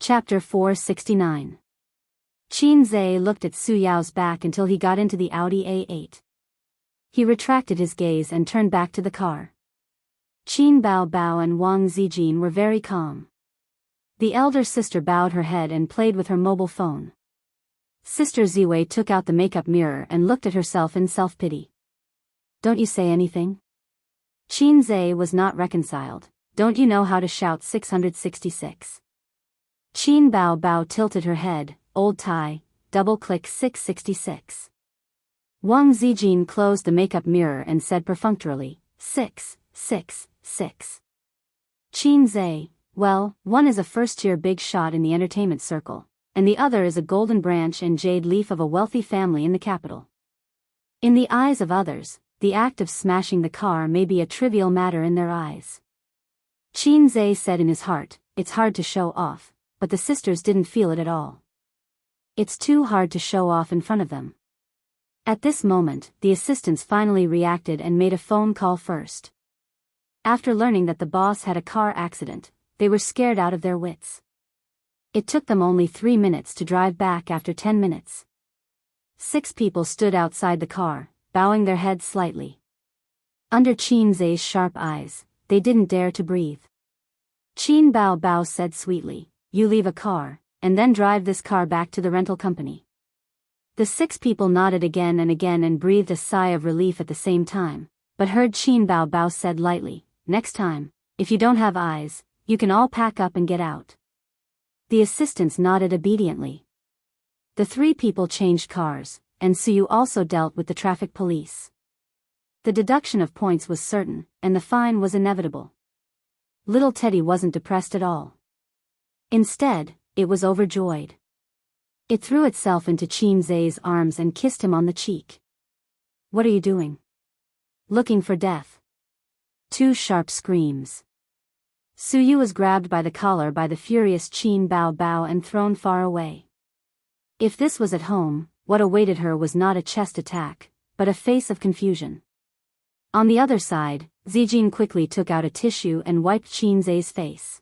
Chapter 469. Qin Zhe looked at Su Yao's back until he got into the Audi A8. He retracted his gaze and turned back to the car. Qin Bao Bao and Wang Zijin were very calm. The elder sister bowed her head and played with her mobile phone. Sister Ziwei took out the makeup mirror and looked at herself in self-pity. "Don't you say anything?" Qin Zhe was not reconciled. "Don't you know how to shout 666? Qin Bao Bao tilted her head. "Old tie, double-click 666. Wang Zijin closed the makeup mirror and said perfunctorily, 666. Qin Zhe, "Well, one is a first-tier big shot in the entertainment circle, and the other is a golden branch and jade leaf of a wealthy family in the capital. In the eyes of others, the act of smashing the car may be a trivial matter in their eyes." Qin Zhe said in his heart, "It's hard to show off," but the sisters didn't feel it at all. It's too hard to show off in front of them. At this moment, the assistants finally reacted and made a phone call first. After learning that the boss had a car accident, they were scared out of their wits. It took them only 3 minutes to drive back after 10 minutes. 6 people stood outside the car, bowing their heads slightly. Under Qin Zhe's sharp eyes, they didn't dare to breathe. Qin Bao Bao said sweetly, "You leave a car, and then drive this car back to the rental company." The 6 people nodded again and breathed a sigh of relief at the same time, but heard Qin Bao Bao said lightly, "Next time, if you don't have eyes, you can all pack up and get out." The assistants nodded obediently. The 3 people changed cars, and Suyu also dealt with the traffic police. The deduction of points was certain, and the fine was inevitable. Little Teddy wasn't depressed at all. Instead, it was overjoyed. It threw itself into Qin Zhe's arms and kissed him on the cheek. "What are you doing?" "Looking for death." 2 sharp screams. Suyu was grabbed by the collar by the furious Qin Bao Bao and thrown far away. If this was at home, what awaited her was not a chest attack, but a face of confusion. On the other side, Zijin quickly took out a tissue and wiped Qin Zhe's face.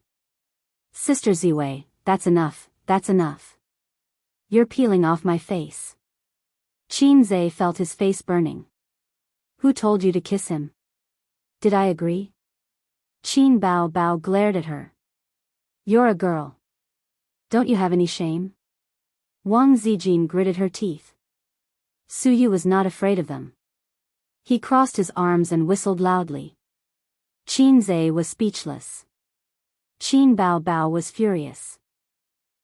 "Sister Ziwei, that's enough, that's enough. You're peeling off my face." Qin Zhe felt his face burning. "Who told you to kiss him? Did I agree?" Qin Bao Bao glared at her. "You're a girl. Don't you have any shame?" Wang Zijin gritted her teeth. Suyu was not afraid of them. He crossed his arms and whistled loudly. Qin Zhe was speechless. Qin Bao Bao was furious.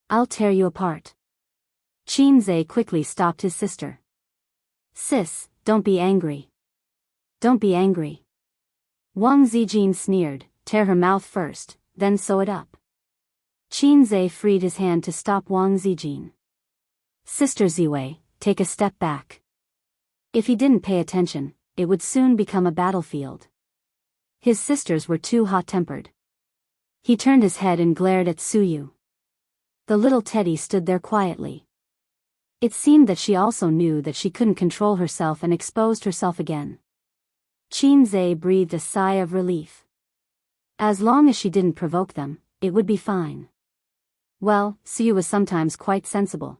"I'll tear you apart." Qin Zhe quickly stopped his sister. "Sis, don't be angry. Don't be angry." Wang Zijin sneered, "Tear her mouth first, then sew it up." Qin Zhe freed his hand to stop Wang Zijin. "Sister Ziwei, take a step back." If he didn't pay attention, it would soon become a battlefield. His sisters were too hot-tempered. He turned his head and glared at Suyu. The little Teddy stood there quietly. It seemed that she also knew that she couldn't control herself and exposed herself again. Qin Zhe breathed a sigh of relief. As long as she didn't provoke them, it would be fine. Well, Suyu was sometimes quite sensible.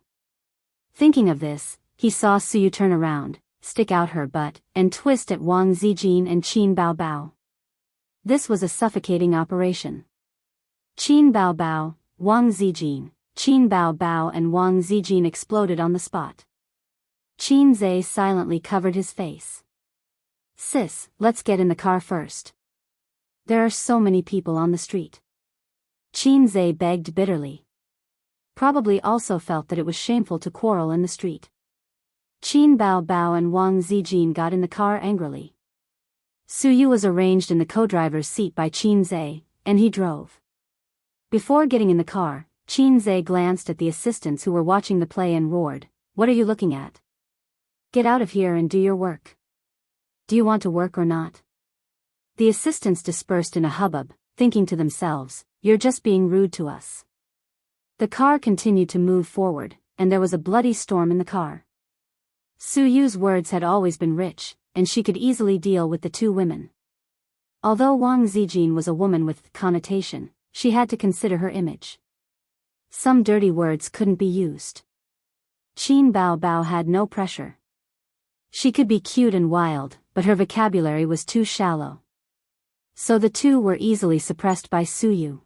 Thinking of this, he saw Suyu turn around, stick out her butt, and twist at Wang Zijin and Qin Bao Bao. This was a suffocating operation. Qin Bao Bao, Wang Zijin, Qin Bao Bao and Wang Zijin exploded on the spot. Qin Zhe silently covered his face. "Sis, let's get in the car first. There are so many people on the street." Qin Zhe begged bitterly. Probably also felt that it was shameful to quarrel in the street. Qin Bao Bao and Wang Zijin got in the car angrily. Suyu was arranged in the co-driver's seat by Qin Zhe, and he drove. Before getting in the car, Qin Zhe glanced at the assistants who were watching the play and roared, "What are you looking at? Get out of here and do your work. Do you want to work or not?" The assistants dispersed in a hubbub, thinking to themselves, "You're just being rude to us." The car continued to move forward, and there was a bloody storm in the car. Suyu's words had always been rich, and she could easily deal with the 2 women. Although Wang Zijin was a woman with connotation, she had to consider her image. Some dirty words couldn't be used. Qin Bao Bao had no pressure. She could be cute and wild, but her vocabulary was too shallow. So the two were easily suppressed by Suyu.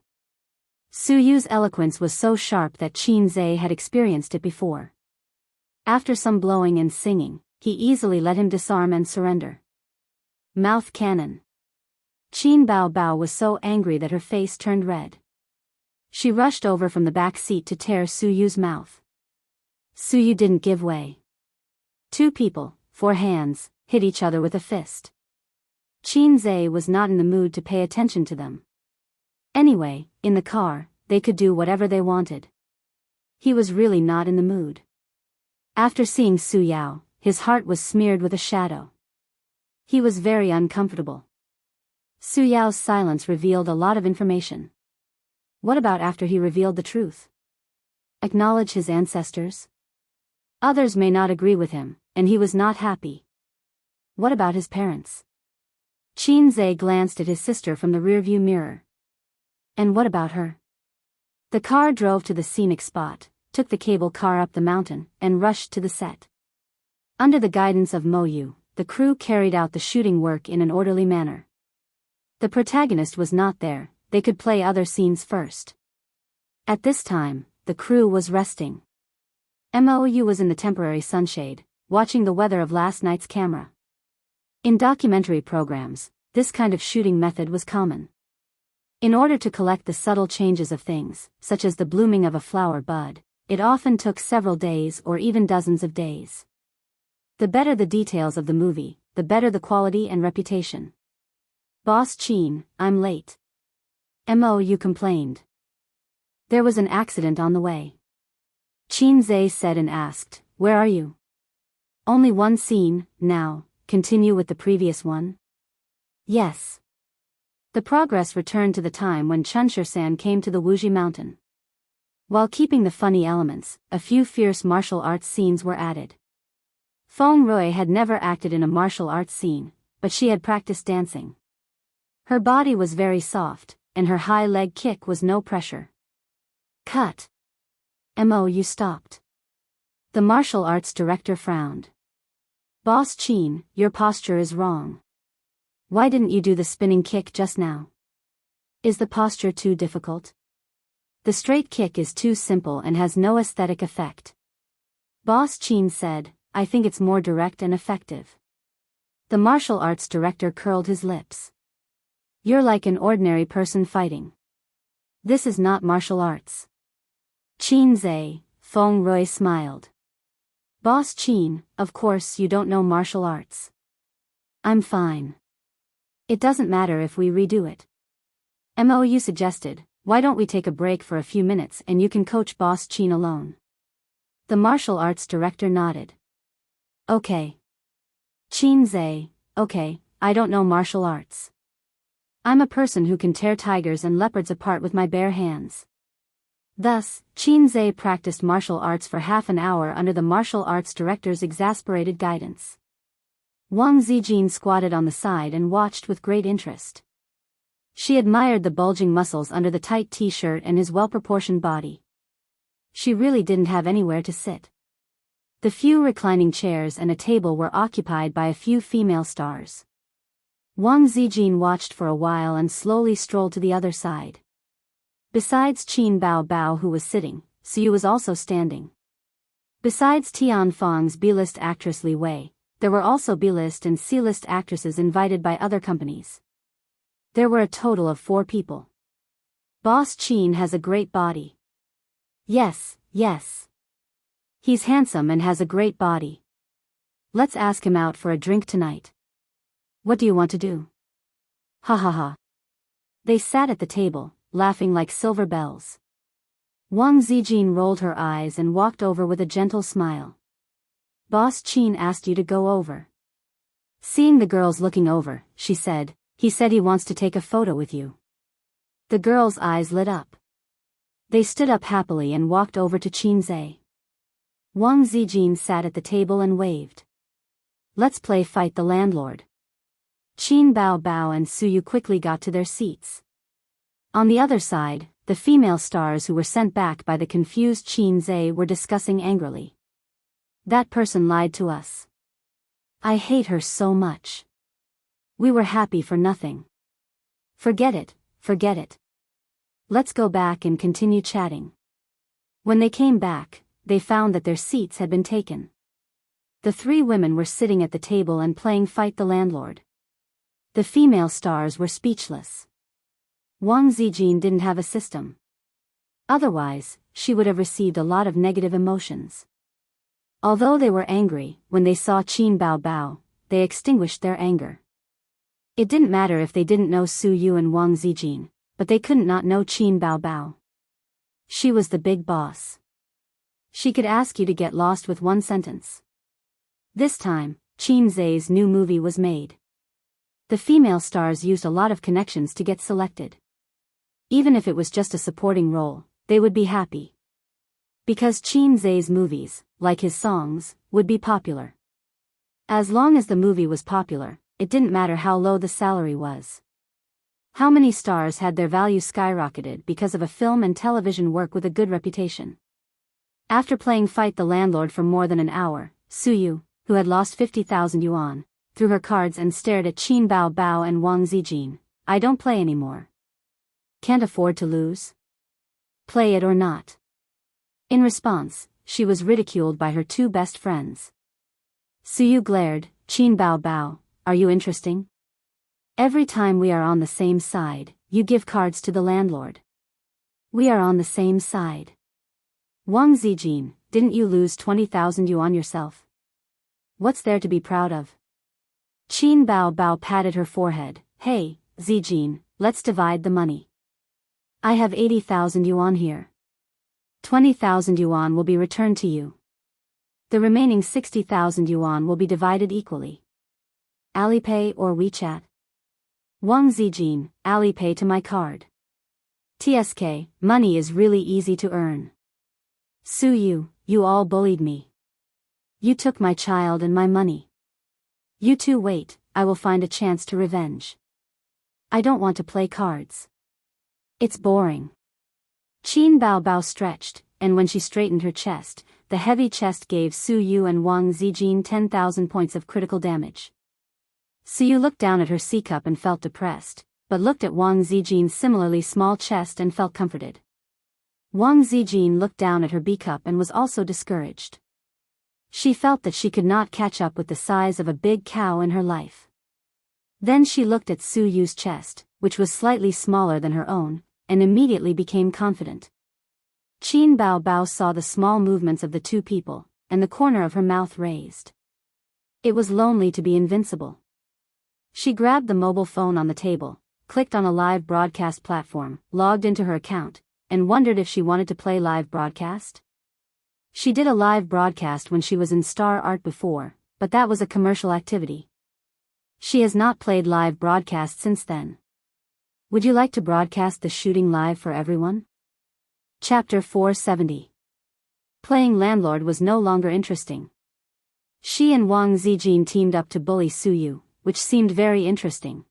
Suyu's eloquence was so sharp that Qin Zhe had experienced it before. After some blowing and singing, he easily let him disarm and surrender. Mouth cannon. Qin Bao Bao was so angry that her face turned red. She rushed over from the back seat to tear Suyu's mouth. Suyu didn't give way. Two people, 4 hands, hit each other with a fist. Qin Zhe was not in the mood to pay attention to them. Anyway, in the car, they could do whatever they wanted. He was really not in the mood. After seeing Su Yao, his heart was smeared with a shadow. He was very uncomfortable. Su Yao's silence revealed a lot of information. What about after he revealed the truth? Acknowledge his ancestors? Others may not agree with him, and he was not happy. What about his parents? Qin Zhe glanced at his sister from the rearview mirror. And what about her? The car drove to the scenic spot, took the cable car up the mountain, and rushed to the set. Under the guidance of Mo Yu, the crew carried out the shooting work in an orderly manner. The protagonist was not there, they could play other scenes first. At this time, the crew was resting. Mo Yu was in the temporary sunshade, watching the weather of last night's camera. In documentary programs, this kind of shooting method was common. In order to collect the subtle changes of things, such as the blooming of a flower bud, it often took several days or even dozens of days. The better the details of the movie, the better the quality and reputation. Boss Qin, I'm late. Mo Yu complained. There was an accident on the way. Qin Zhe said and asked, where are you? Only one scene, now, continue with the previous one? Yes. The progress returned to the time when Chunshir-san came to the Wuji mountain. While keeping the funny elements, a few fierce martial arts scenes were added. Feng Rui had never acted in a martial arts scene, but she had practiced dancing. Her body was very soft, and her high leg kick was no pressure. Cut. Mo Yu stopped. The martial arts director frowned. Boss Qin, your posture is wrong. Why didn't you do the spinning kick just now? Is the posture too difficult? The straight kick is too simple and has no aesthetic effect. Boss Qin said, I think it's more direct and effective. The martial arts director curled his lips. You're like an ordinary person fighting. This is not martial arts. Qin Zhe, Feng Rui smiled. Boss Qin, of course you don't know martial arts. I'm fine. It doesn't matter if we redo it. Mo Yu suggested, why don't we take a break for a few minutes and you can coach Boss Qin alone? The martial arts director nodded. Okay. Qin Zhe, okay, I don't know martial arts. I'm a person who can tear tigers and leopards apart with my bare hands. Thus, Qin Zhe practiced martial arts for half an hour under the martial arts director's exasperated guidance. Wang Zijin squatted on the side and watched with great interest. She admired the bulging muscles under the tight t-shirt and his well-proportioned body. She really didn't have anywhere to sit. The few reclining chairs and a table were occupied by a few female stars. Wang Zijin watched for a while and slowly strolled to the other side. Besides Qin Bao Bao who was sitting, Suyu was also standing. Besides Tian Fang's B-list actress Li Wei, there were also B-list and C-list actresses invited by other companies. There were a total of 4 people. Boss Qin has a great body. Yes, yes. He's handsome and has a great body. Let's ask him out for a drink tonight. What do you want to do? Ha ha ha. They sat at the table, laughing like silver bells. Wang Zijin rolled her eyes and walked over with a gentle smile. Boss Qin asked you to go over. Seeing the girls looking over, she said, he said he wants to take a photo with you. The girls' eyes lit up. They stood up happily and walked over to Qin Zhe. Wang Zijin sat at the table and waved. Let's play Fight the Landlord. Qin Bao Bao and Suyu quickly got to their seats. On the other side, the female stars who were sent back by the confused Qin Zhe were discussing angrily. That person lied to us. I hate her so much. We were happy for nothing. Forget it, forget it. Let's go back and continue chatting. When they came back, they found that their seats had been taken. The three women were sitting at the table and playing Fight the Landlord. The female stars were speechless. Wang Zijin didn't have a system. Otherwise, she would have received a lot of negative emotions. Although they were angry, when they saw Qin Bao Bao, they extinguished their anger. It didn't matter if they didn't know Su Yu and Wang Zijin, but they couldn't not know Qin Bao Bao. She was the big boss. She could ask you to get lost with one sentence. This time, Qin Zhe's new movie was made. The female stars used a lot of connections to get selected. Even if it was just a supporting role, they would be happy. Because Qin Zhe's movies, like his songs, would be popular. As long as the movie was popular, it didn't matter how low the salary was. How many stars had their value skyrocketed because of a film and television work with a good reputation? After playing Fight the Landlord for more than an hour, Su Yu, who had lost 50,000 yuan, threw her cards and stared at Qin Bao Bao and Wang Zijin. I don't play anymore. Can't afford to lose. Play it or not. In response, she was ridiculed by her two best friends. Su Yu glared, Qin Bao Bao, are you interesting? Every time we are on the same side, you give cards to the landlord. We are on the same side. Wang Zijin, didn't you lose 20,000 yuan yourself? What's there to be proud of? Qin Bao Bao patted her forehead. Hey, Zijin, let's divide the money. I have 80,000 yuan here. 20,000 yuan will be returned to you. The remaining 60,000 yuan will be divided equally. Alipay or WeChat? Wang Zijin, Alipay to my card. TSK, money is really easy to earn. Su Yu, you all bullied me. You took my child and my money. You two wait, I will find a chance to revenge. I don't want to play cards. It's boring. Qin Bao Bao stretched, and when she straightened her chest, the heavy chest gave Su Yu and Wang Zijin 10,000 points of critical damage. Su Yu looked down at her C cup and felt depressed, but looked at Wang Zijin's similarly small chest and felt comforted. Wang Zijin looked down at her B cup and was also discouraged. She felt that she could not catch up with the size of a big cow in her life. Then she looked at Su Yu's chest, which was slightly smaller than her own, and immediately became confident. Qin Bao Bao saw the small movements of the two people, and the corner of her mouth raised. It was lonely to be invincible. She grabbed the mobile phone on the table, clicked on a live broadcast platform, logged into her account, and wondered if she wanted to play live broadcast. She did a live broadcast when she was in Star Art before, but that was a commercial activity. She has not played live broadcast since then. Would you like to broadcast the shooting live for everyone? Chapter 470. Playing landlord was no longer interesting. She and Wang Zijin teamed up to bully Su Yu, which seemed very interesting.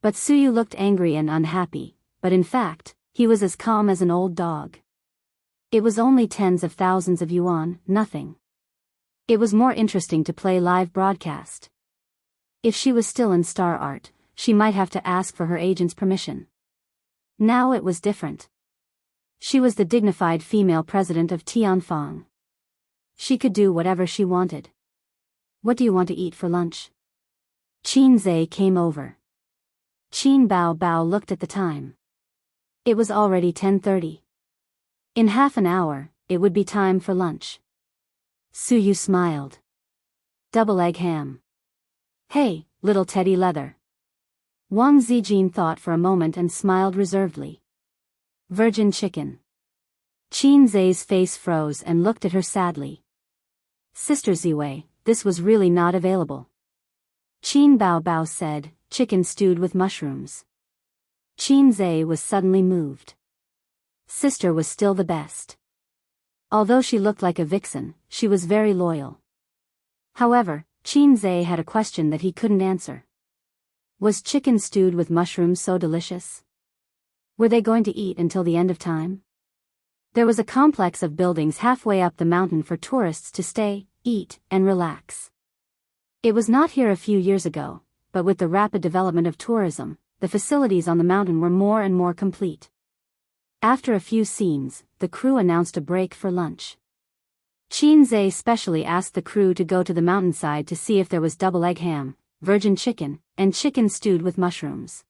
But Su Yu looked angry and unhappy, but in fact, he was as calm as an old dog. It was only tens of thousands of yuan, nothing. It was more interesting to play live broadcast. If she was still in Star Art, she might have to ask for her agent's permission. Now it was different. She was the dignified female president of Tianfang. She could do whatever she wanted. What do you want to eat for lunch? Qin Zhe came over. Qin Bao Bao looked at the time. It was already 10:30. In half an hour, it would be time for lunch. Su Yu smiled. Double egg ham. Hey, little teddy leather. Wang Zijin thought for a moment and smiled reservedly. Virgin chicken. Qin Zhe's face froze and looked at her sadly. Sister Ziwei, this was really not available. Qin Bao Bao said, chicken stewed with mushrooms. Qin Zhe was suddenly moved. Sister was still the best. Although she looked like a vixen, she was very loyal. However, Qin Zhe had a question that he couldn't answer. Was chicken stewed with mushrooms so delicious? Were they going to eat until the end of time? There was a complex of buildings halfway up the mountain for tourists to stay, eat, and relax. It was not here a few years ago, but with the rapid development of tourism, the facilities on the mountain were more and more complete. After a few scenes, the crew announced a break for lunch. Qinze specially asked the crew to go to the mountainside to see if there was double egg ham, virgin chicken, and chicken stewed with mushrooms.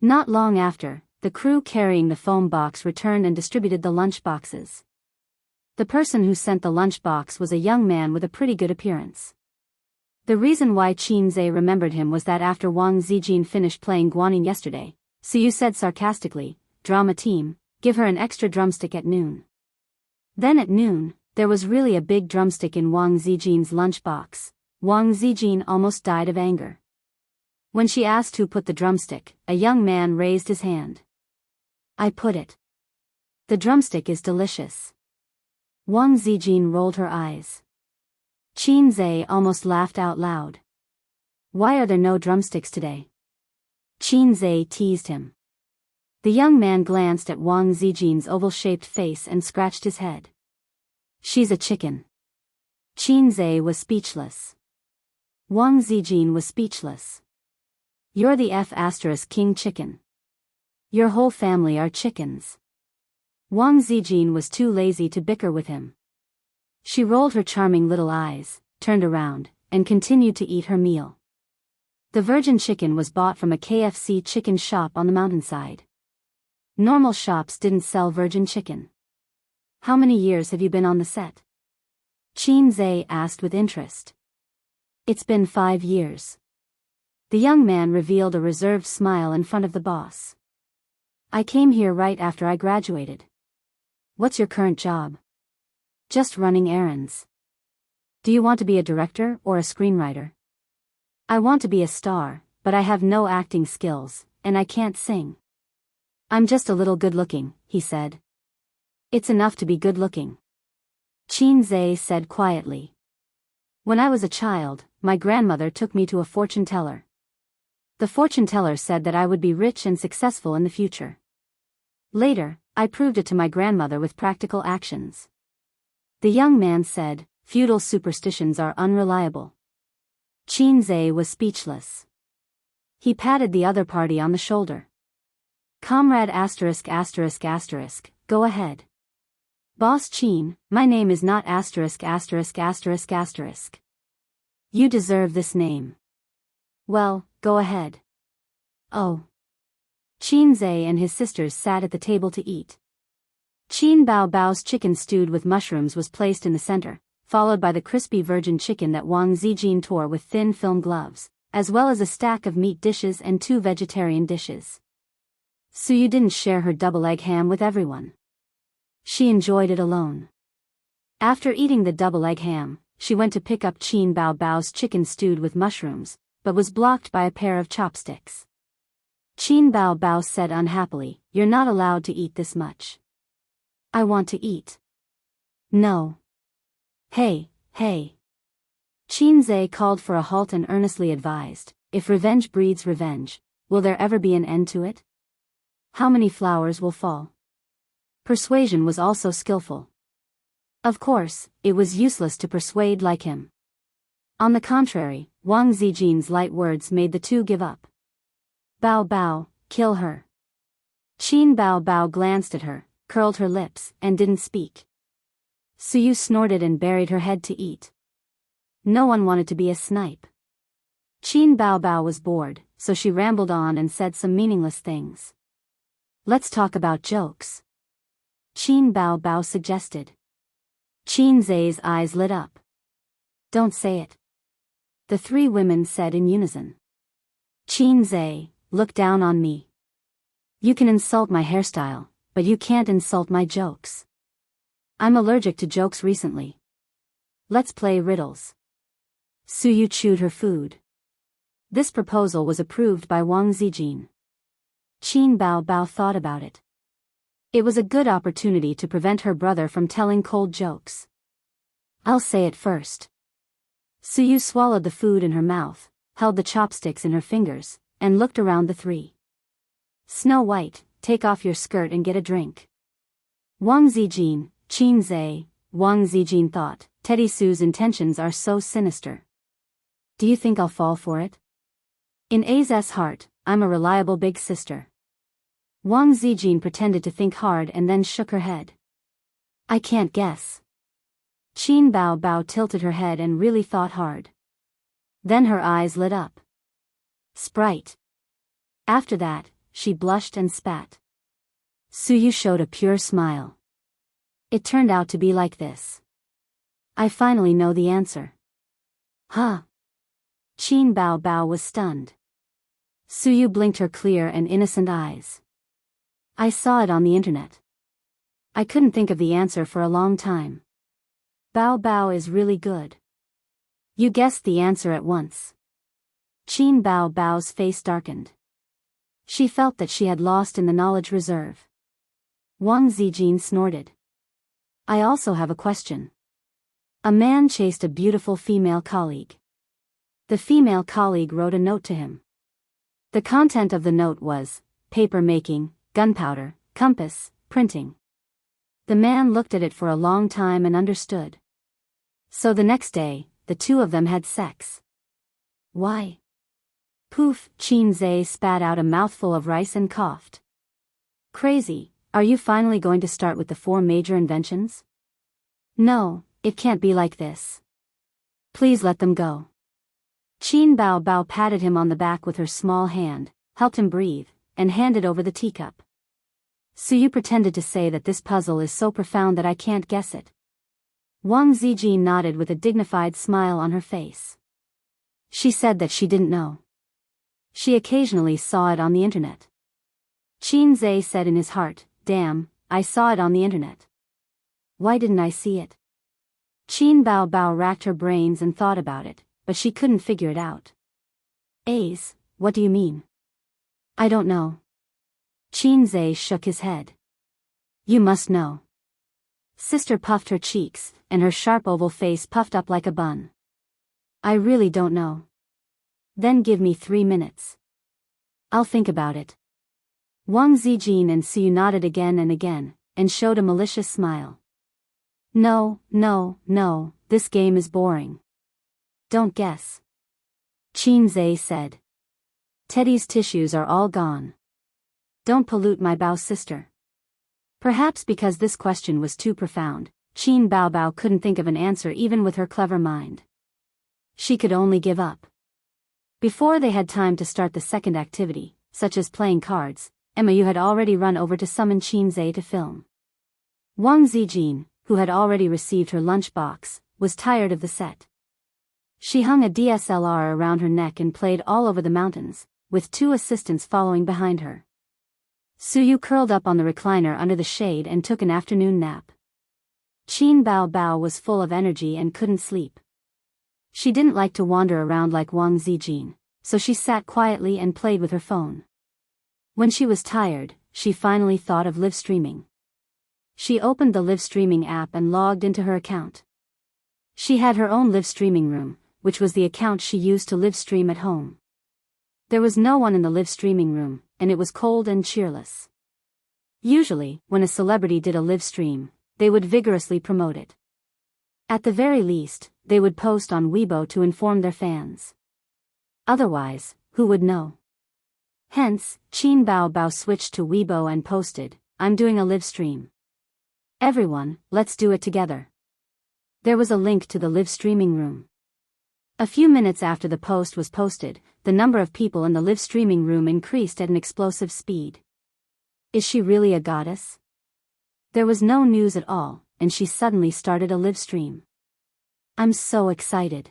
Not long after, the crew carrying the foam box returned and distributed the lunch boxes. The person who sent the lunch box was a young man with a pretty good appearance. The reason why Qinze remembered him was that after Wang Zijin finished playing guanyin yesterday, Suyu said sarcastically, "Drama team, give her an extra drumstick at noon." Then at noon, there was really a big drumstick in Wang Zijin's lunchbox. Wang Zijin almost died of anger. When she asked who put the drumstick, a young man raised his hand. "I put it. The drumstick is delicious." Wang Zijin rolled her eyes. Qinze almost laughed out loud. "Why are there no drumsticks today?" Qinze teased him. The young man glanced at Wang Zijin's oval-shaped face and scratched his head. "She's a chicken." Qinze was speechless. Wang Zijin was speechless. "You're the F***king chicken. Your whole family are chickens." Wang Zijin was too lazy to bicker with him. She rolled her charming little eyes, turned around, and continued to eat her meal. The virgin chicken was bought from a KFC chicken shop on the mountainside. Normal shops didn't sell virgin chicken. "How many years have you been on the set?" Qinze asked with interest. "It's been 5 years." The young man revealed a reserved smile in front of the boss. "I came here right after I graduated." "What's your current job?" "Just running errands." "Do you want to be a director or a screenwriter?" "I want to be a star, but I have no acting skills, and I can't sing." "I'm just a little good-looking," he said. "It's enough to be good-looking," Qinze said quietly. "When I was a child, my grandmother took me to a fortune teller. The fortune teller said that I would be rich and successful in the future. Later, I proved it to my grandmother with practical actions." The young man said, "Feudal superstitions are unreliable." Qinze was speechless. He patted the other party on the shoulder. "Comrade *****, go ahead." "Boss Qin, my name is not *****. You deserve this name." "Well, go ahead." "Oh." Qinze and his sisters sat at the table to eat. Qin Bao Bao's chicken stewed with mushrooms was placed in the center, followed by the crispy virgin chicken that Wang Zijin tore with thin film gloves, as well as a stack of meat dishes and 2 vegetarian dishes. Suyu didn't share her double egg ham with everyone. She enjoyed it alone. After eating the double egg ham, she went to pick up Qin Bao Bao's chicken stewed with mushrooms, but was blocked by a pair of chopsticks. Qin Bao Bao said unhappily, "You're not allowed to eat this much." "I want to eat." "No." Hey. Qinze called for a halt and earnestly advised, "If revenge breeds revenge, will there ever be an end to it? How many flowers will fall?" Persuasion was also skillful. Of course, it was useless to persuade like him. On the contrary, Wang Zijin's light words made the two give up. "Bao Bao, kill her." Qin Bao Bao glanced at her, curled her lips, and didn't speak. Suyu snorted and buried her head to eat. No one wanted to be a snipe. Qin Bao Bao was bored, so she rambled on and said some meaningless things. "Let's talk about jokes," Qin Bao Bao suggested. Qinze's eyes lit up. "Don't say it," the 3 women said in unison. "Qinze, look down on me. You can insult my hairstyle, but you can't insult my jokes. I'm allergic to jokes recently. Let's play riddles." Suyu chewed her food. This proposal was approved by Wang Zijin. Qin Bao Bao thought about it. It was a good opportunity to prevent her brother from telling cold jokes. "I'll say it first." Suyu swallowed the food in her mouth, held the chopsticks in her fingers, and looked around the 3. Snow White, take off your skirt and get a drink. Wang Zijin, Qin Zhe, Wang Zijin thought, Teddy Sue's intentions are so sinister. Do you think I'll fall for it? In A's heart, I'm a reliable big sister. Wang Zijin pretended to think hard and then shook her head. I can't guess. Qin Bao Bao tilted her head and really thought hard. Then her eyes lit up. Sprite. After that, she blushed and spat. Suyu showed a pure smile. It turned out to be like this. I finally know the answer. Huh? Qin Bao Bao was stunned. Suyu blinked her clear and innocent eyes. I saw it on the internet. I couldn't think of the answer for a long time. Bao Bao is really good. You guessed the answer at once. Qin Bao Bao's face darkened. She felt that she had lost in the knowledge reserve. Wang Zijin snorted. I also have a question. A man chased a beautiful female colleague. The female colleague wrote a note to him. The content of the note was, paper making, gunpowder, compass, printing. The man looked at it for a long time and understood. So the next day, the two of them had sex. Why? Poof, Qin Zhe spat out a mouthful of rice and coughed. Crazy, are you finally going to start with the 4 major inventions? No, it can't be like this. Please let them go. Qin Bao Bao patted him on the back with her small hand, helped him breathe, and handed over the teacup. Suyu pretended to say that this puzzle is so profound that I can't guess it. Wang Zijin nodded with a dignified smile on her face. She said that she didn't know. She occasionally saw it on the internet. Qin Zhe said in his heart, damn, I saw it on the internet. Why didn't I see it? Qin Bao Bao racked her brains and thought about it, but she couldn't figure it out. A's, what do you mean? I don't know. Qin Zhe shook his head. You must know. Sister puffed her cheeks, and her sharp oval face puffed up like a bun. I really don't know. Then give me 3 minutes. I'll think about it. Wang Zijin and Suyu nodded again and again, and showed a malicious smile. No, this game is boring. Don't guess. Qin Zhe said. Teddy's tissues are all gone. Don't pollute my Bao sister. Perhaps because this question was too profound, Qin Bao Bao couldn't think of an answer even with her clever mind. She could only give up. Before they had time to start the second activity, such as playing cards, Yu had already run over to summon Qin Zhe to film. Wang Zijin, who had already received her lunch box, was tired of the set. She hung a DSLR around her neck and played all over the mountains, with 2 assistants following behind her. Suyu curled up on the recliner under the shade and took an afternoon nap. Qin Bao Bao was full of energy and couldn't sleep. She didn't like to wander around like Wang Zijin, so she sat quietly and played with her phone. When she was tired, she finally thought of live streaming. She opened the live streaming app and logged into her account. She had her own live streaming room, which was the account she used to live stream at home. There was no one in the live streaming room, and it was cold and cheerless. Usually, when a celebrity did a live stream, they would vigorously promote it. At the very least, they would post on Weibo to inform their fans. Otherwise, who would know? Hence, Qin Bao Bao switched to Weibo and posted, I'm doing a live stream. Everyone, let's do it together. There was a link to the live streaming room. A few minutes after the post was posted, the number of people in the live streaming room increased at an explosive speed. Is she really a goddess? There was no news at all, and she suddenly started a live stream. I'm so excited.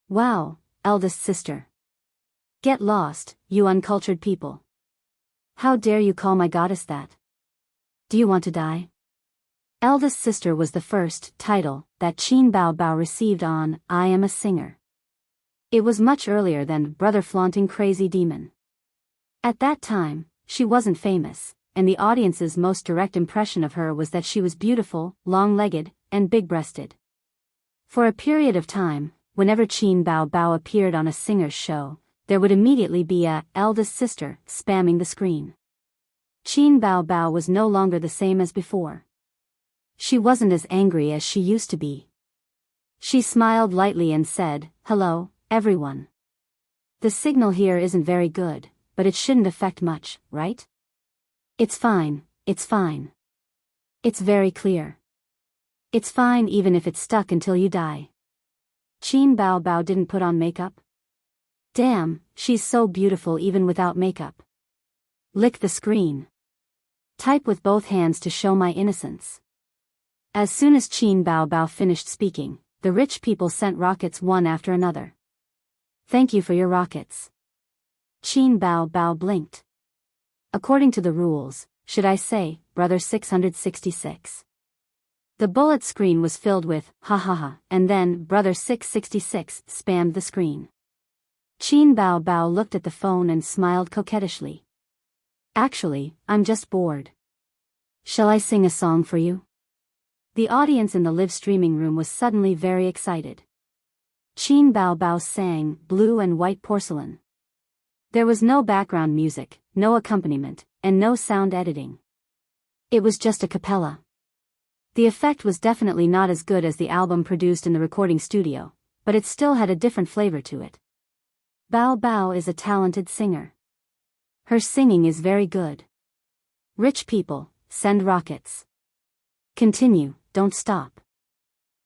Wow, eldest sister. Get lost, you uncultured people. How dare you call my goddess that? Do you want to die? Eldest sister was the first title that Qin Bao Bao received on I Am a Singer. It was much earlier than Brother Flaunting Crazy Demon. At that time, she wasn't famous, and the audience's most direct impression of her was that she was beautiful, long-legged, and big-breasted. For a period of time, whenever Qin Bao Bao appeared on a singer's show, there would immediately be a eldest sister spamming the screen. Qin Bao Bao was no longer the same as before. She wasn't as angry as she used to be. She smiled lightly and said, "Hello, everyone. The signal here isn't very good, but it shouldn't affect much, right? It's fine, it's fine. It's very clear. It's fine even if it's stuck until you die." Qin Bao Bao didn't put on makeup? Damn, she's so beautiful even without makeup. Lick the screen. Type with both hands to show my innocence. As soon as Qin Bao Bao finished speaking, the rich people sent rockets one after another. "Thank you for your rockets." Qin Bao Bao blinked. "According to the rules, should I say, brother 666? The bullet screen was filled with, "ha ha ha," and then brother 666 spammed the screen. Qin Bao Bao looked at the phone and smiled coquettishly. "Actually, I'm just bored. Shall I sing a song for you?" The audience in the live streaming room was suddenly very excited. Qin Bao Bao sang "Blue and White Porcelain." There was no background music, no accompaniment, and no sound editing. It was just a cappella. The effect was definitely not as good as the album produced in the recording studio, but it still had a different flavor to it. Bao Bao is a talented singer. Her singing is very good. Rich people, send rockets. Continue, don't stop.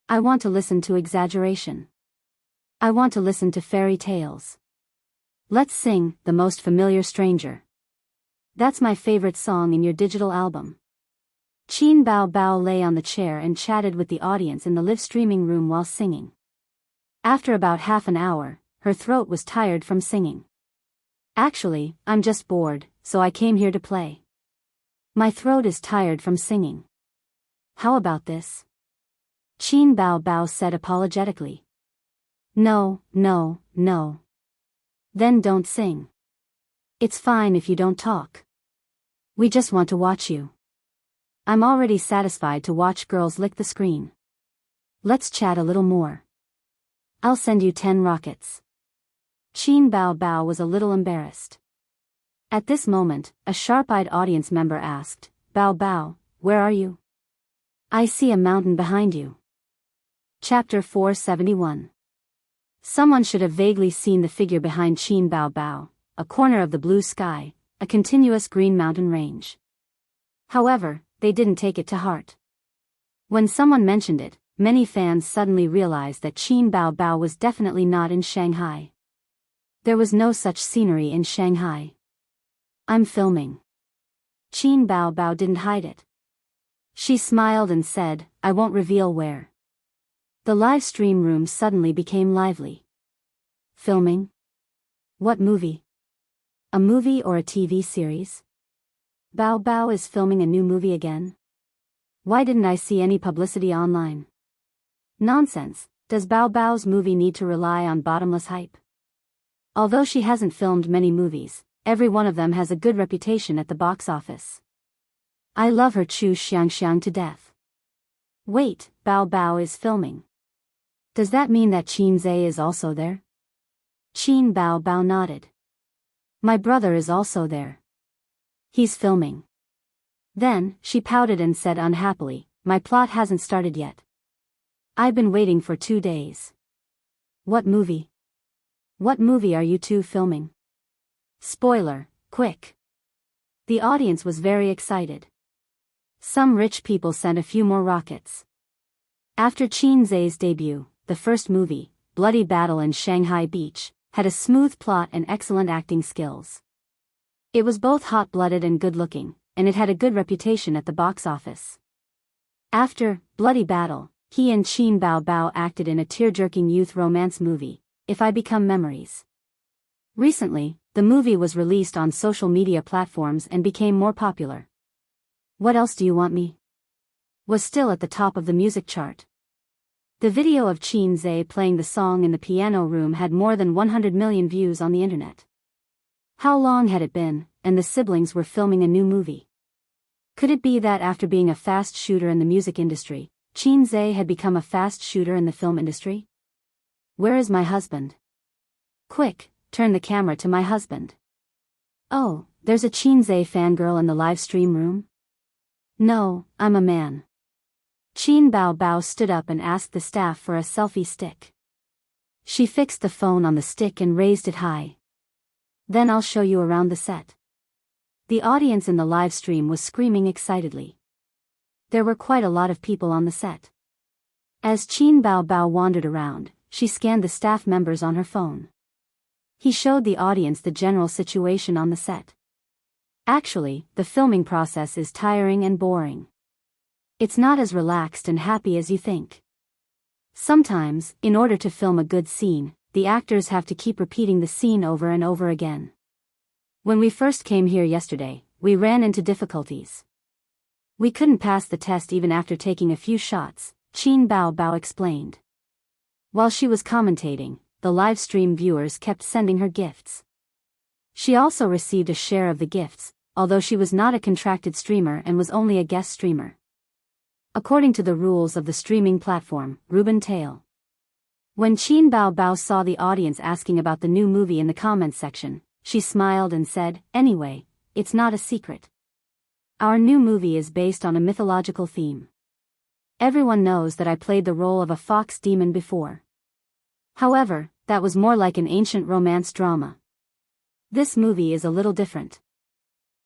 I want to listen to exaggeration. I want to listen to fairy tales. Let's sing "The Most Familiar Stranger." That's my favorite song in your digital album. Qin Bao Bao lay on the chair and chatted with the audience in the live streaming room while singing. After about half an hour, her throat was tired from singing. "Actually, I'm just bored, so I came here to play. My throat is tired from singing. How about this?" Qin Bao Bao said apologetically. "No, no, no. Then don't sing. It's fine if you don't talk. We just want to watch you. I'm already satisfied to watch girls lick the screen. Let's chat a little more. I'll send you 10 rockets." Qin Bao Bao was a little embarrassed. At this moment, a sharp-eyed audience member asked, "Bao Bao, where are you? I see a mountain behind you." Chapter 471. Someone should have vaguely seen the figure behind Qin Bao Bao, a corner of the blue sky, a continuous green mountain range. However, they didn't take it to heart. When someone mentioned it, many fans suddenly realized that Qin Bao Bao was definitely not in Shanghai. There was no such scenery in Shanghai. "I'm filming." Qin Bao Bao didn't hide it. She smiled and said, "I won't reveal where." The live stream room suddenly became lively. "Filming? What movie? A movie or a TV series? Bao Bao is filming a new movie again? Why didn't I see any publicity online? Nonsense, does Bao Bao's movie need to rely on bottomless hype? Although she hasn't filmed many movies, every one of them has a good reputation at the box office. I love her Chu Xiangxiang to death. Wait, Bao Bao is filming. Does that mean that Qin Zhe is also there?" Qin Bao Bao nodded. "My brother is also there. He's filming." Then, she pouted and said unhappily, "My plot hasn't started yet. I've been waiting for 2 days." "What movie? What movie are you two filming? Spoiler, quick." The audience was very excited. Some rich people sent a few more rockets. After Qin Zhe's debut, the first movie, Bloody Battle in Shanghai Beach, had a smooth plot and excellent acting skills. It was both hot-blooded and good-looking, and it had a good reputation at the box office. After Bloody Battle, he and Qin Bao Bao acted in a tear-jerking youth romance movie, If I Become Memories. Recently, the movie was released on social media platforms and became more popular. What Else Do You Want Me? Was still at the top of the music chart. The video of Qin Zhe playing the song in the piano room had more than 100 million views on the internet. How long had it been, and the siblings were filming a new movie? Could it be that after being a fast shooter in the music industry, Qin Zhe had become a fast shooter in the film industry? Where is my husband? Quick, turn the camera to my husband. Oh, There's a Chinze fangirl in the live stream room? No, I'm a man. Qin Bao Bao stood up and asked the staff for a selfie stick. She fixed the phone on the stick and raised it high. Then I'll show you around the set. The audience in the live stream was screaming excitedly. There were quite a lot of people on the set. As Qin Bao Bao wandered around, she scanned the staff members on her phone. He showed the audience the general situation on the set. Actually, the filming process is tiring and boring. It's not as relaxed and happy as you think. Sometimes, in order to film a good scene, the actors have to keep repeating the scene over and over again. When we first came here yesterday, we ran into difficulties. We couldn't pass the test even after taking a few shots, Qin Bao Bao explained. While she was commentating, the live stream viewers kept sending her gifts. She also received a share of the gifts, although she was not a contracted streamer and was only a guest streamer. According to the rules of the streaming platform, Ruben Tail. When Qin Bao Bao saw the audience asking about the new movie in the comments section, she smiled and said, "Anyway, it's not a secret. Our new movie is based on a mythological theme. Everyone knows that I played the role of a fox demon before. However, that was more like an ancient romance drama. This movie is a little different.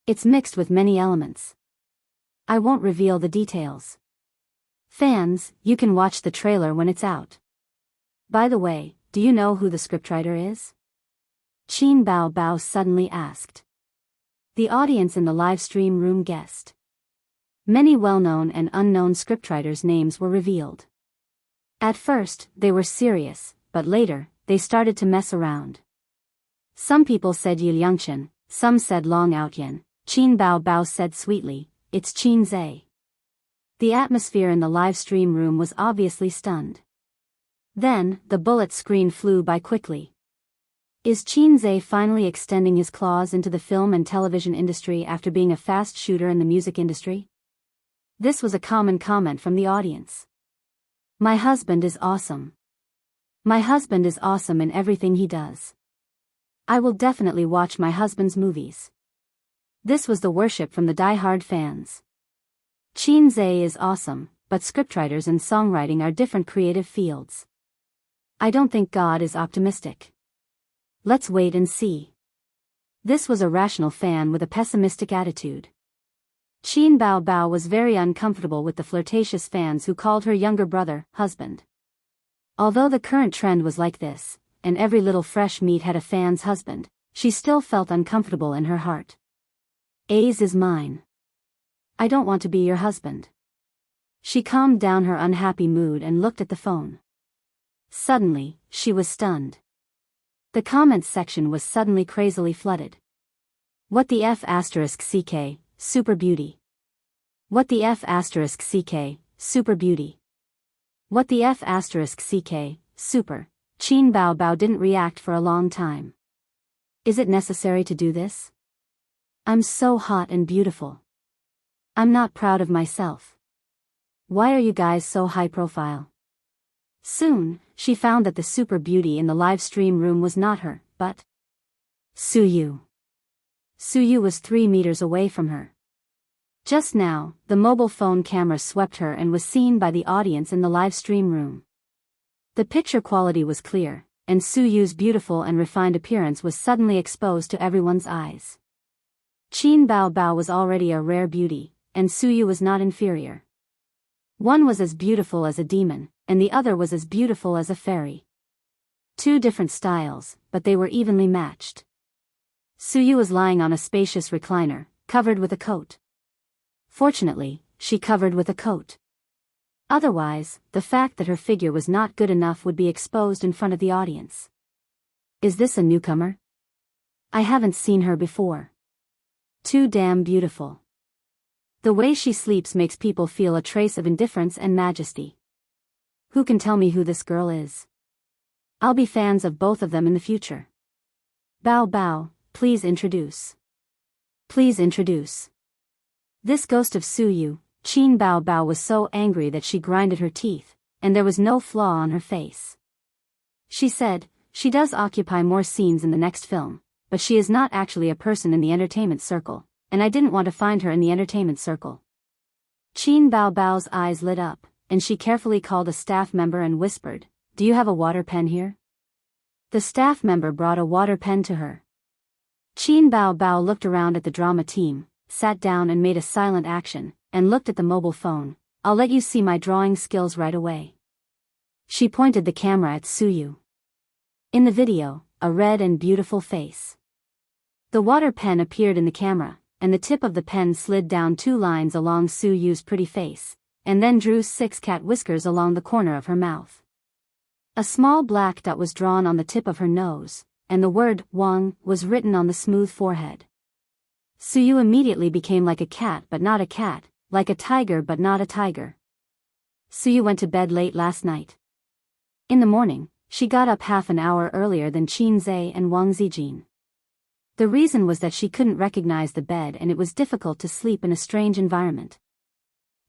It's mixed with many elements. I won't reveal the details. Fans, you can watch the trailer when it's out. By the way, do you know who the scriptwriter is?" Qin Bao Bao suddenly asked. The audience in the live stream room guessed. Many well-known and unknown scriptwriters' names were revealed. At first, they were serious, but later, they started to mess around. Some people said Yi Liangchen, some said Long Outyen. Qin Bao Bao said sweetly, "It's Qin Zhe." The atmosphere in the live stream room was obviously stunned. Then, the bullet screen flew by quickly. Is Qin Zhe finally extending his claws into the film and television industry after being a fast shooter in the music industry? This was a common comment from the audience. My husband is awesome. My husband is awesome in everything he does. I will definitely watch my husband's movies. This was the worship from the die-hard fans. Qin Zhe is awesome, but scriptwriters and songwriting are different creative fields. I don't think God is optimistic. Let's wait and see. This was a rational fan with a pessimistic attitude. Qin Bao Bao was very uncomfortable with the flirtatious fans who called her younger brother, husband. Although the current trend was like this, and every little fresh meat had a fan's husband, she still felt uncomfortable in her heart. A's is mine. I don't want to be your husband. She calmed down her unhappy mood and looked at the phone. Suddenly, she was stunned. The comments section was suddenly crazily flooded. What the F*** CK, super beauty. What the F*** CK, super beauty. What the F*** CK, super. Qin Bao Bao didn't react for a long time. Is it necessary to do this? I'm so hot and beautiful. I'm not proud of myself. Why are you guys so high profile? Soon, she found that the super beauty in the live stream room was not her, but Suyu. Suyu was 3 meters away from her. Just now, the mobile phone camera swept her and was seen by the audience in the live stream room. The picture quality was clear, and Suyu's beautiful and refined appearance was suddenly exposed to everyone's eyes. Qin Bao Bao was already a rare beauty, and Suyu was not inferior. One was as beautiful as a demon, and the other was as beautiful as a fairy. 2 different styles, but they were evenly matched. Suyu was lying on a spacious recliner, covered with a coat. Fortunately, she covered with a coat. Otherwise, the fact that her figure was not good enough would be exposed in front of the audience. Is this a newcomer? I haven't seen her before. Too damn beautiful. The way she sleeps makes people feel a trace of indifference and majesty. Who can tell me who this girl is? I'll be fans of both of them in the future. Bao Bao, please introduce. Please introduce. This ghost of Suyu. Qin Bao Bao was so angry that she grinded her teeth, and there was no flaw on her face. She said, she does occupy more scenes in the next film, but she is not actually a person in the entertainment circle, and I didn't want to find her in the entertainment circle. Qin Bao Bao's eyes lit up, and she carefully called a staff member and whispered, "Do you have a water pen here?" The staff member brought a water pen to her. Qin Bao Bao looked around at the drama team, sat down and made a silent action, and looked at the mobile phone. "I'll let you see my drawing skills right away." She pointed the camera at Suyu. In the video, a red and beautiful face. The water pen appeared in the camera, and the tip of the pen slid down 2 lines along Suyu's pretty face, and then drew 6 cat whiskers along the corner of her mouth. A small black dot was drawn on the tip of her nose, and the word Wang was written on the smooth forehead. Suyu immediately became like a cat but not a cat, like a tiger but not a tiger. Suyu went to bed late last night. In the morning, she got up half an hour earlier than Qin Zhe and Wang Zijin. The reason was that she couldn't recognize the bed and it was difficult to sleep in a strange environment.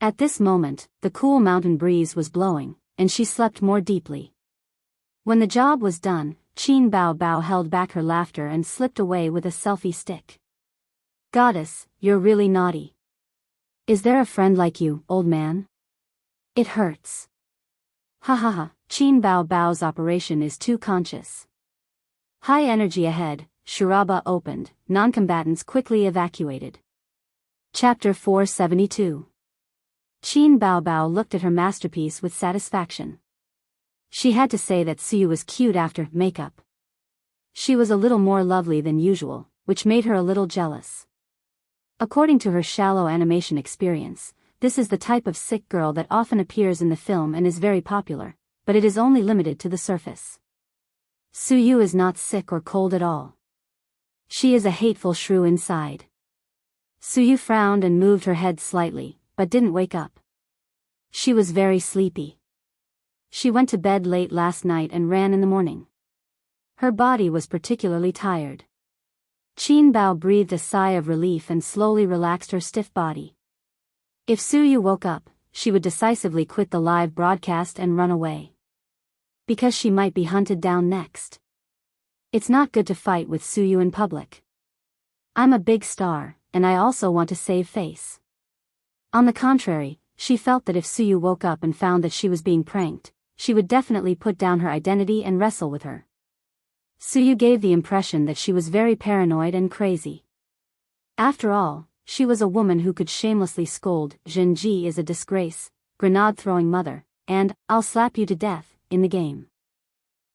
At this moment, the cool mountain breeze was blowing, and she slept more deeply. When the job was done, Qin Bao Bao held back her laughter and slipped away with a selfie stick. "Goddess, you're really naughty. Is there a friend like you, old man? It hurts." Ha ha ha, Qin Bao Bao's operation is too conscious. High energy ahead, Shiraba opened, non-combatants quickly evacuated. Chapter 472. Qin Bao Bao looked at her masterpiece with satisfaction. She had to say that Suyu was cute after makeup. She was a little more lovely than usual, which made her a little jealous. According to her shallow animation experience, this is the type of sick girl that often appears in the film and is very popular, but it is only limited to the surface. Suyu is not sick or cold at all. She is a hateful shrew inside. Suyu frowned and moved her head slightly, but didn't wake up. She was very sleepy. She went to bed late last night and ran in the morning. Her body was particularly tired. Qin Bao breathed a sigh of relief and slowly relaxed her stiff body. If Suyu woke up, she would decisively quit the live broadcast and run away. Because she might be hunted down next. It's not good to fight with Suyu in public. I'm a big star, and I also want to save face. On the contrary, she felt that if Suyu woke up and found that she was being pranked, she would definitely put down her identity and wrestle with her. Suyu gave the impression that she was very paranoid and crazy. After all, she was a woman who could shamelessly scold, "Zhenji is a disgrace, grenade-throwing mother," and "I'll slap you to death," in the game.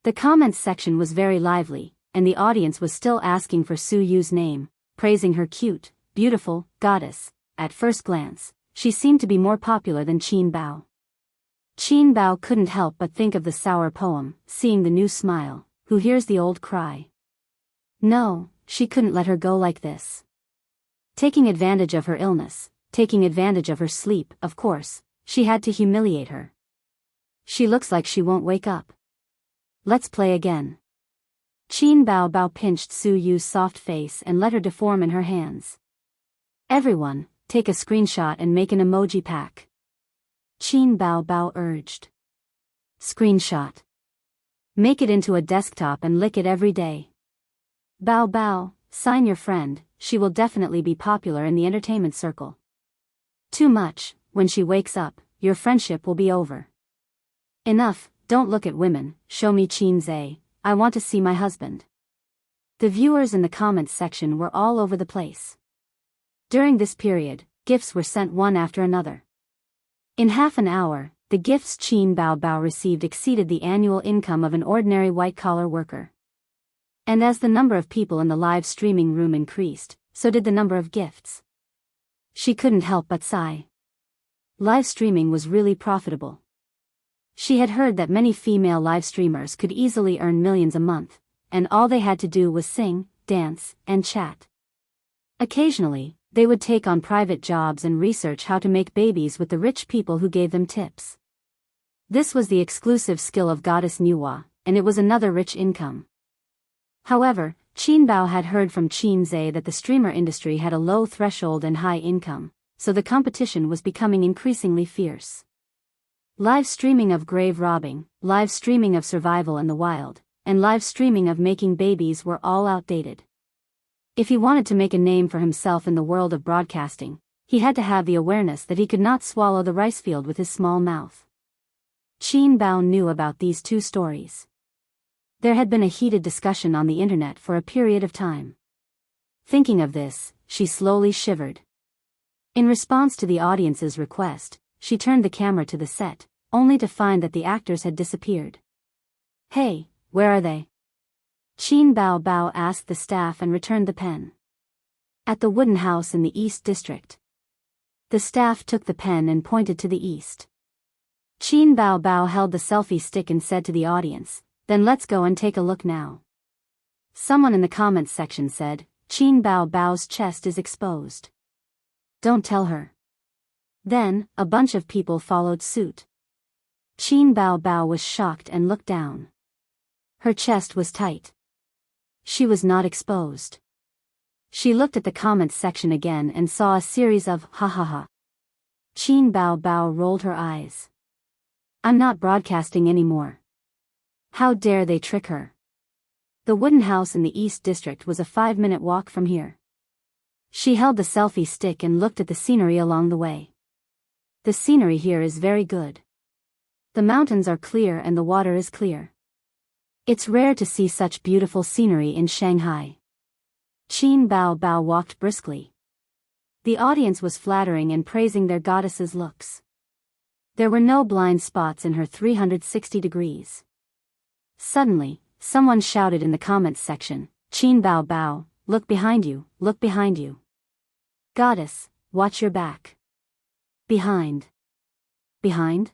The comments section was very lively, and the audience was still asking for Suyu's name, praising her cute, beautiful, goddess. At first glance, she seemed to be more popular than Qin Bao. Qin Bao couldn't help but think of the sour poem, seeing the new smile, who hears the old cry. No, she couldn't let her go like this. Taking advantage of her illness, taking advantage of her sleep, of course, she had to humiliate her. She looks like she won't wake up. Let's play again. Qin Bao Bao pinched Suyu's soft face and let her deform in her hands. Everyone, take a screenshot and make an emoji pack. Qin Bao Bao urged. Screenshot. Make it into a desktop and lick it every day. Bao Bao, sign your friend, she will definitely be popular in the entertainment circle. Too much, when she wakes up, your friendship will be over. Enough, don't look at women, show me Qin Zhe, I want to see my husband. The viewers in the comments section were all over the place. During this period, gifts were sent one after another. In half an hour, the gifts Qin Bao Bao received exceeded the annual income of an ordinary white-collar worker. And as the number of people in the live streaming room increased, so did the number of gifts. She couldn't help but sigh. Live streaming was really profitable. She had heard that many female live streamers could easily earn millions a month, and all they had to do was sing, dance, and chat. Occasionally, they would take on private jobs and research how to make babies with the rich people who gave them tips. This was the exclusive skill of Goddess Nuwa, and it was another rich income. However, Qin Bao had heard from Qin Zhe that the streamer industry had a low threshold and high income, so the competition was becoming increasingly fierce. Live streaming of grave robbing, live streaming of survival in the wild, and live streaming of making babies were all outdated. If he wanted to make a name for himself in the world of broadcasting, he had to have the awareness that he could not swallow the rice field with his small mouth. Qin Bao knew about these two stories. There had been a heated discussion on the internet for a period of time. Thinking of this, she slowly shivered. In response to the audience's request, she turned the camera to the set, only to find that the actors had disappeared. "Hey, where are they?" Qin Bao asked the staff and returned the pen. "At the wooden house in the East District." The staff took the pen and pointed to the east. Qin Bao held the selfie stick and said to the audience, "Then let's go and take a look now." Someone in the comments section said, "Qin Bao's chest is exposed. Don't tell her." Then, a bunch of people followed suit. Qin Bao was shocked and looked down. Her chest was tight. She was not exposed. She looked at the comments section again and saw a series of ha ha ha. Qin Bao rolled her eyes. "I'm not broadcasting anymore. How dare they trick her?" The wooden house in the East District was a 5-minute walk from here. She held the selfie stick and looked at the scenery along the way. "The scenery here is very good. The mountains are clear and the water is clear. It's rare to see such beautiful scenery in Shanghai." Qin Bao walked briskly. The audience was flattering and praising their goddess's looks. There were no blind spots in her 360 degrees. Suddenly, someone shouted in the comments section, "Qin Bao, look behind you, look behind you. Goddess, watch your back." Behind. Behind?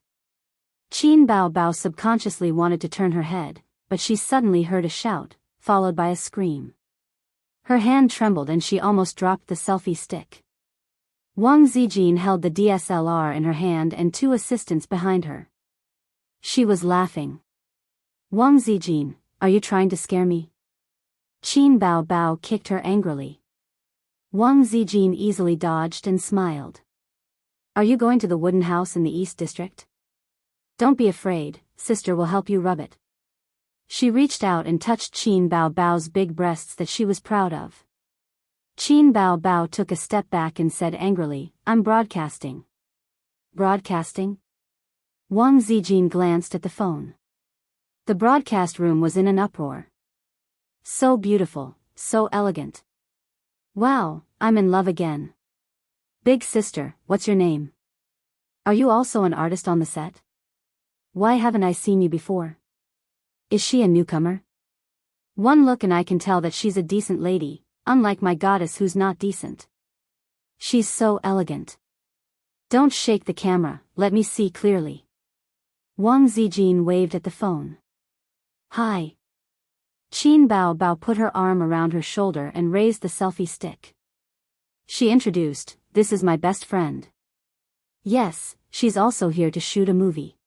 Qin Bao subconsciously wanted to turn her head, but she suddenly heard a shout, followed by a scream. Her hand trembled and she almost dropped the selfie stick. Wang Zijin held the DSLR in her hand and 2 assistants behind her. She was laughing. "Wang Zijin, are you trying to scare me?" Qin Bao kicked her angrily. Wang Zijin easily dodged and smiled. "Are you going to the wooden house in the East District? Don't be afraid, sister will help you rub it." She reached out and touched Qin Bao's big breasts that she was proud of. Qin Bao took a step back and said angrily, "I'm broadcasting." "Broadcasting?" Wang Zijin glanced at the phone. The broadcast room was in an uproar. "So beautiful, so elegant. Wow, I'm in love again. Big sister, what's your name? Are you also an artist on the set? Why haven't I seen you before? Is she a newcomer? One look and I can tell that she's a decent lady, unlike my goddess who's not decent. She's so elegant. Don't shake the camera, let me see clearly." Wang Zijin waved at the phone. "Hi." Qin Bao put her arm around her shoulder and raised the selfie stick. She introduced, "This is my best friend. Yes, she's also here to shoot a movie.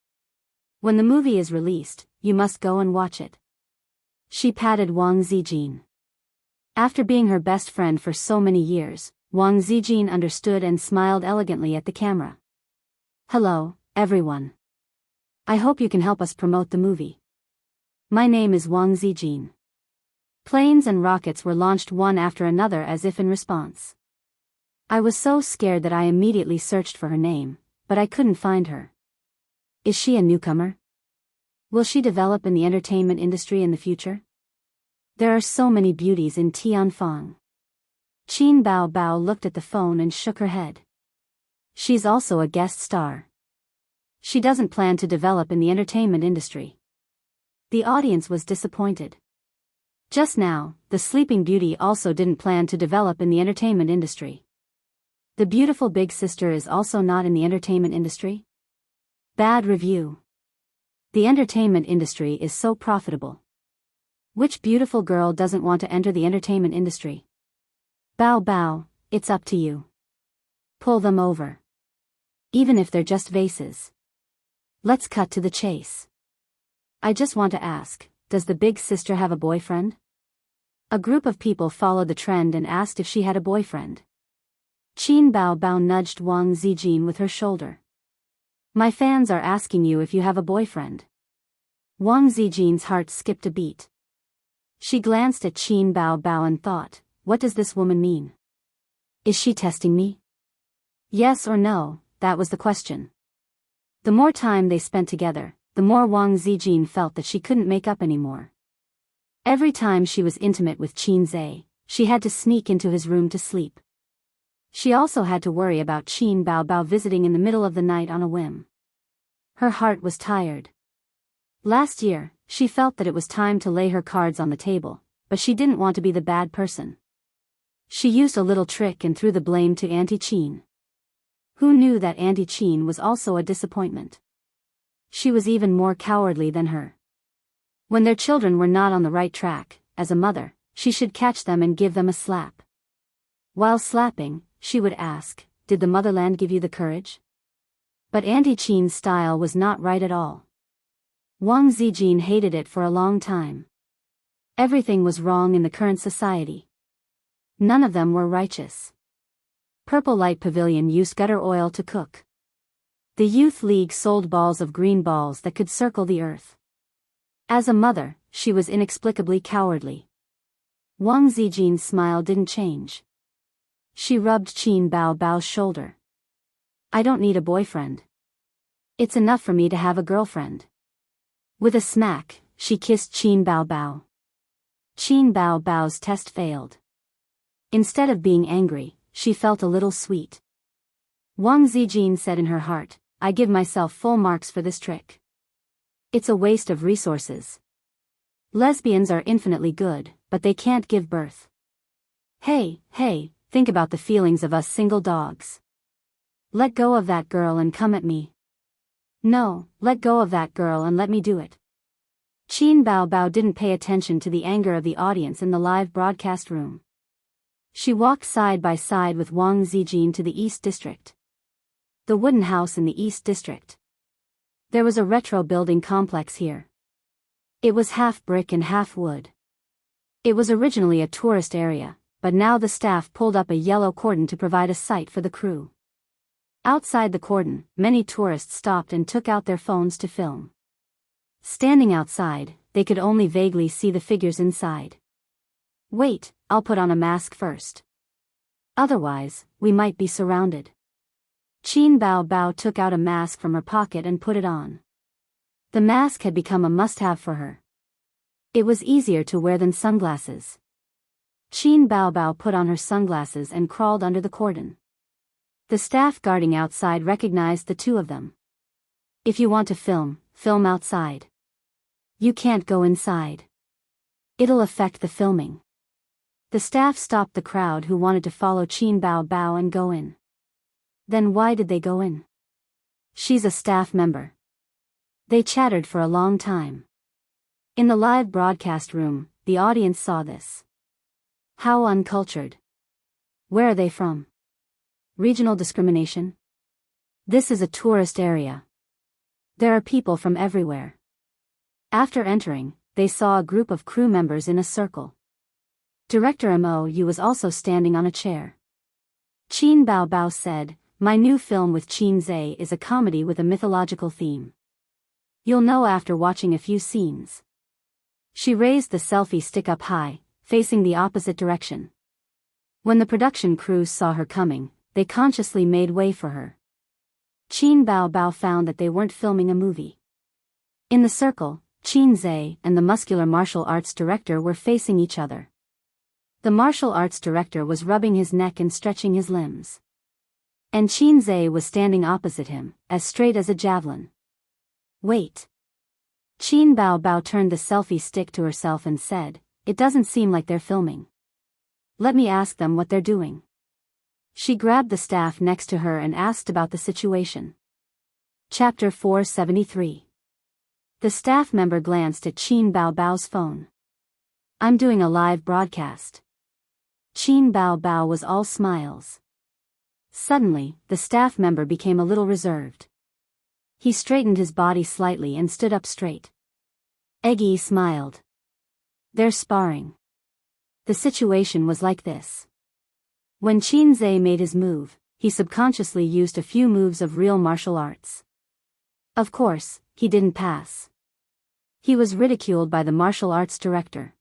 When the movie is released, you must go and watch it." She patted Wang Zijin. After being her best friend for so many years, Wang Zijin understood and smiled elegantly at the camera. "Hello, everyone. I hope you can help us promote the movie. My name is Wang Zijin." Planes and rockets were launched one after another as if in response. I was so scared that I immediately searched for her name, but I couldn't find her. Is she a newcomer? Will she develop in the entertainment industry in the future? There are so many beauties in Tianfang. Qin Bao looked at the phone and shook her head. She's also a guest star. She doesn't plan to develop in the entertainment industry. The audience was disappointed. Just now, the Sleeping Beauty also didn't plan to develop in the entertainment industry. The beautiful big sister is also not in the entertainment industry? Bad review. The entertainment industry is so profitable. Which beautiful girl doesn't want to enter the entertainment industry? Bao, it's up to you. Pull them over. Even if they're just vases. Let's cut to the chase. I just want to ask, does the big sister have a boyfriend? A group of people followed the trend and asked if she had a boyfriend. Qin Bao nudged Wang Zijin with her shoulder. My fans are asking you if you have a boyfriend. Wang Zijin's heart skipped a beat. She glanced at Qin Bao and thought, what does this woman mean? Is she testing me? Yes or no, that was the question. The more time they spent together, the more Wang Zijin felt that she couldn't make up anymore. Every time she was intimate with Qin Zhe, she had to sneak into his room to sleep. She also had to worry about Qin Baobao visiting in the middle of the night on a whim. Her heart was tired. Last year, she felt that it was time to lay her cards on the table, but she didn't want to be the bad person. She used a little trick and threw the blame to Auntie Qin. Who knew that Auntie Qin was also a disappointment? She was even more cowardly than her. When their children were not on the right track, as a mother, she should catch them and give them a slap. While slapping, she would ask, "Did the motherland give you the courage?" But Auntie Qin's style was not right at all. Wang Zijin hated it for a long time. Everything was wrong in the current society. None of them were righteous. Purple Light Pavilion used gutter oil to cook. The Youth League sold balls of green balls that could circle the earth. As a mother, she was inexplicably cowardly. Wang Zijin's smile didn't change. She rubbed Qin Baobao's shoulder. "I don't need a boyfriend. It's enough for me to have a girlfriend." With a smack, she kissed Qin Baobao. Qin Baobao's test failed. Instead of being angry, she felt a little sweet. Wang Zijin said in her heart, "I give myself full marks for this trick. It's a waste of resources. Lesbians are infinitely good, but they can't give birth. Hey, think about the feelings of us single dogs. Let go of that girl and come at me. No, let go of that girl and let me do it." Qin Baobao didn't pay attention to the anger of the audience in the live broadcast room. She walked side by side with Wang Zijin to the East District. The wooden house in the East District. There was a retro building complex here. It was half brick and half wood. It was originally a tourist area, but now the staff pulled up a yellow cordon to provide a site for the crew. Outside the cordon, many tourists stopped and took out their phones to film. Standing outside, they could only vaguely see the figures inside. "Wait, I'll put on a mask first. Otherwise, we might be surrounded." Qin Baobao took out a mask from her pocket and put it on. The mask had become a must-have for her. It was easier to wear than sunglasses. Qin Baobao put on her sunglasses and crawled under the cordon. The staff guarding outside recognized the two of them. "If you want to film, film outside. You can't go inside. It'll affect the filming." The staff stopped the crowd who wanted to follow Qin Baobao and go in. Then why did they go in? "She's a staff member." They chattered for a long time. In the live broadcast room, the audience saw this. How uncultured. Where are they from? Regional discrimination? This is a tourist area. There are people from everywhere. After entering, they saw a group of crew members in a circle. Director Mou was also standing on a chair. Qin Baobao said, "My new film with Qin Zhe is a comedy with a mythological theme. You'll know after watching a few scenes." She raised the selfie stick up high, facing the opposite direction. When the production crews saw her coming, they consciously made way for her. Qin Baobao found that they weren't filming a movie. In the circle, Qin Zhe and the muscular martial arts director were facing each other. The martial arts director was rubbing his neck and stretching his limbs. And Qin Zhe was standing opposite him, as straight as a javelin. "Wait." Qin Baobao turned the selfie stick to herself and said, "It doesn't seem like they're filming. Let me ask them what they're doing." She grabbed the staff next to her and asked about the situation. Chapter 473. The staff member glanced at Qin Baobao's phone. "I'm doing a live broadcast." Qin Baobao was all smiles. Suddenly, the staff member became a little reserved. He straightened his body slightly and stood up straight. Eggy smiled. "They're sparring." The situation was like this. When Qin Zhe made his move, he subconsciously used a few moves of real martial arts. Of course, he didn't pass. He was ridiculed by the martial arts director.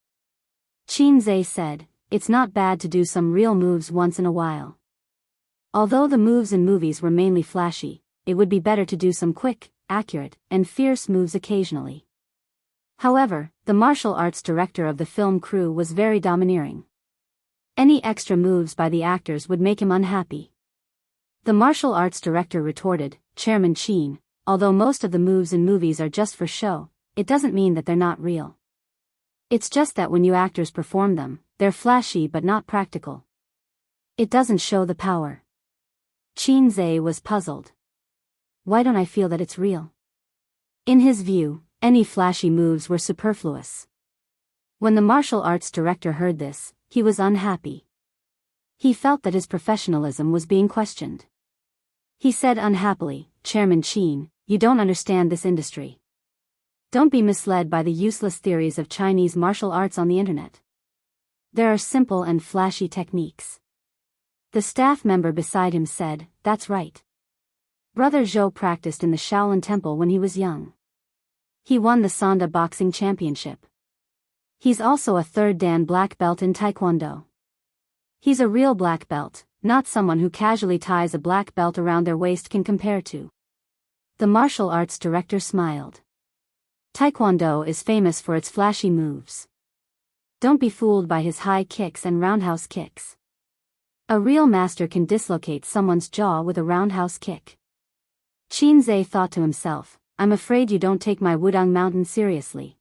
Qin Zhe said, it's not bad to do some real moves once in a while. Although the moves in movies were mainly flashy, it would be better to do some quick, accurate, and fierce moves occasionally. However, the martial arts director of the film crew was very domineering. Any extra moves by the actors would make him unhappy. The martial arts director retorted, Chairman Chin, although most of the moves in movies are just for show, it doesn't mean that they're not real. It's just that when you actors perform them, they're flashy but not practical. It doesn't show the power. Chin Zhe was puzzled. Why don't I feel that it's real? In his view, any flashy moves were superfluous. When the martial arts director heard this, he was unhappy. He felt that his professionalism was being questioned. He said unhappily, Chairman Chin, you don't understand this industry. Don't be misled by the useless theories of Chinese martial arts on the internet. There are simple and flashy techniques. The staff member beside him said, that's right. Brother Zhou practiced in the Shaolin Temple when he was young. He won the Sonda Boxing Championship. He's also a third Dan black belt in Taekwondo. He's a real black belt, not someone who casually ties a black belt around their waist can compare to. The martial arts director smiled. Taekwondo is famous for its flashy moves. Don't be fooled by his high kicks and roundhouse kicks. A real master can dislocate someone's jaw with a roundhouse kick. Chin Zhe thought to himself, I'm afraid you don't take my Wudang Mountain seriously.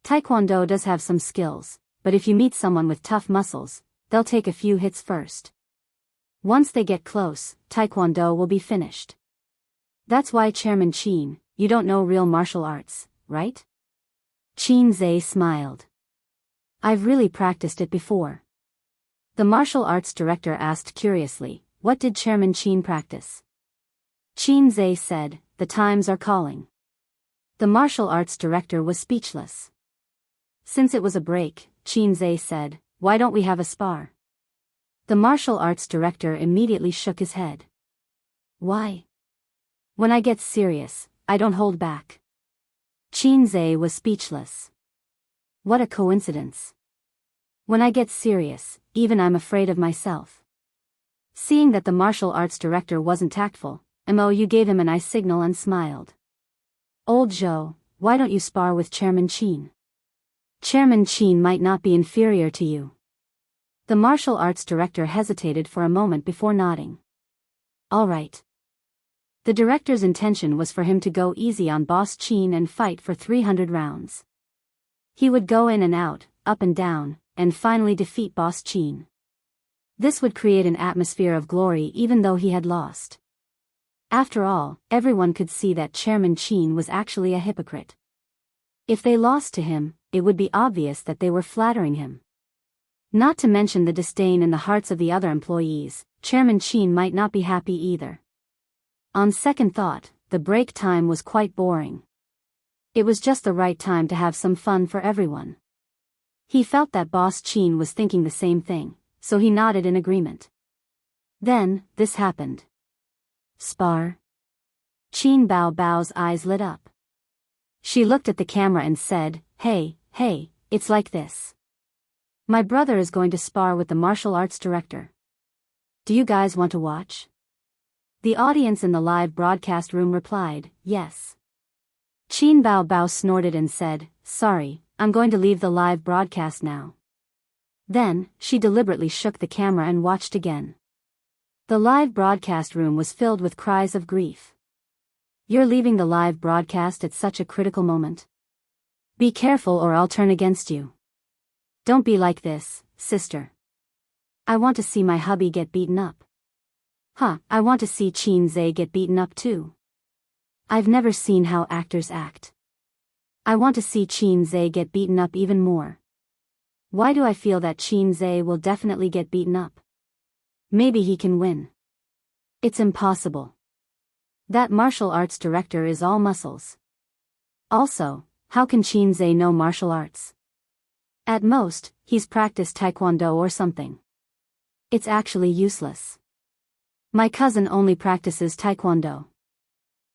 Taekwondo does have some skills, but if you meet someone with tough muscles, they'll take a few hits first. Once they get close, Taekwondo will be finished. That's why Chairman Chin, you don't know real martial arts, right? Chin Zhe smiled. I've really practiced it before. The martial arts director asked curiously, what did Chairman Chin practice? Chin Zhe said, the times are calling. The martial arts director was speechless. Since it was a break, Chin Zhe said, why don't we have a spar? The martial arts director immediately shook his head. Why? When I get serious, I don't hold back. Chin Zhe was speechless. What a coincidence. When I get serious, even I'm afraid of myself. Seeing that the martial arts director wasn't tactful, Mo gave him a nice signal and smiled. Old Zhou, why don't you spar with Chairman Chin? Chairman Chin might not be inferior to you. The martial arts director hesitated for a moment before nodding. All right. The director's intention was for him to go easy on Boss Chin and fight for 300 rounds. He would go in and out, up and down, and finally defeat Boss Chin. This would create an atmosphere of glory even though he had lost. After all, everyone could see that Chairman Chin was actually a hypocrite. If they lost to him, it would be obvious that they were flattering him. Not to mention the disdain in the hearts of the other employees, Chairman Chin might not be happy either. On second thought, the break time was quite boring. It was just the right time to have some fun for everyone. He felt that Boss Chin was thinking the same thing, so he nodded in agreement. Then, this happened. Spar? Chin Bao's eyes lit up. She looked at the camera and said, hey, it's like this. My brother is going to spar with the martial arts director. Do you guys want to watch? The audience in the live broadcast room replied, yes. Chin Bao snorted and said, sorry, I'm going to leave the live broadcast now. Then, she deliberately shook the camera and watched again. The live broadcast room was filled with cries of grief. You're leaving the live broadcast at such a critical moment? Be careful or I'll turn against you. Don't be like this, sister. I want to see my hubby get beaten up. I want to see Chin Zhe get beaten up too. I've never seen how actors act. I want to see Chin Zhe get beaten up even more. Why do I feel that Chin Zhe will definitely get beaten up? Maybe he can win. It's impossible. That martial arts director is all muscles. Also, how can Chin Zhe know martial arts? At most, he's practiced Taekwondo or something. It's actually useless. My cousin only practices Taekwondo.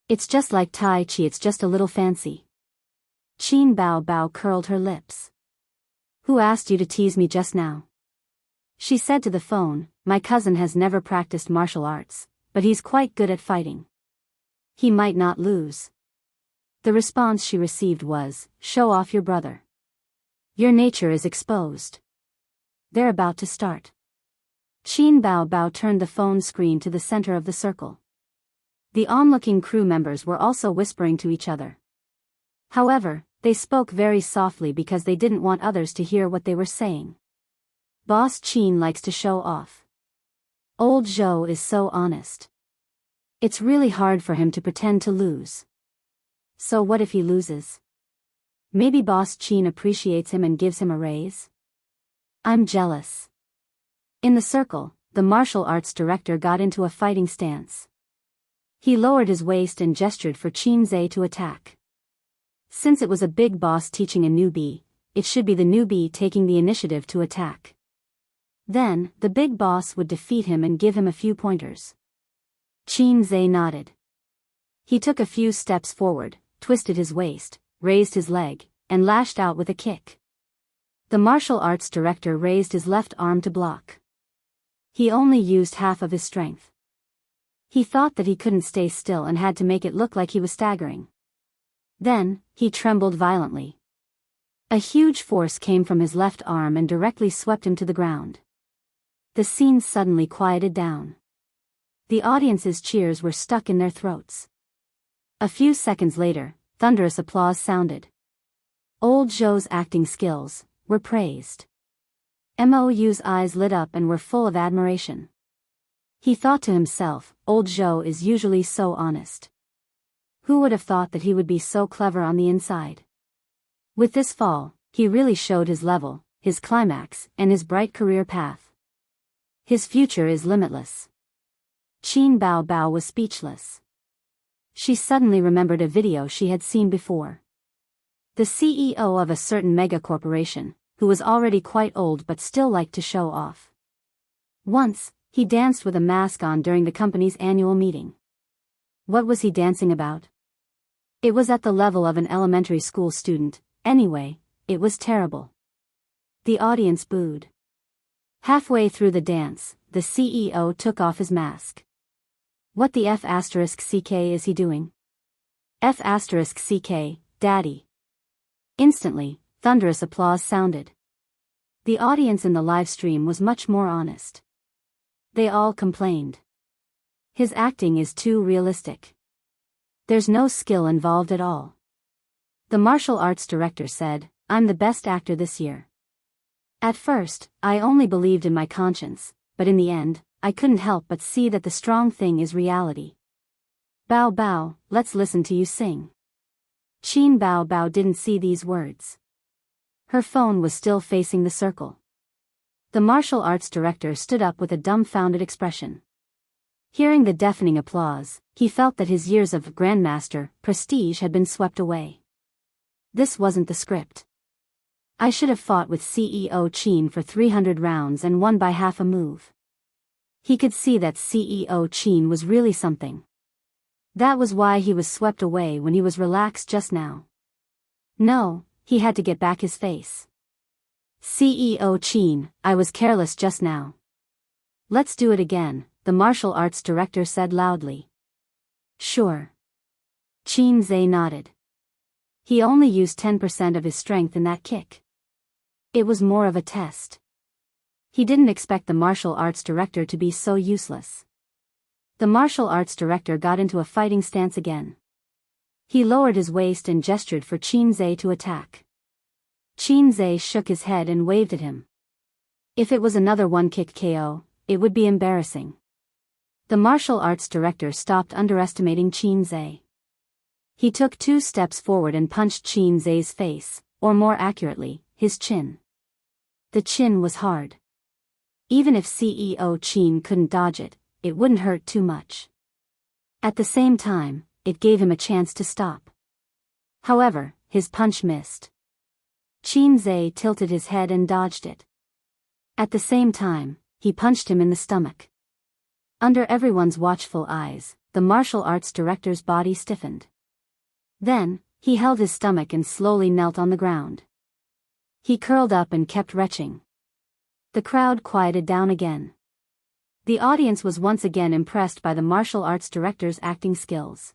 It's just like Tai Chi, it's just a little fancy. Chin Bao curled her lips. Who asked you to tease me just now? She said to the phone, "My cousin has never practiced martial arts, but he's quite good at fighting. He might not lose." The response she received was, "Show off your brother. Your nature is exposed. They're about to start." Qin Bao Bao turned the phone screen to the center of the circle. The onlooking crew members were also whispering to each other. However, they spoke very softly because they didn't want others to hear what they were saying. Boss Qin likes to show off. Old Zhou is so honest. It's really hard for him to pretend to lose. So what if he loses? Maybe Boss Qin appreciates him and gives him a raise? I'm jealous. In the circle, the martial arts director got into a fighting stance. He lowered his waist and gestured for Qin Zhe to attack. Since it was a big boss teaching a newbie, it should be the newbie taking the initiative to attack. Then, the big boss would defeat him and give him a few pointers. Qin Zhe nodded. He took a few steps forward, twisted his waist, raised his leg, and lashed out with a kick. The martial arts director raised his left arm to block. He only used half of his strength. He thought that he couldn't stay still and had to make it look like he was staggering. Then, he trembled violently. A huge force came from his left arm and directly swept him to the ground. The scene suddenly quieted down. The audience's cheers were stuck in their throats. A few seconds later, thunderous applause sounded. Old Zhou's acting skills were praised. Mou's eyes lit up and were full of admiration. He thought to himself, Old Zhou is usually so honest. Who would have thought that he would be so clever on the inside? With this fall, he really showed his level, his climax, and his bright career path. His future is limitless. Qin Bao Bao was speechless. She suddenly remembered a video she had seen before. The CEO of a certain mega corporation, who was already quite old but still liked to show off. Once, he danced with a mask on during the company's annual meeting. What was he dancing about? It was at the level of an elementary school student. Anyway, it was terrible. The audience booed. Halfway through the dance, the CEO took off his mask. What the F***ck is he doing? F***ck, Daddy. Instantly, thunderous applause sounded. The audience in the live stream was much more honest. They all complained. His acting is too realistic. There's no skill involved at all. The martial arts director said, "I'm the best actor this year." At first, I only believed in my conscience, but in the end, I couldn't help but see that the strong thing is reality. Bao Bao, let's listen to you sing. Qin Bao Bao didn't see these words. Her phone was still facing the circle. The martial arts director stood up with a dumbfounded expression. Hearing the deafening applause, he felt that his years of grandmaster prestige had been swept away. This wasn't the script. I should have fought with CEO Qin for 300 rounds and won by half a move. He could see that CEO Qin was really something. That was why he was swept away when he was relaxed just now. No, he had to get back his face. CEO Qin, I was careless just now. Let's do it again, the martial arts director said loudly. Sure. Qin Zhe nodded. He only used 10% of his strength in that kick. It was more of a test. He didn't expect the martial arts director to be so useless. The martial arts director got into a fighting stance again. He lowered his waist and gestured for Qin Zhe to attack. Qin Zhe shook his head and waved at him. If it was another one-kick KO, it would be embarrassing. The martial arts director stopped underestimating Qin Zhe. He took 2 steps forward and punched Qin Zhe's face, or more accurately, his chin. The chin was hard. Even if CEO Qin couldn't dodge it, it wouldn't hurt too much. At the same time, it gave him a chance to stop. However, his punch missed. Qin Zhe tilted his head and dodged it. At the same time, he punched him in the stomach. Under everyone's watchful eyes, the martial arts director's body stiffened. Then, he held his stomach and slowly knelt on the ground. He curled up and kept retching. The crowd quieted down again. The audience was once again impressed by the martial arts director's acting skills.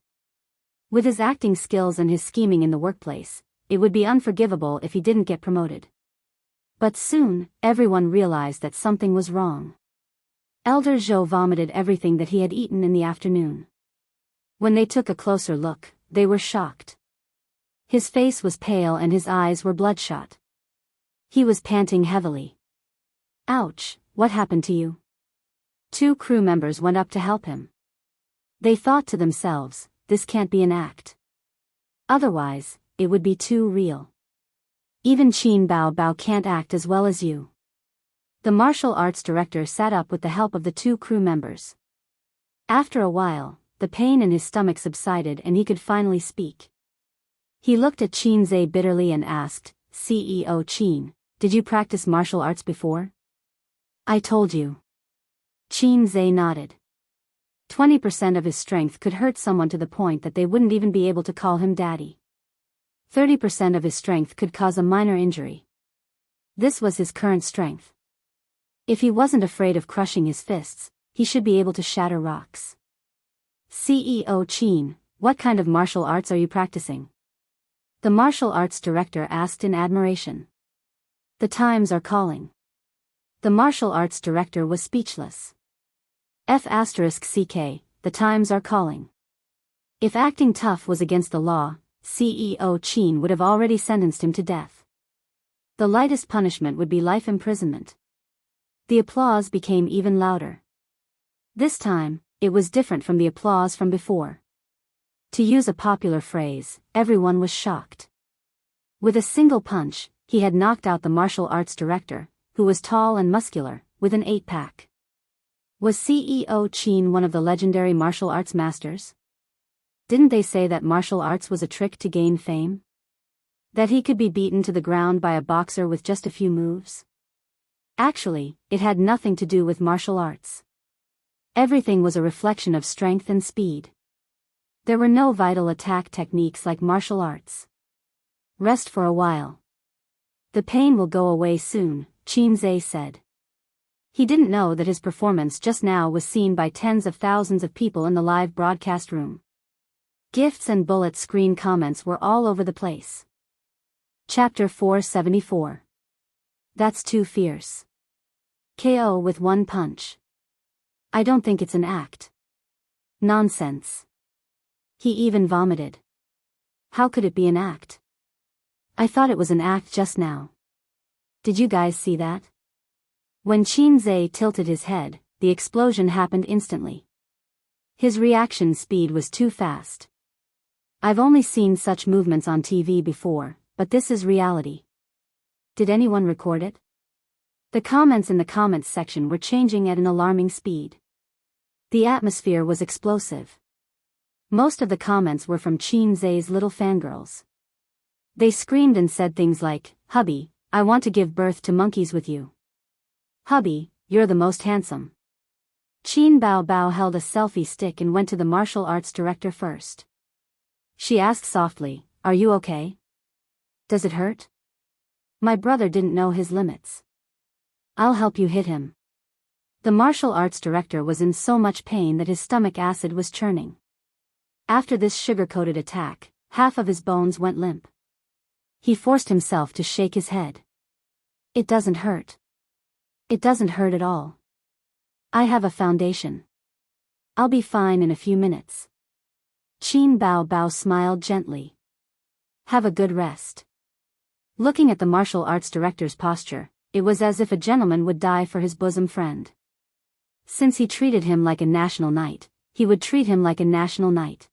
With his acting skills and his scheming in the workplace, it would be unforgivable if he didn't get promoted. But soon, everyone realized that something was wrong. Elder Zhou vomited everything that he had eaten in the afternoon. When they took a closer look, they were shocked. His face was pale and his eyes were bloodshot. He was panting heavily. Ouch, what happened to you? 2 crew members went up to help him. They thought to themselves, this can't be an act. Otherwise, it would be too real. Even Qin Bao Bao can't act as well as you. The martial arts director sat up with the help of the 2 crew members. After a while, the pain in his stomach subsided and he could finally speak. He looked at Qin Zhe bitterly and asked, CEO Qin, did you practice martial arts before? I told you. Qin Zhe nodded. 20% of his strength could hurt someone to the point that they wouldn't even be able to call him daddy. 30% of his strength could cause a minor injury. This was his current strength. If he wasn't afraid of crushing his fists, he should be able to shatter rocks. CEO Qin, what kind of martial arts are you practicing? The martial arts director asked in admiration. The times are calling. The martial arts director was speechless. F***CK, the times are calling. If acting tough was against the law, CEO Qin would have already sentenced him to death. The lightest punishment would be life imprisonment. The applause became even louder. This time, it was different from the applause from before. To use a popular phrase, everyone was shocked. With a single punch, he had knocked out the martial arts director, who was tall and muscular, with an 8-pack. Was CEO Qin one of the legendary martial arts masters? Didn't they say that martial arts was a trick to gain fame? That he could be beaten to the ground by a boxer with just a few moves? Actually, it had nothing to do with martial arts. Everything was a reflection of strength and speed. There were no vital attack techniques like martial arts. Rest for a while. The pain will go away soon, Qin Zhe said. He didn't know that his performance just now was seen by tens of thousands of people in the live broadcast room. Gifts and bullet screen comments were all over the place. Chapter 474. That's too fierce. KO with 1 punch. I don't think it's an act. Nonsense. He even vomited. How could it be an act? I thought it was an act just now. Did you guys see that? When Qin Zhe tilted his head, the explosion happened instantly. His reaction speed was too fast. I've only seen such movements on TV before, but this is reality. Did anyone record it? The comments in the comments section were changing at an alarming speed. The atmosphere was explosive. Most of the comments were from Qin Zhe's little fangirls. They screamed and said things like, "Hubby, I want to give birth to monkeys with you. Hubby, you're the most handsome." Qin Bao Bao held a selfie stick and went to the martial arts director first. She asked softly, "Are you okay? Does it hurt? My brother didn't know his limits. I'll help you hit him." The martial arts director was in so much pain that his stomach acid was churning. After this sugar-coated attack, half of his bones went limp. He forced himself to shake his head. It doesn't hurt. It doesn't hurt at all. I have a foundation. I'll be fine in a few minutes. Qin Bao Bao smiled gently. Have a good rest. Looking at the martial arts director's posture, it was as if a gentleman would die for his bosom friend. Since he treated him like a national knight, he would treat him like a national knight.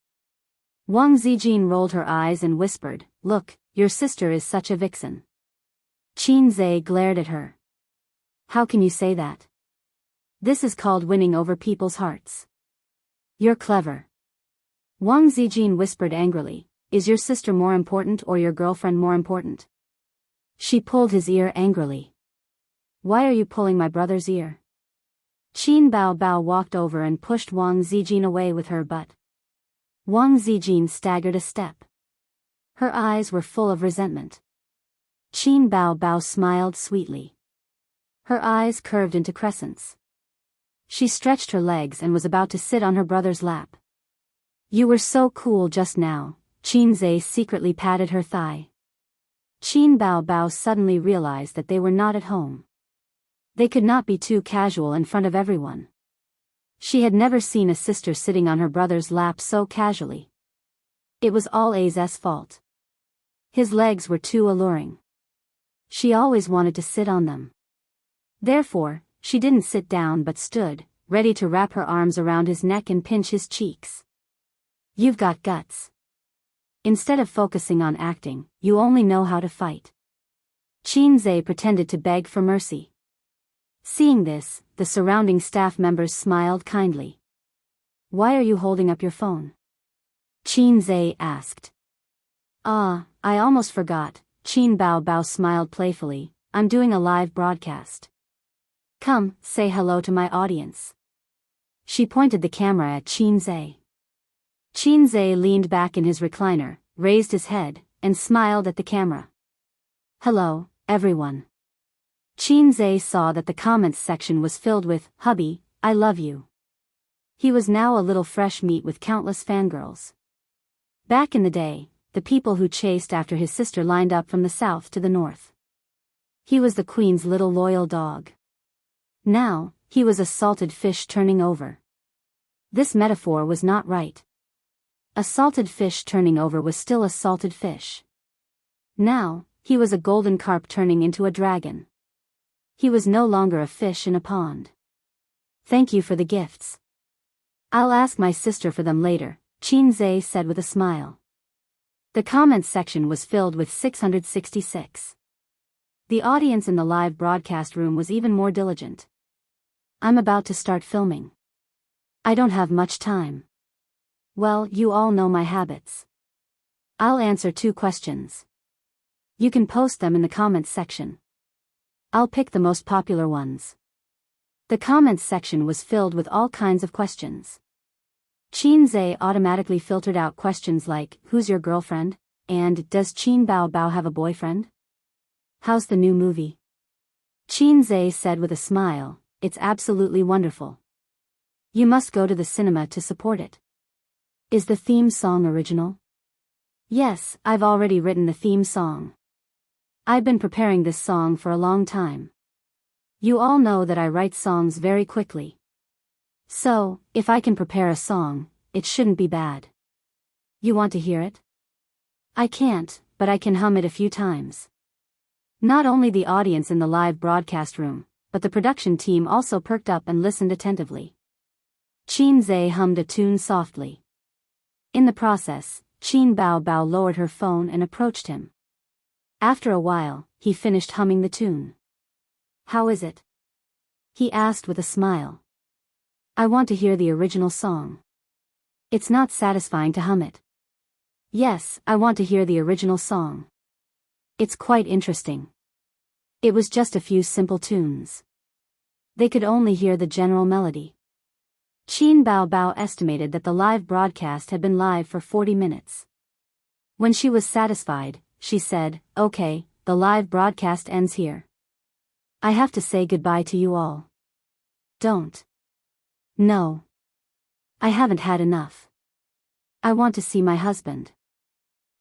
Wang Zijin rolled her eyes and whispered, "Look, your sister is such a vixen." Qin Zhe glared at her. How can you say that? This is called winning over people's hearts. You're clever. Wang Zijin whispered angrily, "Is your sister more important or your girlfriend more important?" She pulled his ear angrily. "Why are you pulling my brother's ear?" Qin Bao Bao walked over and pushed Wang Zijin away with her butt. Wang Zijin staggered a step. Her eyes were full of resentment. Qin Bao Bao smiled sweetly. Her eyes curved into crescents. She stretched her legs and was about to sit on her brother's lap. You were so cool just now, Qinzhe secretly patted her thigh. Qin Bao Bao suddenly realized that they were not at home. They could not be too casual in front of everyone. She had never seen a sister sitting on her brother's lap so casually. It was all A's fault. His legs were too alluring. She always wanted to sit on them. Therefore, she didn't sit down but stood, ready to wrap her arms around his neck and pinch his cheeks. You've got guts. Instead of focusing on acting, you only know how to fight. Qinzhe pretended to beg for mercy. Seeing this, the surrounding staff members smiled kindly. Why are you holding up your phone? Qinzhe asked. I almost forgot, Qin Bao Bao smiled playfully, I'm doing a live broadcast. Come, say hello to my audience. She pointed the camera at Qinzhe. Qinzhe leaned back in his recliner, raised his head, and smiled at the camera. Hello, everyone. Qinzhe saw that the comments section was filled with, "Hubby, I love you." He was now a little fresh meat with countless fangirls. Back in the day, the people who chased after his sister lined up from the south to the north. He was the queen's little loyal dog. Now, he was a salted fish turning over. This metaphor was not right. A salted fish turning over was still a salted fish. Now, he was a golden carp turning into a dragon. He was no longer a fish in a pond. Thank you for the gifts. I'll ask my sister for them later, Qinzhe said with a smile. The comments section was filled with 666. The audience in the live broadcast room was even more diligent. I'm about to start filming. I don't have much time. Well, you all know my habits. I'll answer 2 questions. You can post them in the comments section. I'll pick the most popular ones. The comments section was filled with all kinds of questions. Qinzhe automatically filtered out questions like, who's your girlfriend? And, does Qin Bao Bao have a boyfriend? How's the new movie? Qinzhe said with a smile, it's absolutely wonderful. You must go to the cinema to support it. Is the theme song original? Yes, I've already written the theme song. I've been preparing this song for a long time. You all know that I write songs very quickly. So, if I can prepare a song, it shouldn't be bad. You want to hear it? I can't, but I can hum it a few times. Not only the audience in the live broadcast room, but the production team also perked up and listened attentively. Qinzhe hummed a tune softly. In the process, Qin Bao Bao lowered her phone and approached him. After a while, he finished humming the tune. How is it? He asked with a smile. I want to hear the original song. It's not satisfying to hum it. Yes, I want to hear the original song. It's quite interesting. It was just a few simple tunes. They could only hear the general melody. Qin Bao Bao estimated that the live broadcast had been live for 40 minutes. When she was satisfied, she said, okay, the live broadcast ends here. I have to say goodbye to you all. Don't. No. I haven't had enough. I want to see my husband.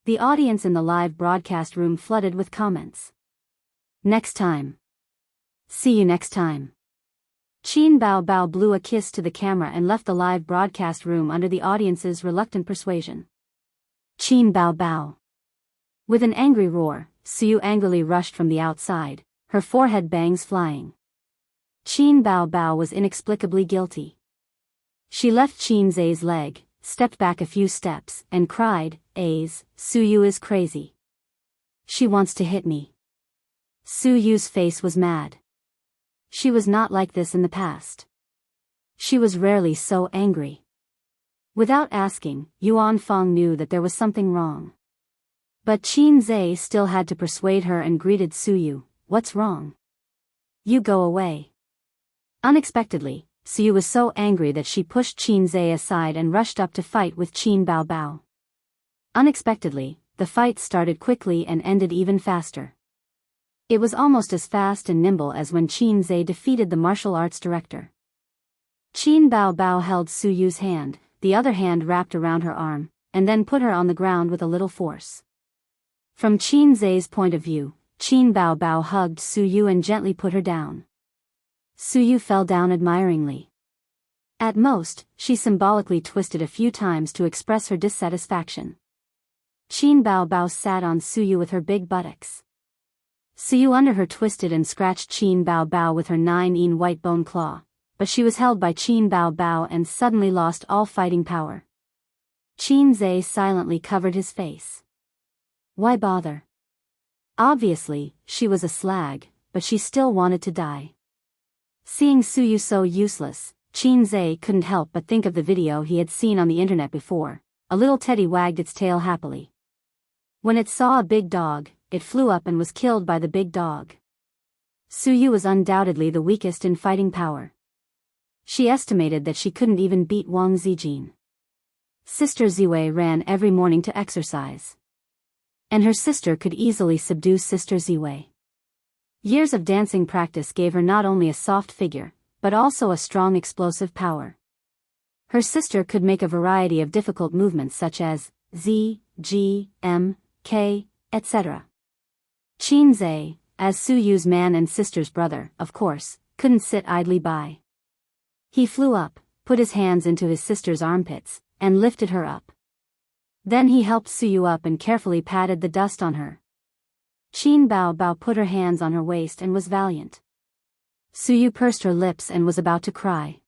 The audience in the live broadcast room flooded with comments. Next time. See you next time. Qin Bao Bao blew a kiss to the camera and left the live broadcast room under the audience's reluctant persuasion. Qin Bao Bao. With an angry roar, Suyu angrily rushed from the outside, her forehead bangs flying. Qin Bao Bao was inexplicably guilty. She left Qinzhe's leg, stepped back a few steps, and cried, Suyu is crazy. She wants to hit me. Suyu's face was mad. She was not like this in the past. She was rarely so angry. Without asking, Yuan Fong knew that there was something wrong. But Qinzhe still had to persuade her and greeted Suyu, what's wrong? You go away. Unexpectedly, Suyu was so angry that she pushed Qinzhe aside and rushed up to fight with Qin Bao Bao. Unexpectedly, the fight started quickly and ended even faster. It was almost as fast and nimble as when Qin Zhe defeated the martial arts director. Qin Bao Bao held Su Yu's hand, the other hand wrapped around her arm, and then put her on the ground with a little force. From Qin Zhe's point of view, Qin Bao Bao hugged Su Yu and gently put her down. Su Yu fell down admiringly. At most, she symbolically twisted a few times to express her dissatisfaction. Qin Bao Bao sat on Su Yu with her big buttocks. Su Yu under her twisted and scratched Qin Bao Bao with her 9-in white bone claw, but she was held by Qin Bao Bao and suddenly lost all fighting power. Qin Zhe silently covered his face. Why bother? Obviously, she was a slag, but she still wanted to die. Seeing Su Yu so useless, Qin Zhe couldn't help but think of the video he had seen on the internet before. A little teddy wagged its tail happily. When it saw a big dog, it flew up and was killed by the big dog. Su Yu was undoubtedly the weakest in fighting power. She estimated that she couldn't even beat Wang Zijin. Sister Ziwei ran every morning to exercise. And her sister could easily subdue Sister Ziwei. Years of dancing practice gave her not only a soft figure, but also a strong explosive power. Her sister could make a variety of difficult movements such as Z, G, M, K, etc. Qin Zhe, as Su Yu's man and sister's brother, of course, couldn't sit idly by. He flew up, put his hands into his sister's armpits, and lifted her up. Then he helped Su Yu up and carefully patted the dust on her. Qin Bao Bao put her hands on her waist and was valiant. Su Yu pursed her lips and was about to cry.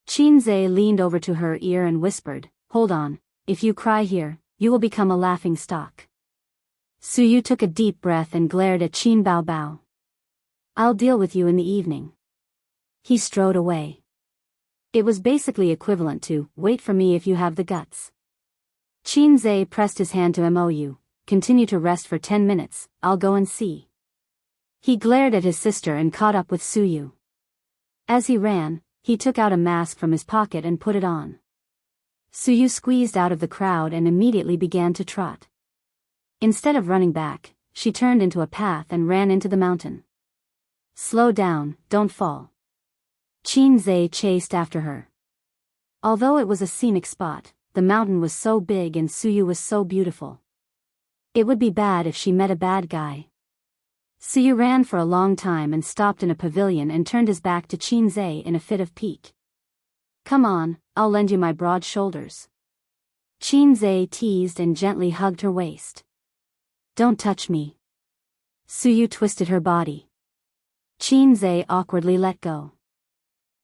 Qin Zhe leaned over to her ear and whispered, "Hold on, if you cry here, you will become a laughing stock." Su Yu took a deep breath and glared at Qin Bao Bao. "I'll deal with you in the evening." He strode away. It was basically equivalent to, "Wait for me if you have the guts." Qin Zhe pressed his hand to Mou. "Continue to rest for 10 minutes, I'll go and see." He glared at his sister and caught up with Su Yu. As he ran, he took out a mask from his pocket and put it on. Su Yu squeezed out of the crowd and immediately began to trot. Instead of running back, she turned into a path and ran into the mountain. "Slow down, don't fall." Qin Zhe chased after her. Although it was a scenic spot, the mountain was so big and Su Yu was so beautiful. It would be bad if she met a bad guy. Su Yu ran for a long time and stopped in a pavilion and turned his back to Qin Zhe in a fit of pique. "Come on, I'll lend you my broad shoulders." Qin Zhe teased and gently hugged her waist. "Don't touch me." Su Yu twisted her body. Qin Zhe awkwardly let go.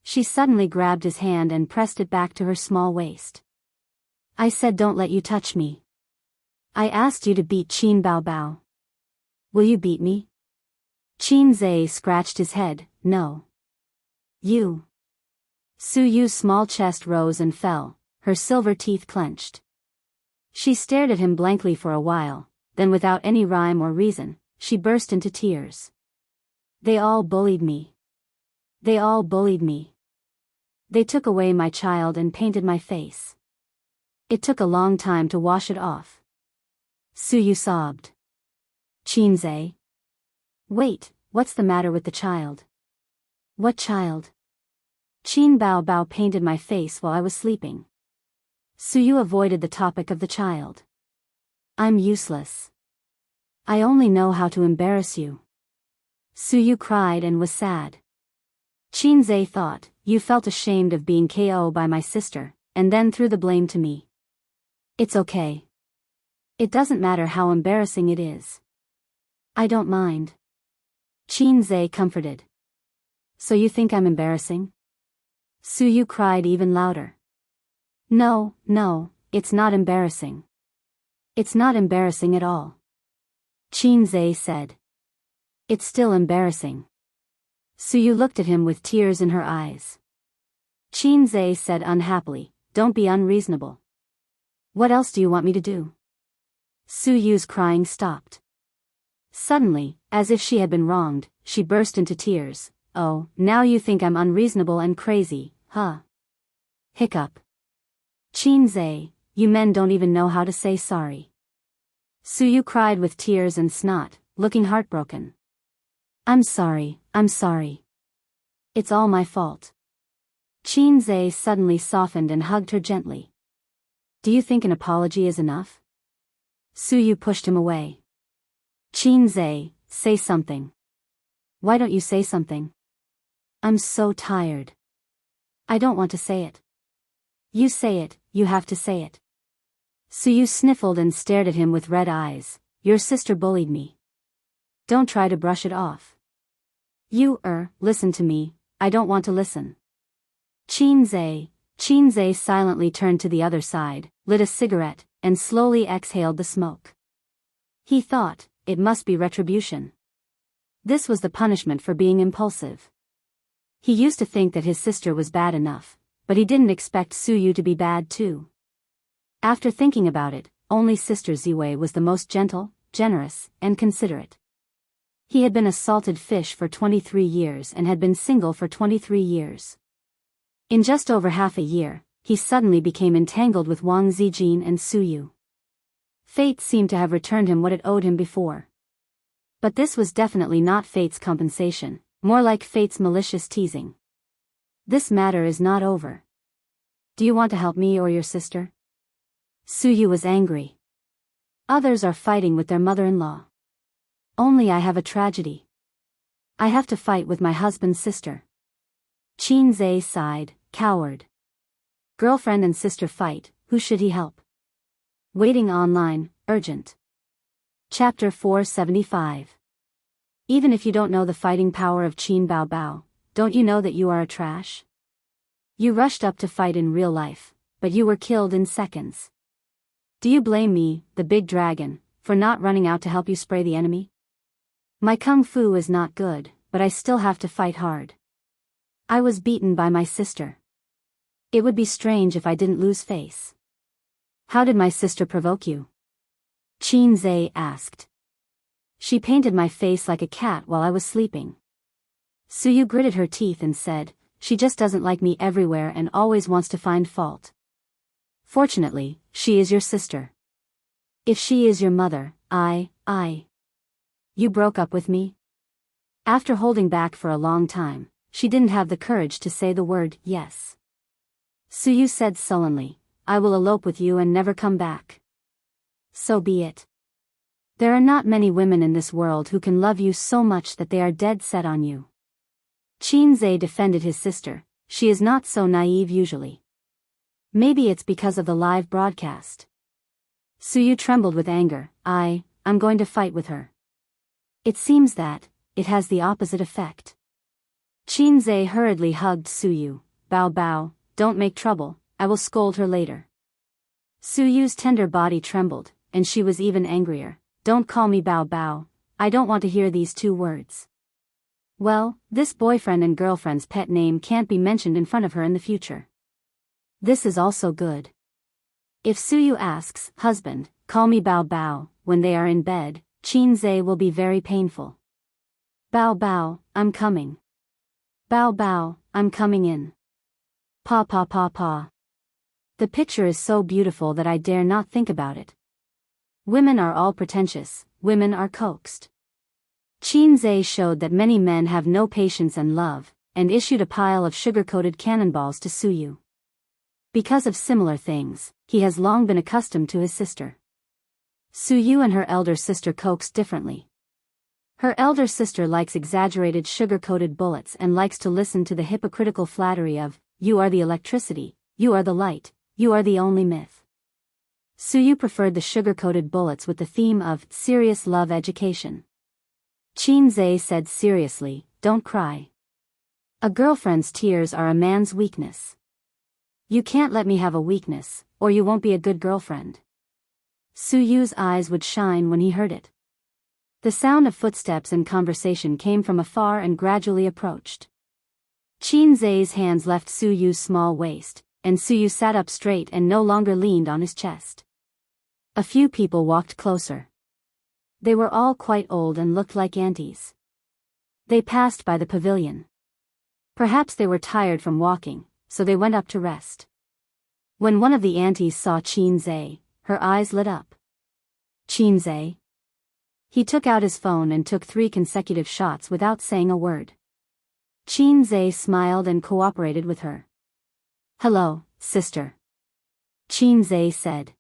She suddenly grabbed his hand and pressed it back to her small waist. "I said don't let you touch me. I asked you to beat Qin Bao Bao. Will you beat me?" Qin Zhe scratched his head, "No. You." Su Yu's small chest rose and fell, her silver teeth clenched. She stared at him blankly for a while, then without any rhyme or reason, she burst into tears. "They all bullied me. They all bullied me. They took away my child and painted my face. It took a long time to wash it off." Su Yu sobbed. "Qin Zhe. Wait, what's the matter with the child?" "What child?" "Qin Bao Bao painted my face while I was sleeping." Su Yu avoided the topic of the child. "I'm useless. I only know how to embarrass you." Su Yu cried and was sad. Qin Zhe thought, "You felt ashamed of being KO by my sister, and then threw the blame to me. It's okay. It doesn't matter how embarrassing it is. I don't mind." Qin Zhe comforted. "So you think I'm embarrassing?" Su Yu cried even louder. No, it's not embarrassing. It's not embarrassing at all." Qin Zhe said. "It's still embarrassing." Su Yu looked at him with tears in her eyes. Qin Zhe said unhappily, "Don't be unreasonable. What else do you want me to do?" Su Yu's crying stopped. Suddenly, as if she had been wronged, she burst into tears. "Oh, now you think I'm unreasonable and crazy, huh?" Hiccup. "Qin Zhe, you men don't even know how to say sorry." Su Yu cried with tears and snot, looking heartbroken. I'm sorry, I'm sorry. It's all my fault. Qinze suddenly softened and hugged her gently. Do you think an apology is enough? Suyu pushed him away. Qinze, say something. Why don't you say something? I'm so tired. I don't want to say it. You say it, you have to say it. Suyu sniffled and stared at him with red eyes. Your sister bullied me. Don't try to brush it off. You, listen to me, I don't want to listen. Qinze silently turned to the other side, lit a cigarette, and slowly exhaled the smoke. He thought, it must be retribution. This was the punishment for being impulsive. He used to think that his sister was bad enough, but he didn't expect Suyu to be bad too. After thinking about it, only Sister Ziwei was the most gentle, generous, and considerate. He had been a salted fish for 23 years and had been single for 23 years. In just over half a year, he suddenly became entangled with Wang Zijin and Suyu. Fate seemed to have returned him what it owed him before. But this was definitely not fate's compensation, more like fate's malicious teasing. This matter is not over. Do you want to help me or your sister? Suyu was angry. Others are fighting with their mother-in-law. Only I have a tragedy. I have to fight with my husband's sister. Qinze sighed, coward. Girlfriend and sister fight, who should he help? Waiting online, urgent. Chapter 475. Even if you don't know the fighting power of Qin Bao Bao, don't you know that you are a trash? You rushed up to fight in real life, but you were killed in seconds. Do you blame me, the big dragon, for not running out to help you spray the enemy? My kung fu is not good, but I still have to fight hard. I was beaten by my sister. It would be strange if I didn't lose face. How did my sister provoke you? Qinze asked. She painted my face like a cat while I was sleeping. Suyu gritted her teeth and said, she just doesn't like me everywhere and always wants to find fault. Fortunately, she is your sister. If she is your mother, You broke up with me? After holding back for a long time, she didn't have the courage to say the word yes. Suyu said sullenly, I will elope with you and never come back. So be it. There are not many women in this world who can love you so much that they are dead set on you. Qinze defended his sister, she is not so naive usually. Maybe it's because of the live broadcast. Suyu trembled with anger, I'm going to fight with her. It seems that, it has the opposite effect. Qinze hurriedly hugged Suyu, Bao Bao, don't make trouble, I will scold her later. Suyu's tender body trembled, and she was even angrier, don't call me Bao Bao, I don't want to hear these two words. Well, this boyfriend and girlfriend's pet name can't be mentioned in front of her in the future. This is also good. If Suyu asks, husband, call me Bao Bao, when they are in bed, Qinze will be very painful. Bao Bao, I'm coming. Bao Bao, I'm coming in. Pa pa pa pa. The picture is so beautiful that I dare not think about it. Women are all pretentious, women are coaxed. Qinze showed that many men have no patience and love, and issued a pile of sugar-coated cannonballs to Suyu. Because of similar things, he has long been accustomed to his sister. Suyu and her elder sister coaxed differently. Her elder sister likes exaggerated sugar-coated bullets and likes to listen to the hypocritical flattery of, you are the electricity, you are the light, you are the only myth. Suyu preferred the sugar-coated bullets with the theme of serious love education. Qinze said seriously, don't cry. A girlfriend's tears are a man's weakness. You can't let me have a weakness, or you won't be a good girlfriend. Suyu's eyes would shine when he heard it. The sound of footsteps and conversation came from afar and gradually approached. Qinze's hands left Suyu's small waist, and Suyu sat up straight and no longer leaned on his chest. A few people walked closer. They were all quite old and looked like aunties. They passed by the pavilion. Perhaps they were tired from walking, so they went up to rest. When one of the aunties saw Qinze, her eyes lit up. Qinze? He took out his phone and took 3 consecutive shots without saying a word. Qin Zhe smiled and cooperated with her. "Hello, sister," Qin Zhe said.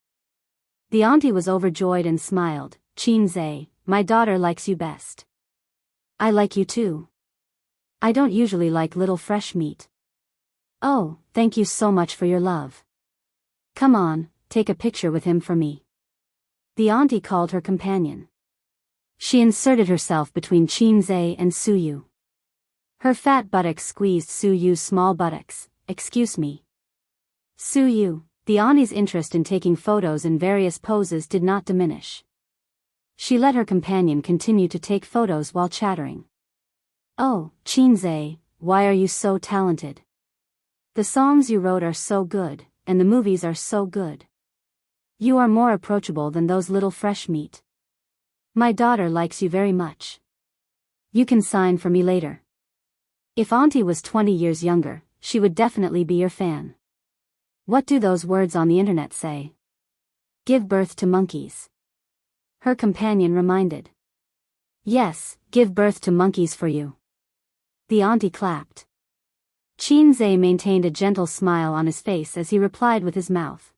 The auntie was overjoyed and smiled. "Qin Zhe, my daughter likes you best. I like you too. I don't usually like little fresh meat." "Oh, thank you so much for your love. Come on, take a picture with him for me," the auntie called her companion. She inserted herself between Qin Zhe and Suyu. Her fat buttocks squeezed Suyu's small buttocks. "Excuse me." Suyu, the auntie's interest in taking photos in various poses did not diminish. She let her companion continue to take photos while chattering. "Oh, Qin Zhe, why are you so talented? The songs you wrote are so good, and the movies are so good. You are more approachable than those little fresh meat. My daughter likes you very much. You can sign for me later." If auntie was 20 years younger, she would definitely be your fan. What do those words on the internet say? Give birth to monkeys, her companion reminded. Yes, give birth to monkeys for you. The auntie clapped. Qin Zhe maintained a gentle smile on his face as he replied with his mouth.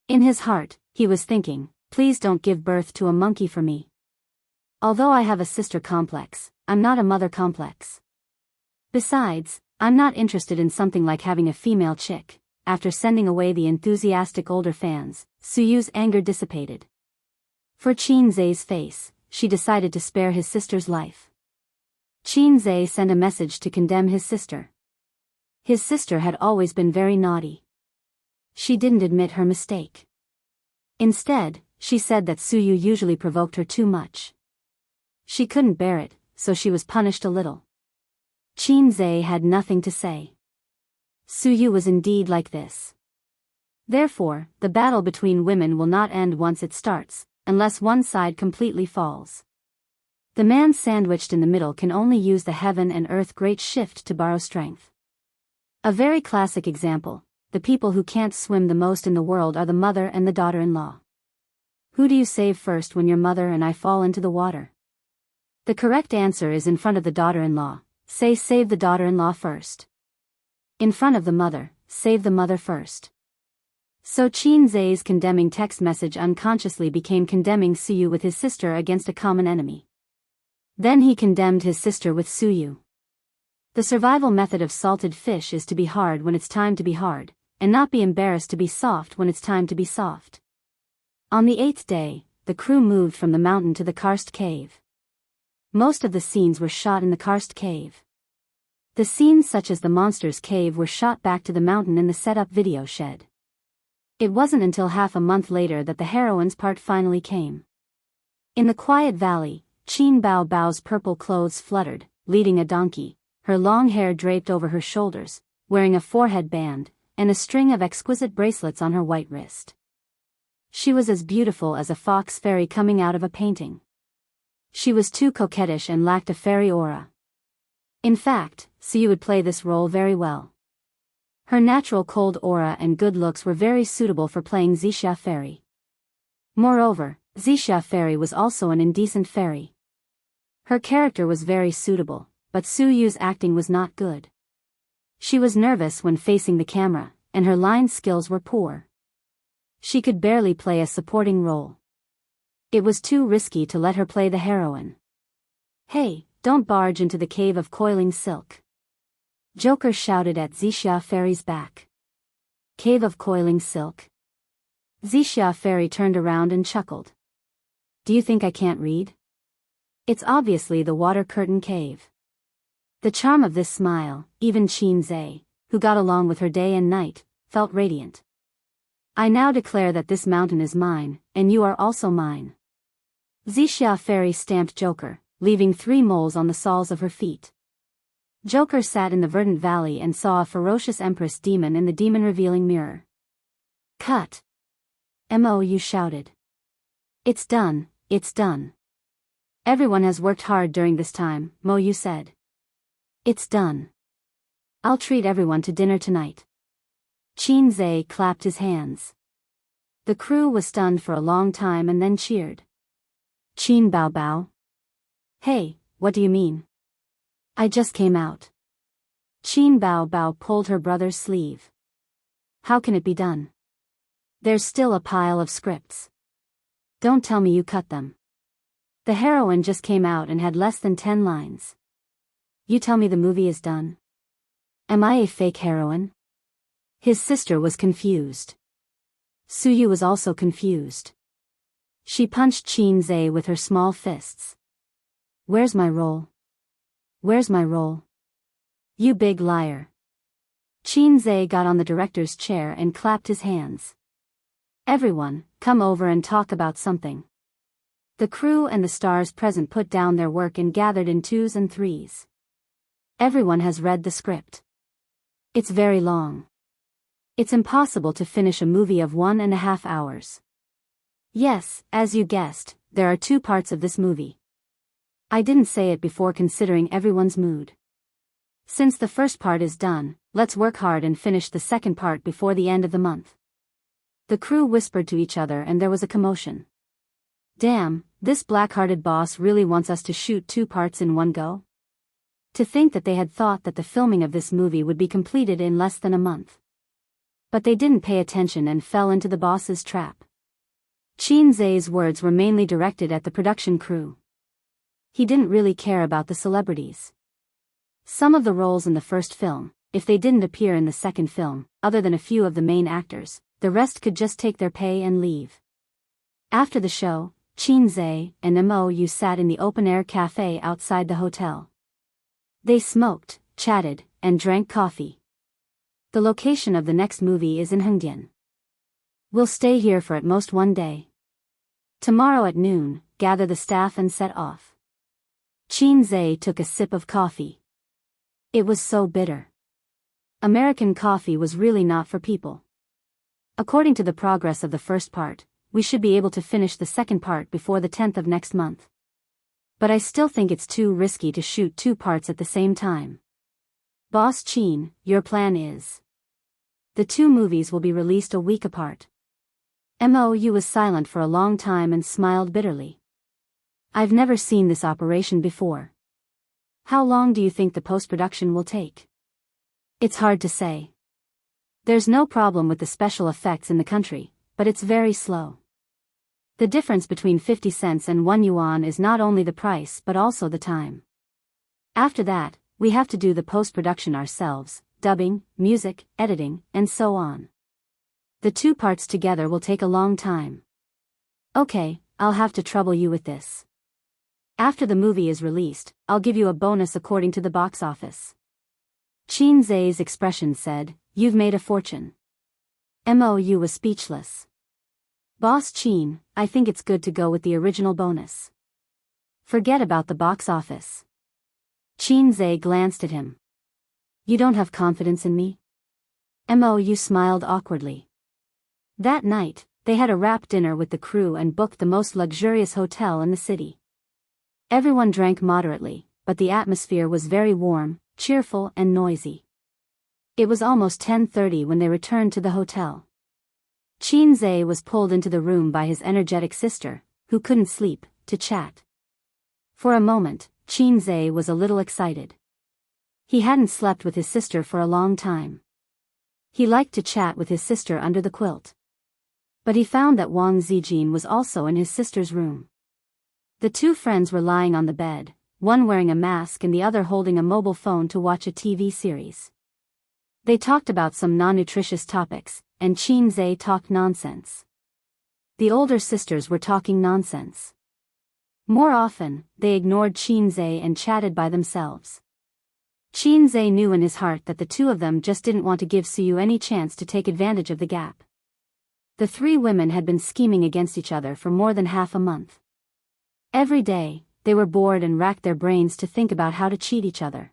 In his heart, he was thinking, please don't give birth to a monkey for me. Although I have a sister complex, I'm not a mother complex. Besides, I'm not interested in something like having a female chick. After sending away the enthusiastic older fans, Suyu's anger dissipated. For Qin Zhe's face, she decided to spare his sister's life. Qin Zhe sent a message to condemn his sister. His sister had always been very naughty. She didn't admit her mistake. Instead, she said that Suyu usually provoked her too much. She couldn't bear it, so she was punished a little. Qin Zhe had nothing to say. Suyu was indeed like this. Therefore, the battle between women will not end once it starts, unless one side completely falls. The man sandwiched in the middle can only use the heaven and earth great shift to borrow strength. A very classic example, the people who can't swim the most in the world are the mother and the daughter-in-law. Who do you save first when your mother and I fall into the water? The correct answer is in front of the daughter-in-law. Say save the daughter-in-law first. In front of the mother, save the mother first. So Qin Zhe's condemning text message unconsciously became condemning Suyu with his sister against a common enemy. Then he condemned his sister with Suyu. The survival method of salted fish is to be hard when it's time to be hard, and not be embarrassed to be soft when it's time to be soft. On the 8th day, the crew moved from the mountain to the karst cave. Most of the scenes were shot in the karst cave. The scenes such as the monster's cave were shot back to the mountain in the set-up video shed. It wasn't until half a month later that the heroine's part finally came. In the quiet valley, Qin Bao Bao's purple clothes fluttered, leading a donkey, her long hair draped over her shoulders, wearing a forehead band, and a string of exquisite bracelets on her white wrist. She was as beautiful as a fox fairy coming out of a painting. She was too coquettish and lacked a fairy aura. In fact, Suyu would play this role very well. Her natural cold aura and good looks were very suitable for playing Xixia Fairy. Moreover, Xixia Fairy was also an indecent fairy. Her character was very suitable, but Suyu's acting was not good. She was nervous when facing the camera, and her line skills were poor. She could barely play a supporting role. It was too risky to let her play the heroine. Hey, don't barge into the cave of coiling silk. Joker shouted at Xixia Fairy's back. Cave of coiling silk? Xixia Fairy turned around and chuckled. Do you think I can't read? It's obviously the water curtain cave. The charm of this smile, even Qin Zhe, who got along with her day and night, felt radiant. I now declare that this mountain is mine, and you are also mine. Xixia Fairy stamped Joker, leaving 3 moles on the soles of her feet. Joker sat in the verdant valley and saw a ferocious empress demon in the demon-revealing mirror. Cut! Mou shouted. It's done, it's done. Everyone has worked hard during this time, Mou said. It's done. I'll treat everyone to dinner tonight. Qin Zhe clapped his hands. The crew was stunned for a long time and then cheered. Qin Bao Bao. Hey, what do you mean? I just came out. Qin Bao Bao pulled her brother's sleeve. How can it be done? There's still a pile of scripts. Don't tell me you cut them. The heroine just came out and had less than 10 lines. You tell me the movie is done? Am I a fake heroine? His sister was confused. Suyu was also confused. She punched Qin Zhe with her small fists. Where's my role? Where's my role? You big liar. Qin Zhe got on the director's chair and clapped his hands. Everyone, come over and talk about something. The crew and the stars present put down their work and gathered in twos and threes. Everyone has read the script. It's very long. It's impossible to finish a movie of 1.5 hours. Yes, as you guessed, there are 2 parts of this movie. I didn't say it before considering everyone's mood. Since the first part is done, let's work hard and finish the second part before the end of the month. The crew whispered to each other and there was a commotion. Damn, this black-hearted boss really wants us to shoot 2 parts in one go? To think that they had thought that the filming of this movie would be completed in less than a month. But they didn't pay attention and fell into the boss's trap. Qin Zhe's words were mainly directed at the production crew. He didn't really care about the celebrities. Some of the roles in the first film, if they didn't appear in the second film, other than a few of the main actors, the rest could just take their pay and leave. After the show, Qin Zhe and Mou sat in the open-air cafe outside the hotel. They smoked, chatted, and drank coffee. The location of the next movie is in Hengdian. We'll stay here for at most 1 day. Tomorrow at noon, gather the staff and set off. Qin Zhe took a sip of coffee. It was so bitter. American coffee was really not for people. According to the progress of the first part, we should be able to finish the second part before the 10th of next month. But I still think it's too risky to shoot 2 parts at the same time. Boss Qin, your plan is. The 2 movies will be released a week apart. Mou was silent for a long time and smiled bitterly. I've never seen this operation before. How long do you think the post-production will take? It's hard to say. There's no problem with the special effects in the country, but it's very slow. The difference between 50 cents and 1 yuan is not only the price but also the time. After that, we have to do the post-production ourselves, dubbing, music, editing, and so on. The 2 parts together will take a long time. Okay, I'll have to trouble you with this. After the movie is released, I'll give you a bonus according to the box office. Qin Zhe's expression said, You've made a fortune. Mou was speechless. Boss Qin, I think it's good to go with the original bonus. Forget about the box office. Qin Zhe glanced at him. You don't have confidence in me? Mou smiled awkwardly. That night, they had a wrap dinner with the crew and booked the most luxurious hotel in the city. Everyone drank moderately, but the atmosphere was very warm, cheerful and noisy. It was almost 10:30 when they returned to the hotel. Qin Zhe was pulled into the room by his energetic sister, who couldn't sleep, to chat. For a moment, Qin Zhe was a little excited. He hadn't slept with his sister for a long time. He liked to chat with his sister under the quilt. But he found that Wang Zijin was also in his sister's room. The 2 friends were lying on the bed, one wearing a mask and the other holding a mobile phone to watch a TV series. They talked about some non-nutritious topics, and Qin Zhe talked nonsense. The older sisters were talking nonsense. More often, they ignored Qin Zhe and chatted by themselves. Qin Zhe knew in his heart that the 2 of them just didn't want to give Suyu any chance to take advantage of the gap. The 3 women had been scheming against each other for more than half a month. Every day, they were bored and racked their brains to think about how to cheat each other.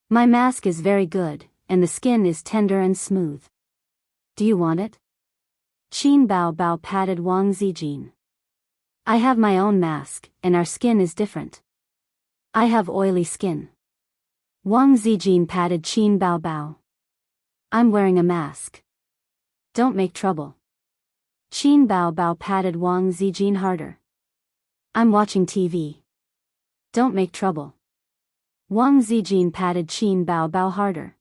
My mask is very good, and the skin is tender and smooth. Do you want it? Qin Bao Bao patted Wang Zijin. I have my own mask, and our skin is different. I have oily skin. Wang Zijin patted Qin Bao Bao. I'm wearing a mask. Don't make trouble. Qin Bao Bao patted Wang Zijin harder. I'm watching TV. Don't make trouble. Wang Zijin patted Qin Bao Bao harder.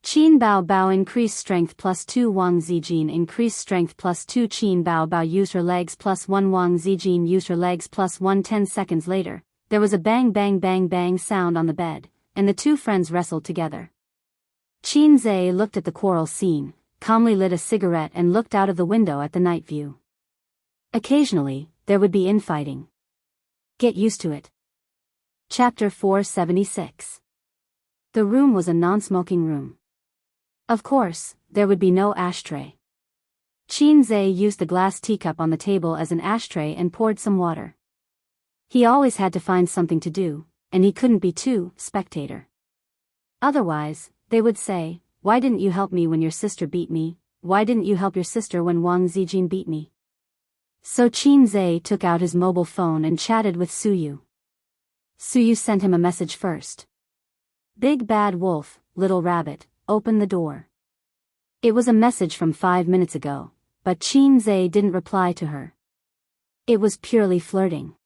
Qin Bao Bao increased strength +2. Wang Zijin increased strength +2. Qin Bao Bao used her legs +1. Wang Zijin used her legs +1. 10 seconds later, there was a bang bang bang bang sound on the bed, and the two friends wrestled together. Qin Zhe looked at the quarrel scene, calmly lit a cigarette and looked out of the window at the night view. Occasionally, there would be infighting. Get used to it. Chapter 476. The room was a non-smoking room. Of course, there would be no ashtray. Qin Zhe used the glass teacup on the table as an ashtray and poured some water. He always had to find something to do, and he couldn't be too spectator. Otherwise, they would say, "Why didn't you help me when your sister beat me? Why didn't you help your sister when Wang Zijin beat me?" So Qin Zhe took out his mobile phone and chatted with Suyu. Suyu sent him a message first. "Big bad wolf, little rabbit, open the door." It was a message from 5 minutes ago, but Qin Zhe didn't reply to her. It was purely flirting.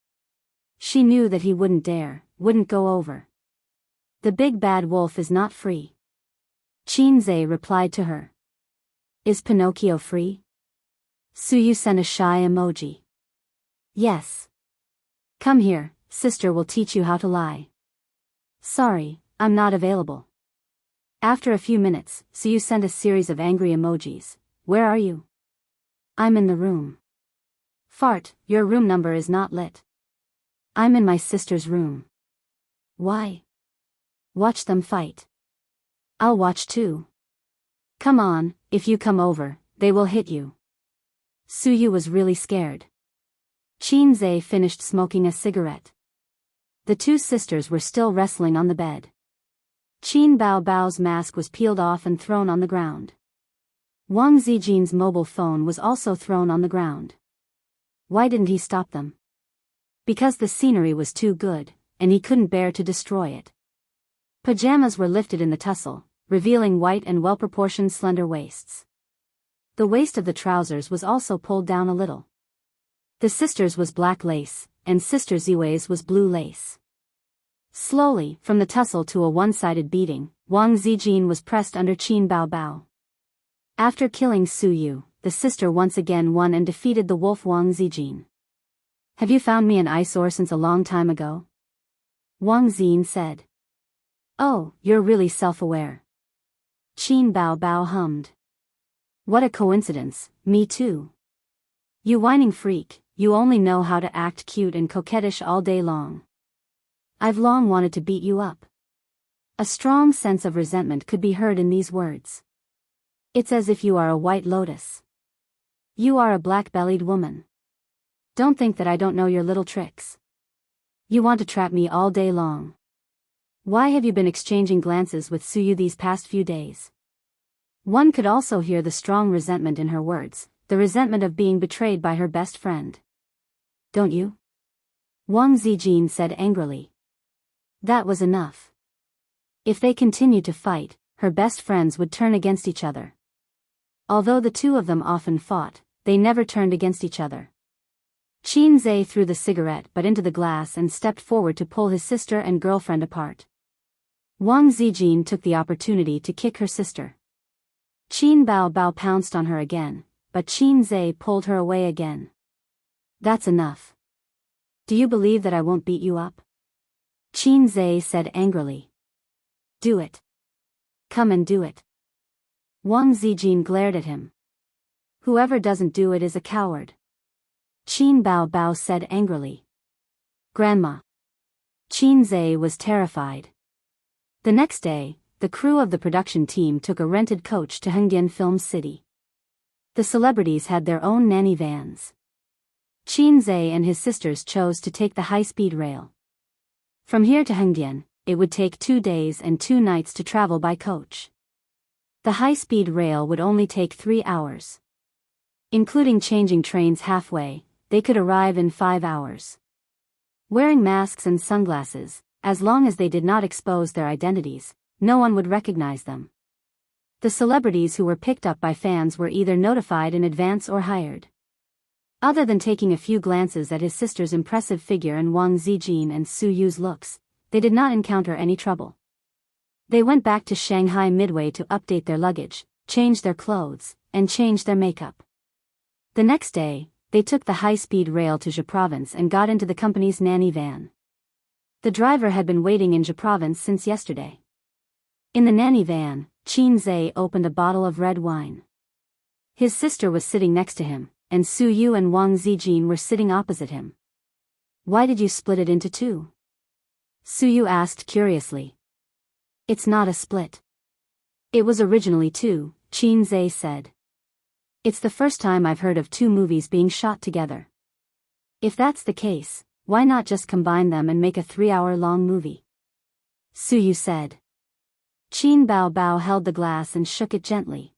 She knew that he wouldn't go over. The big bad wolf is not free. Qin Zhe replied to her. Is Pinocchio free? Suyu sent a shy emoji. Yes. Come here, sister will teach you how to lie. Sorry, I'm not available. After a few minutes, Suyu sent a series of angry emojis. Where are you? I'm in the room. Fart, your room number is not lit. I'm in my sister's room. Why? Watch them fight. I'll watch too. Come on, if you come over, they will hit you. Suyu was really scared. Qin Zhe finished smoking a cigarette. The two sisters were still wrestling on the bed. Qin Bao Bao's mask was peeled off and thrown on the ground. Wang Zijin's mobile phone was also thrown on the ground. Why didn't he stop them? Because the scenery was too good, and he couldn't bear to destroy it. Pajamas were lifted in the tussle, revealing white and well-proportioned slender waists. The waist of the trousers was also pulled down a little. The sister's was black lace, and Sister Ziwei's was blue lace. Slowly, from the tussle to a one-sided beating, Wang Zijin was pressed under Qin Bao Bao. After killing Suyu, the sister once again won and defeated the wolf Wang Zijin. Have you found me an eyesore since a long time ago? Wang Zijin said. Oh, you're really self-aware. Qin Bao Bao hummed. What a coincidence, me too. You whining freak, you only know how to act cute and coquettish all day long. I've long wanted to beat you up. A strong sense of resentment could be heard in these words. It's as if you are a white lotus. You are a black-bellied woman. Don't think that I don't know your little tricks. You want to trap me all day long. Why have you been exchanging glances with Suyu these past few days? One could also hear the strong resentment in her words, the resentment of being betrayed by her best friend. Don't you? Wang Zijin said angrily. That was enough. If they continued to fight, her best friends would turn against each other. Although the two of them often fought, they never turned against each other. Qin Zhe threw the cigarette butt into the glass and stepped forward to pull his sister and girlfriend apart. Wang Zijin took the opportunity to kick her sister. Qin Bao Bao pounced on her again, but Qin Zhe pulled her away again. That's enough. Do you believe that I won't beat you up? Qin Zhe said angrily. Do it. Come and do it. Wang Zijin glared at him. Whoever doesn't do it is a coward. Qin Bao Bao said angrily. Grandma. Qin Zhe was terrified. The next day, the crew of the production team took a rented coach to Hengdian Film City. The celebrities had their own nanny vans. Qin Zhe and his sisters chose to take the high-speed rail. From here to Hengdian, it would take 2 days and 2 nights to travel by coach. The high-speed rail would only take 3 hours. Including changing trains halfway, they could arrive in 5 hours. Wearing masks and sunglasses, as long as they did not expose their identities, no one would recognize them. The celebrities who were picked up by fans were either notified in advance or hired. Other than taking a few glances at his sister's impressive figure and Wang Zijin and Su Yu's looks, they did not encounter any trouble. They went back to Shanghai midway to update their luggage, change their clothes, and change their makeup. The next day, they took the high-speed rail to Zhe Province and got into the company's nanny van. The driver had been waiting in Zhe Province since yesterday. In the nanny van, Qin Zhe opened a bottle of red wine. His sister was sitting next to him, and Su Yu and Wang Zijin were sitting opposite him. "Why did you split it into two?" Su Yu asked curiously. "It's not a split. It was originally two," Qin Zhe said. "It's the first time I've heard of two movies being shot together. If that's the case, why not just combine them and make a 3-hour-long movie?" Su Yu said. Qin Bao held the glass and shook it gently.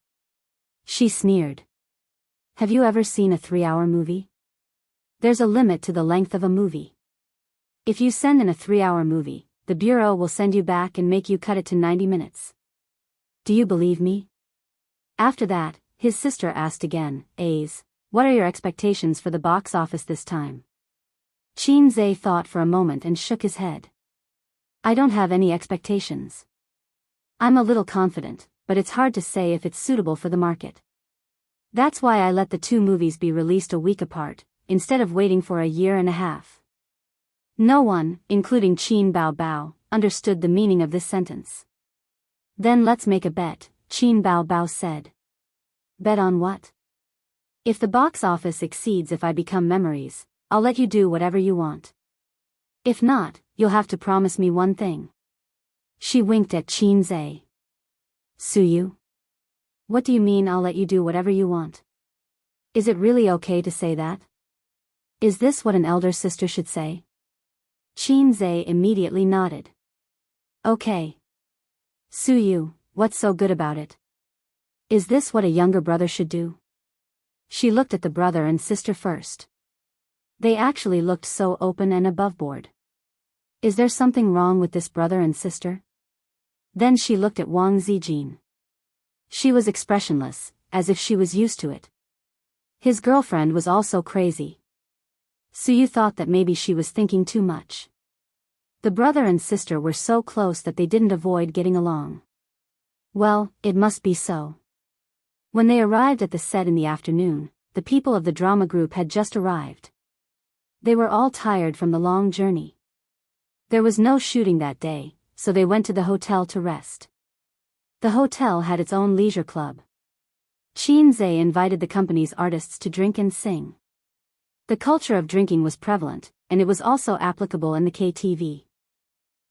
She sneered. "Have you ever seen a 3-hour movie? There's a limit to the length of a movie. If you send in a 3-hour movie, the bureau will send you back and make you cut it to 90 minutes. Do you believe me?" After that, his sister asked again, "What are your expectations for the box office this time?" Qin Zhe thought for a moment and shook his head. "I don't have any expectations. I'm a little confident, but it's hard to say if it's suitable for the market. That's why I let the two movies be released a week apart, instead of waiting for a year and a half." No one, including Qin Bao, understood the meaning of this sentence. "Then let's make a bet," Qin Bao said. "Bet on what?" "If the box office exceeds If I Become Memories, I'll let you do whatever you want. If not, you'll have to promise me one thing." She winked at Qin Zhe. "Su Yu? What do you mean I'll let you do whatever you want? Is it really okay to say that? Is this what an elder sister should say?" Qin Zhe immediately nodded. "Okay. Su Yu, what's so good about it? Is this what a younger brother should do?" She looked at the brother and sister first. They actually looked so open and aboveboard. Is there something wrong with this brother and sister? Then she looked at Wang Zijin. She was expressionless, as if she was used to it. His girlfriend was also crazy. Su Yu thought that maybe she was thinking too much. The brother and sister were so close that they didn't avoid getting along. Well, it must be so. When they arrived at the set in the afternoon, the people of the drama group had just arrived. They were all tired from the long journey. There was no shooting that day, so they went to the hotel to rest. The hotel had its own leisure club. Qin Zhe invited the company's artists to drink and sing. The culture of drinking was prevalent, and it was also applicable in the KTV.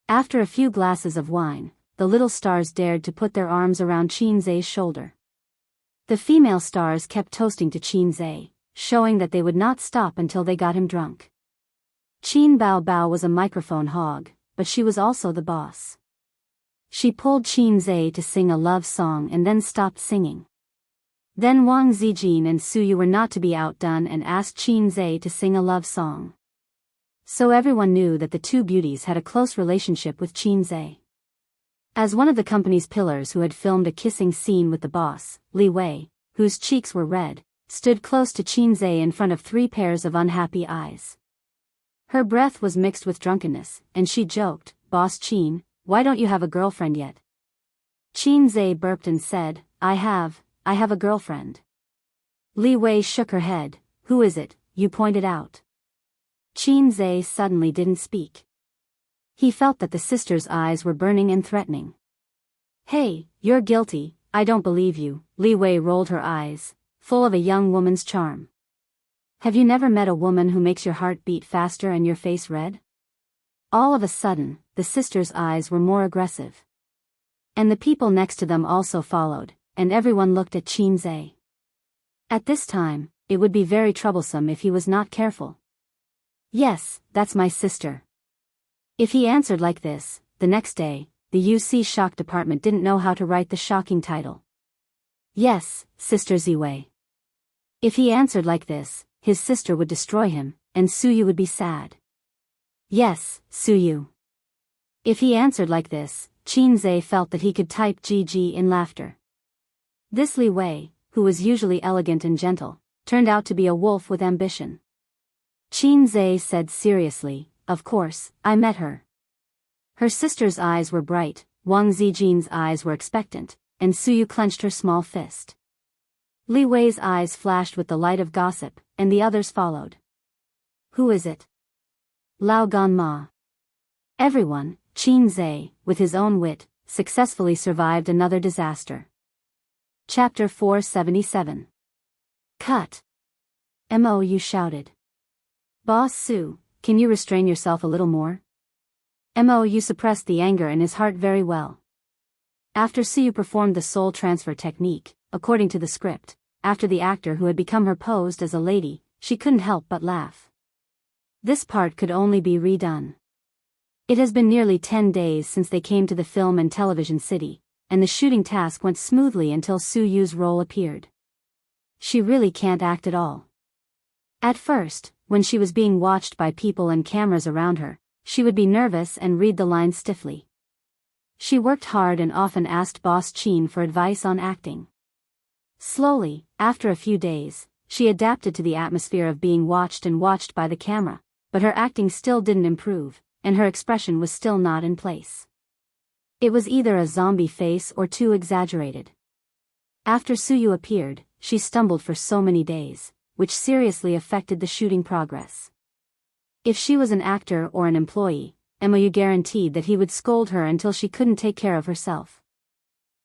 After a few glasses of wine, the little stars dared to put their arms around Qin Zhe's shoulder. The female stars kept toasting to Qin Zhe, showing that they would not stop until they got him drunk. Qin Bao was a microphone hog, but she was also the boss. She pulled Qin Zhe to sing a love song and then stopped singing. Then Wang Zijin and Su Yu were not to be outdone and asked Qin Zhe to sing a love song. So everyone knew that the two beauties had a close relationship with Qin Zhe. As one of the company's pillars who had filmed a kissing scene with the boss, Li Wei, whose cheeks were red, stood close to Qin Zhe in front of 3 pairs of unhappy eyes. Her breath was mixed with drunkenness, and she joked, "Boss Qin, why don't you have a girlfriend yet?" Qin Zhe burped and said, I have a girlfriend." Li Wei shook her head. "Who is it?" you pointed out. Qin Zhe suddenly didn't speak. He felt that the sister's eyes were burning and threatening. "Hey, you're guilty, I don't believe you." Li Wei rolled her eyes, full of a young woman's charm. "Have you never met a woman who makes your heart beat faster and your face red?" All of a sudden, the sister's eyes were more aggressive. And the people next to them also followed, and everyone looked at Qin Zhe. At this time, it would be very troublesome if he was not careful. "Yes, that's my sister." If he answered like this, the next day, the UC shock department didn't know how to write the shocking title. "Yes, Sister Ziwei." If he answered like this, his sister would destroy him, and Su Yu would be sad. "Yes, Su Yu." If he answered like this, Qin Zhe felt that he could type GG in laughter. This Li Wei, who was usually elegant and gentle, turned out to be a wolf with ambition. Qin said seriously, "Of course, I met her." Her sister's eyes were bright, Wang Zijin's eyes were expectant, and Suyu clenched her small fist. Li Wei's eyes flashed with the light of gossip, and the others followed. "Who is it?" Lao Ganma. Everyone, Qin, with his own wit, successfully survived another disaster. Chapter 477. Cut. Mo shouted. "Boss Su, can you restrain yourself a little more?" Mo suppressed the anger in his heart very well. After Suyu performed the soul transfer technique, according to the script, after the actor who had become her posed as a lady, she couldn't help but laugh. This part could only be redone. It has been nearly 10 days since they came to the film and television city, and the shooting task went smoothly until Suyu's role appeared. She really can't act at all. At first, when she was being watched by people and cameras around her, she would be nervous and read the lines stiffly. She worked hard and often asked Boss Qin for advice on acting. Slowly, after a few days, she adapted to the atmosphere of being watched and watched by the camera, but her acting still didn't improve, and her expression was still not in place. It was either a zombie face or too exaggerated. After Suyu appeared, she stumbled for so many days, which seriously affected the shooting progress. If she was an actor or an employee, Mo guaranteed that he would scold her until she couldn't take care of herself.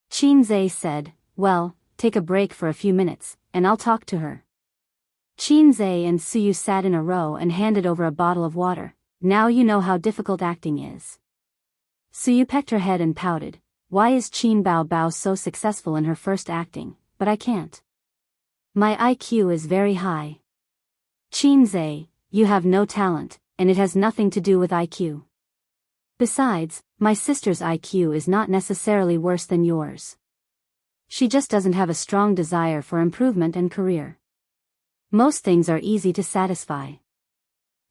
Qin said, "Well, take a break for a few minutes, and I'll talk to her." Qin and Suyu sat in a row and handed over a bottle of water. "Now you know how difficult acting is." Suyu pecked her head and pouted. "Why is Qin Bao so successful in her first acting, but I can't? My IQ is very high." "Qin, you have no talent, and it has nothing to do with IQ. Besides, my sister's IQ is not necessarily worse than yours. She just doesn't have a strong desire for improvement and career. Most things are easy to satisfy.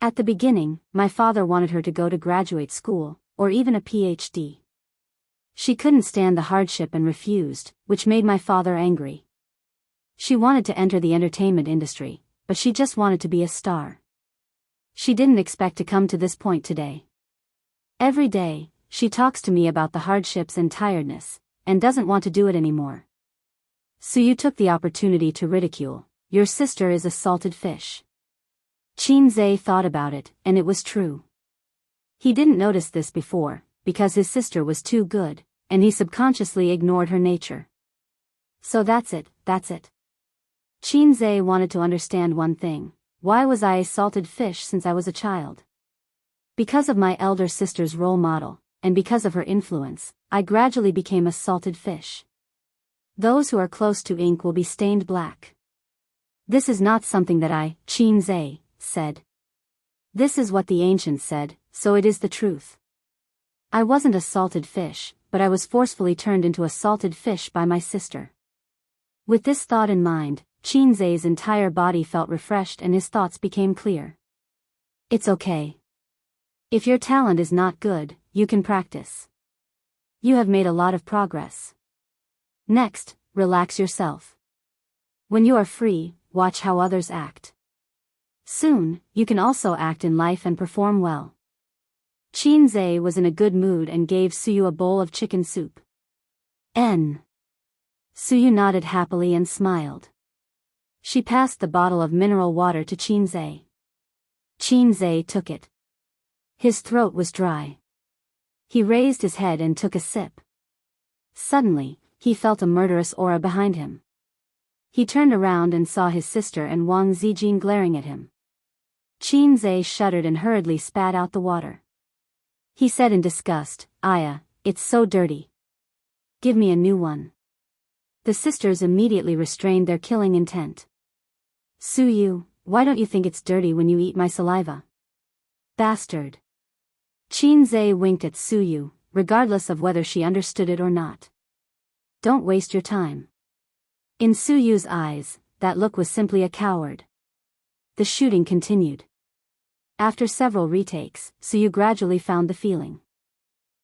At the beginning, my father wanted her to go to graduate school, or even a PhD. She couldn't stand the hardship and refused, which made my father angry. She wanted to enter the entertainment industry, but she just wanted to be a star. She didn't expect to come to this point today. Every day, she talks to me about the hardships and tiredness, and doesn't want to do it anymore." Suyu took the opportunity to ridicule, "Your sister is a salted fish." Qin thought about it, and it was true. He didn't notice this before, because his sister was too good, and he subconsciously ignored her nature. "So that's it. Qin wanted to understand one thing. Why was I a salted fish since I was a child? Because of my elder sister's role model, and because of her influence, I gradually became a salted fish. Those who are close to ink will be stained black. This is not something that I, Qin said. This is what the ancients said, so it is the truth. I wasn't a salted fish, but I was forcefully turned into a salted fish by my sister." With this thought in mind, Qin's entire body felt refreshed and his thoughts became clear. "It's okay. If your talent is not good, you can practice. You have made a lot of progress. Next, relax yourself. When you are free, watch how others act. Soon, you can also act in life and perform well." Qin was in a good mood and gave Suyu a bowl of chicken soup. Suyu nodded happily and smiled. She passed the bottle of mineral water to Qin. Qin took it. His throat was dry. He raised his head and took a sip. Suddenly, he felt a murderous aura behind him. He turned around and saw his sister and Wang Zijin glaring at him. Qin shuddered and hurriedly spat out the water. He said in disgust, "Aya, it's so dirty. Give me a new one." The sisters immediately restrained their killing intent. "Suyu, why don't you think it's dirty when you eat my saliva? Bastard." Qin winked at Suyu, regardless of whether she understood it or not. "Don't waste your time." In Suyu's eyes, that look was simply a coward. The shooting continued. After several retakes, Suyu gradually found the feeling.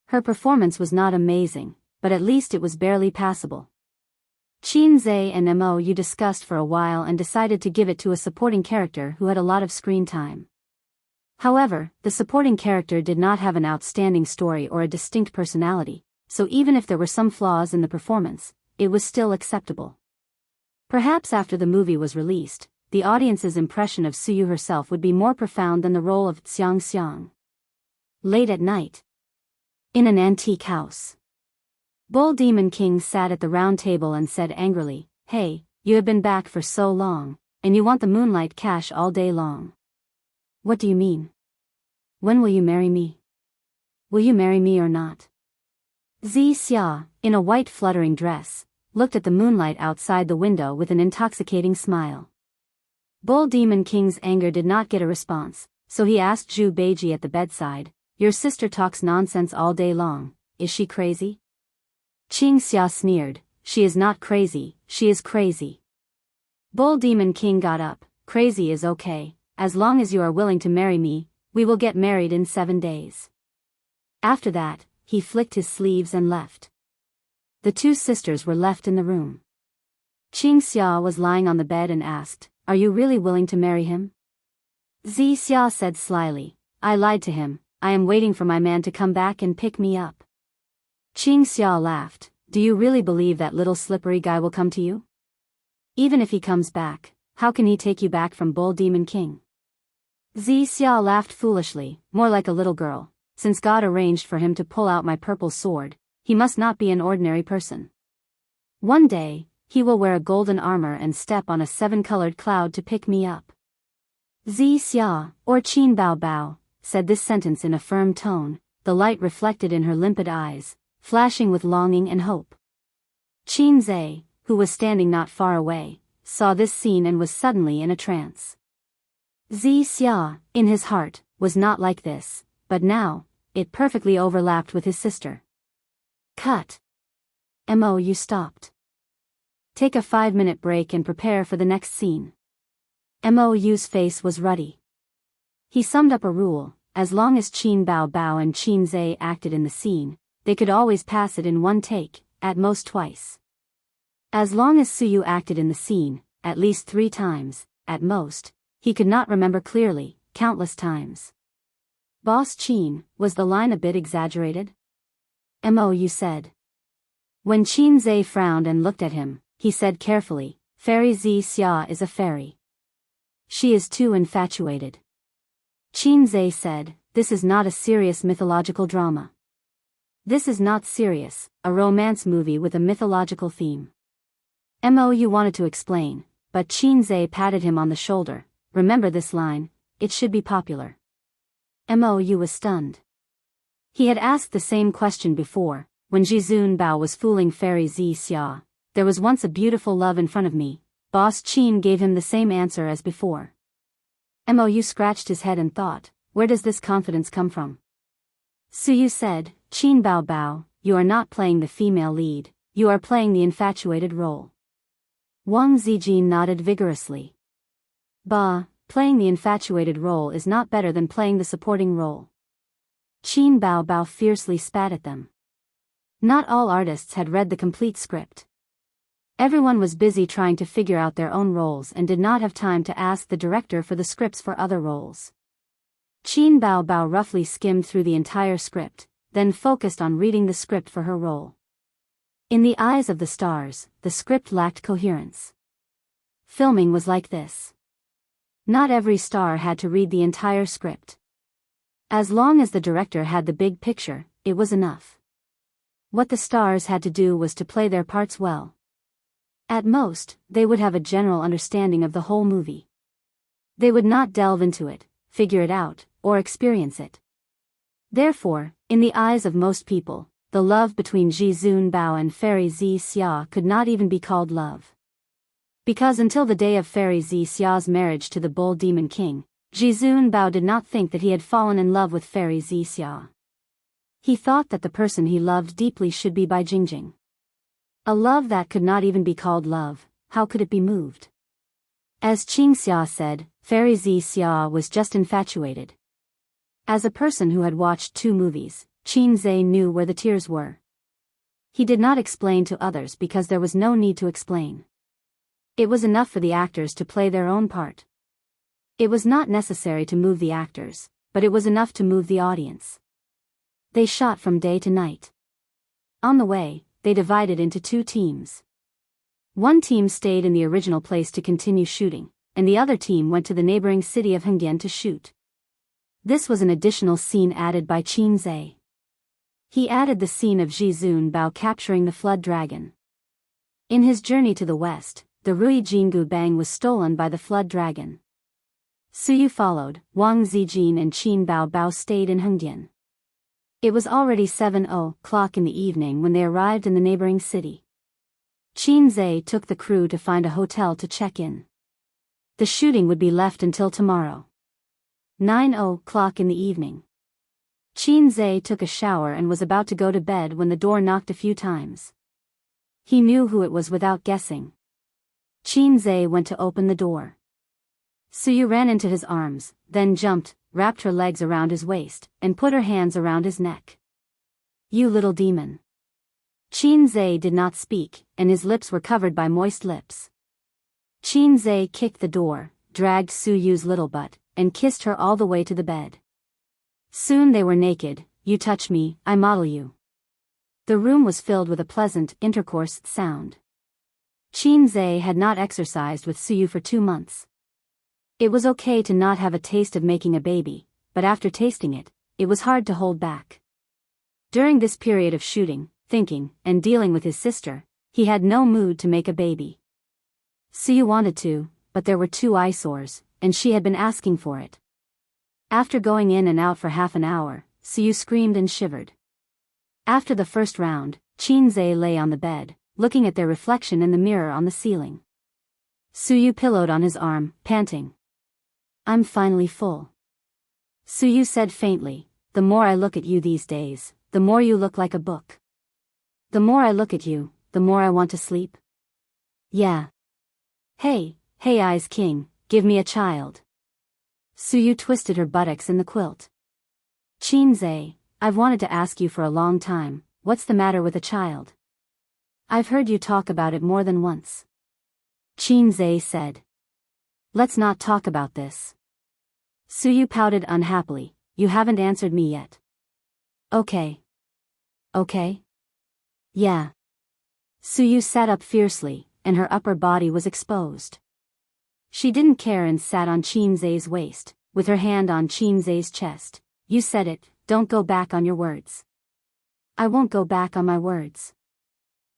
Her performance was not amazing, but at least it was barely passable. Qin Zhe and Mou discussed for a while and decided to give it to a supporting character who had a lot of screen time. However, the supporting character did not have an outstanding story or a distinct personality, so even if there were some flaws in the performance, it was still acceptable. Perhaps after the movie was released, the audience's impression of Suyu herself would be more profound than the role of Xiang Xiang. Late at night. In an antique house. Bull Demon King sat at the round table and said angrily, "Hey, you have been back for so long, and you want the moonlight cash all day long. What do you mean? When will you marry me? Will you marry me or not?" Zi Xia, in a white fluttering dress, looked at the moonlight outside the window with an intoxicating smile. Bull Demon King's anger did not get a response, so he asked Zhu Beiji at the bedside, "Your sister talks nonsense all day long, is she crazy?" Qing Xia sneered, "She is not crazy, she is crazy." Bull Demon King got up, "Crazy is okay, as long as you are willing to marry me, we will get married in 7 days." After that, he flicked his sleeves and left. The two sisters were left in the room. Qing Xia was lying on the bed and asked, "Are you really willing to marry him?" Zi Xia said slyly, "I lied to him, I am waiting for my man to come back and pick me up." Qing Xia laughed, "Do you really believe that little slippery guy will come to you? Even if he comes back, how can he take you back from Bull Demon King?" Zi Xia laughed foolishly, "More like a little girl. Since God arranged for him to pull out my purple sword, he must not be an ordinary person. One day, he will wear a golden armor and step on a 7-colored cloud to pick me up." Zi Xia, or Qin Bao Bao, said this sentence in a firm tone, the light reflected in her limpid eyes, flashing with longing and hope. Qin Zhe, who was standing not far away, saw this scene and was suddenly in a trance. Zi Xia, in his heart, was not like this, but now, it perfectly overlapped with his sister. Cut. Mou stopped. Take a 5-minute break and prepare for the next scene. Mou's face was ruddy. He summed up a rule: as long as Qin Bao Bao and Qin Zhe acted in the scene, they could always pass it in one take, at most twice. As long as Suyu acted in the scene, at least 3 times, at most, he could not remember clearly, countless times. "Boss Qin, was the line a bit exaggerated?" Mou said. When Qin Zhe frowned and looked at him, he said carefully, "Fairy Zi Xia is a fairy. She is too infatuated." Qin Zhe said, "This is not a serious mythological drama. This is not serious, a romance movie with a mythological theme." Mou wanted to explain, but Qin Zhe patted him on the shoulder, "Remember this line, it should be popular." Mou was stunned. He had asked the same question before, when Jizun Bao was fooling Fairy Zi Xia. "There was once a beautiful love in front of me." Boss Qin gave him the same answer as before. Mou scratched his head and thought, where does this confidence come from? Suyu said, "Qin Bao Bao, you are not playing the female lead, you are playing the infatuated role." Wang Zijin nodded vigorously. "Bah, playing the infatuated role is not better than playing the supporting role." Qin Bao Bao fiercely spat at them. Not all artists had read the complete script. Everyone was busy trying to figure out their own roles and did not have time to ask the director for the scripts for other roles. Qin Bao Bao roughly skimmed through the entire script, then focused on reading the script for her role. In the eyes of the stars, the script lacked coherence. Filming was like this. Not every star had to read the entire script. As long as the director had the big picture, it was enough. What the stars had to do was to play their parts well. At most, they would have a general understanding of the whole movie. They would not delve into it, figure it out, or experience it. Therefore, in the eyes of most people, the love between Jizun Bao and Fairy Zi Xia could not even be called love. Because until the day of Fairy Zi Xia's marriage to the Bull Demon King, Jizun Bao did not think that he had fallen in love with Fairy Zi Xia. He thought that the person he loved deeply should be Bai Jingjing. A love that could not even be called love, how could it be moved? As Qing Xia said, Fairy Zi Xia was just infatuated. As a person who had watched 2 movies, Qin Zhe knew where the tears were. He did not explain to others because there was no need to explain. It was enough for the actors to play their own part. It was not necessary to move the actors, but it was enough to move the audience. They shot from day to night. On the way, they divided into two teams. One team stayed in the original place to continue shooting, and the other team went to the neighboring city of Hengyan to shoot. This was an additional scene added by Qin Zhe. He added the scene of Ji Zunbao capturing the flood dragon. In his journey to the west, the Rui Jingu Bang was stolen by the flood dragon. Suyu followed, Wang Zijin and Qin Bao stayed in Hengyan. It was already 7:00 in the evening when they arrived in the neighboring city. Qin Zhe took the crew to find a hotel to check in. The shooting would be left until tomorrow. 9:00 in the evening. Qin Zhe took a shower and was about to go to bed when the door knocked a few times. He knew who it was without guessing. Qin Zhe went to open the door. Suyu ran into his arms, then jumped, wrapped her legs around his waist, and put her hands around his neck. "You little demon." Qin Zhe did not speak, and his lips were covered by moist lips. Qin Zhe kicked the door, dragged Suyu's little butt, and kissed her all the way to the bed. Soon they were naked. "You touch me, I model you." The room was filled with a pleasant intercourse sound. Qin Zhe had not exercised with Suyu for 2 months. It was okay to not have a taste of making a baby, but after tasting it, it was hard to hold back. During this period of shooting, thinking, and dealing with his sister, he had no mood to make a baby. Suyu wanted to, but there were 2 eyesores, and she had been asking for it. After going in and out for half an hour, Suyu screamed and shivered. After the first round, Qin Zhe lay on the bed, looking at their reflection in the mirror on the ceiling. Suyu pillowed on his arm, panting. "I'm finally full." Suyu said faintly, "The more I look at you these days, the more you look like a book. The more I look at you, the more I want to sleep." "Yeah. Hey Eyes King, give me a child." Suyu twisted her buttocks in the quilt. "Qin Zhe, I've wanted to ask you for a long time, what's the matter with a child? I've heard you talk about it more than once." Qin Zhe said. "Let's not talk about this." Suyu pouted unhappily, "You haven't answered me yet." Okay. Yeah." Suyu sat up fiercely, and her upper body was exposed. She didn't care and sat on Qin Zhe's waist, with her hand on Qin Zhe's chest. "You said it, don't go back on your words." "I won't go back on my words."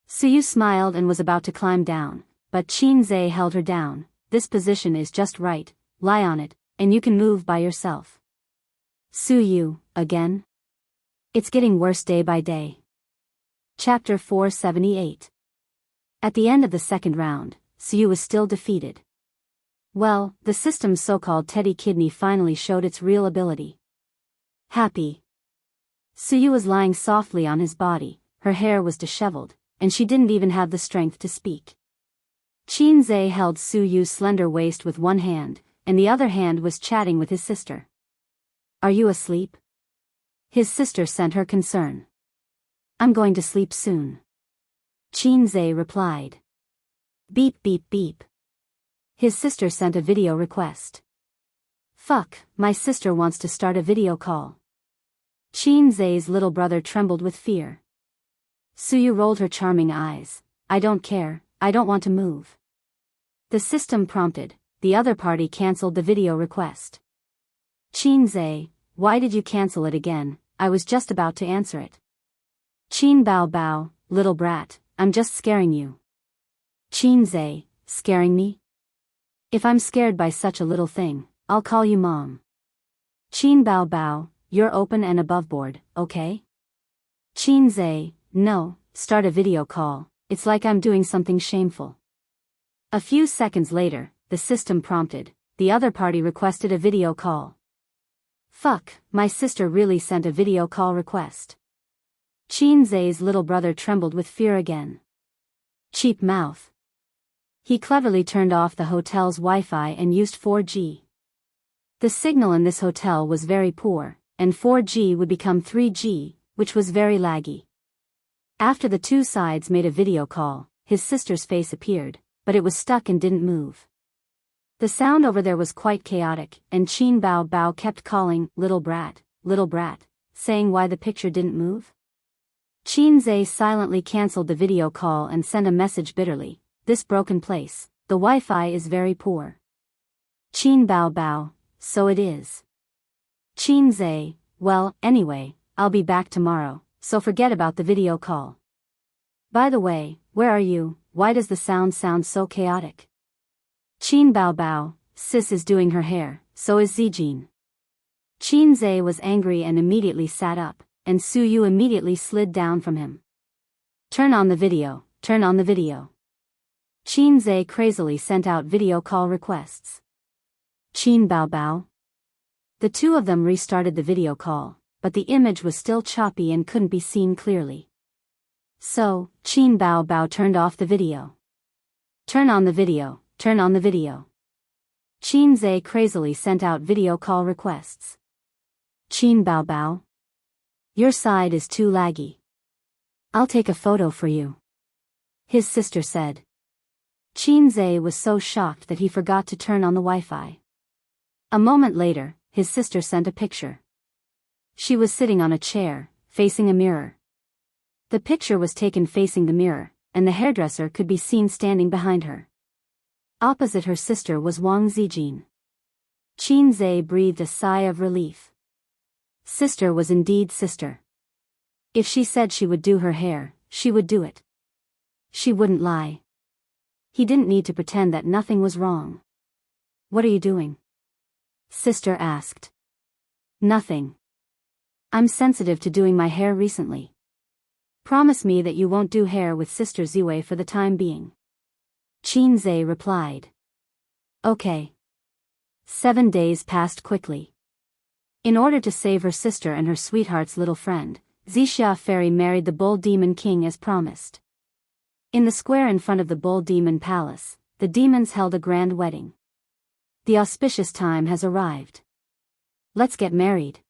Suyu smiled and was about to climb down, but Qin Zhe held her down. "This position is just right, lie on it, and you can move by yourself." "Suyu, again? It's getting worse day by day." Chapter 478. At the end of the second round, Suyu was still defeated. Well, the system's so-called teddy kidney finally showed its real ability. Happy. Suyu was lying softly on his body, her hair was disheveled, and she didn't even have the strength to speak. Qin Zhe held Suyu's slender waist with one hand, and the other hand was chatting with his sister. "Are you asleep?" His sister sent her concern. "I'm going to sleep soon." Qin Zhe replied. Beep beep beep. His sister sent a video request. "Fuck, my sister wants to start a video call." Qin Zhe's little brother trembled with fear. Suyu rolled her charming eyes. "I don't care, I don't want to move." The system prompted. The other party cancelled the video request. "Qin Zhe, why did you cancel it again? I was just about to answer it." "Qin Bao, little brat, I'm just scaring you." "Qin Zhe, scaring me? If I'm scared by such a little thing, I'll call you mom." "Qin Bao, you're open and above board, okay?" "Qin Zhe, no, start a video call, it's like I'm doing something shameful." A few seconds later, the system prompted. The other party requested a video call. "Fuck, my sister really sent a video call request." Qin Zhe's little brother trembled with fear again. Cheap mouth. He cleverly turned off the hotel's Wi-Fi and used 4G. The signal in this hotel was very poor, and 4G would become 3G, which was very laggy. After the two sides made a video call, his sister's face appeared, but it was stuck and didn't move. The sound over there was quite chaotic, and Qin Bao Bao kept calling, little brat, saying why the picture didn't move. Qin Zhe silently cancelled the video call and sent a message bitterly, this broken place, the Wi-Fi is very poor. Qin Bao Bao, so it is. Qin Zhe, well, anyway, I'll be back tomorrow, so forget about the video call. By the way, where are you? Why does the sound so chaotic? Qin Bao Bao, sis is doing her hair, so is Zijin. Qin Zhe was angry and immediately sat up, and Su Yu immediately slid down from him. Turn on the video, turn on the video. Qin Zhe crazily sent out video call requests. Qin Bao Bao. The two of them restarted the video call, but the image was still choppy and couldn't be seen clearly. So, Qin Bao Bao turned off the video. Turn on the video, turn on the video. Qin Zhe crazily sent out video call requests. Qin Bao Bao. Your side is too laggy. I'll take a photo for you. His sister said. Qin Zhe was so shocked that he forgot to turn on the Wi-Fi. A moment later, his sister sent a picture. She was sitting on a chair, facing a mirror. The picture was taken facing the mirror, and the hairdresser could be seen standing behind her. Opposite her sister was Wang Zijin. Qin Zhe breathed a sigh of relief. Sister was indeed sister. If she said she would do her hair, she would do it. She wouldn't lie. He didn't need to pretend that nothing was wrong. What are you doing? Sister asked. Nothing. I'm sensitive to doing my hair recently. Promise me that you won't do hair with Sister Ziwei for the time being. Qin Zhe replied. Okay. 7 days passed quickly. In order to save her sister and her sweetheart's little friend, Zixia Fairy married the Bull Demon King as promised. In the square in front of the Bull Demon Palace, the demons held a grand wedding. The auspicious time has arrived. Let's get married.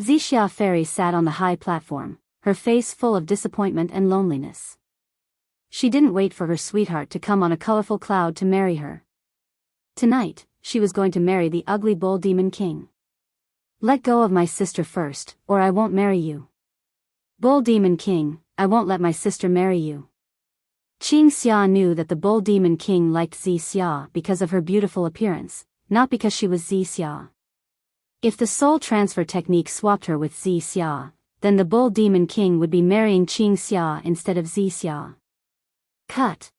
Zixia Fairy sat on the high platform, her face full of disappointment and loneliness. She didn't wait for her sweetheart to come on a colorful cloud to marry her. Tonight, she was going to marry the ugly Bull Demon King. Let go of my sister first, or I won't marry you. Bull Demon King, I won't let my sister marry you. Qing Xia knew that the Bull Demon King liked Zixia because of her beautiful appearance, not because she was Zixia. If the soul transfer technique swapped her with Zixia, then the Bull Demon King would be marrying Qing Xia instead of Zixia. Cut.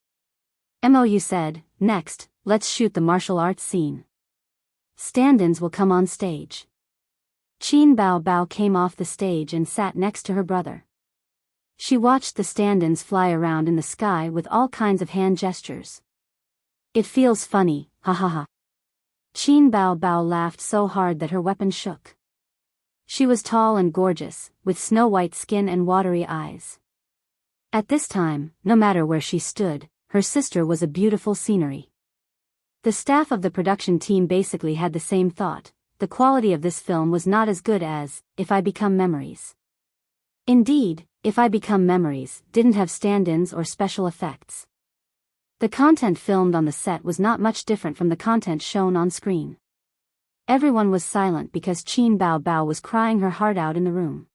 Mou said, next, let's shoot the martial arts scene. Stand-ins will come on stage. Qin Bao Bao came off the stage and sat next to her brother. She watched the stand-ins fly around in the sky with all kinds of hand gestures. It feels funny, ha ha ha. Qin Bao Bao laughed so hard that her weapon shook. She was tall and gorgeous, with snow-white skin and watery eyes. At this time, no matter where she stood, her sister was a beautiful scenery. The staff of the production team basically had the same thought. The quality of this film was not as good as If I Become Memories. Indeed, If I Become Memories didn't have stand-ins or special effects. The content filmed on the set was not much different from the content shown on screen. Everyone was silent because Qin Bao Bao was crying her heart out in the room.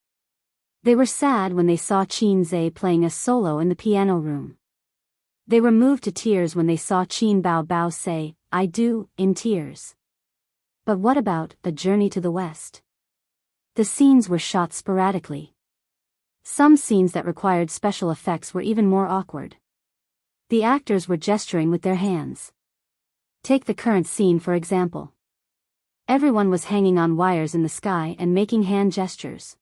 They were sad when they saw Qin Zhe playing a solo in the piano room. They were moved to tears when they saw Qin Bao Bao say, I do, in tears. But what about A Journey to the West? The scenes were shot sporadically. Some scenes that required special effects were even more awkward. The actors were gesturing with their hands. Take the current scene for example. Everyone was hanging on wires in the sky and making hand gestures.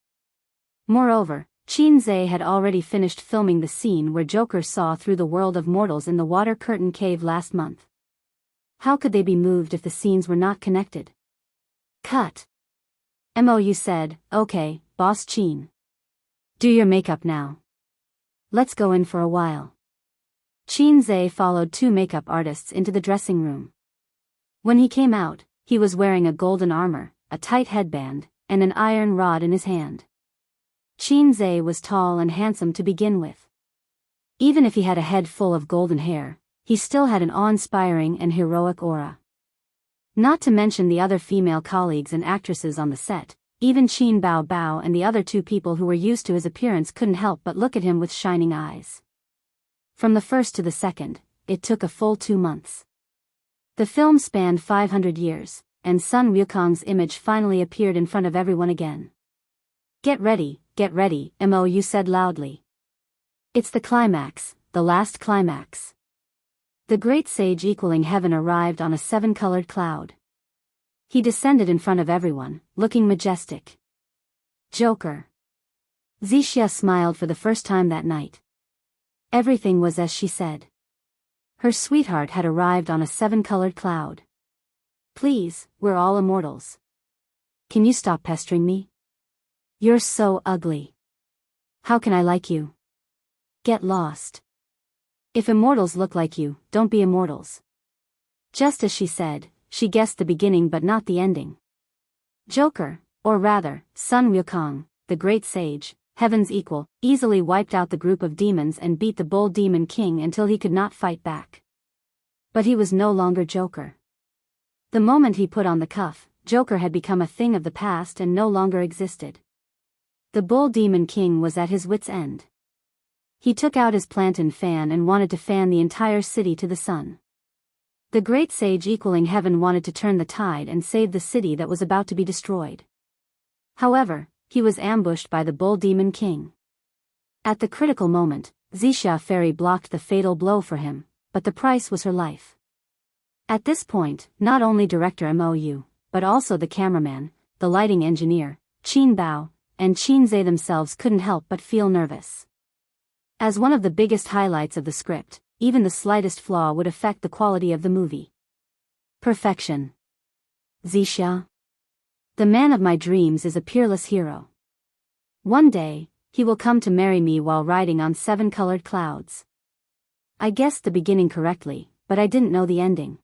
Moreover, Qin Zhe had already finished filming the scene where Joker saw through the world of mortals in the water curtain cave last month. How could they be moved if the scenes were not connected? Cut. Mou said, okay, Boss Qin. Do your makeup now. Let's go in for a while. Qin Zhe followed 2 makeup artists into the dressing room. When he came out, he was wearing a golden armor, a tight headband, and an iron rod in his hand. Qinze was tall and handsome to begin with. Even if he had a head full of golden hair, he still had an awe-inspiring and heroic aura. Not to mention the other female colleagues and actresses on the set, even Qin Bao Bao and the other two people who were used to his appearance couldn't help but look at him with shining eyes. From the first to the second, it took a full 2 months. The film spanned 500 years, and Sun Wukong's image finally appeared in front of everyone again. Get ready, Mou said loudly. It's the climax, the last climax. The great sage equaling heaven arrived on a 7-colored cloud. He descended in front of everyone, looking majestic. Joker. Zixia smiled for the first time that night. Everything was as she said. Her sweetheart had arrived on a 7-colored cloud. Please, we're all immortals. Can you stop pestering me? You're so ugly. How can I like you? Get lost. If immortals look like you, don't be immortals. Just as she said, she guessed the beginning but not the ending. Joker, or rather, Sun Wukong, the great sage, heaven's equal, easily wiped out the group of demons and beat the Bull Demon King until he could not fight back. But he was no longer Joker. The moment he put on the cuff, Joker had become a thing of the past and no longer existed. The Bull Demon King was at his wits' end. He took out his plantain fan and wanted to fan the entire city to the sun. The great sage equaling heaven wanted to turn the tide and save the city that was about to be destroyed. However, he was ambushed by the Bull Demon King. At the critical moment, Zixia Fairy blocked the fatal blow for him, but the price was her life. At this point, not only director Mou, but also the cameraman, the lighting engineer, Qin Bao, and Qinze themselves couldn't help but feel nervous. As one of the biggest highlights of the script, even the slightest flaw would affect the quality of the movie. Perfection. Zixia. The man of my dreams is a peerless hero. One day, he will come to marry me while riding on 7-colored clouds. I guessed the beginning correctly, but I didn't know the ending.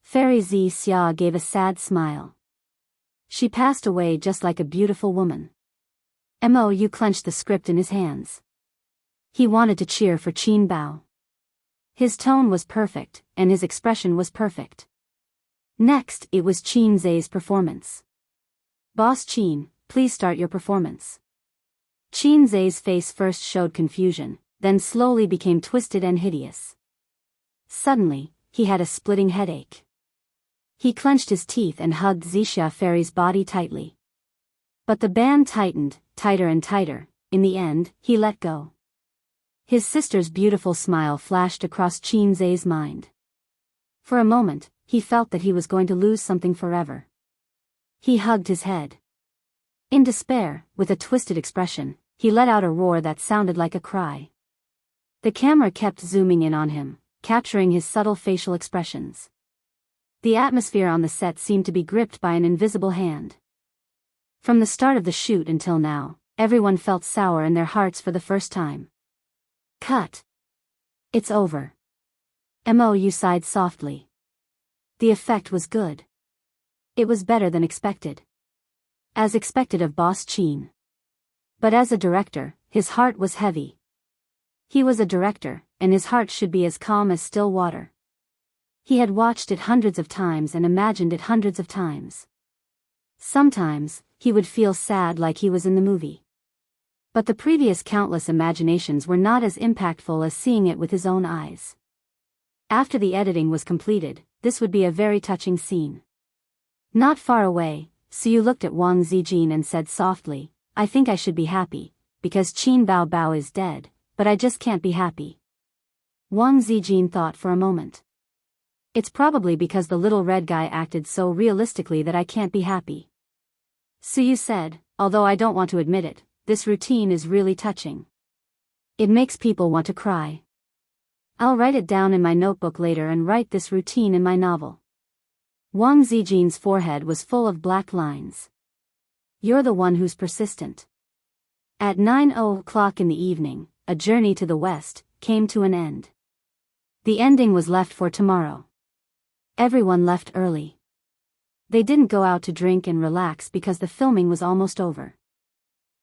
Fairy Zixia gave a sad smile. She passed away just like a beautiful woman. Mou clenched the script in his hands. He wanted to cheer for Qin Bao. His tone was perfect, and his expression was perfect. Next, it was Qinze's performance. Boss Qin, please start your performance. Qinze's face first showed confusion, then slowly became twisted and hideous. Suddenly, he had a splitting headache. He clenched his teeth and hugged Zixia Fairy's body tightly. But the band tightened, tighter and tighter. In the end, he let go. His sister's beautiful smile flashed across Qinze's mind. For a moment, he felt that he was going to lose something forever. He hugged his head. In despair, with a twisted expression, he let out a roar that sounded like a cry. The camera kept zooming in on him, capturing his subtle facial expressions. The atmosphere on the set seemed to be gripped by an invisible hand. From the start of the shoot until now, everyone felt sour in their hearts for the first time. Cut. It's over. Mou sighed softly. The effect was good. It was better than expected. As expected of Boss Qin. But as a director, his heart was heavy. He was a director, and his heart should be as calm as still water. He had watched it hundreds of times and imagined it hundreds of times. Sometimes, he would feel sad like he was in the movie. But the previous countless imaginations were not as impactful as seeing it with his own eyes. After the editing was completed, this would be a very touching scene. Not far away, Siyu looked at Wang Zijin and said softly, I think I should be happy, because Qin Bao Bao is dead, but I just can't be happy. Wang Zijin thought for a moment. It's probably because the little red guy acted so realistically that I can't be happy. Siyu said, although I don't want to admit it, this routine is really touching. It makes people want to cry. I'll write it down in my notebook later and write this routine in my novel. Wang Zijin's forehead was full of black lines. You're the one who's persistent. At 9:00 in the evening, A Journey to the West came to an end. The ending was left for tomorrow. Everyone left early. They didn't go out to drink and relax because the filming was almost over.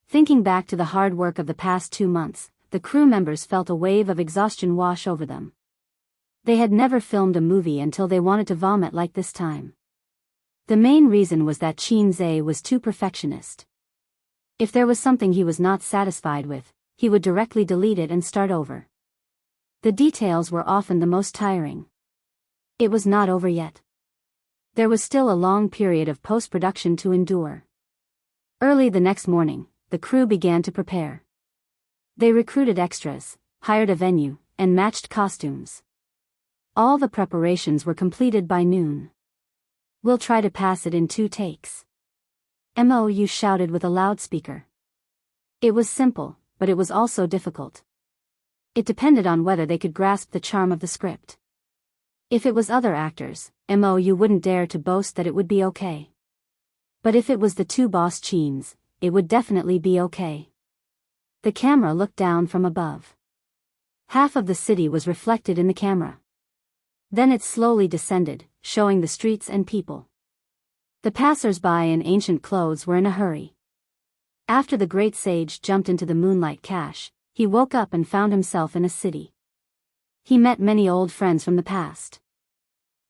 Thinking back to the hard work of the past 2 months, the crew members felt a wave of exhaustion wash over them. They had never filmed a movie until they wanted to vomit like this time. The main reason was that Chinze was too perfectionist. If there was something he was not satisfied with, he would directly delete it and start over. The details were often the most tiring. It was not over yet. There was still a long period of post-production to endure. Early the next morning, the crew began to prepare. They recruited extras, hired a venue, and matched costumes. All the preparations were completed by noon. "We'll try to pass it in 2 takes." Mou shouted with a loudspeaker. It was simple, but it was also difficult. It depended on whether they could grasp the charm of the script. If it was other actors, Mou wouldn't dare to boast that it would be okay. But if it was the 2 boss Chins, it would definitely be okay. The camera looked down from above. Half of the city was reflected in the camera. Then it slowly descended, showing the streets and people. The passers-by in ancient clothes were in a hurry. After the great sage jumped into the moonlight cache, he woke up and found himself in a city. He met many old friends from the past.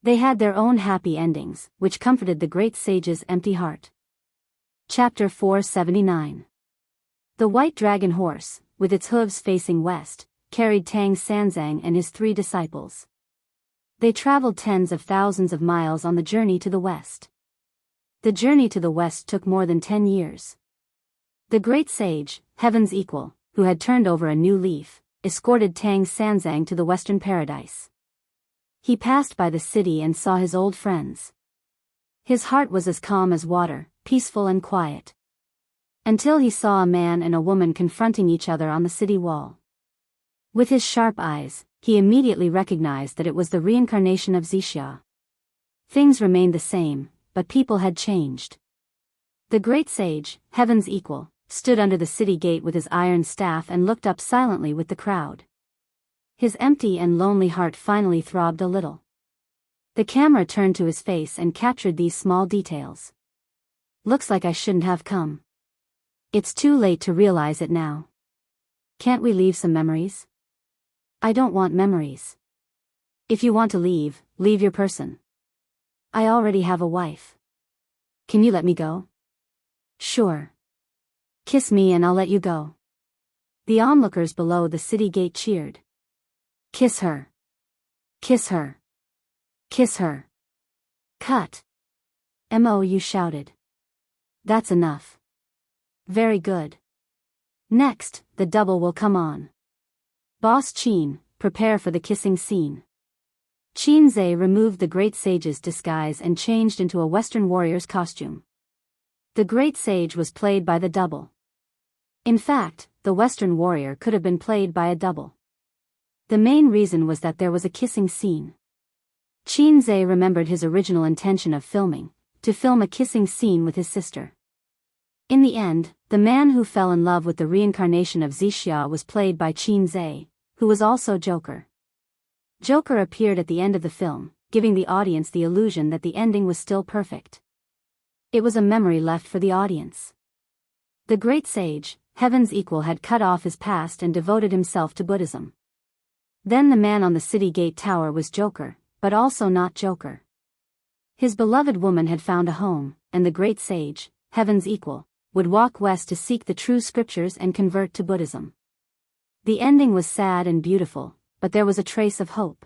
They had their own happy endings, which comforted the great sage's empty heart. Chapter 479. The white dragon horse, with its hooves facing west, carried Tang Sanzang and his 3 disciples. They traveled tens of thousands of miles on the journey to the west. The journey to the west took more than 10 years. The great sage, Heaven's Equal, who had turned over a new leaf, escorted Tang Sanzang to the western paradise. He passed by the city and saw his old friends. His heart was as calm as water, peaceful and quiet. Until he saw a man and a woman confronting each other on the city wall. With his sharp eyes, he immediately recognized that it was the reincarnation of Zixia. Things remained the same, but people had changed. The great sage, Heaven's Equal, stood under the city gate with his iron staff and looked up silently with the crowd. His empty and lonely heart finally throbbed a little. The camera turned to his face and captured these small details. "Looks like I shouldn't have come. It's too late to realize it now. Can't we leave some memories?" "I don't want memories. If you want to leave, leave your person. I already have a wife. Can you let me go?" "Sure. Kiss me and I'll let you go." The onlookers below the city gate cheered. "Kiss her. Kiss her. Kiss her." "Cut." Mou shouted. "That's enough." "Very good. Next, the double will come on. Boss Qin, prepare for the kissing scene." Qinze removed the great sage's disguise and changed into a Western warrior's costume. The great sage was played by the double. In fact, the Western warrior could have been played by a double. The main reason was that there was a kissing scene. Qinze remembered his original intention of filming, to film a kissing scene with his sister. In the end, the man who fell in love with the reincarnation of Zixia was played by Qinze, who was also Joker. Joker appeared at the end of the film, giving the audience the illusion that the ending was still perfect. It was a memory left for the audience. The great sage, Heaven's Equal, had cut off his past and devoted himself to Buddhism. Then the man on the city gate tower was Joker, but also not Joker. His beloved woman had found a home, and the great sage, Heaven's Equal, would walk west to seek the true scriptures and convert to Buddhism. The ending was sad and beautiful, but there was a trace of hope.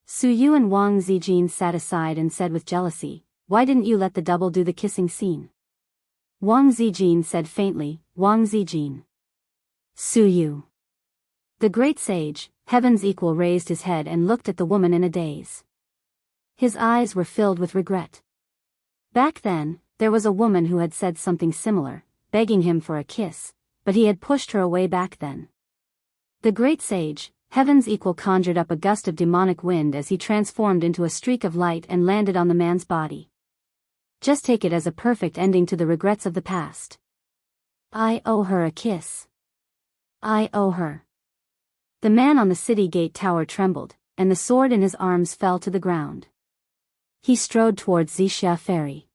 Su Yu and Wang Zijin sat aside and said with jealousy, "Why didn't you let the double do the kissing scene?" Wang Zijin said faintly, "Wang Zijin." "Su Yu." The great sage, Heaven's Equal, raised his head and looked at the woman in a daze. His eyes were filled with regret. Back then, there was a woman who had said something similar, begging him for a kiss, but he had pushed her away back then. The great sage, Heaven's Equal, conjured up a gust of demonic wind as he transformed into a streak of light and landed on the man's body. Just take it as a perfect ending to the regrets of the past. "I owe her a kiss. I owe her." The man on the city gate tower trembled, and the sword in his arms fell to the ground. He strode towards Zixia Ferry.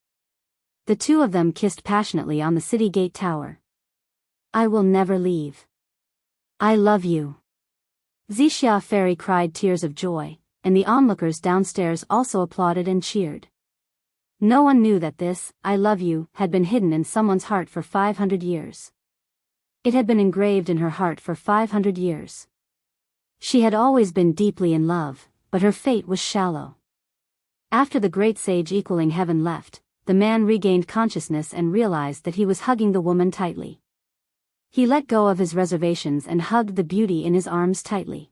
The two of them kissed passionately on the city gate tower. I will never leave. I love you. Zixia Fairy cried tears of joy, and the onlookers downstairs also applauded and cheered. No one knew that this, I love you, had been hidden in someone's heart for 500 years. It had been engraved in her heart for 500 years. She had always been deeply in love, but her fate was shallow. After the great sage equaling heaven left, the man regained consciousness and realized that he was hugging the woman tightly. He let go of his reservations and hugged the beauty in his arms tightly.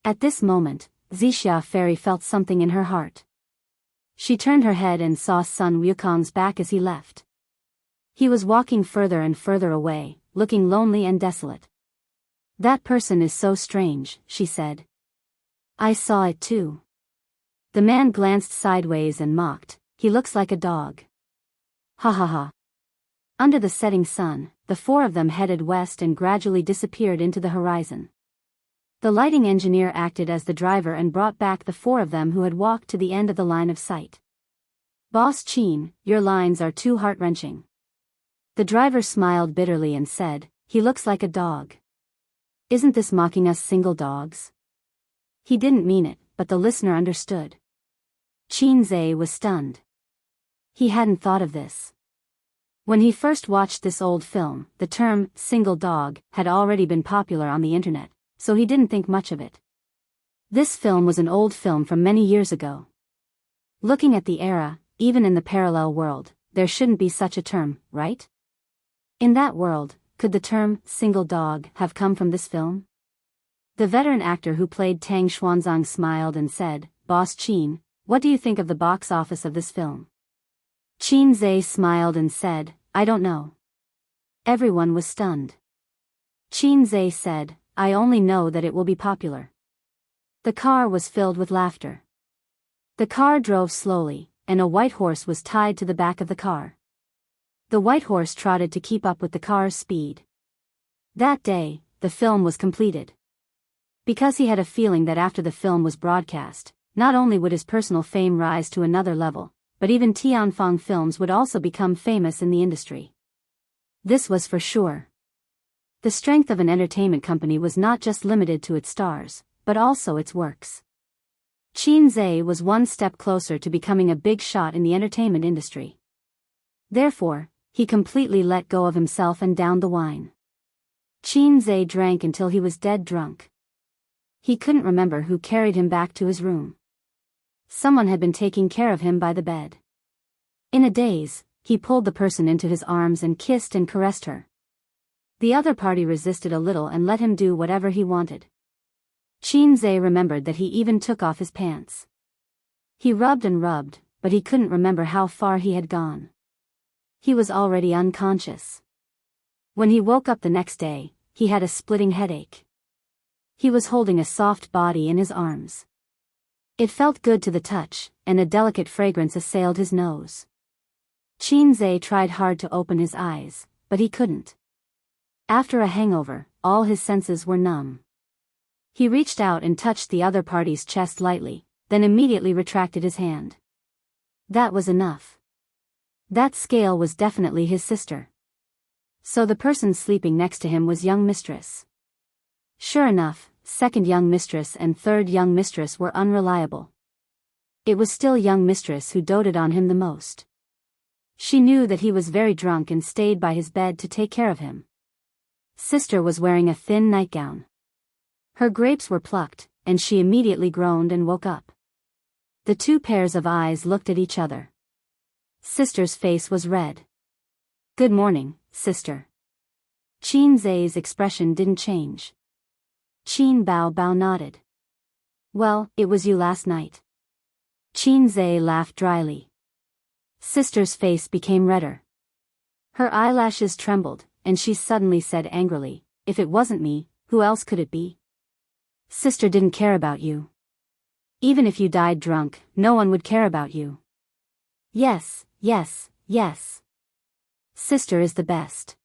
At this moment, Zixia Fairy felt something in her heart. She turned her head and saw Sun Wukong's back as he left. He was walking further and further away, looking lonely and desolate. That person is so strange, she said. I saw it too. The man glanced sideways and mocked, he looks like a dog. Ha ha ha. Under the setting sun, the four of them headed west and gradually disappeared into the horizon. The lighting engineer acted as the driver and brought back the four of them who had walked to the end of the line of sight. Boss Chin, your lines are too heart-wrenching. The driver smiled bitterly and said, he looks like a dog. Isn't this mocking us single dogs? He didn't mean it, but the listener understood. Chin Zhe was stunned. He hadn't thought of this. When he first watched this old film, the term, single dog, had already been popular on the internet, so he didn't think much of it. This film was an old film from many years ago. Looking at the era, even in the parallel world, there shouldn't be such a term, right? In that world, could the term, single dog, have come from this film? The veteran actor who played Tang Xuanzang smiled and said, Boss Chin, what do you think of the box office of this film? Chin Zhe smiled and said, I don't know. Everyone was stunned. Chin Zhe said, I only know that it will be popular. The car was filled with laughter. The car drove slowly, and a white horse was tied to the back of the car. The white horse trotted to keep up with the car's speed. That day, the film was completed. Because he had a feeling that after the film was broadcast, not only would his personal fame rise to another level, but even Tianfang films would also become famous in the industry. This was for sure. The strength of an entertainment company was not just limited to its stars, but also its works. Chin Zhe was one step closer to becoming a big shot in the entertainment industry. Therefore, he completely let go of himself and downed the wine. Chin Zhe drank until he was dead drunk. He couldn't remember who carried him back to his room. Someone had been taking care of him by the bed. In a daze, he pulled the person into his arms and kissed and caressed her. The other party resisted a little and let him do whatever he wanted. Chin Zhe remembered that he even took off his pants. He rubbed and rubbed, but he couldn't remember how far he had gone. He was already unconscious. When he woke up the next day, he had a splitting headache. He was holding a soft body in his arms. It felt good to the touch, and a delicate fragrance assailed his nose. Chin Zhe tried hard to open his eyes, but he couldn't. After a hangover, all his senses were numb. He reached out and touched the other party's chest lightly, then immediately retracted his hand. That was enough. That scale was definitely his sister. So the person sleeping next to him was young mistress. Sure enough, second young mistress and third young mistress were unreliable. It was still young mistress who doted on him the most. She knew that he was very drunk and stayed by his bed to take care of him. Sister was wearing a thin nightgown. Her grapes were plucked, and she immediately groaned and woke up. The two pairs of eyes looked at each other. Sister's face was red. Good morning, sister. Chin Zhe's expression didn't change. Chin Bao nodded. Well, it was you last night. Chin Zhe laughed dryly. Sister's face became redder. Her eyelashes trembled, and she suddenly said angrily, if it wasn't me, who else could it be? Sister didn't care about you. Even if you died drunk, no one would care about you. Yes, yes, yes. Sister is the best.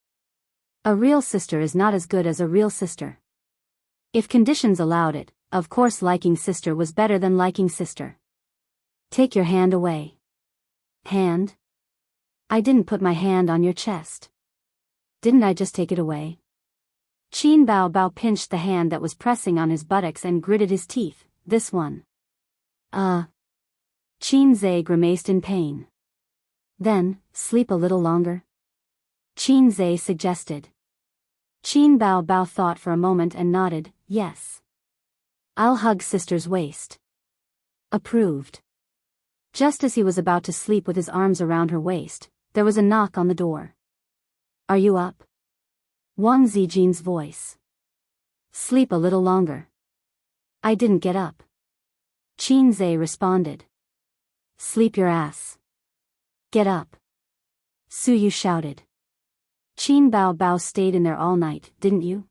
A real sister is not as good as a real sister. If conditions allowed it, of course liking sister was better than liking sister. Take your hand away. Hand? I didn't put my hand on your chest. Didn't I just take it away? Qin Bao Bao pinched the hand that was pressing on his buttocks and gritted his teeth. This one. Qin Zhe grimaced in pain. Then, sleep a little longer? Qin Zhe suggested. Qin Bao Bao thought for a moment and nodded, yes. I'll hug sister's waist. Approved. Just as he was about to sleep with his arms around her waist, there was a knock on the door. Are you up? Wang Zijin's voice. Sleep a little longer. I didn't get up. Qin Zhe responded. Sleep your ass. Get up. Su Yu shouted. Qin Bao Bao stayed in there all night, didn't you?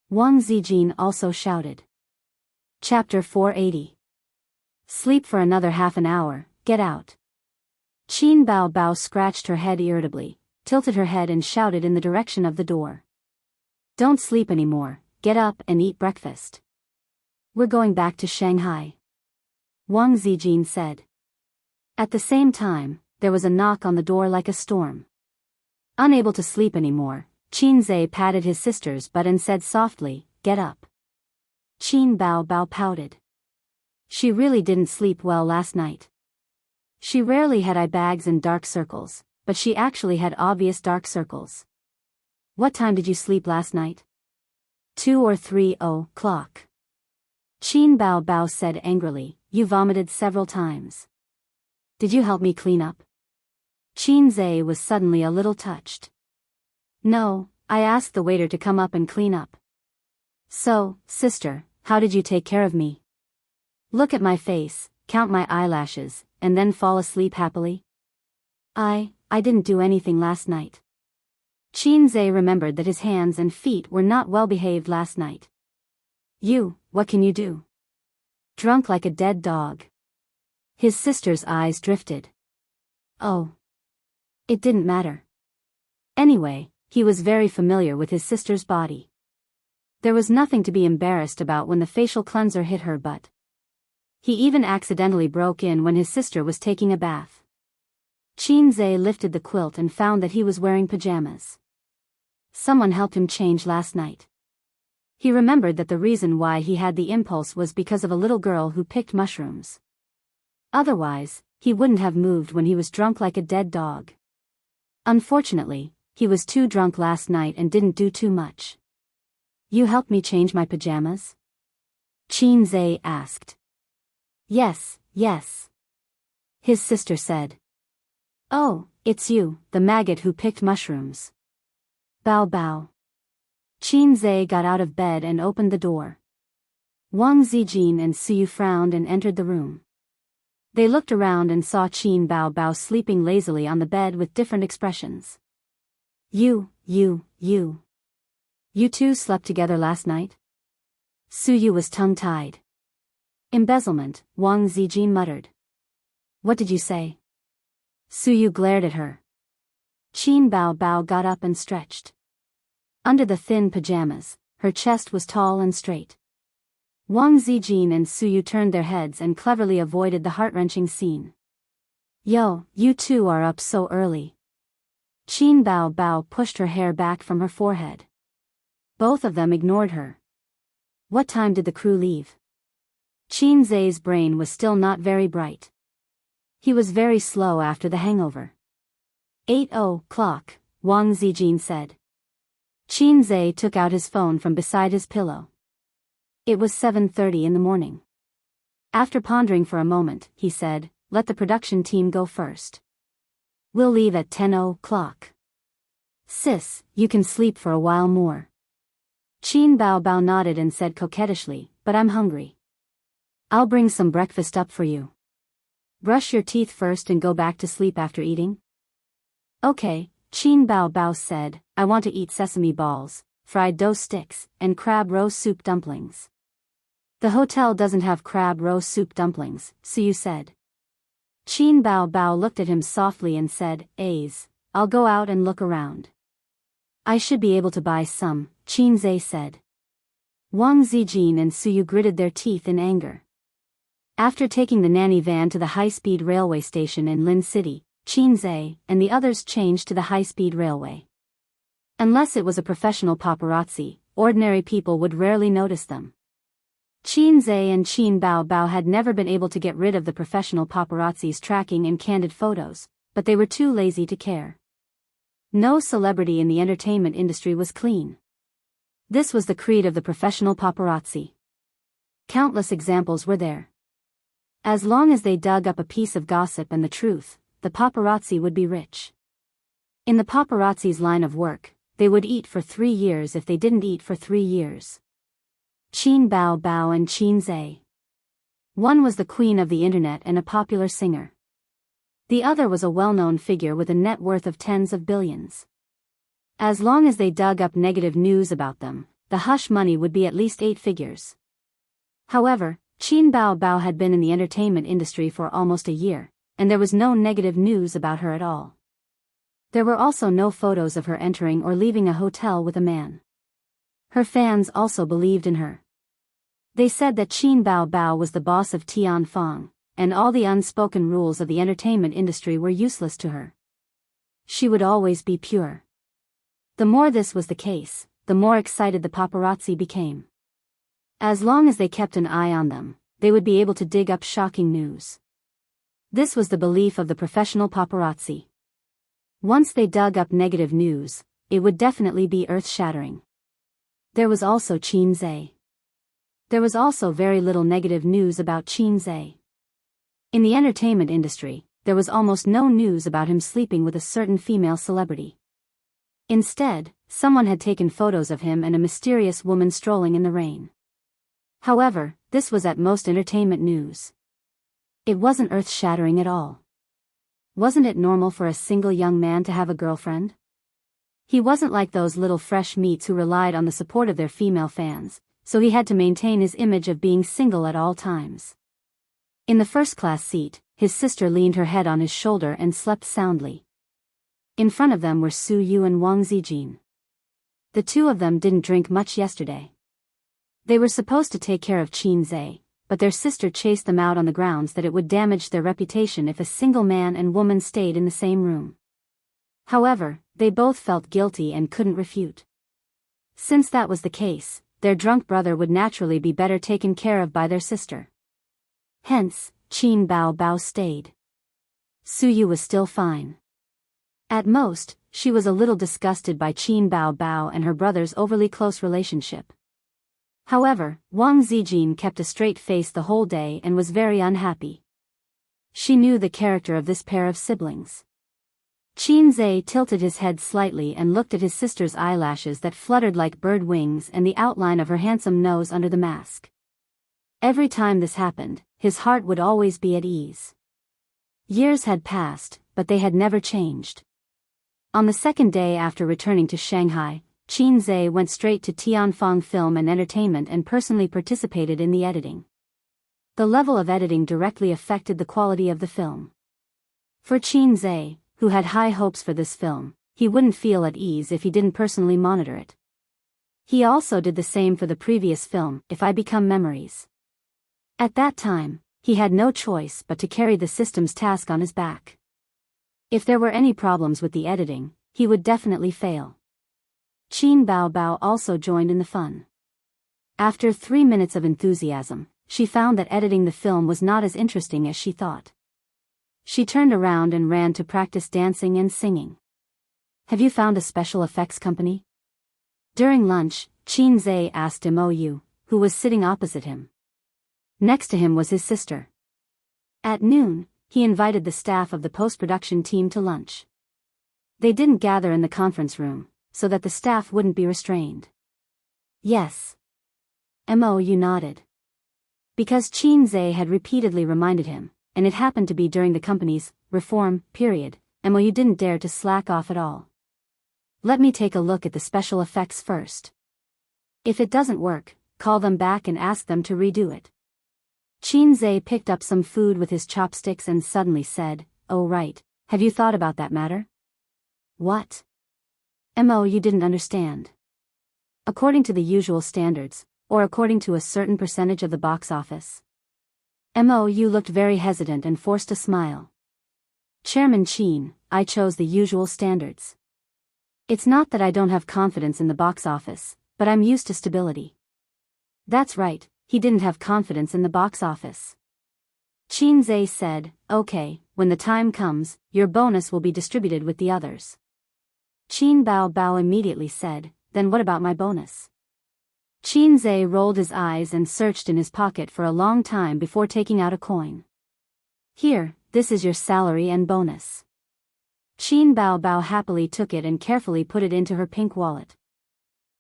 Wang Zijin also shouted. Chapter 480. Sleep for another half an hour, get out. Qin Bao Bao scratched her head irritably, tilted her head and shouted in the direction of the door. Don't sleep anymore, get up and eat breakfast. We're going back to Shanghai. Wang Zijin said. At the same time, there was a knock on the door like a storm. Unable to sleep anymore, Qin Zhe patted his sister's butt and said softly, get up. Qin Bao Bao pouted. She really didn't sleep well last night. She rarely had eye bags and dark circles, but she actually had obvious dark circles. What time did you sleep last night? 2 or 3 o'clock. Qin Bao Bao said angrily, you vomited several times. Did you help me clean up? Qin Zhe was suddenly a little touched. No, I asked the waiter to come up and clean up. So, sister, how did you take care of me? Look at my face, count my eyelashes, and then fall asleep happily? I didn't do anything last night. Qin Zhe remembered that his hands and feet were not well behaved last night. What can you do? Drunk like a dead dog. His sister's eyes drifted. Oh. It didn't matter. Anyway, he was very familiar with his sister's body. There was nothing to be embarrassed about when the facial cleanser hit her butt. He even accidentally broke in when his sister was taking a bath. Qin Zhe lifted the quilt and found that he was wearing pajamas. Someone helped him change last night. He remembered that the reason why he had the impulse was because of a little girl who picked mushrooms. Otherwise, he wouldn't have moved when he was drunk like a dead dog. Unfortunately, he was too drunk last night and didn't do too much. You helped me change my pajamas? Qin Zhe asked. Yes. His sister said. Oh, it's you, the maggot who picked mushrooms. Bao Bao. Qin Zhe got out of bed and opened the door. Wang Zijin and Su Yu frowned and entered the room. They looked around and saw Qin Bao Bao sleeping lazily on the bed with different expressions. You two slept together last night? Su Yu was tongue-tied. Embezzlement, Wang Zijin muttered. What did you say? Su Yu glared at her. Qin Bao Bao got up and stretched. Under the thin pajamas, her chest was tall and straight. Wang Zijin and Su Yu turned their heads and cleverly avoided the heart-wrenching scene. Yo, you two are up so early. Qin Bao Bao pushed her hair back from her forehead. Both of them ignored her. What time did the crew leave? Qin Zhe's brain was still not very bright. He was very slow after the hangover. 8 o'clock, Wang Zijin said. Qin Zhe took out his phone from beside his pillow. It was 7:30 in the morning. After pondering for a moment, he said, let the production team go first. We'll leave at 10 o'clock. Sis, you can sleep for a while more. Qin Bao Bao nodded and said coquettishly, but I'm hungry. I'll bring some breakfast up for you. Brush your teeth first and go back to sleep after eating? Okay, Qin Bao Bao said, I want to eat sesame balls, fried dough sticks, and crab roe soup dumplings. The hotel doesn't have crab roe soup dumplings, Su Yu said. Qin Bao Bao looked at him softly and said, I'll go out and look around. I should be able to buy some, Qin Zhe said. Wang Zijin and Su Yu gritted their teeth in anger. After taking the nanny van to the high-speed railway station in Lin City, Qin Zhe and the others changed to the high-speed railway. Unless it was a professional paparazzi, ordinary people would rarely notice them. Qin Zhe and Qin Bao Bao had never been able to get rid of the professional paparazzi's tracking and candid photos, but they were too lazy to care. No celebrity in the entertainment industry was clean. This was the creed of the professional paparazzi. Countless examples were there. As long as they dug up a piece of gossip and the truth, the paparazzi would be rich. In the paparazzi's line of work, they would eat for 3 years if they didn't eat for 3 years. Qin Bao Bao and Qin Zhe. One was the queen of the internet and a popular singer. The other was a well-known figure with a net worth of tens of billions. As long as they dug up negative news about them, the hush money would be at least 8 figures. However, Qin Bao Bao had been in the entertainment industry for almost a year, and there was no negative news about her at all. There were also no photos of her entering or leaving a hotel with a man. Her fans also believed in her. They said that Qin Bao Bao was the boss of Tianfang, and all the unspoken rules of the entertainment industry were useless to her. She would always be pure. The more this was the case, the more excited the paparazzi became. As long as they kept an eye on them, they would be able to dig up shocking news. This was the belief of the professional paparazzi. Once they dug up negative news, it would definitely be earth-shattering. There was also Qin Zhe. There was also very little negative news about Qin Zhe. In the entertainment industry, there was almost no news about him sleeping with a certain female celebrity. Instead, someone had taken photos of him and a mysterious woman strolling in the rain. However, this was at most entertainment news. It wasn't earth-shattering at all. Wasn't it normal for a single young man to have a girlfriend? He wasn't like those little fresh meats who relied on the support of their female fans, so he had to maintain his image of being single at all times. In the first-class seat, his sister leaned her head on his shoulder and slept soundly. In front of them were Su Yu and Wang Zijin. The two of them didn't drink much yesterday. They were supposed to take care of Qin Zhe, but their sister chased them out on the grounds that it would damage their reputation if a single man and woman stayed in the same room. However, they both felt guilty and couldn't refute. Since that was the case, their drunk brother would naturally be better taken care of by their sister. Hence, Qin Bao Bao stayed. Su Yu was still fine. At most, she was a little disgusted by Qin Bao Bao and her brother's overly close relationship. However, Wang Zijin kept a straight face the whole day and was very unhappy. She knew the character of this pair of siblings. Qin Zhe tilted his head slightly and looked at his sister's eyelashes that fluttered like bird wings and the outline of her handsome nose under the mask. Every time this happened, his heart would always be at ease. Years had passed, but they had never changed. On the second day after returning to Shanghai, Qin Zhe went straight to Tianfang Film and Entertainment and personally participated in the editing. The level of editing directly affected the quality of the film. For Qin Zhe, who had high hopes for this film, he wouldn't feel at ease if he didn't personally monitor it. He also did the same for the previous film, If I Become Memories. At that time, he had no choice but to carry the system's task on his back. If there were any problems with the editing, he would definitely fail. Qin Bao Bao also joined in the fun. After 3 minutes of enthusiasm, she found that editing the film was not as interesting as she thought. She turned around and ran to practice dancing and singing. Have you found a special effects company? During lunch, Qin Zhe asked Mo, who was sitting opposite him. Next to him was his sister. At noon, he invited the staff of the post-production team to lunch. They didn't gather in the conference room, so that the staff wouldn't be restrained. Yes. Mo nodded. Because Qin Zhe had repeatedly reminded him, and it happened to be during the company's reform period, Mo didn't dare to slack off at all. Let me take a look at the special effects first. If it doesn't work, call them back and ask them to redo it. Qin Zhe picked up some food with his chopsticks and suddenly said, "Oh right, have you thought about that matter?" What? Mo didn't understand. According to the usual standards, or according to a certain percentage of the box office. Mo looked very hesitant and forced a smile. Chairman Qin, I chose the usual standards. It's not that I don't have confidence in the box office, but I'm used to stability. That's right, he didn't have confidence in the box office. Qinze said, okay, when the time comes, your bonus will be distributed with the others. Qin Bao Bao immediately said, then what about my bonus? Qinze rolled his eyes and searched in his pocket for a long time before taking out a coin. Here, this is your salary and bonus. Qin Bao Bao happily took it and carefully put it into her pink wallet.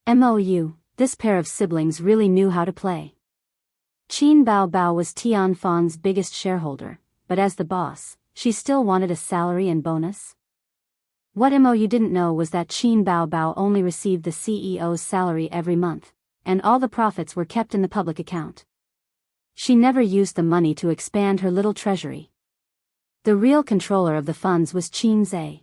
MOU, this pair of siblings really knew how to play. Qin Bao Bao was Tianfan's biggest shareholder, but as the boss, she still wanted a salary and bonus. What MOU didn't know was that Qin Bao Bao only received the CEO's salary every month, and all the profits were kept in the public account. She never used the money to expand her little treasury. The real controller of the funds was Qinze.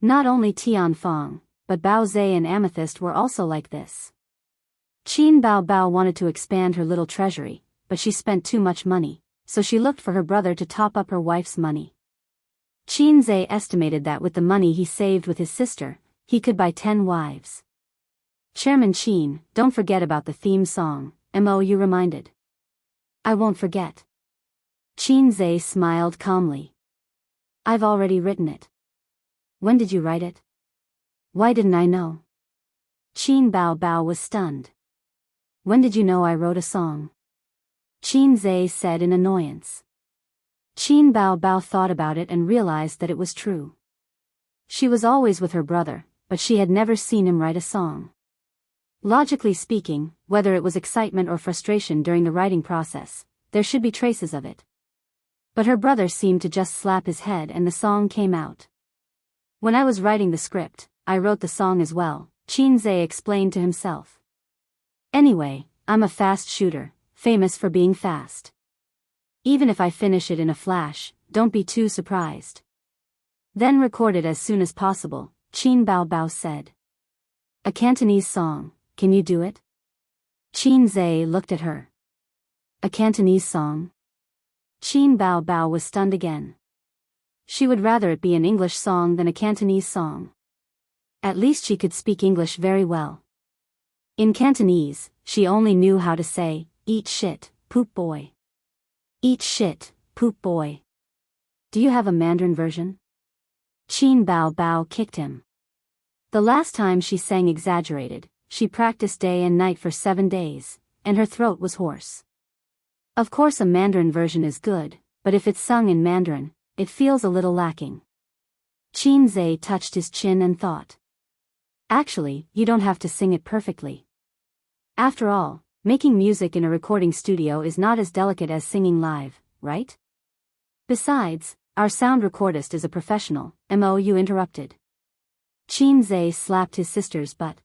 Not only Tianfang, but Baoze and Amethyst were also like this. Qin Bao Bao wanted to expand her little treasury, but she spent too much money, so she looked for her brother to top up her wife's money. Qinze estimated that with the money he saved with his sister, he could buy 10 wives. Chairman Qin, don't forget about the theme song, MOU reminded. I won't forget. Qinze smiled calmly. I've already written it. When did you write it? Why didn't I know? Qin Bao Bao was stunned. When did you know I wrote a song? Qinze said in annoyance. Qin Bao Bao thought about it and realized that it was true. She was always with her brother, but she had never seen him write a song. Logically speaking, whether it was excitement or frustration during the writing process, there should be traces of it. But her brother seemed to just slap his head and the song came out. When I was writing the script, I wrote the song as well, Qinze explained to himself. Anyway, I'm a fast shooter, famous for being fast. Even if I finish it in a flash, don't be too surprised. Then record it as soon as possible, Qin Bao Bao said. A Cantonese song, can you do it? Qinze looked at her. A Cantonese song? Qin Bao Bao was stunned again. She would rather it be an English song than a Cantonese song. At least she could speak English very well. In Cantonese, she only knew how to say, eat shit, poop boy. Eat shit, poop boy. Do you have a Mandarin version? Qin Bao Bao kicked him. The last time she sang exaggerated, she practiced day and night for 7 days, and her throat was hoarse. Of course a Mandarin version is good, but if it's sung in Mandarin, it feels a little lacking. Qinze touched his chin and thought. Actually, you don't have to sing it perfectly. After all, making music in a recording studio is not as delicate as singing live, right? Besides, our sound recordist is a professional, MOU interrupted. Qinze slapped his sister's butt.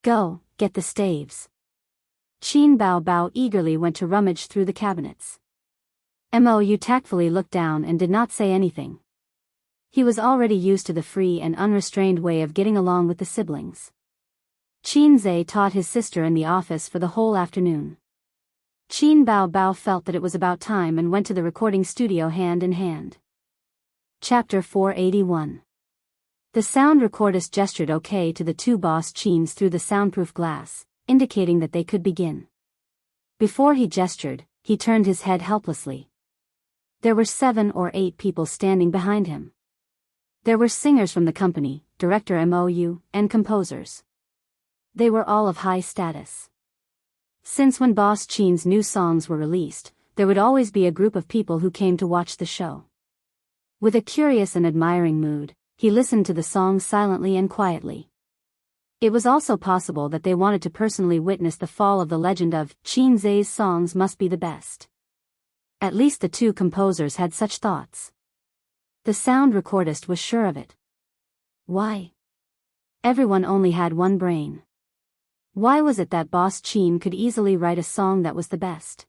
Go, get the staves. Qin Bao Bao eagerly went to rummage through the cabinets. MOU tactfully looked down and did not say anything. He was already used to the free and unrestrained way of getting along with the siblings. Qinze taught his sister in the office for the whole afternoon. Qin Bao Bao felt that it was about time and went to the recording studio hand in hand. Chapter 481. The sound recordist gestured okay to the two boss Qins through the soundproof glass, indicating that they could begin. Before he gestured, he turned his head helplessly. There were 7 or 8 people standing behind him. There were singers from the company, director MOU, and composers. They were all of high status. Since when Boss Qin's new songs were released, there would always be a group of people who came to watch the show. With a curious and admiring mood, he listened to the songs silently and quietly. It was also possible that they wanted to personally witness the fall of the legend of Qinze's songs must be the best. At least the 2 composers had such thoughts. The sound recordist was sure of it. Why? Everyone only had one brain. Why was it that Boss Qin could easily write a song that was the best?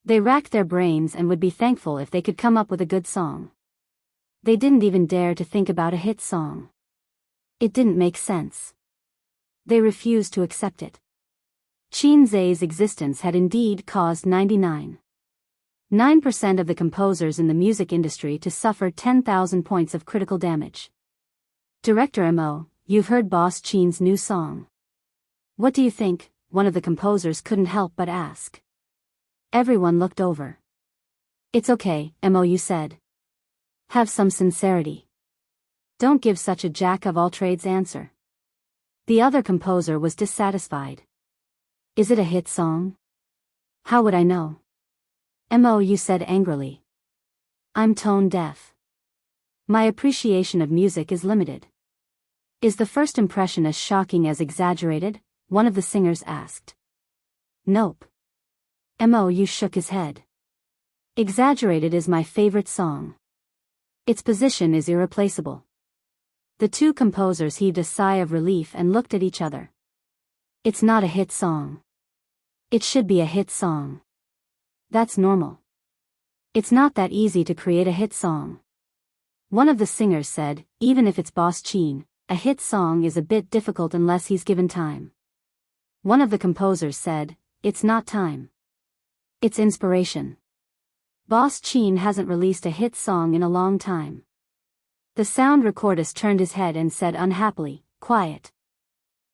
They racked their brains and would be thankful if they could come up with a good song. They didn't even dare to think about a hit song. It didn't make sense. They refused to accept it. Qinze's existence had indeed caused 99.9% of the composers in the music industry to suffer 10,000 points of critical damage. Director you've heard Boss Chin's new song. What do you think? One of the composers couldn't help but ask. Everyone looked over. It's okay, Mou said. Have some sincerity. Don't give such a jack-of-all-trades answer. The other composer was dissatisfied. Is it a hit song? How would I know? Mou said angrily. I'm tone deaf. My appreciation of music is limited. Is the first impression as shocking as exaggerated? One of the singers asked. Nope. Mou shook his head. Exaggerated is my favorite song. Its position is irreplaceable. The two composers heaved a sigh of relief and looked at each other. It's not a hit song. It should be a hit song. That's normal. It's not that easy to create a hit song. One of the singers said, even if it's Boss Chin, a hit song is a bit difficult unless he's given time. One of the composers said, it's not time. It's inspiration. Boss Chin hasn't released a hit song in a long time. The sound recordist turned his head and said unhappily, quiet.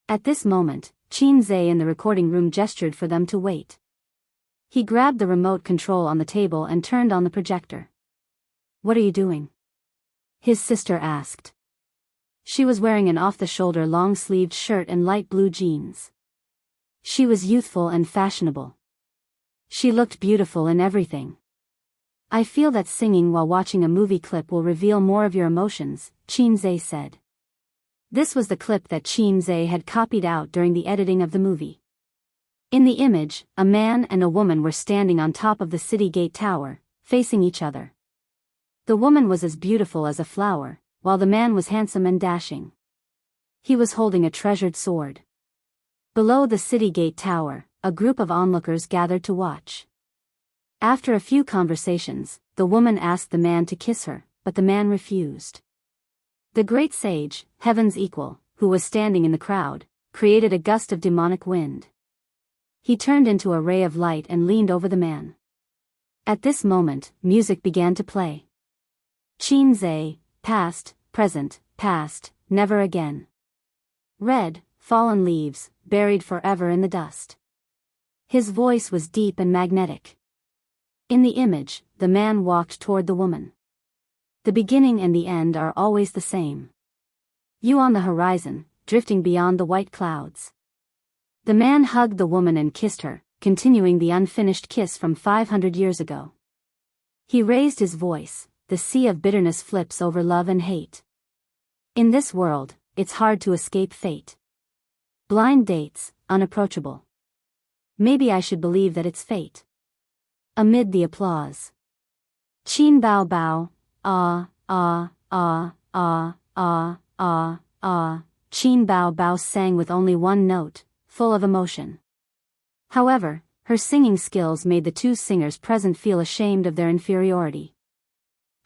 At this moment, Chin Zhe in the recording room gestured for them to wait. He grabbed the remote control on the table and turned on the projector. What are you doing? His sister asked. She was wearing an off-the-shoulder long-sleeved shirt and light blue jeans. She was youthful and fashionable. She looked beautiful in everything. I feel that singing while watching a movie clip will reveal more of your emotions, Chin Zhe said. This was the clip that Chin Zhe had copied out during the editing of the movie. In the image, a man and a woman were standing on top of the city gate tower, facing each other. The woman was as beautiful as a flower, while the man was handsome and dashing. He was holding a treasured sword. Below the city gate tower, a group of onlookers gathered to watch. After a few conversations, the woman asked the man to kiss her, but the man refused. The great sage, Heaven's equal, who was standing in the crowd, created a gust of demonic wind. He turned into a ray of light and leaned over the man. At this moment, music began to play. Chin Zhe, past, present, past, never again. Red, fallen leaves, buried forever in the dust. His voice was deep and magnetic. In the image, the man walked toward the woman. The beginning and the end are always the same. You on the horizon, drifting beyond the white clouds. The man hugged the woman and kissed her, continuing the unfinished kiss from 500 years ago. He raised his voice, the sea of bitterness flips over love and hate. In this world, it's hard to escape fate. Blind dates, unapproachable. Maybe I should believe that it's fate. Amid the applause. Chin Bao Bao, Chin Bao Bao sang with only one note, full of emotion. However, her singing skills made the two singers present feel ashamed of their inferiority.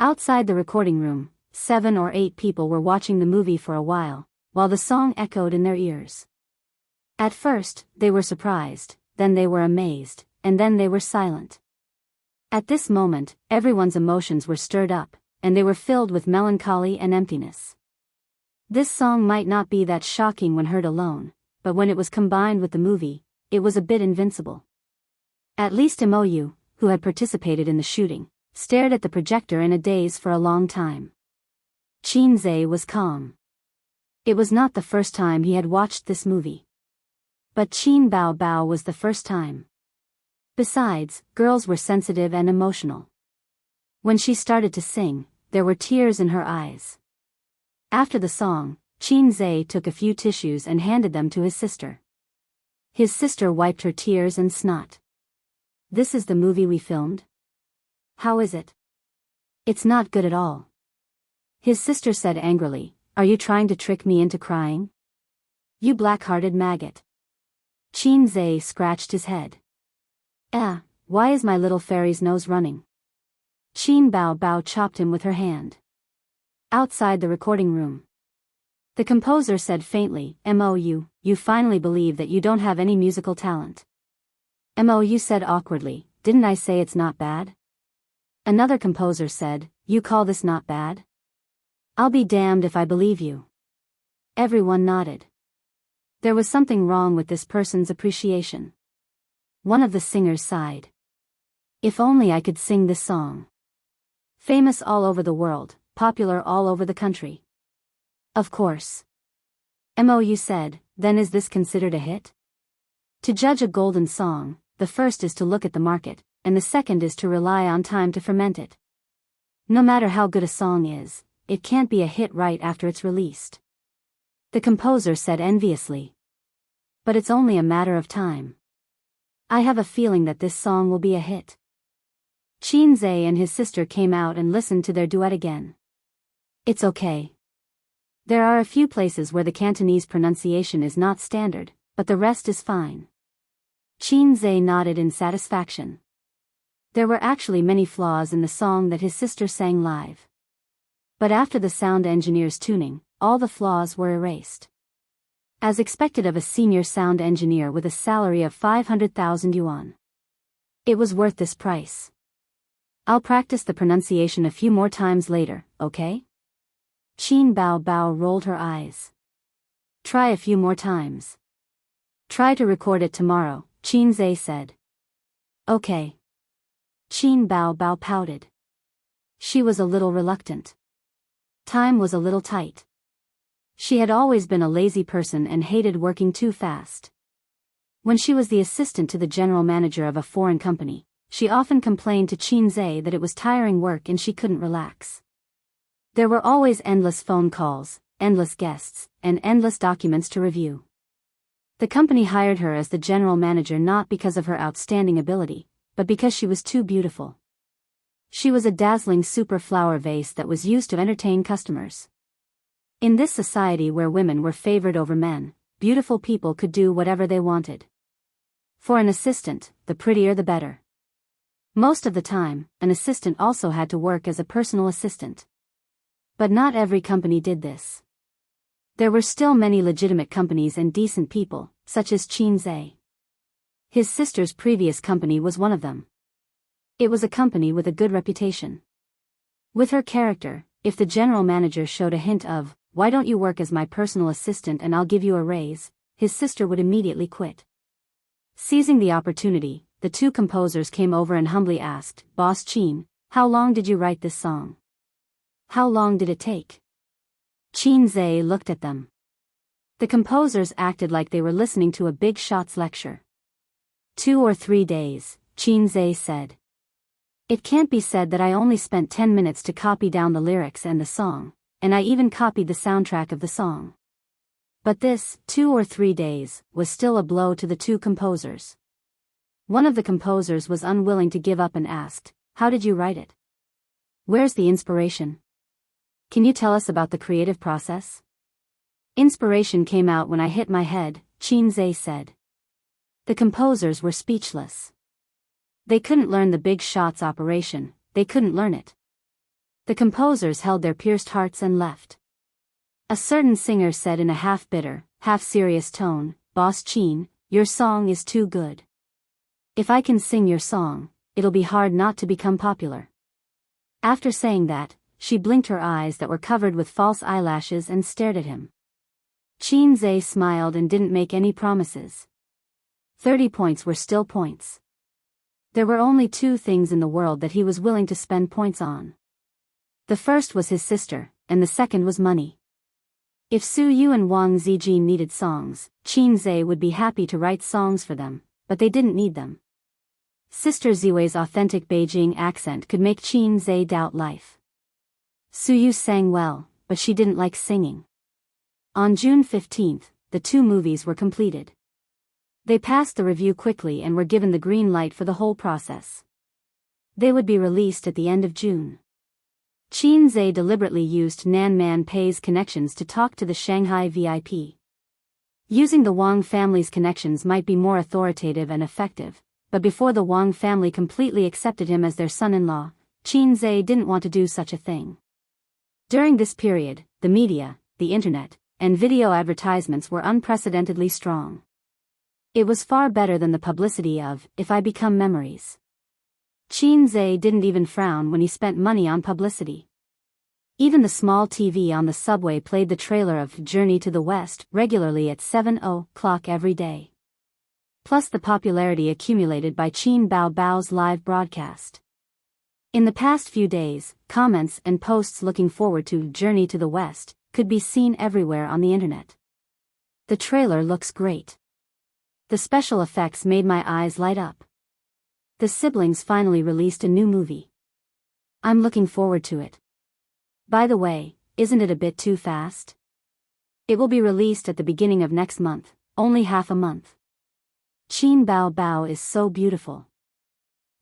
Outside the recording room, 7 or 8 people were watching the movie for a while the song echoed in their ears. At first, they were surprised, then they were amazed, and then they were silent. At this moment, everyone's emotions were stirred up, and they were filled with melancholy and emptiness. This song might not be that shocking when heard alone, but when it was combined with the movie, it was a bit invincible. At least Mou, who had participated in the shooting, stared at the projector in a daze for a long time. Chin Zhe was calm. It was not the first time he had watched this movie. But Chin Bao Bao was the first time. Besides, girls were sensitive and emotional. When she started to sing, there were tears in her eyes. After the song, Chin Zhe took a few tissues and handed them to his sister. His sister wiped her tears and snot. This is the movie we filmed? How is it? It's not good at all. His sister said angrily, are you trying to trick me into crying? You black-hearted maggot. Chin Zhe scratched his head. Why is my little fairy's nose running? Chin Bao Bao chopped him with her hand. Outside the recording room. The composer said faintly, Mou, you finally believe that you don't have any musical talent. Mou said awkwardly, didn't I say it's not bad? Another composer said, you call this not bad? I'll be damned if I believe you. Everyone nodded. There was something wrong with this person's appreciation. One of the singers sighed. If only I could sing this song. Famous all over the world, popular all over the country. Of course. Mou said, then is this considered a hit? To judge a golden song, the first is to look at the market, and the second is to rely on time to ferment it. No matter how good a song is, it can't be a hit right after it's released. The composer said enviously. But it's only a matter of time. I have a feeling that this song will be a hit. Qinze and his sister came out and listened to their duet again. It's okay. There are a few places where the Cantonese pronunciation is not standard, but the rest is fine. Qinze nodded in satisfaction. There were actually many flaws in the song that his sister sang live. But after the sound engineer's tuning, all the flaws were erased. As expected of a senior sound engineer with a salary of 500,000 yuan. It was worth this price. I'll practice the pronunciation a few more times later, okay? Qin Bao rolled her eyes. Try a few more times. Try to record it tomorrow, Qinze said. Okay. Qin Bao pouted. She was a little reluctant. Time was a little tight. She had always been a lazy person and hated working too fast. When she was the assistant to the general manager of a foreign company, she often complained to Qinze that it was tiring work and she couldn't relax. There were always endless phone calls, endless guests, and endless documents to review. The company hired her as the general manager not because of her outstanding ability, but because she was too beautiful. She was a dazzling super flower vase that was used to entertain customers. In this society where women were favored over men, beautiful people could do whatever they wanted. For an assistant, the prettier the better. Most of the time, an assistant also had to work as a personal assistant. But not every company did this. There were still many legitimate companies and decent people, such as Qinze. His sister's previous company was one of them. It was a company with a good reputation. With her character, if the general manager showed a hint of, "Why don't you work as my personal assistant and I'll give you a raise," his sister would immediately quit. Seizing the opportunity, the two composers came over and humbly asked, "Boss Qin, how long did you write this song? How long did it take?" Qinze looked at them. The composers acted like they were listening to a big shot's lecture. 2 or 3 days, Qinze said. It can't be said that I only spent 10 minutes to copy down the lyrics and the song, and I even copied the soundtrack of the song. But this, 2 or 3 days, was still a blow to the two composers. One of the composers was unwilling to give up and asked, "How did you write it? Where's the inspiration? Can you tell us about the creative process?" "Inspiration came out when I hit my head," Qinze said. The composers were speechless. They couldn't learn the big shots operation, they couldn't learn it. The composers held their pierced hearts and left. A certain singer said in a half-bitter, half-serious tone, "Boss Qin, your song is too good. If I can sing your song, it'll be hard not to become popular." After saying that, she blinked her eyes that were covered with false eyelashes and stared at him. Qinze smiled and didn't make any promises. 30 points were still points. There were only 2 things in the world that he was willing to spend points on. The first was his sister, and the second was money. If Su Yu and Wang Zijin needed songs, Qinze would be happy to write songs for them, but they didn't need them. Sister Ziwei's authentic Beijing accent could make Qinze doubt life. Su Yu sang well, but she didn't like singing. On June 15th, the 2 movies were completed. They passed the review quickly and were given the green light for the whole process. They would be released at the end of June. Qinze deliberately used Nanman Pei's connections to talk to the Shanghai VIP. Using the Wang family's connections might be more authoritative and effective, but before the Wang family completely accepted him as their son-in-law, Qinze didn't want to do such a thing. During this period, the media, the internet, and video advertisements were unprecedentedly strong. It was far better than the publicity of, "If I Become Memories." Qinze didn't even frown when he spent money on publicity. Even the small TV on the subway played the trailer of Journey to the West regularly at 7:00 every day. Plus the popularity accumulated by Qin Bao Bao's live broadcast. In the past few days, comments and posts looking forward to Journey to the West could be seen everywhere on the internet. The trailer looks great. The special effects made my eyes light up. The siblings finally released a new movie. I'm looking forward to it. By the way, isn't it a bit too fast? It will be released at the beginning of next month, only half a month. Qin Bao Bao is so beautiful.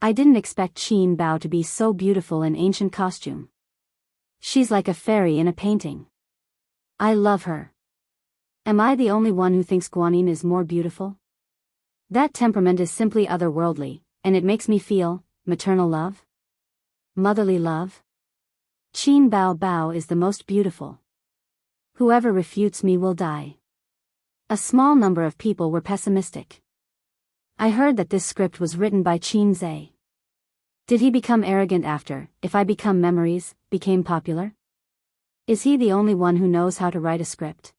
I didn't expect Qin Bao to be so beautiful in ancient costume. She's like a fairy in a painting. I love her. Am I the only one who thinks Guanyin is more beautiful? That temperament is simply otherworldly, and it makes me feel maternal love? Motherly love? Qin Bao Bao is the most beautiful. Whoever refutes me will die. A small number of people were pessimistic. I heard that this script was written by Qin Zhe. Did he become arrogant after If I Become Memories became popular? Is he the only one who knows how to write a script?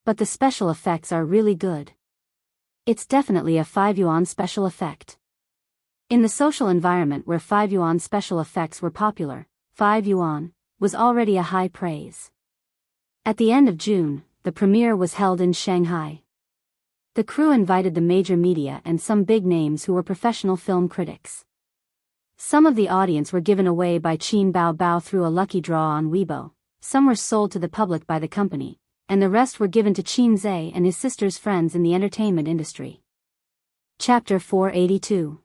But the special effects are really good. It's definitely a 5 yuan special effect. In the social environment where 5 yuan special effects were popular, 5 yuan was already a high praise. At the end of June, the premiere was held in Shanghai. The crew invited the major media and some big names who were professional film critics. Some of the audience were given away by Qin Bao Bao through a lucky draw on Weibo, some were sold to the public by the company, and the rest were given to Qin Zhe and his sister's friends in the entertainment industry. Chapter 482.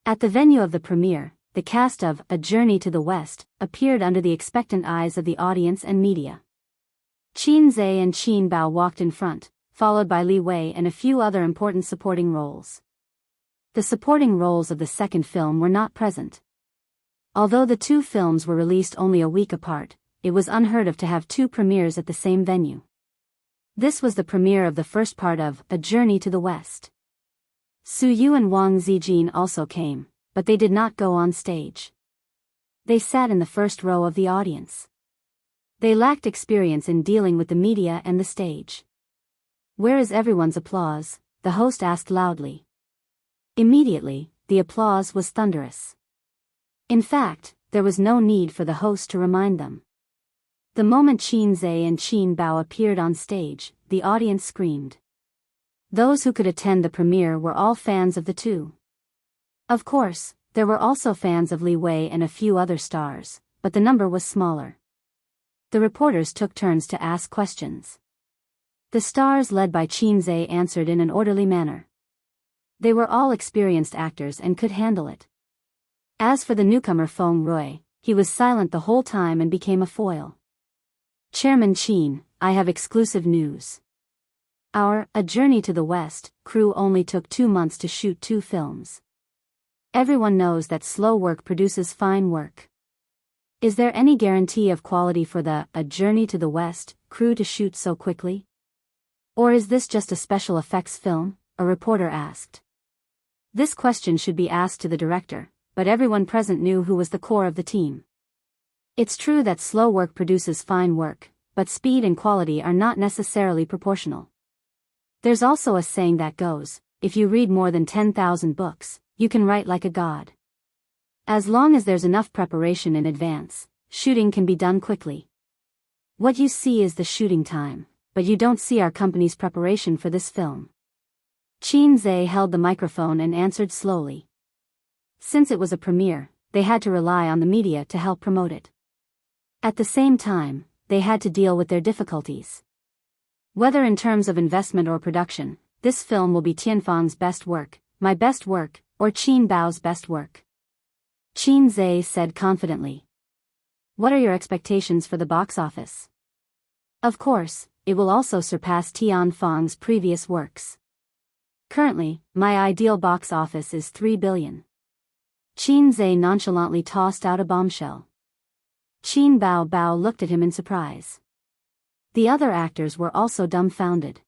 At the venue of the premiere, the cast of A Journey to the West appeared under the expectant eyes of the audience and media. Qin Zhe and Qin Bao walked in front, followed by Li Wei and a few other important supporting roles. The supporting roles of the second film were not present. Although the two films were released only a week apart, it was unheard of to have two premieres at the same venue. This was the premiere of the first part of A Journey to the West. Su Yu and Wang Zijin also came, but they did not go on stage. They sat in the first row of the audience. They lacked experience in dealing with the media and the stage. "Where is everyone's applause?" the host asked loudly. Immediately, the applause was thunderous. In fact, there was no need for the host to remind them. The moment Qin Zhe and Qin Bao appeared on stage, the audience screamed. Those who could attend the premiere were all fans of the two. Of course, there were also fans of Li Wei and a few other stars, but the number was smaller. The reporters took turns to ask questions. The stars led by Qin Zhe answered in an orderly manner. They were all experienced actors and could handle it. As for the newcomer Feng Rui, he was silent the whole time and became a foil. "Chairman Qin, I have exclusive news. Our A Journey to the West crew only took 2 months to shoot 2 films. Everyone knows that slow work produces fine work. Is there any guarantee of quality for the A Journey to the West crew to shoot so quickly? Or is this just a special effects film?" a reporter asked. This question should be asked to the director, but everyone present knew who was the core of the team. It's true that slow work produces fine work, but speed and quality are not necessarily proportional. There's also a saying that goes, if you read more than 10,000 books, you can write like a god. As long as there's enough preparation in advance, shooting can be done quickly. What you see is the shooting time, but you don't see our company's preparation for this film. Qin Zhe held the microphone and answered slowly. Since it was a premiere, they had to rely on the media to help promote it. At the same time, they had to deal with their difficulties. Whether in terms of investment or production, this film will be Tianfang's best work, my best work, or Qin Bao's best work. Qin Zhe said confidently. What are your expectations for the box office? Of course, it will also surpass Tianfang's previous works. Currently, my ideal box office is 3 billion. Qin Zhe nonchalantly tossed out a bombshell. Qin Bao Bao looked at him in surprise. The other actors were also dumbfounded.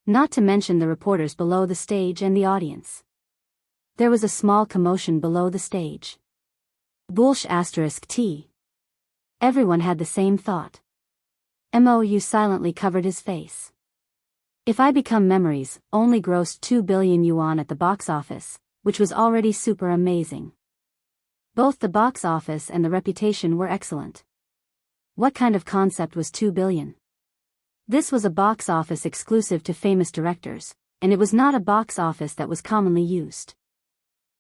Not to mention the reporters below the stage and the audience. There was a small commotion below the stage. Bulsh *T. Everyone had the same thought. Mou silently covered his face. If I Become Memories only grossed 2 billion yuan at the box office, which was already super amazing. Both the box office and the reputation were excellent. What kind of concept was 2 billion? This was a box office exclusive to famous directors, and it was not a box office that was commonly used.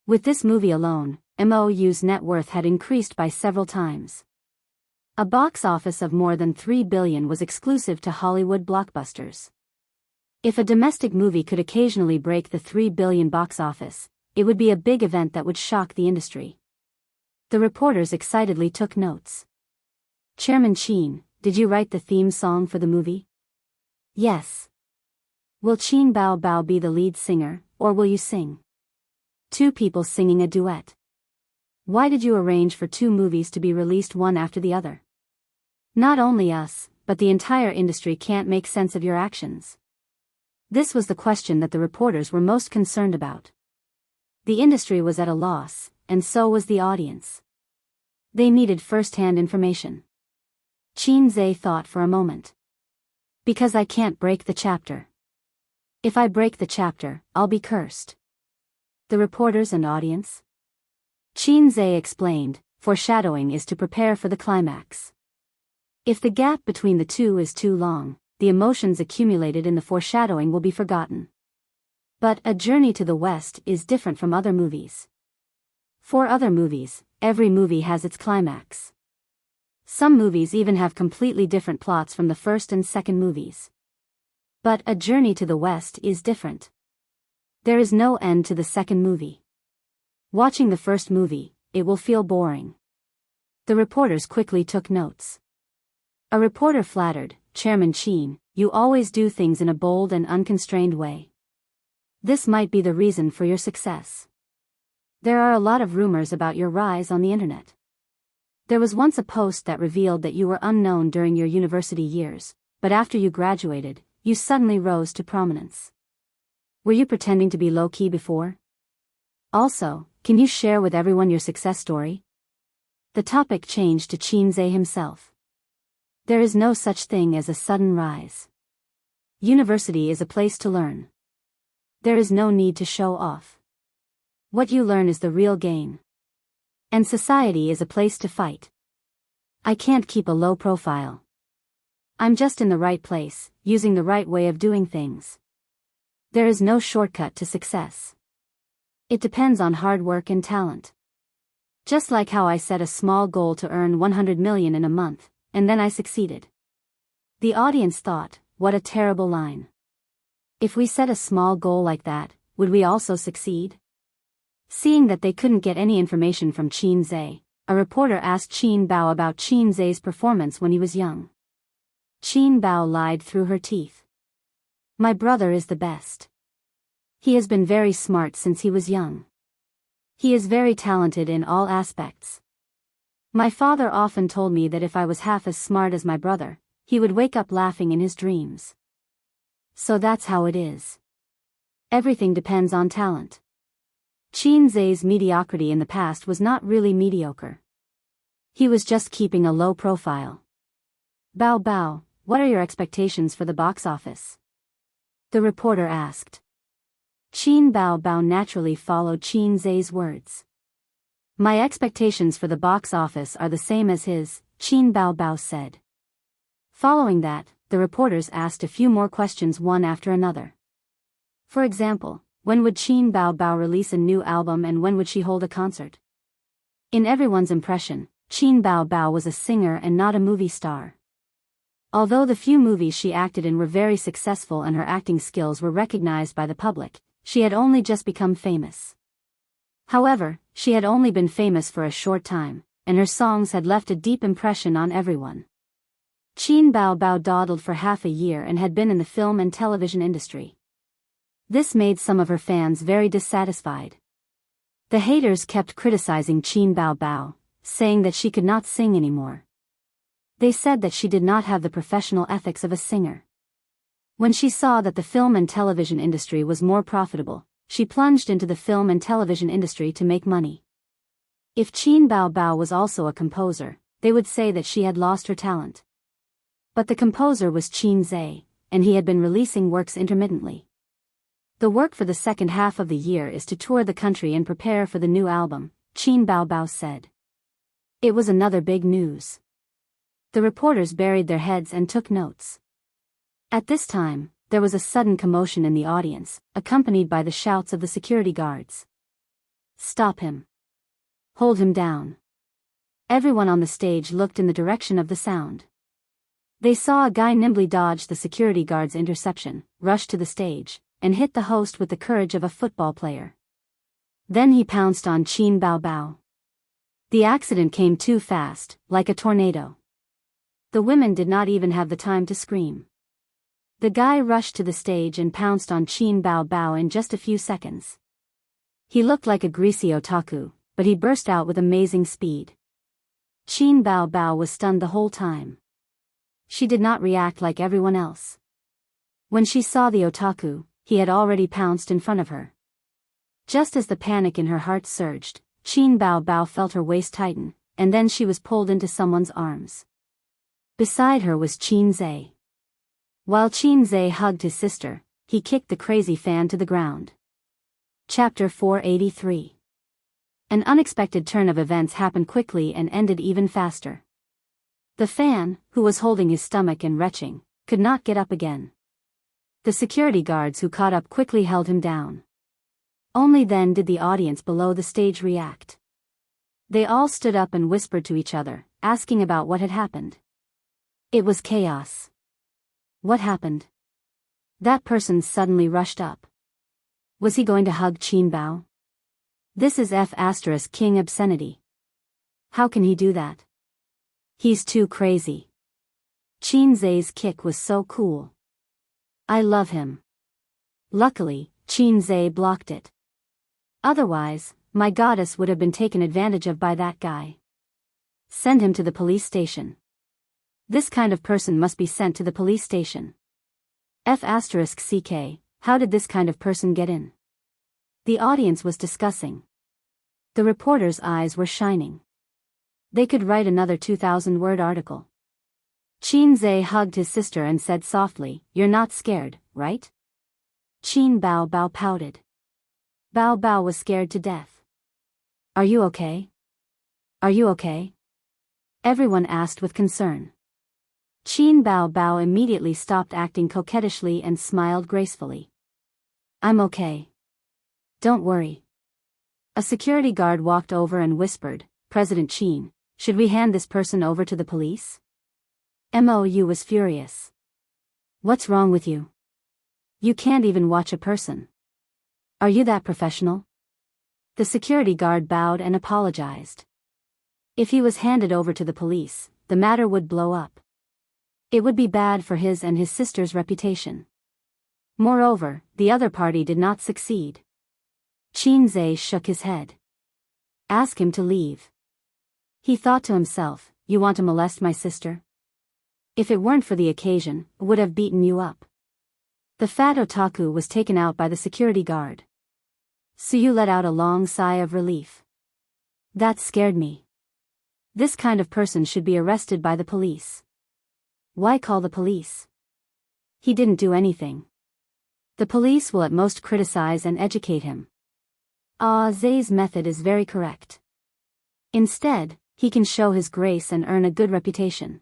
With this movie alone, Mou's net worth had increased by several times. A box office of more than 3 billion was exclusive to Hollywood blockbusters. If a domestic movie could occasionally break the 3 billion box office, it would be a big event that would shock the industry. The reporters excitedly took notes. Chairman Qin, did you write the theme song for the movie? Yes. Will Qin Bao Bao be the lead singer, or will you sing? Two people singing a duet. Why did you arrange for 2 movies to be released one after the other? Not only us, but the entire industry can't make sense of your actions. This was the question that the reporters were most concerned about. The industry was at a loss, and so was the audience. They needed first-hand information. Qin Zhe thought for a moment. Because I can't break the chapter. If I break the chapter, I'll be cursed. The reporters and audience? Qin Zhe explained, foreshadowing is to prepare for the climax. If the gap between the two is too long, the emotions accumulated in the foreshadowing will be forgotten. But A Journey to the West is different from other movies. For other movies, every movie has its climax. Some movies even have completely different plots from the first and second movies. But A Journey to the West is different. There is no end to the second movie. Watching the first movie, it will feel boring. The reporters quickly took notes. A reporter flattered, Chairman Qin, you always do things in a bold and unconstrained way. This might be the reason for your success. There are a lot of rumors about your rise on the internet. There was once a post that revealed that you were unknown during your university years, but after you graduated, you suddenly rose to prominence. Were you pretending to be low-key before? Also, can you share with everyone your success story? The topic changed to Qin Zhe himself. There is no such thing as a sudden rise. University is a place to learn. There is no need to show off. What you learn is the real gain. And society is a place to fight. I can't keep a low profile. I'm just in the right place, using the right way of doing things. There is no shortcut to success. It depends on hard work and talent. Just like how I set a small goal to earn 100 million in a month, and then I succeeded. The audience thought, what a terrible line. If we set a small goal like that, would we also succeed? Seeing that they couldn't get any information from Qin Zhe, a reporter asked Qin Bao about Qin Zhe's performance when he was young. Qin Bao lied through her teeth. My brother is the best. He has been very smart since he was young. He is very talented in all aspects. My father often told me that if I was half as smart as my brother, he would wake up laughing in his dreams. So that's how it is. Everything depends on talent. Qin Zhe's mediocrity in the past was not really mediocre. He was just keeping a low profile. Bao Bao, what are your expectations for the box office? The reporter asked. Qin Bao Bao naturally followed Qin Zhe's words. My expectations for the box office are the same as his, Qin Bao Bao said. Following that, the reporters asked a few more questions one after another. For example, when would Qin Bao Bao release a new album and when would she hold a concert? In everyone's impression, Qin Bao Bao was a singer and not a movie star. Although the few movies she acted in were very successful and her acting skills were recognized by the public, she had only just become famous. However, she had only been famous for a short time, and her songs had left a deep impression on everyone. Qin Bao Bao dawdled for half a year and had been in the film and television industry. This made some of her fans very dissatisfied. The haters kept criticizing Qin Bao Bao, saying that she could not sing anymore. They said that she did not have the professional ethics of a singer. When she saw that the film and television industry was more profitable, she plunged into the film and television industry to make money. If Qin Bao Bao was also a composer, they would say that she had lost her talent. But the composer was Qin Zhe, and he had been releasing works intermittently. The work for the second half of the year is to tour the country and prepare for the new album, Qin Baobao said. It was another big news. The reporters buried their heads and took notes. At this time, there was a sudden commotion in the audience, accompanied by the shouts of the security guards. Stop him. Hold him down. Everyone on the stage looked in the direction of the sound. They saw a guy nimbly dodge the security guard's interception, rush to the stage, and hit the host with the courage of a football player. Then he pounced on Qin Baobao. The accident came too fast, like a tornado. The women did not even have the time to scream. The guy rushed to the stage and pounced on Qin Baobao in just a few seconds. He looked like a greasy otaku, but he burst out with amazing speed. Qin Baobao was stunned the whole time. She did not react like everyone else. When she saw the otaku, he had already pounced in front of her. Just as the panic in her heart surged, Qin Baobao felt her waist tighten, and then she was pulled into someone's arms. Beside her was Qin Zhe. While Qin Zhe hugged his sister, he kicked the crazy fan to the ground. Chapter 483. An unexpected turn of events happened quickly and ended even faster. The fan, who was holding his stomach and retching, could not get up again. The security guards who caught up quickly held him down. Only then did the audience below the stage react. They all stood up and whispered to each other, asking about what had happened. It was chaos. What happened? That person suddenly rushed up. Was he going to hug Qin Bao? This is King obscenity. How can he do that? He's too crazy. Qin Zhe's kick was so cool. I love him. Luckily, Qin Zhe blocked it. Otherwise, my goddess would have been taken advantage of by that guy. Send him to the police station. This kind of person must be sent to the police station. CK, how did this kind of person get in? The audience was discussing. The reporters' eyes were shining. They could write another 2,000-word article. Qin Zhe hugged his sister and said softly, "You're not scared, right?" Qin Baobao pouted. Baobao was scared to death. Are you okay? Are you okay? Everyone asked with concern. Qin Baobao immediately stopped acting coquettishly and smiled gracefully. I'm okay. Don't worry. A security guard walked over and whispered, President Qin, should we hand this person over to the police? Mou was furious. What's wrong with you? You can't even watch a person. Are you that professional? The security guard bowed and apologized. If he was handed over to the police, the matter would blow up. It would be bad for his and his sister's reputation. Moreover, the other party did not succeed. Qin Zhe shook his head. Ask him to leave. He thought to himself, you want to molest my sister? If it weren't for the occasion, I would have beaten you up. The fat otaku was taken out by the security guard. Suyu let out a long sigh of relief. That scared me. This kind of person should be arrested by the police. Why call the police? He didn't do anything. The police will at most criticize and educate him. Zhe's method is very correct. Instead, he can show his grace and earn a good reputation.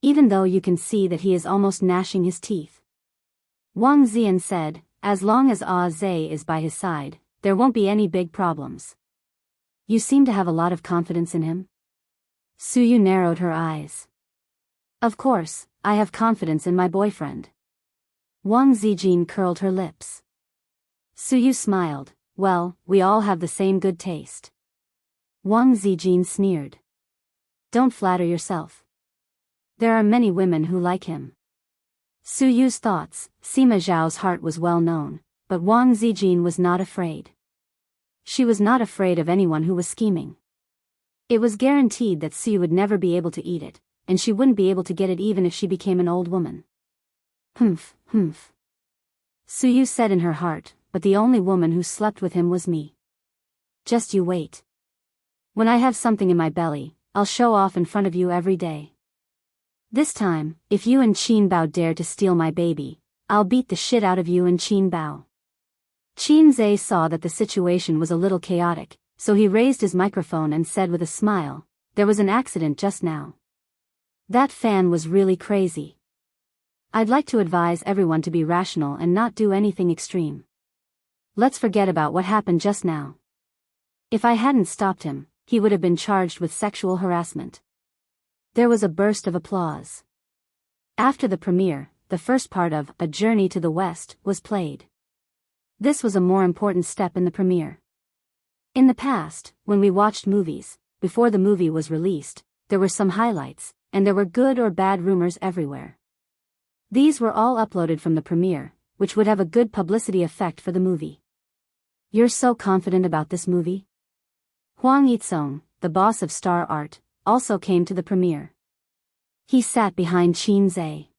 Even though you can see that he is almost gnashing his teeth. Wang Zian said, as long as Zhe is by his side, there won't be any big problems. You seem to have a lot of confidence in him. Suyu narrowed her eyes. Of course, I have confidence in my boyfriend. Wang Zijin curled her lips. Suyu smiled, well, we all have the same good taste. Wang Zijin sneered. Don't flatter yourself. There are many women who like him. Suyu's thoughts, Sima Zhao's heart was well known, but Wang Zijin was not afraid. She was not afraid of anyone who was scheming. It was guaranteed that Suyu would never be able to eat it, and she wouldn't be able to get it even if she became an old woman. Humph. Suyu said in her heart, but the only woman who slept with him was me. Just you wait. When I have something in my belly, I'll show off in front of you every day. This time, if you and Qin Bao dare to steal my baby, I'll beat the shit out of you and Qin Bao. Qin Zhe saw that the situation was a little chaotic, so he raised his microphone and said with a smile, "There was an accident just now. That fan was really crazy. I'd like to advise everyone to be rational and not do anything extreme. Let's forget about what happened just now." If I hadn't stopped him, he would have been charged with sexual harassment. There was a burst of applause. After the premiere, the first part of A Journey to the West was played. This was a more important step in the premiere. In the past, when we watched movies, before the movie was released, there were some highlights, and there were good or bad rumors everywhere. These were all uploaded from the premiere, which would have a good publicity effect for the movie. "You're so confident about this movie?" Huang Yitsong, the boss of Star Art, also came to the premiere. He sat behind Qin Zhe.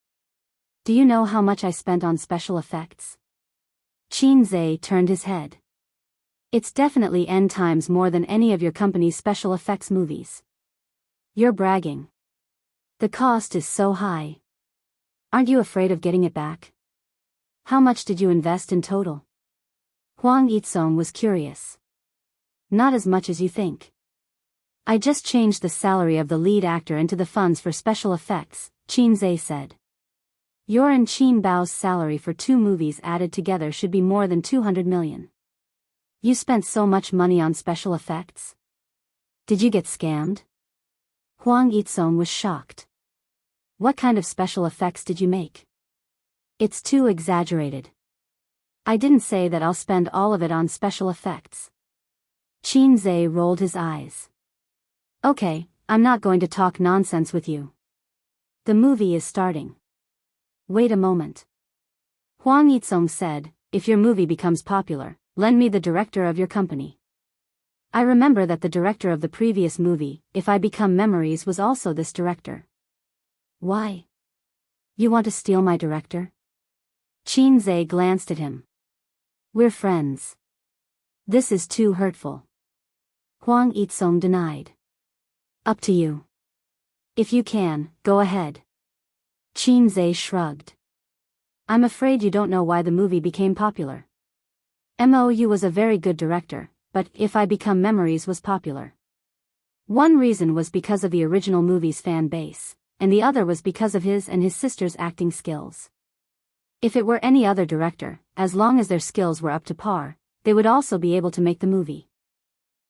"Do you know how much I spent on special effects?" Qin Zhe turned his head. "It's definitely N times more than any of your company's special effects movies." "You're bragging. The cost is so high. Aren't you afraid of getting it back? How much did you invest in total?" Huang Yitsong was curious. "Not as much as you think. I just changed the salary of the lead actor into the funds for special effects," Qin Zhe said. "Your and Qin Bao's salary for 2 movies added together should be more than 200 million. You spent so much money on special effects? Did you get scammed?" Huang Yitsong was shocked. "What kind of special effects did you make? It's too exaggerated. I didn't say that I'll spend all of it on special effects." Qin Zhe rolled his eyes. "Okay, I'm not going to talk nonsense with you. The movie is starting." "Wait a moment." Huang Yitsong said, "If your movie becomes popular, lend me the director of your company. I remember that the director of the previous movie, If I Become Memories, was also this director." "Why? You want to steal my director?" Qin Zhe glanced at him. "We're friends. This is too hurtful." Huang Yitsong denied. "Up to you. If you can, go ahead." Qin Zhe shrugged. "I'm afraid you don't know why the movie became popular. Mou was a very good director, but If I Become Memories was popular. One reason was because of the original movie's fan base, and the other was because of his and his sister's acting skills. If it were any other director, as long as their skills were up to par, they would also be able to make the movie."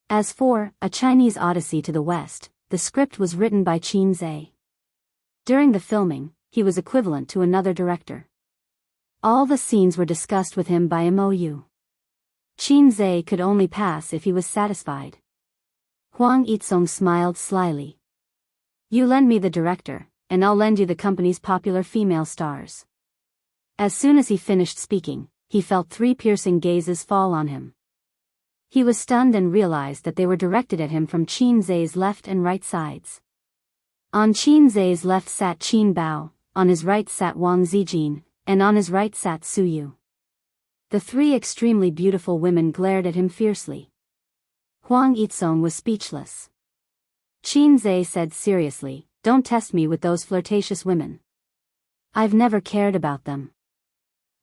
As for A Chinese Odyssey to the West, the script was written by Qin Zhe. During the filming, he was equivalent to another director. All the scenes were discussed with him by Mou. Qin Zhe could only pass if he was satisfied. Huang Yitsong smiled slyly. "You lend me the director, and I'll lend you the company's popular female stars." As soon as he finished speaking, he felt 3 piercing gazes fall on him. He was stunned and realized that they were directed at him from Qin Zhe's left and right sides. On Qin Zhe's left sat Qin Bao, on his right sat Wang Zijin, and on his right sat Su Yu. The 3 extremely beautiful women glared at him fiercely. Huang Yitsong was speechless. Qin Zhe said seriously, "Don't test me with those flirtatious women. I've never cared about them.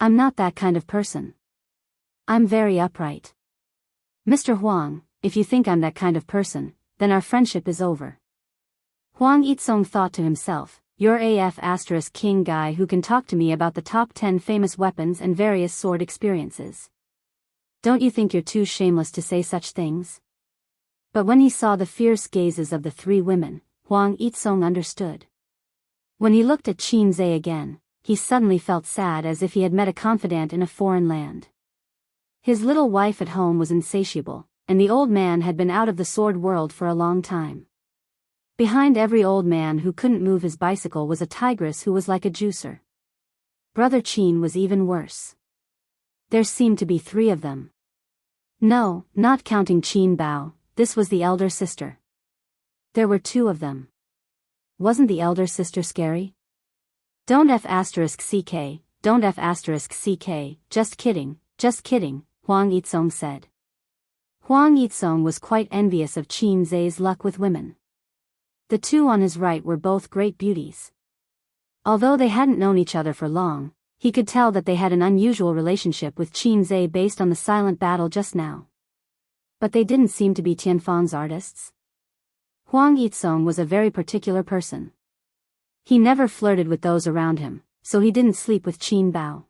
I'm not that kind of person. I'm very upright. Mr. Huang, if you think I'm that kind of person, then our friendship is over." Huang Yitsong thought to himself, "You're AF * king guy who can talk to me about the top 10 famous weapons and various sword experiences. Don't you think you're too shameless to say such things?" But when he saw the fierce gazes of the 3 women, Huang Yitsong understood. When he looked at Qin Zhe again, he suddenly felt sad as if he had met a confidant in a foreign land. His little wife at home was insatiable, and the old man had been out of the sword world for a long time. Behind every old man who couldn't move his bicycle was a tigress who was like a juicer. Brother Qin was even worse. There seemed to be 3 of them. No, not counting Qin Bao, this was the elder sister. There were 2 of them. Wasn't the elder sister scary? Don't F***ck, don't F***ck, just kidding, Huang Yitsong said. Huang Yitsong was quite envious of Qin Zhe's luck with women. The two on his right were both great beauties. Although they hadn't known each other for long, he could tell that they had an unusual relationship with Qin Zhe based on the silent battle just now. But they didn't seem to be Tianfang's artists. Huang Yizong was a very particular person. He never flirted with those around him, so he didn't sleep with Qin Bao.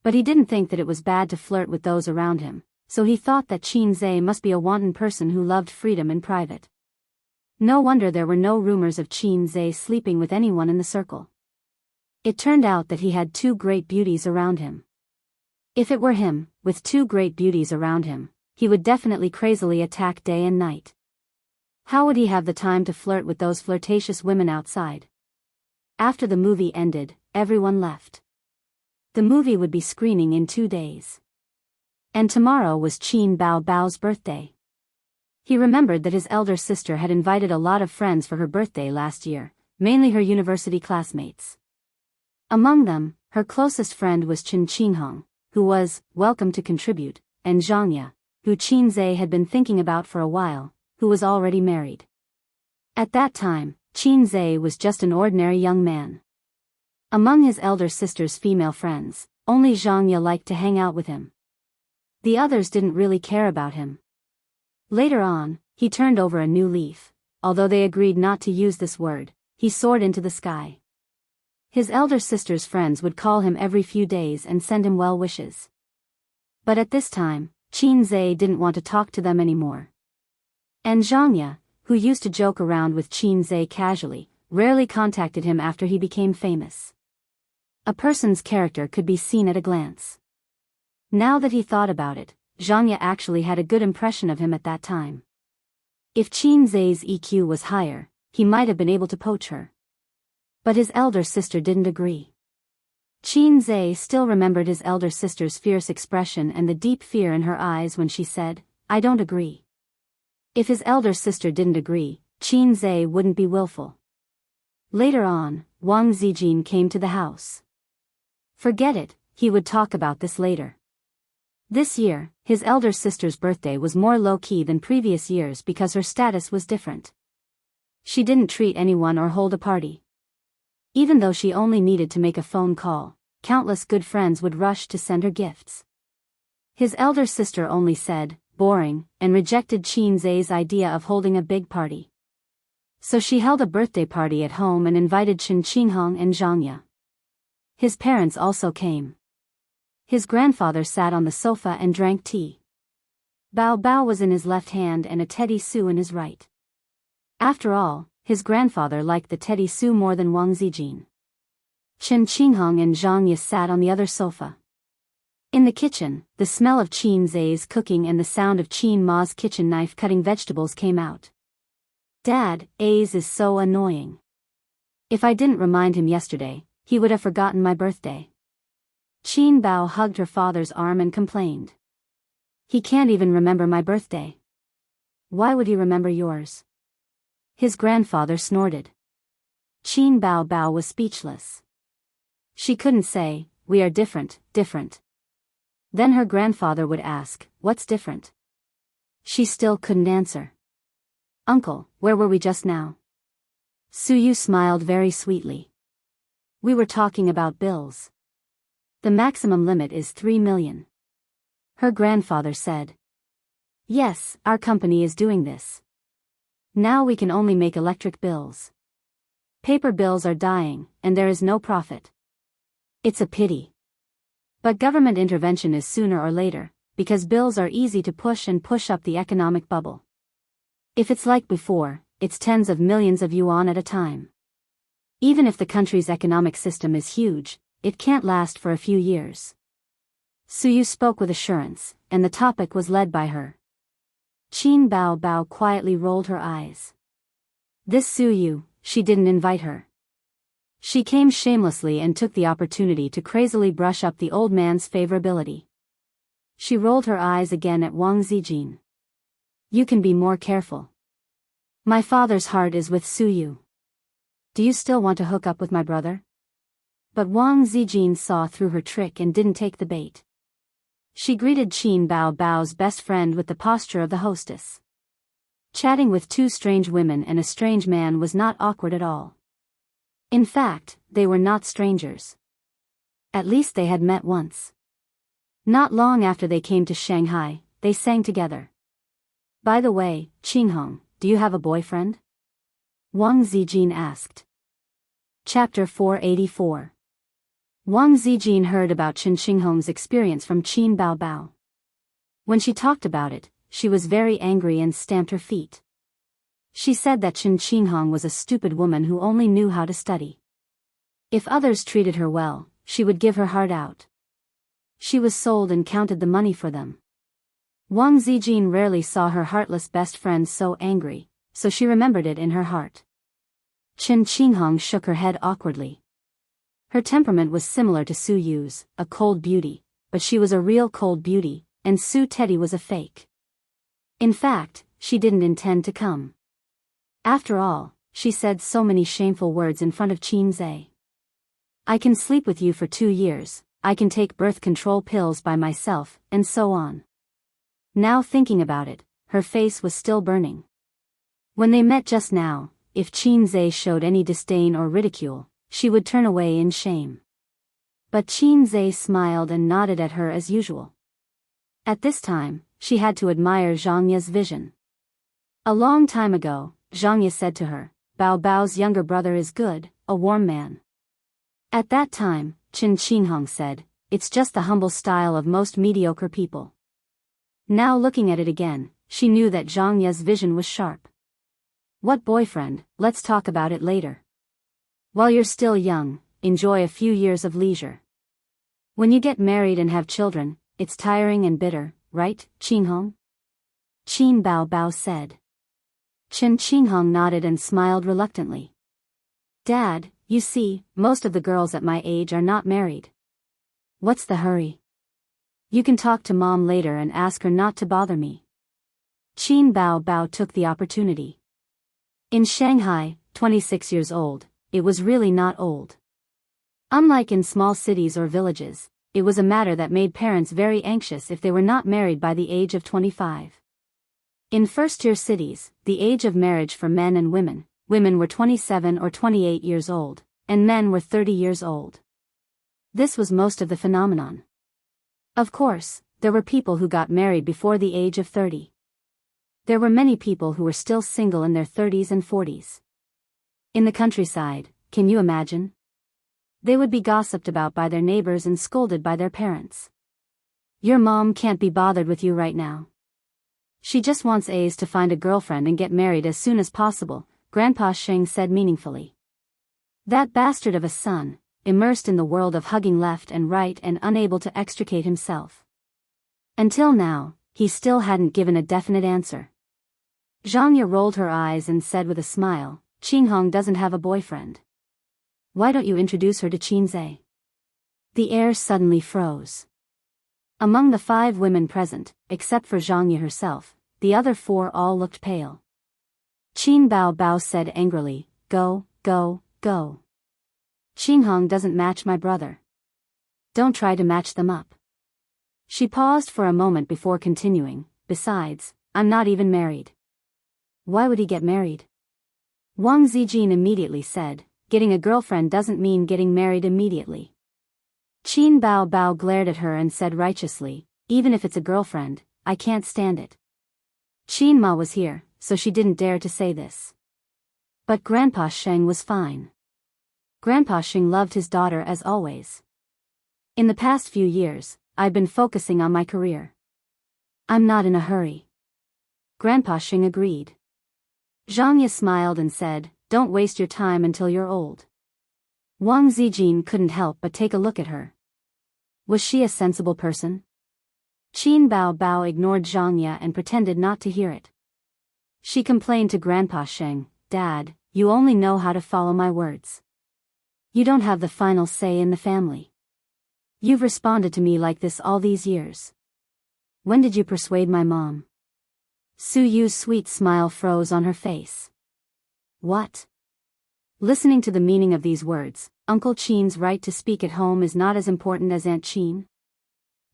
But he didn't think that it was bad to flirt with those around him, so he thought that Qin Zhe must be a wanton person who loved freedom in private. No wonder there were no rumors of Qin Zhe sleeping with anyone in the circle. It turned out that he had two great beauties around him. If it were him, with two great beauties around him, he would definitely crazily attack day and night. How would he have the time to flirt with those flirtatious women outside? After the movie ended, everyone left. The movie would be screening in 2 days. And tomorrow was Qin Bao Bao's birthday. He remembered that his elder sister had invited a lot of friends for her birthday last year, mainly her university classmates. Among them, her closest friend was Chen Qinghong, who was welcome to contribute, and Zhangya, who Qin Zhe had been thinking about for a while, who was already married. At that time, Qin Zhe was just an ordinary young man. Among his elder sister's female friends, only Zhangya liked to hang out with him. The others didn't really care about him. Later on, he turned over a new leaf. Although they agreed not to use this word, he soared into the sky. His elder sister's friends would call him every few days and send him well wishes. But at this time, Qin Zhe didn't want to talk to them anymore. And Zhangya, who used to joke around with Qin Zhe casually, rarely contacted him after he became famous. A person's character could be seen at a glance. Now that he thought about it, Zhangya actually had a good impression of him at that time. If Qin Zhe's EQ was higher, he might have been able to poach her. But his elder sister didn't agree. Qin Zhe still remembered his elder sister's fierce expression and the deep fear in her eyes when she said, "I don't agree." If his elder sister didn't agree, Qin Zhe wouldn't be willful. Later on, Wang Zijin came to the house. Forget it, he would talk about this later. This year, his elder sister's birthday was more low-key than previous years because her status was different. She didn't treat anyone or hold a party. Even though she only needed to make a phone call, countless good friends would rush to send her gifts. His elder sister only said, "boring," and rejected Qin Zhe's idea of holding a big party. So she held a birthday party at home and invited Chen Qinghong and Zhangya. His parents also came. His grandfather sat on the sofa and drank tea. Bao Bao was in his left hand and a Teddy Sue in his right. After all, his grandfather liked the Teddy Sue more than Wang Zijin. Chen Qinghong and Zhangya sat on the other sofa. In the kitchen, the smell of Qin Zhe's cooking and the sound of Qin Ma's kitchen knife cutting vegetables came out. "Dad, A's is so annoying. If I didn't remind him yesterday, he would have forgotten my birthday." Qin Bao hugged her father's arm and complained. "He can't even remember my birthday. Why would he remember yours?" His grandfather snorted. Qin Bao Bao was speechless. She couldn't say, "We are different, different." Then her grandfather would ask, "What's different?" She still couldn't answer. "Uncle, where were we just now?" Suyu smiled very sweetly. "We were talking about bills. The maximum limit is 3 million. Her grandfather said. "Yes, our company is doing this. Now we can only make electric bills. Paper bills are dying, and there is no profit. It's a pity. But government intervention is sooner or later, because bills are easy to push and push up the economic bubble. If it's like before, it's tens of millions of yuan at a time. Even if the country's economic system is huge, it can't last for a few years." Suyu spoke with assurance, and the topic was led by her. Qin Bao Bao quietly rolled her eyes. This Suyu, she didn't invite her. She came shamelessly and took the opportunity to crazily brush up the old man's favorability. She rolled her eyes again at Wang Zijin. "You can be more careful. My father's heart is with Suyu. Do you still want to hook up with my brother?" But Wang Zijin saw through her trick and didn't take the bait. She greeted Qin Bao Bao's best friend with the posture of the hostess. Chatting with two strange women and a strange man was not awkward at all. In fact, they were not strangers. At least they had met once. Not long after they came to Shanghai, they sang together. By the way, Qinghong, do you have a boyfriend? Wang Zijin asked. Chapter 484. Wang Zijin heard about Chen Qinghong's experience from Qin Baobao. When she talked about it, she was very angry and stamped her feet. She said that Chen Qinghong was a stupid woman who only knew how to study. If others treated her well, she would give her heart out. She was sold and counted the money for them. Wang Zijin rarely saw her heartless best friend so angry, so she remembered it in her heart. Chen Qinghong shook her head awkwardly. Her temperament was similar to Su Yu's, a cold beauty, but she was a real cold beauty, and Su Teddy was a fake. In fact, she didn't intend to come. After all, she said so many shameful words in front of Qin Zhe. I can sleep with you for 2 years, I can take birth control pills by myself, and so on. Now thinking about it, her face was still burning. When they met just now, if Qin Zhe showed any disdain or ridicule, she would turn away in shame. But Qin Zhe smiled and nodded at her as usual. At this time, she had to admire Zhang Ye's vision. A long time ago, Zhang Ye said to her, Bao Bao's younger brother is good, a warm man. At that time, Chen Qinghong said, it's just the humble style of most mediocre people. Now looking at it again, she knew that Zhang Ye's vision was sharp. What boyfriend? Let's talk about it later. While you're still young, enjoy a few years of leisure. When you get married and have children, it's tiring and bitter, right, Qinghong? Qin Baobao said. Chen Qinghong nodded and smiled reluctantly. Dad, you see, most of the girls at my age are not married. What's the hurry? You can talk to Mom later and ask her not to bother me. Qin Baobao took the opportunity. In Shanghai, 26 years old, it was really not old. Unlike in small cities or villages, it was a matter that made parents very anxious if they were not married by the age of 25. In first-tier cities, the age of marriage for men and women were 27 or 28 years old, and men were 30 years old. This was most of the phenomenon. Of course, there were people who got married before the age of 30. There were many people who were still single in their 30s and 40s. In the countryside, can you imagine? They would be gossiped about by their neighbors and scolded by their parents. Your mom can't be bothered with you right now. She just wants A's to find a girlfriend and get married as soon as possible, Grandpa Sheng said meaningfully. That bastard of a son, immersed in the world of hugging left and right and unable to extricate himself. Until now, he still hadn't given a definite answer. Zhang Ye rolled her eyes and said with a smile, Qinghong doesn't have a boyfriend. Why don't you introduce her to Qin Zhe? The air suddenly froze. Among the 5 women present, except for Zhang Ye herself, the other 4 all looked pale. Qin Baobao said angrily, Go, go, go. Qinghong doesn't match my brother. Don't try to match them up. She paused for a moment before continuing, besides, I'm not even married. Why would he get married? Wang Zijin immediately said, getting a girlfriend doesn't mean getting married immediately. Qin Baobao glared at her and said righteously, even if it's a girlfriend, I can't stand it. Qin Ma was here, so she didn't dare to say this. But Grandpa Sheng was fine. Grandpa Sheng loved his daughter as always. In the past few years, I've been focusing on my career. I'm not in a hurry. Grandpa Sheng agreed. Zhang Ye smiled and said, Don't waste your time until you're old. Wang Zijin couldn't help but take a look at her. Was she a sensible person? Qin Baobao ignored Zhang Ye and pretended not to hear it. She complained to Grandpa Sheng, Dad, you only know how to follow my words. You don't have the final say in the family. You've responded to me like this all these years. When did you persuade my mom? Su Yu's sweet smile froze on her face. What? Listening to the meaning of these words, Uncle Qin's right to speak at home is not as important as Aunt Qin?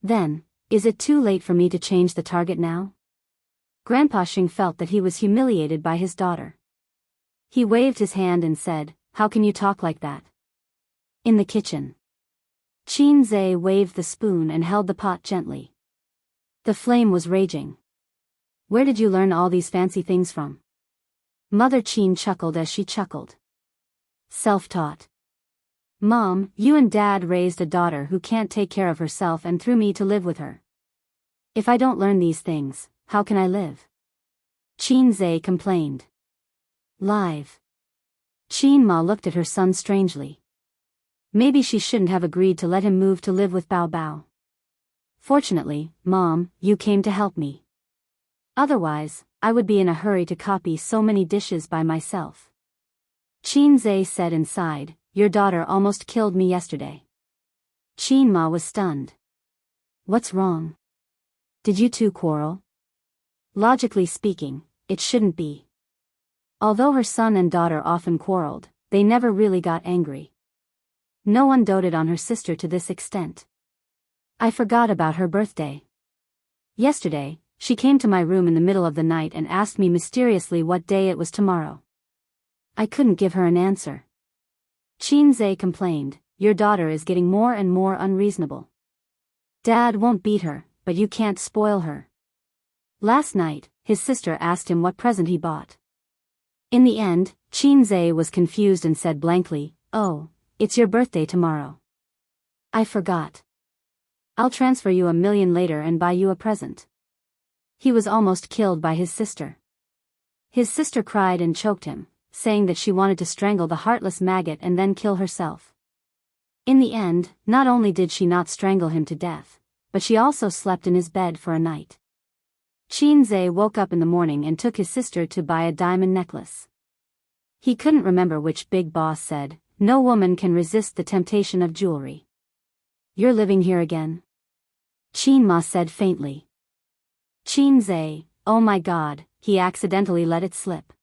Then, is it too late for me to change the target now? Grandpa Xing felt that he was humiliated by his daughter. He waved his hand and said, "How can you talk like that?" In the kitchen. Qin Zhe waved the spoon and held the pot gently. The flame was raging. "Where did you learn all these fancy things from?" Mother Qin chuckled as she chuckled. "Self-taught. Mom, you and Dad raised a daughter who can't take care of herself and threw me to live with her. If I don't learn these things, how can I live?" Qin Zhe complained. Live. Qin Ma looked at her son strangely. Maybe she shouldn't have agreed to let him move to live with Bao Bao. "Fortunately, Mom, you came to help me. Otherwise, I would be in a hurry to copy so many dishes by myself." Qin Zhe said inside, "Your daughter almost killed me yesterday." Qin Ma was stunned. "What's wrong? Did you two quarrel?" Logically speaking, it shouldn't be. Although her son and daughter often quarreled, they never really got angry. No one doted on her sister to this extent. "I forgot about her birthday. Yesterday, she came to my room in the middle of the night and asked me mysteriously what day it was tomorrow. I couldn't give her an answer." Qin Zhe complained, "Your daughter is getting more and more unreasonable. Dad won't beat her, but you can't spoil her." Last night, his sister asked him what present he bought. In the end, Qin Zhe was confused and said blankly, "Oh, it's your birthday tomorrow. I forgot. I'll transfer you $1 million later and buy you a present." He was almost killed by his sister. His sister cried and choked him, saying that she wanted to strangle the heartless maggot and then kill herself. In the end, not only did she not strangle him to death, but she also slept in his bed for a night. Qin Zhe woke up in the morning and took his sister to buy a diamond necklace. He couldn't remember which big boss said, "No woman can resist the temptation of jewelry." "You're living here again?" Qin Ma said faintly. Qin Zhe, "Oh my God," he accidentally let it slip.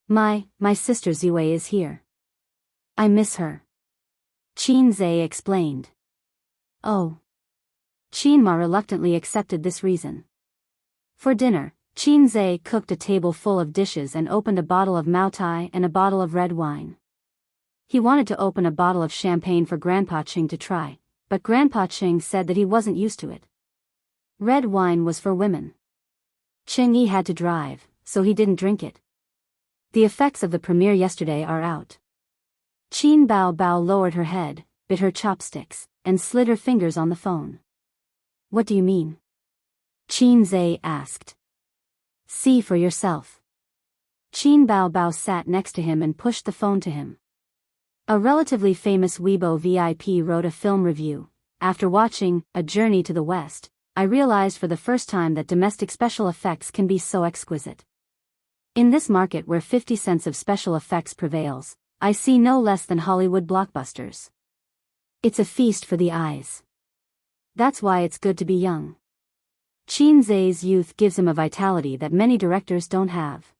My sister Ziwei is here. I miss her." Qin Zhe explained. "Oh." Qin Ma reluctantly accepted this reason. For dinner, Qin Zhe cooked a table full of dishes and opened a bottle of Maotai and a bottle of red wine. He wanted to open a bottle of champagne for Grandpa Qing to try, but Grandpa Qing said that he wasn't used to it. Red wine was for women. Qing Yi had to drive, so he didn't drink it. The effects of the premiere yesterday are out. Qin Bao Bao lowered her head, bit her chopsticks, and slid her fingers on the phone. "What do you mean?" Qin Zhe asked. "See for yourself." Qin Bao Bao sat next to him and pushed the phone to him. A relatively famous Weibo VIP wrote a film review. "After watching A Journey to the West, I realized for the first time that domestic special effects can be so exquisite. In this market where 50 cents of special effects prevails, I see no less than Hollywood blockbusters. It's a feast for the eyes. That's why it's good to be young." Qin Zhe's youth gives him a vitality that many directors don't have.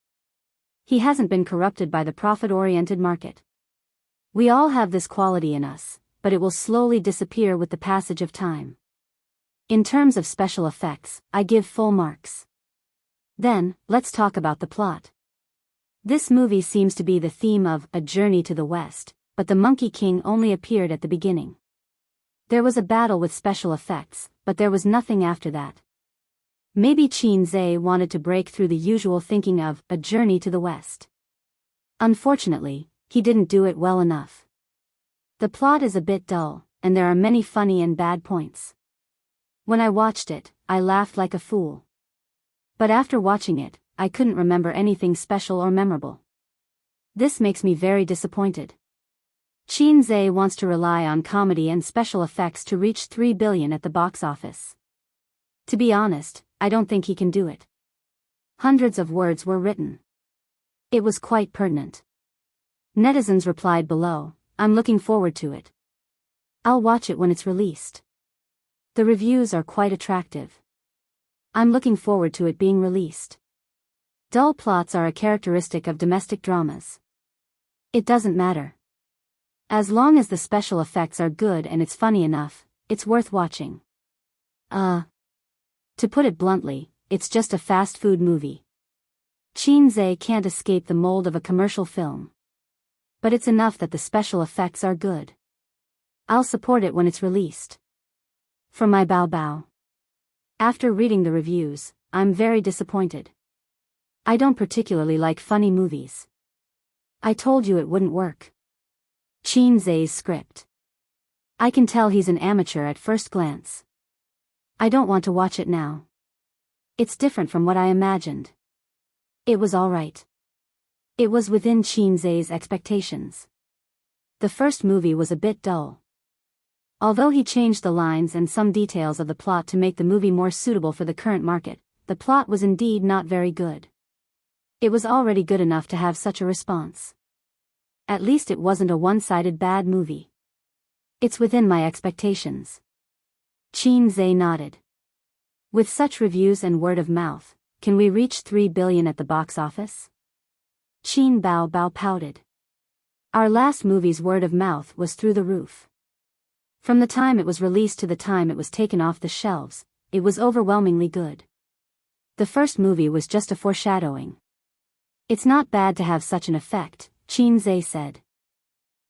He hasn't been corrupted by the profit-oriented market. We all have this quality in us, but it will slowly disappear with the passage of time. In terms of special effects, I give full marks. Then, let's talk about the plot. This movie seems to be the theme of A Journey to the West, but the Monkey King only appeared at the beginning. There was a battle with special effects, but there was nothing after that. Maybe Qin Zhe wanted to break through the usual thinking of A Journey to the West. Unfortunately, he didn't do it well enough. The plot is a bit dull, and there are many funny and bad points. When I watched it, I laughed like a fool. But after watching it, I couldn't remember anything special or memorable. This makes me very disappointed. Qin Zhe wants to rely on comedy and special effects to reach 3 billion at the box office. To be honest, I don't think he can do it. Hundreds of words were written. It was quite pertinent. Netizens replied below, "I'm looking forward to it. I'll watch it when it's released. The reviews are quite attractive. I'm looking forward to it being released." Dull plots are a characteristic of domestic dramas. It doesn't matter. As long as the special effects are good and it's funny enough, it's worth watching. To put it bluntly, it's just a fast food movie. Qinze can't escape the mold of a commercial film. But it's enough that the special effects are good. I'll support it when it's released. For my Bao Bao. After reading the reviews, I'm very disappointed. I don't particularly like funny movies. I told you it wouldn't work. Qinze's script. I can tell he's an amateur at first glance. I don't want to watch it now. It's different from what I imagined. It was alright. It was within Qinze's expectations. The first movie was a bit dull. Although he changed the lines and some details of the plot to make the movie more suitable for the current market, the plot was indeed not very good. It was already good enough to have such a response. At least it wasn't a one-sided bad movie. It's within my expectations. Qinze nodded. With such reviews and word of mouth, can we reach 3 billion at the box office? Qin Bao Bao pouted. Our last movie's word of mouth was through the roof. From the time it was released to the time it was taken off the shelves, it was overwhelmingly good. The first movie was just a foreshadowing. It's not bad to have such an effect, Qinze said.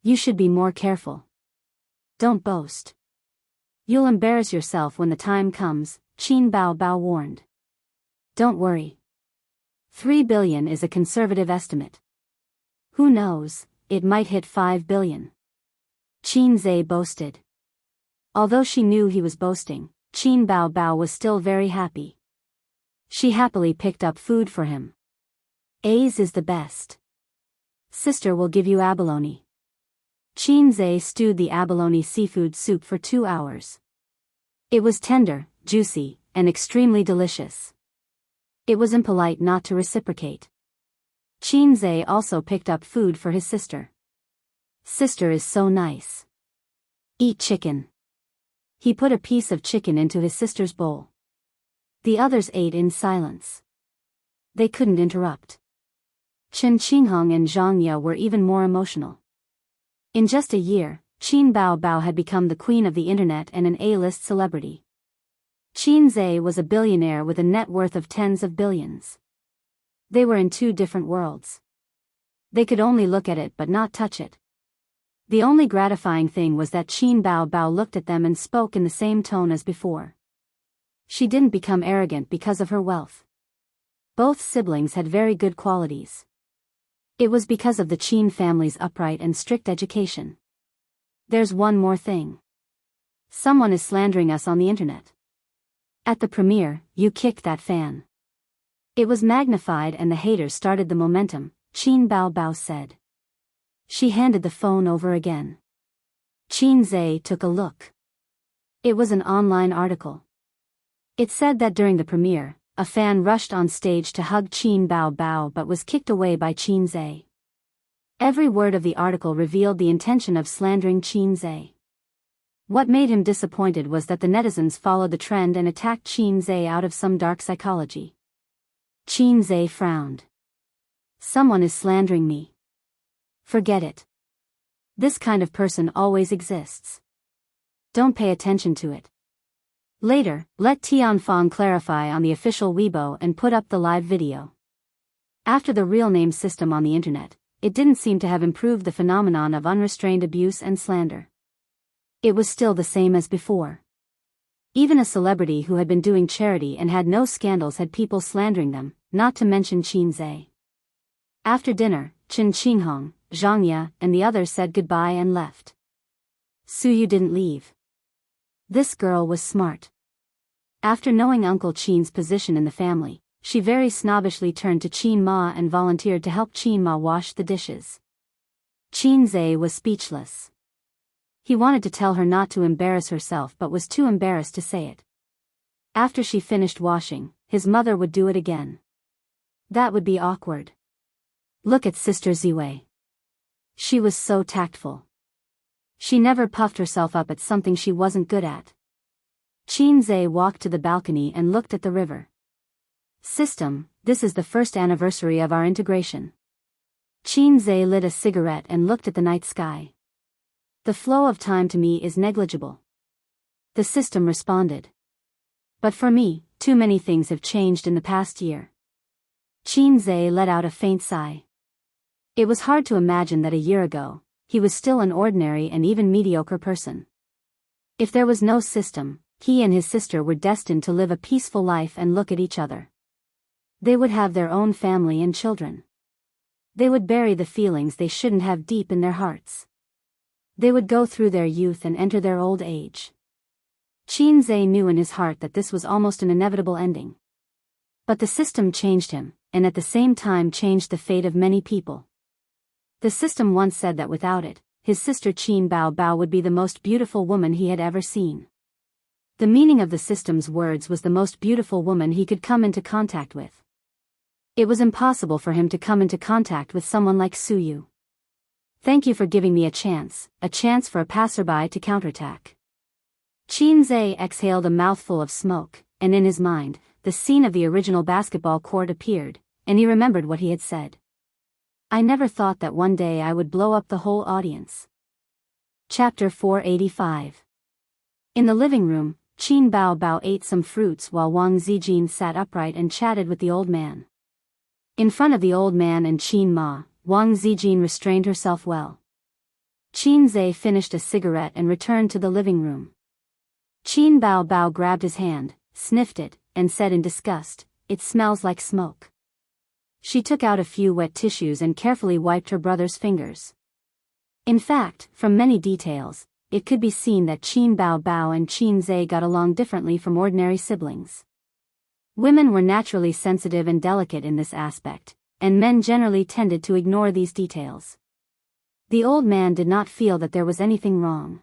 You should be more careful. Don't boast. You'll embarrass yourself when the time comes, Qin Bao Bao warned. Don't worry. 3 billion is a conservative estimate. Who knows, it might hit 5 billion. Qinze boasted. Although she knew he was boasting, Qin Bao Bao was still very happy. She happily picked up food for him. A's is the best. Sister will give you abalone. Qinze stewed the abalone seafood soup for 2 hours. It was tender, juicy, and extremely delicious. It was impolite not to reciprocate. Qinze also picked up food for his sister. Sister is so nice. Eat chicken. He put a piece of chicken into his sister's bowl. The others ate in silence. They couldn't interrupt. Chen Qinghong and Zhang Ye were even more emotional. In just a year, Qin Bao Bao had become the queen of the internet and an A-list celebrity. Qinze was a billionaire with a net worth of tens of billions. They were in 2 different worlds. They could only look at it but not touch it. The only gratifying thing was that Qin Bao Bao looked at them and spoke in the same tone as before. She didn't become arrogant because of her wealth. Both siblings had very good qualities. It was because of the Qin family's upright and strict education. There's one more thing. Someone is slandering us on the internet. At the premiere, you kicked that fan. It was magnified and the haters started the momentum, Qin Bao Bao said. She handed the phone over again. Qinze took a look. It was an online article. It said that during the premiere, a fan rushed on stage to hug Qin Bao Bao but was kicked away by Qinze. Every word of the article revealed the intention of slandering Qinze. What made him disappointed was that the netizens followed the trend and attacked Qinze out of some dark psychology. Qinze frowned. Someone is slandering me. Forget it. This kind of person always exists. Don't pay attention to it. Later, let Tianfang clarify on the official Weibo and put up the live video. After the real name system on the internet, it didn't seem to have improved the phenomenon of unrestrained abuse and slander. It was still the same as before. Even a celebrity who had been doing charity and had no scandals had people slandering them, not to mention Qinze. After dinner, Chen Qinghong, Zhang Ye, and the others said goodbye and left. Suyu didn't leave. This girl was smart. After knowing Uncle Qin's position in the family, she very snobbishly turned to Qin Ma and volunteered to help Qin Ma wash the dishes. Qinze was speechless. He wanted to tell her not to embarrass herself but was too embarrassed to say it. After she finished washing, his mother would do it again. That would be awkward. Look at Sister Ziwei. She was so tactful. She never puffed herself up at something she wasn't good at. Qinze walked to the balcony and looked at the river. System, this is the first anniversary of our integration. Qinze lit a cigarette and looked at the night sky. The flow of time to me is negligible. The system responded. But for me, too many things have changed in the past year. Qinze let out a faint sigh. It was hard to imagine that a year ago, he was still an ordinary and even mediocre person. If there was no system, he and his sister were destined to live a peaceful life and look at each other. They would have their own family and children. They would bury the feelings they shouldn't have deep in their hearts. They would go through their youth and enter their old age. Qinze knew in his heart that this was almost an inevitable ending. But the system changed him, and at the same time changed the fate of many people. The system once said that without it, his sister Qin Bao Bao would be the most beautiful woman he had ever seen. The meaning of the system's words was the most beautiful woman he could come into contact with. It was impossible for him to come into contact with someone like Suyu. Thank you for giving me a chance for a passerby to counterattack. Qinze exhaled a mouthful of smoke, and in his mind, the scene of the original basketball court appeared, and he remembered what he had said. I never thought that one day I would blow up the whole audience. Chapter 485. In the living room, Qin Bao Bao ate some fruits while Wang Zijin sat upright and chatted with the old man. In front of the old man and Qin Ma, Wang Zijin restrained herself well. Qinze finished a cigarette and returned to the living room. Qin Bao Bao grabbed his hand, sniffed it, and said in disgust, "It smells like smoke." She took out a few wet tissues and carefully wiped her brother's fingers. In fact, from many details, it could be seen that Qin Bao Bao and Qinze got along differently from ordinary siblings. Women were naturally sensitive and delicate in this aspect, and men generally tended to ignore these details. The old man did not feel that there was anything wrong.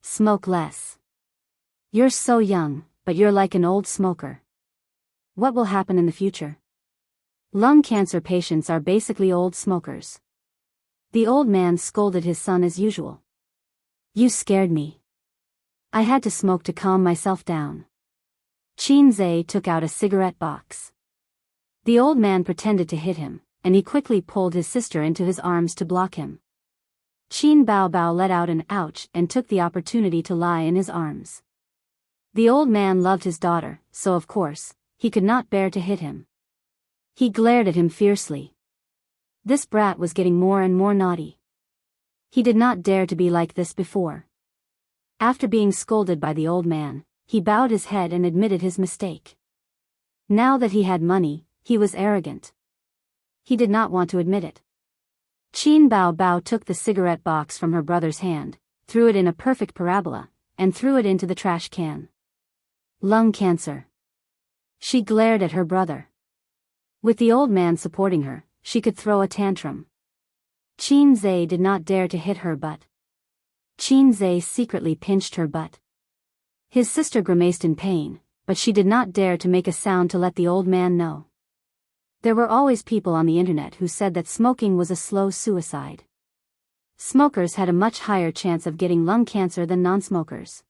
Smoke less. You're so young, but you're like an old smoker. What will happen in the future? Lung cancer patients are basically old smokers. The old man scolded his son as usual. You scared me. I had to smoke to calm myself down. Qinze took out a cigarette box. The old man pretended to hit him, and he quickly pulled his sister into his arms to block him. Qin Bao Bao let out an ouch and took the opportunity to lie in his arms. The old man loved his daughter, so of course, he could not bear to hit him. He glared at him fiercely. This brat was getting more and more naughty. He did not dare to be like this before. After being scolded by the old man, he bowed his head and admitted his mistake. Now that he had money, he was arrogant. He did not want to admit it. Qin Bao Bao took the cigarette box from her brother's hand, threw it in a perfect parabola, and threw it into the trash can. Lung cancer. She glared at her brother. With the old man supporting her, she could throw a tantrum. Qinze did not dare to hit her butt. Qinze secretly pinched her butt. His sister grimaced in pain, but she did not dare to make a sound to let the old man know. There were always people on the internet who said that smoking was a slow suicide. Smokers had a much higher chance of getting lung cancer than non-smokers.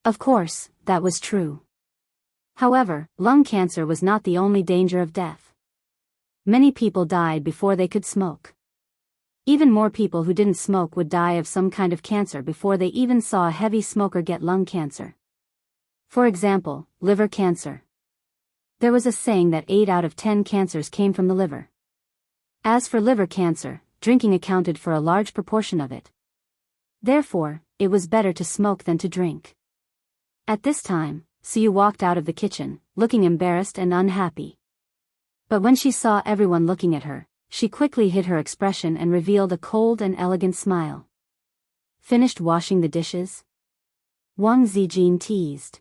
Of course, that was true. However, lung cancer was not the only danger of death. Many people died before they could smoke. Even more people who didn't smoke would die of some kind of cancer before they even saw a heavy smoker get lung cancer. For example, liver cancer. There was a saying that 8 out of 10 cancers came from the liver. As for liver cancer, drinking accounted for a large proportion of it. Therefore, it was better to smoke than to drink. At this time, Suyu walked out of the kitchen, looking embarrassed and unhappy. But when she saw everyone looking at her, she quickly hid her expression and revealed a cold and elegant smile. Finished washing the dishes? Wang Zijin teased.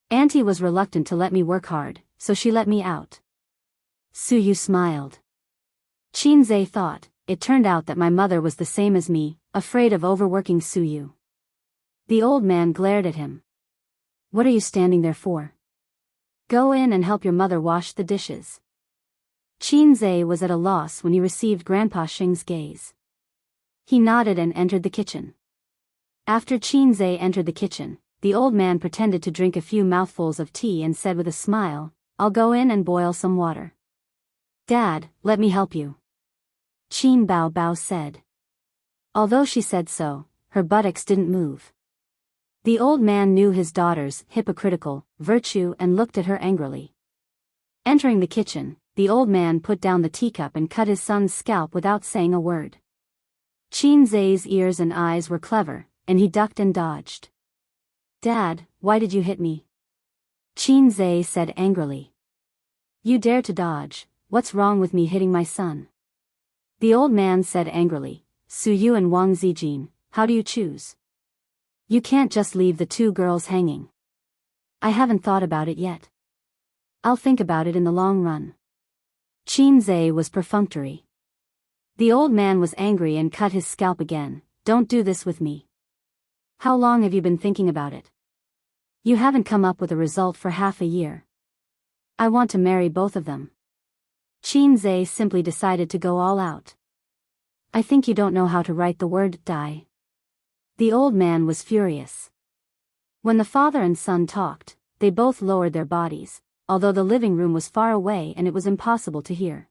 Auntie was reluctant to let me work hard, so she let me out. Suyu smiled. Qinze thought, it turned out that my mother was the same as me, afraid of overworking Suyu. The old man glared at him. What are you standing there for? Go in and help your mother wash the dishes. Qinze was at a loss when he received Grandpa Xing's gaze. He nodded and entered the kitchen. After Qinze entered the kitchen, the old man pretended to drink a few mouthfuls of tea and said with a smile, I'll go in and boil some water. Dad, let me help you. Qin Bao Bao said. Although she said so, her buttocks didn't move. The old man knew his daughter's hypocritical virtue and looked at her angrily. Entering the kitchen, the old man put down the teacup and cut his son's scalp without saying a word. Qinzai's ears and eyes were clever, and he ducked and dodged. "Dad, why did you hit me?" Qinzai said angrily. "You dare to dodge, what's wrong with me hitting my son?" The old man said angrily, "Su Yu and Wang Zijin, how do you choose? You can't just leave the two girls hanging." "I haven't thought about it yet. I'll think about it in the long run." Qinzai was perfunctory. The old man was angry and cut his scalp again. "Don't do this with me. How long have you been thinking about it? You haven't come up with a result for half a year. I want to marry both of them." Qinzai simply decided to go all out. "I think you don't know how to write the word die." The old man was furious. When the father and son talked, they both lowered their bodies, although the living room was far away and it was impossible to hear.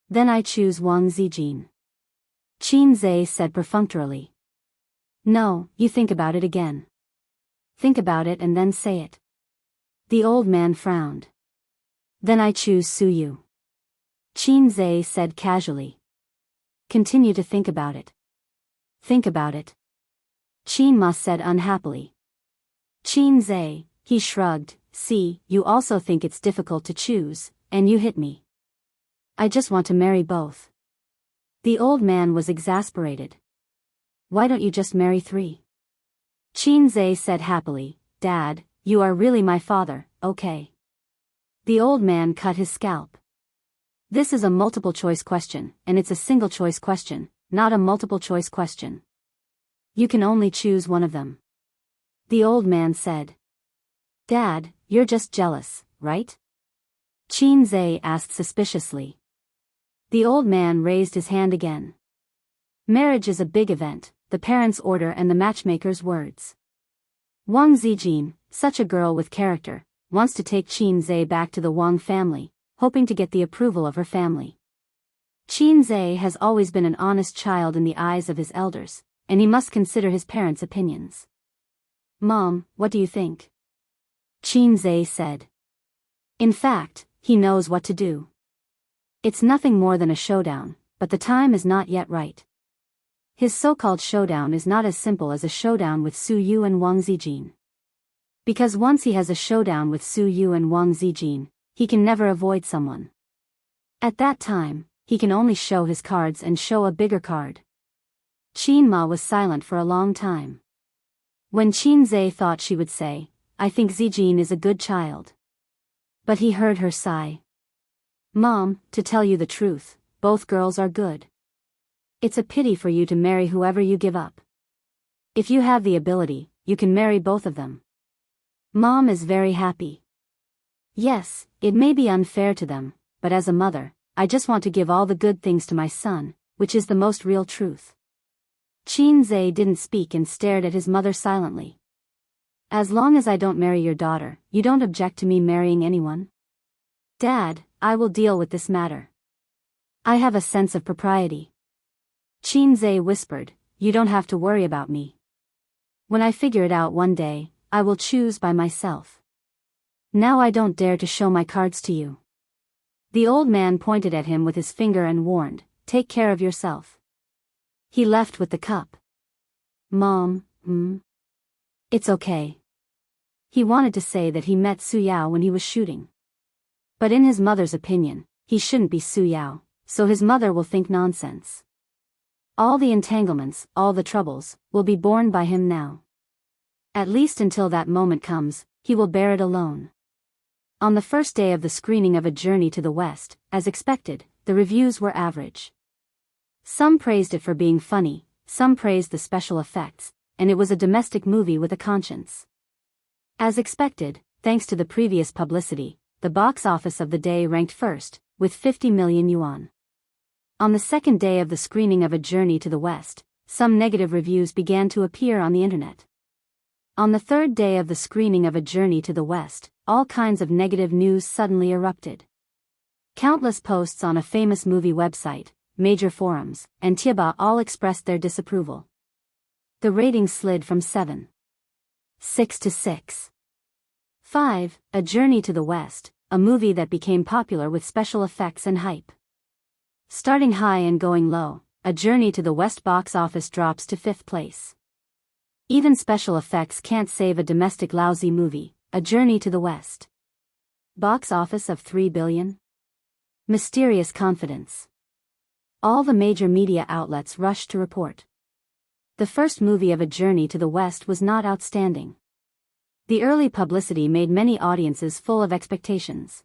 "Then I choose Wang Zijin," Qinzai said perfunctorily. "No, you think about it again. Think about it and then say it." The old man frowned. "Then I choose Su Yu," Qinzai said casually. "Continue to think about it." "Think about it," Qinma said unhappily. "Qinzai," he shrugged, "see, you also think it's difficult to choose, and you hit me. I just want to marry both." The old man was exasperated. "Why don't you just marry three?" Qinzai said happily, "Dad, you are really my father, okay?" The old man cut his scalp. "This is a multiple-choice question, and it's a single-choice question, not a multiple-choice question. You can only choose one of them," the old man said. "Dad, you're just jealous, right?" Qinzai asked suspiciously. The old man raised his hand again. "Marriage is a big event, the parents' order and the matchmaker's words. Wang Zijin, such a girl with character, wants to take Qinzai back to the Wang family, hoping to get the approval of her family. Qinzai has always been an honest child in the eyes of his elders, and he must consider his parents' opinions." "Mom, what do you think?" Qinzai said. "In fact, he knows what to do. It's nothing more than a showdown, but the time is not yet right. His so-called showdown is not as simple as a showdown with Su Yu and Wang Zijin. Because once he has a showdown with Su Yu and Wang Zijin, he can never avoid someone. At that time, he can only show his cards and show a bigger card." Qinma was silent for a long time. When Qinzai thought she would say, "I think Zijin is a good child." But he heard her sigh. "Mom, to tell you the truth, both girls are good. It's a pity for you to marry whoever you give up. If you have the ability, you can marry both of them." Mom is very happy. "Yes, it may be unfair to them, but as a mother, I just want to give all the good things to my son, which is the most real truth." Qinzai didn't speak and stared at his mother silently. "As long as I don't marry your daughter, you don't object to me marrying anyone?" "Dad, I will deal with this matter. I have a sense of propriety." Qinzai whispered, "You don't have to worry about me. When I figure it out one day, I will choose by myself. Now I don't dare to show my cards to you." The old man pointed at him with his finger and warned, "Take care of yourself." He left with the cup. "Mom, it's okay." He wanted to say that he met Su Yao when he was shooting. But in his mother's opinion, he shouldn't be Su Yao, so his mother will think nonsense. All the entanglements, all the troubles, will be borne by him now. At least until that moment comes, he will bear it alone. On the first day of the screening of A Journey to the West, as expected, the reviews were average. Some praised it for being funny, some praised the special effects, and it was a domestic movie with a conscience. As expected, thanks to the previous publicity, the box office of the day ranked first, with 50 million yuan. On the second day of the screening of A Journey to the West, some negative reviews began to appear on the internet. On the third day of the screening of A Journey to the West, all kinds of negative news suddenly erupted. Countless posts on a famous movie website, major forums, and Tieba all expressed their disapproval. The rating slid from 7. 6-6. 5. A Journey to the West, a movie that became popular with special effects and hype. Starting high and going low, A Journey to the West box office drops to 5th place. Even special effects can't save a domestic lousy movie, A Journey to the West. Box office of $3 billion? Mysterious confidence. All the major media outlets rushed to report. The first movie of A Journey to the West was not outstanding. The early publicity made many audiences full of expectations.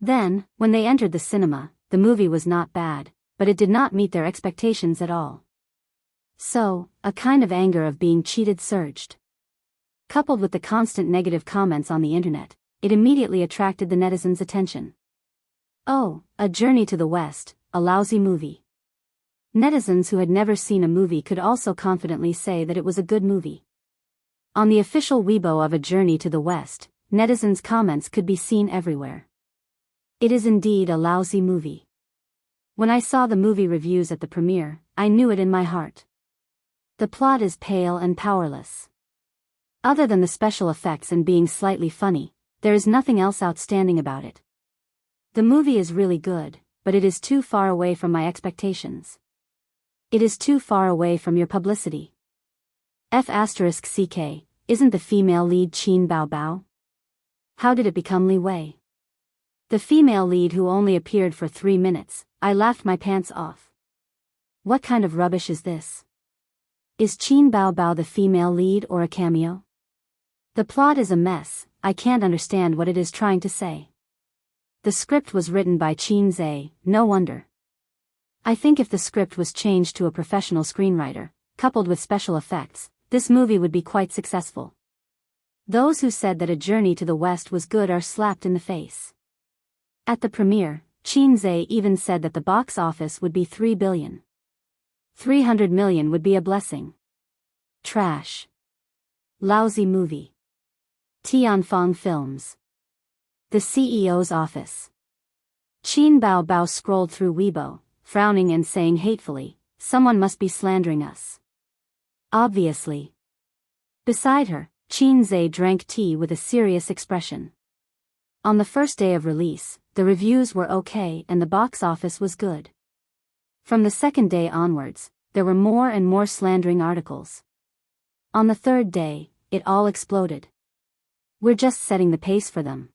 Then, when they entered the cinema, the movie was not bad, but it did not meet their expectations at all. So, a kind of anger of being cheated surged. Coupled with the constant negative comments on the internet, it immediately attracted the netizens' attention. Oh, A Journey to the West, a lousy movie. Netizens who had never seen a movie could also confidently say that it was a good movie. On the official Weibo of A Journey to the West, netizens' comments could be seen everywhere. It is indeed a lousy movie. When I saw the movie reviews at the premiere, I knew it in my heart. The plot is pale and powerless. Other than the special effects and being slightly funny, there is nothing else outstanding about it. The movie is really good, but it is too far away from my expectations. It is too far away from your publicity. F***ck, isn't the female lead Qin Bao Bao? How did it become Li Wei? The female lead who only appeared for 3 minutes, I laughed my pants off. What kind of rubbish is this? Is Qin Bao Bao the female lead or a cameo? The plot is a mess, I can't understand what it is trying to say. The script was written by Qin Zhe, no wonder. I think if the script was changed to a professional screenwriter, coupled with special effects, this movie would be quite successful. Those who said that A Journey to the West was good are slapped in the face. At the premiere, Qin Zhe even said that the box office would be $3 billion. 300 million would be a blessing. Trash. Lousy movie. Tianfeng Films. The CEO's office. Qin Bao Bao scrolled through Weibo, frowning and saying hatefully, "Someone must be slandering us." Obviously. Beside her, Qin Zhe drank tea with a serious expression. On the first day of release, the reviews were okay and the box office was good. From the second day onwards, there were more and more slandering articles. On the third day, it all exploded. We're just setting the pace for them.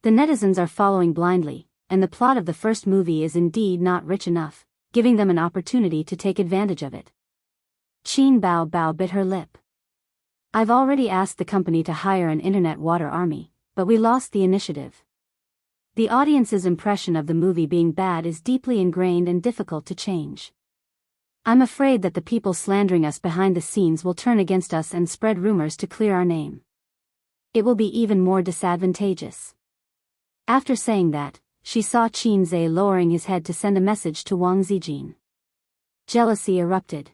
The netizens are following blindly, and the plot of the first movie is indeed not rich enough, giving them an opportunity to take advantage of it. Qin Bao Bao bit her lip. I've already asked the company to hire an internet water army, but we lost the initiative. The audience's impression of the movie being bad is deeply ingrained and difficult to change. I'm afraid that the people slandering us behind the scenes will turn against us and spread rumors to clear our name. It will be even more disadvantageous. After saying that, she saw Qin Zhe lowering his head to send a message to Wang Zijin. Jealousy erupted.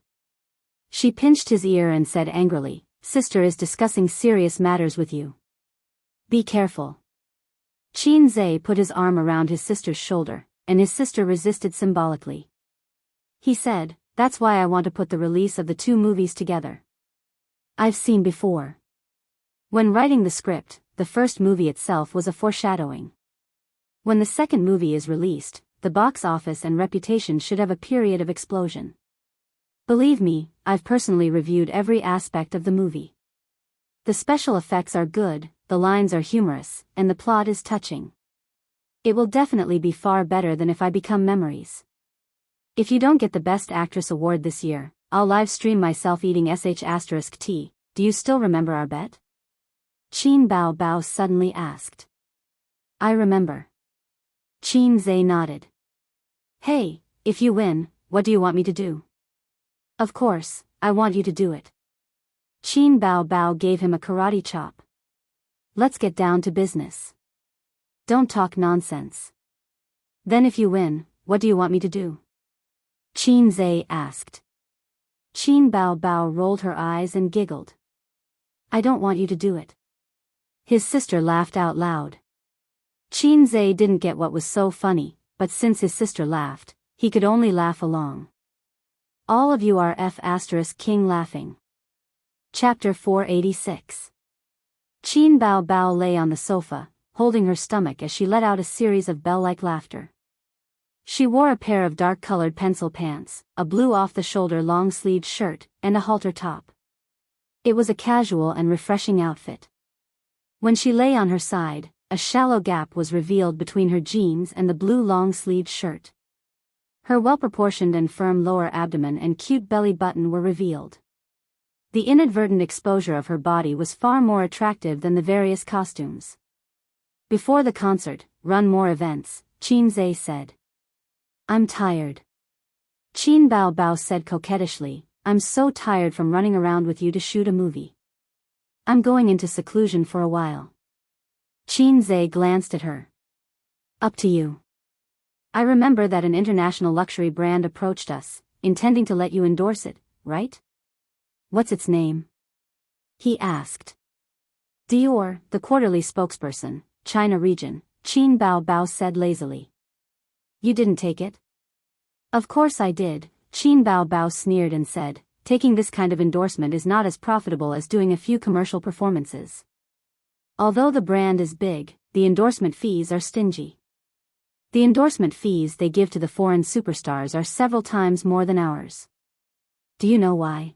She pinched his ear and said angrily, "Sister is discussing serious matters with you. Be careful." Qin Zhe put his arm around his sister's shoulder, and his sister resisted symbolically. He said, "That's why I want to put the release of the two movies together. I've seen before." When writing the script, the first movie itself was a foreshadowing. When the second movie is released, the box office and reputation should have a period of explosion. Believe me, I've personally reviewed every aspect of the movie. The special effects are good, the lines are humorous, and the plot is touching. It will definitely be far better than If I Become Memories. If you don't get the Best Actress award this year, I'll live stream myself eating sh*t. Do you still remember our bet? Qin Bao Bao suddenly asked. I remember. Qin Zhe nodded. Hey, if you win, what do you want me to do? Of course, I want you to do it. Qin Bao Bao gave him a karate chop. Let's get down to business. Don't talk nonsense. Then if you win, what do you want me to do? Qin Zhe asked. Qin Bao Bao rolled her eyes and giggled. I don't want you to do it. His sister laughed out loud. Qin Zhe didn't get what was so funny, but since his sister laughed, he could only laugh along. All of you are F***king laughing. Chapter 486. Qin Bao Bao lay on the sofa, holding her stomach as she let out a series of bell-like laughter. She wore a pair of dark-colored pencil pants, a blue off-the-shoulder long-sleeved shirt, and a halter top. It was a casual and refreshing outfit. When she lay on her side, a shallow gap was revealed between her jeans and the blue long-sleeved shirt. Her well-proportioned and firm lower abdomen and cute belly button were revealed. The inadvertent exposure of her body was far more attractive than the various costumes. Before the concert, run more events, Qin Zhe said. I'm tired. Qin Bao Bao said coquettishly, I'm so tired from running around with you to shoot a movie. I'm going into seclusion for a while. Qin Zhe glanced at her. Up to you. I remember that an international luxury brand approached us, intending to let you endorse it, right? What's its name? He asked. Dior, the quarterly spokesperson, China region, Qin Bao Bao said lazily. You didn't take it? Of course I did, Qin Bao Bao sneered and said, taking this kind of endorsement is not as profitable as doing a few commercial performances. Although the brand is big, the endorsement fees are stingy. The endorsement fees they give to the foreign superstars are several times more than ours. Do you know why?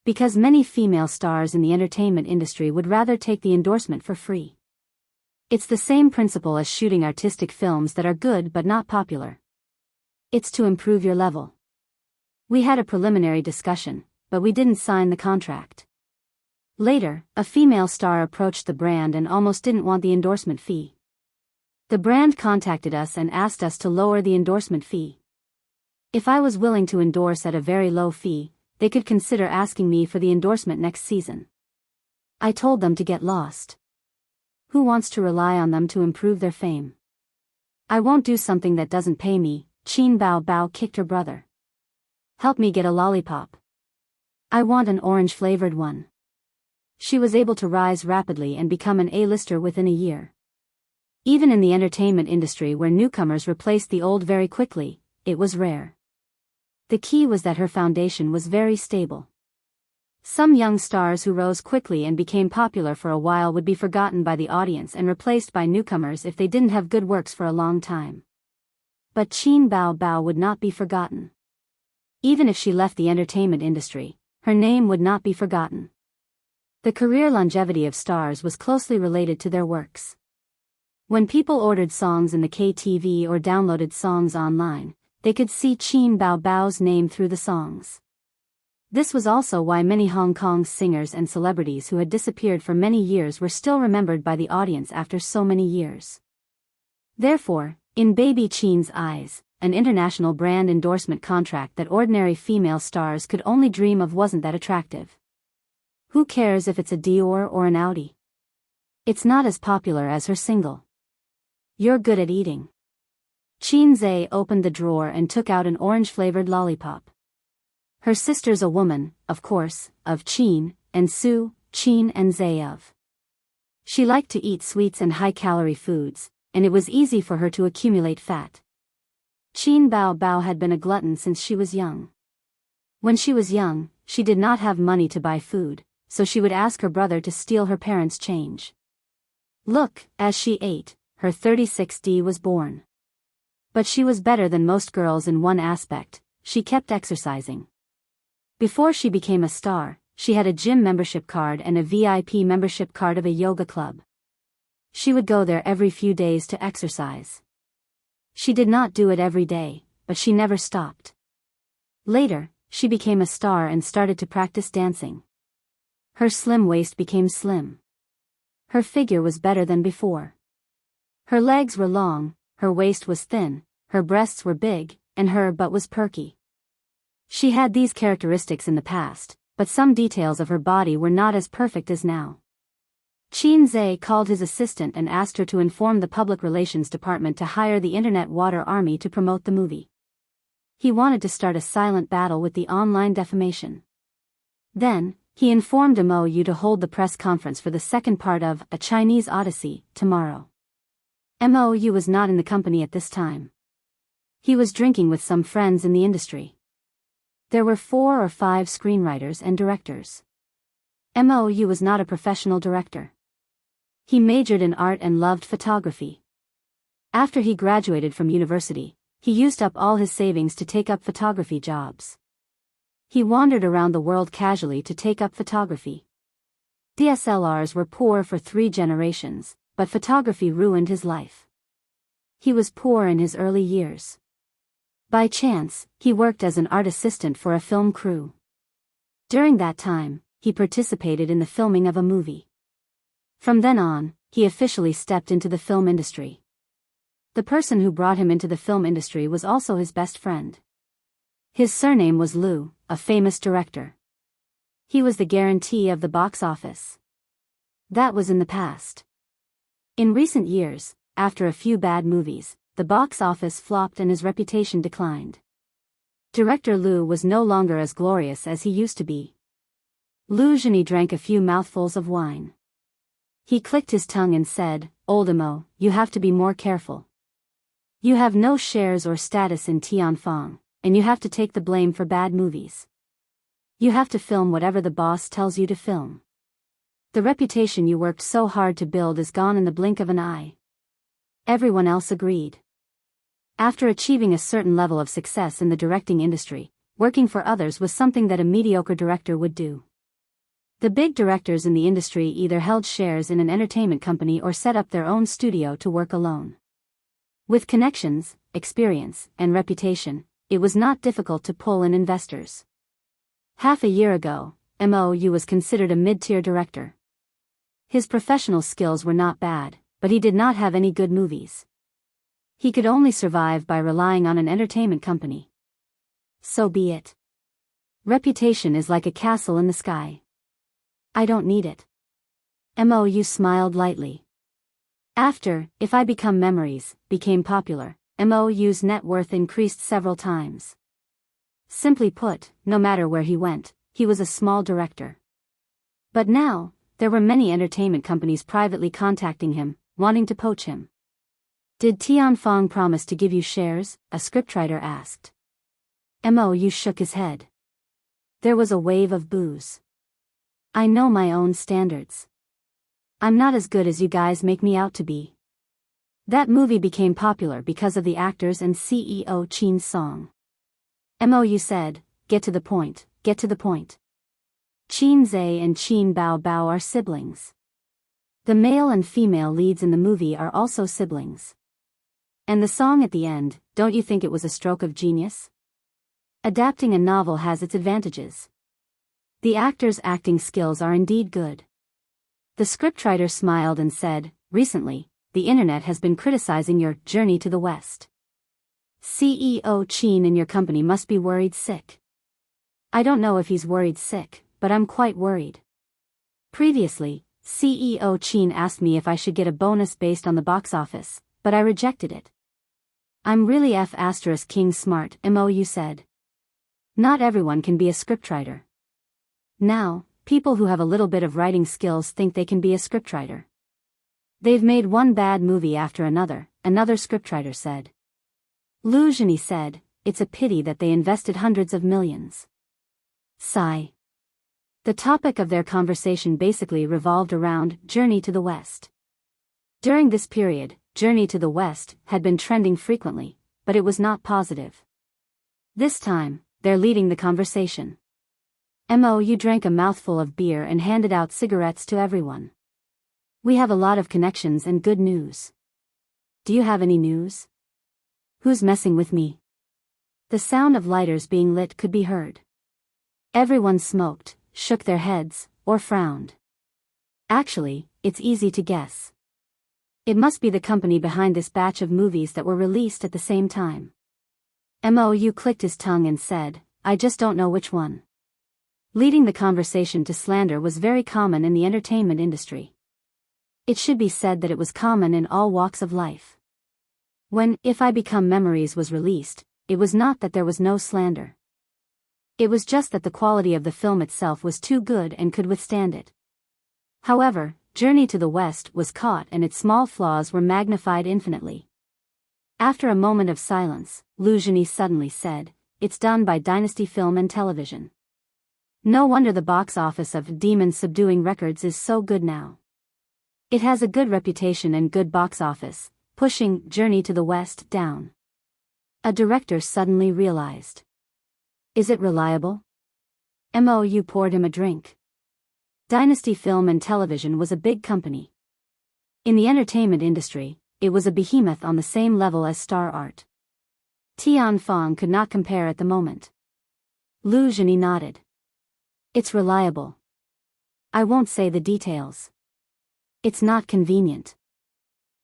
Because many female stars in the entertainment industry would rather take the endorsement for free. It's the same principle as shooting artistic films that are good but not popular. It's to improve your level. We had a preliminary discussion, but we didn't sign the contract. Later, a female star approached the brand and almost didn't want the endorsement fee. The brand contacted us and asked us to lower the endorsement fee. If I was willing to endorse at a very low fee, they could consider asking me for the endorsement next season. I told them to get lost. Who wants to rely on them to improve their fame? I won't do something that doesn't pay me, Qin Bao Bao kicked her brother. Help me get a lollipop. I want an orange-flavored one. She was able to rise rapidly and become an A-lister within a year. Even in the entertainment industry where newcomers replaced the old very quickly, it was rare. The key was that her foundation was very stable. Some young stars who rose quickly and became popular for a while would be forgotten by the audience and replaced by newcomers if they didn't have good works for a long time. But Qin Bao Bao would not be forgotten. Even if she left the entertainment industry, her name would not be forgotten. The career longevity of stars was closely related to their works. When people ordered songs in the KTV or downloaded songs online, they could see Qin Bao Bao's name through the songs. This was also why many Hong Kong singers and celebrities who had disappeared for many years were still remembered by the audience after so many years. Therefore, in Baby Qin's eyes, an international brand endorsement contract that ordinary female stars could only dream of wasn't that attractive. Who cares if it's a Dior or an Audi? It's not as popular as her single. You're good at eating. Qin Zhe opened the drawer and took out an orange-flavored lollipop. Her sister's a woman, of course, of Qin, and Su, Qin and Zhe of. She liked to eat sweets and high-calorie foods, and it was easy for her to accumulate fat. Qin Bao Bao had been a glutton since she was young. When she was young, she did not have money to buy food, so she would ask her brother to steal her parents' change. Look, as she ate, her 36D was born. But she was better than most girls in one aspect, she kept exercising. Before she became a star, she had a gym membership card and a VIP membership card of a yoga club. She would go there every few days to exercise. She did not do it every day, but she never stopped. Later, she became a star and started to practice dancing. Her slim waist became slim. Her figure was better than before. Her legs were long, her waist was thin, her breasts were big, and her butt was perky. She had these characteristics in the past, but some details of her body were not as perfect as now. Qin Zhe called his assistant and asked her to inform the public relations department to hire the Internet Water Army to promote the movie. He wanted to start a silent battle with the online defamation. Then, he informed MOU to hold the press conference for the second part of A Chinese Odyssey tomorrow. MOU was not in the company at this time. He was drinking with some friends in the industry. There were 4 or 5 screenwriters and directors. Mou was not a professional director. He majored in art and loved photography. After he graduated from university, he used up all his savings to take up photography jobs. He wandered around the world casually to take up photography. DSLRs were poor for 3 generations, but photography ruined his life. He was poor in his early years. By chance, he worked as an art assistant for a film crew. During that time, he participated in the filming of a movie. From then on, he officially stepped into the film industry. The person who brought him into the film industry was also his best friend. His surname was Liu, a famous director. He was the guarantee of the box office. That was in the past. In recent years, after a few bad movies, the box office flopped and his reputation declined. Director Liu was no longer as glorious as he used to be. Liu Zhini drank a few mouthfuls of wine. He clicked his tongue and said, "Oldemo, you have to be more careful. You have no shares or status in Tianfang, and you have to take the blame for bad movies. You have to film whatever the boss tells you to film. The reputation you worked so hard to build is gone in the blink of an eye." Everyone else agreed. After achieving a certain level of success in the directing industry, working for others was something that a mediocre director would do. The big directors in the industry either held shares in an entertainment company or set up their own studio to work alone. With connections, experience, and reputation, it was not difficult to pull in investors. Half a year ago, Mou was considered a mid-tier director. His professional skills were not bad, but he did not have any good movies. He could only survive by relying on an entertainment company. So be it. Reputation is like a castle in the sky. I don't need it. Mou smiled lightly. After If I Become Memories became popular, Mou's net worth increased several times. Simply put, no matter where he went, he was a small director. But now, there were many entertainment companies privately contacting him, wanting to poach him. "Did Tianfang promise to give you shares?" a scriptwriter asked. Mou shook his head. There was a wave of boos. "I know my own standards. I'm not as good as you guys make me out to be." That movie became popular because of the actors and CEO Qin's song. Mou said, "Get to the point, get to the point. Qin Zhe and Qin Bao Bao are siblings. The male and female leads in the movie are also siblings. And the song at the end, don't you think it was a stroke of genius?" Adapting a novel has its advantages. The actors' acting skills are indeed good. The scriptwriter smiled and said, "Recently, the internet has been criticizing your Journey to the West. CEO Qin in your company must be worried sick." "I don't know if he's worried sick, but I'm quite worried. Previously, CEO Qin asked me if I should get a bonus based on the box office, but I rejected it. I'm really King smart," Mou said. Not everyone can be a scriptwriter. Now, people who have a little bit of writing skills think they can be a scriptwriter. "They've made one bad movie after another," another scriptwriter said. Liu Zhini said, "It's a pity that they invested hundreds of millions." Sigh. The topic of their conversation basically revolved around Journey to the West. During this period, Journey to the West had been trending frequently, but it was not positive. This time, they're leading the conversation. Mou drank a mouthful of beer and handed out cigarettes to everyone. "We have a lot of connections and good news. Do you have any news? Who's messing with me?" The sound of lighters being lit could be heard. Everyone smoked, shook their heads, or frowned. Actually, it's easy to guess. It must be the company behind this batch of movies that were released at the same time. Mou clicked his tongue and said, "I just don't know which one." Leading the conversation to slander was very common in the entertainment industry. It should be said that it was common in all walks of life. When If I Become Memories was released, it was not that there was no slander. It was just that the quality of the film itself was too good and could withstand it. However, Journey to the West was caught and its small flaws were magnified infinitely. After a moment of silence, Liu Zhini suddenly said, "It's done by Dynasty Film and Television. No wonder the box office of Demon Subduing Records is so good now. It has a good reputation and good box office, pushing Journey to the West down. A director suddenly realized. Is it reliable? Mou poured him a drink. Dynasty Film and Television was a big company. In the entertainment industry, it was a behemoth on the same level as Star Art. Tian Fong could not compare at the moment. Lu Zhini nodded. It's reliable. I won't say the details. It's not convenient.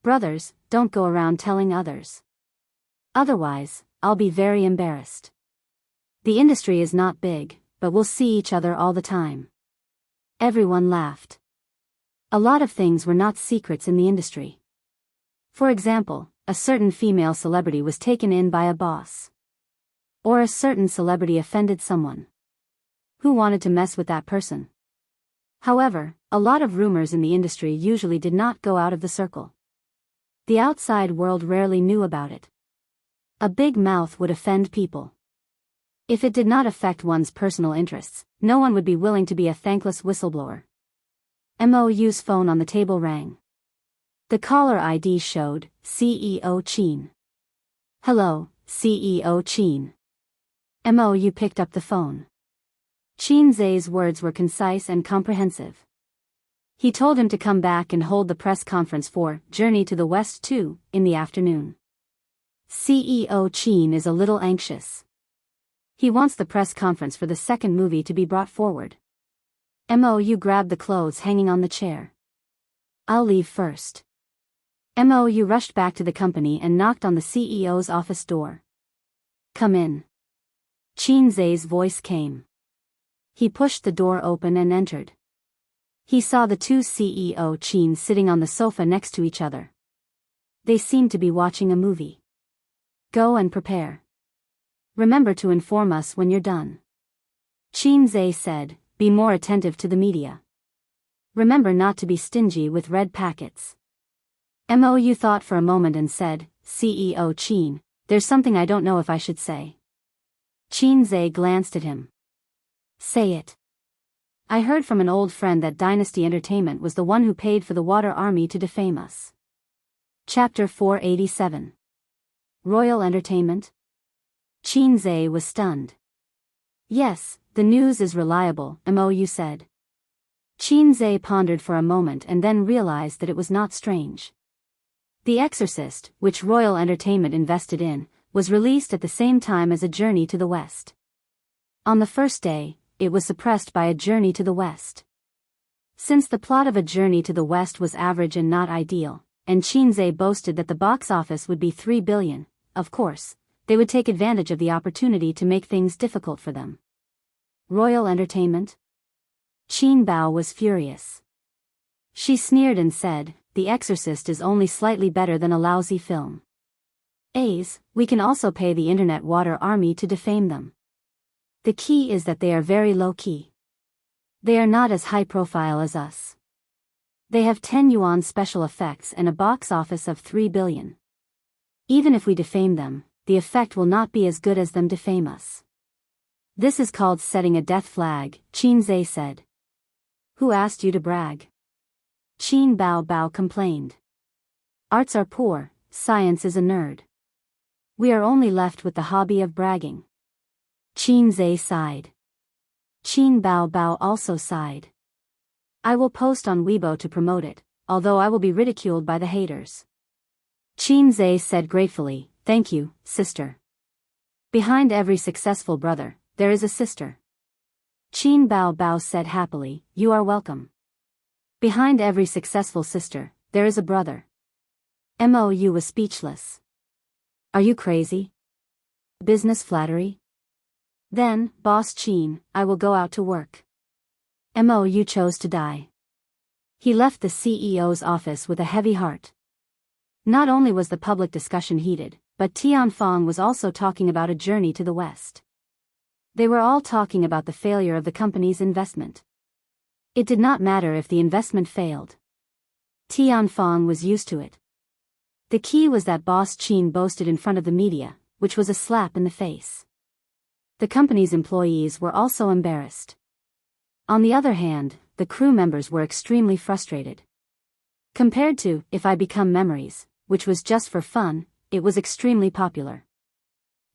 Brothers, don't go around telling others. Otherwise, I'll be very embarrassed. The industry is not big, but we'll see each other all the time. Everyone laughed. A lot of things were not secrets in the industry. For example, a certain female celebrity was taken in by a boss. Or a certain celebrity offended someone. Who wanted to mess with that person? However, a lot of rumors in the industry usually did not go out of the circle. The outside world rarely knew about it. A big mouth would offend people. If it did not affect one's personal interests, no one would be willing to be a thankless whistleblower. Mou's phone on the table rang. The caller ID showed CEO Qin. Hello, CEO Qin. Mou picked up the phone. Qin Zai's words were concise and comprehensive. He told him to come back and hold the press conference for Journey to the West 2 in the afternoon. CEO Qin is a little anxious. He wants the press conference for the second movie to be brought forward. Mou grabbed the clothes hanging on the chair. I'll leave first. Mou rushed back to the company and knocked on the CEO's office door. Come in. Qin Zai's voice came. He pushed the door open and entered. He saw the two CEO Qin sitting on the sofa next to each other. They seemed to be watching a movie. Go and prepare. Remember to inform us when you're done. Qin Zai said, be more attentive to the media. Remember not to be stingy with red packets. Mou thought for a moment and said, CEO Qin, there's something I don't know if I should say. Qin Zai glanced at him. Say it. I heard from an old friend that Dynasty Entertainment was the one who paid for the Water Army to defame us. Chapter 487. Royal Entertainment? Qin Zai was stunned. Yes, the news is reliable, Mou said. Qin Zai pondered for a moment and then realized that it was not strange. The Exorcist, which Royal Entertainment invested in, was released at the same time as A Journey to the West. On the first day, it was suppressed by A Journey to the West. Since the plot of A Journey to the West was average and not ideal, and Qin Zai boasted that the box office would be 3 billion, of course, they would take advantage of the opportunity to make things difficult for them. Royal Entertainment? Qin Bao was furious. She sneered and said, The Exorcist is only slightly better than a lousy film. We can also pay the Internet Water Army to defame them. The key is that they are very low-key. They are not as high-profile as us. They have 10 yuan special effects and a box office of 3 billion. Even if we defame them, the effect will not be as good as them defame us. This is called setting a death flag, Qin Zai said. Who asked you to brag? Qin Bao complained. Arts are poor, science is a nerd. We are only left with the hobby of bragging. Qin Zai sighed. Qin Bao also sighed. I will post on Weibo to promote it, although I will be ridiculed by the haters. Qin Zai said gratefully, Thank you, sister. Behind every successful brother, there is a sister. Qin Bao said happily, You are welcome. Behind every successful sister, there is a brother. Mou was speechless. Are you crazy? Business flattery? Then, Boss Qin, I will go out to work. Mou chose to die. He left the CEO's office with a heavy heart. Not only was the public discussion heated, but Tian Fong was also talking about A Journey to the West. They were all talking about the failure of the company's investment. It did not matter if the investment failed. Tian Fong was used to it. The key was that Boss Qin boasted in front of the media, which was a slap in the face. The company's employees were also embarrassed. On the other hand, the crew members were extremely frustrated. Compared to If I Become Memories, which was just for fun, it was extremely popular.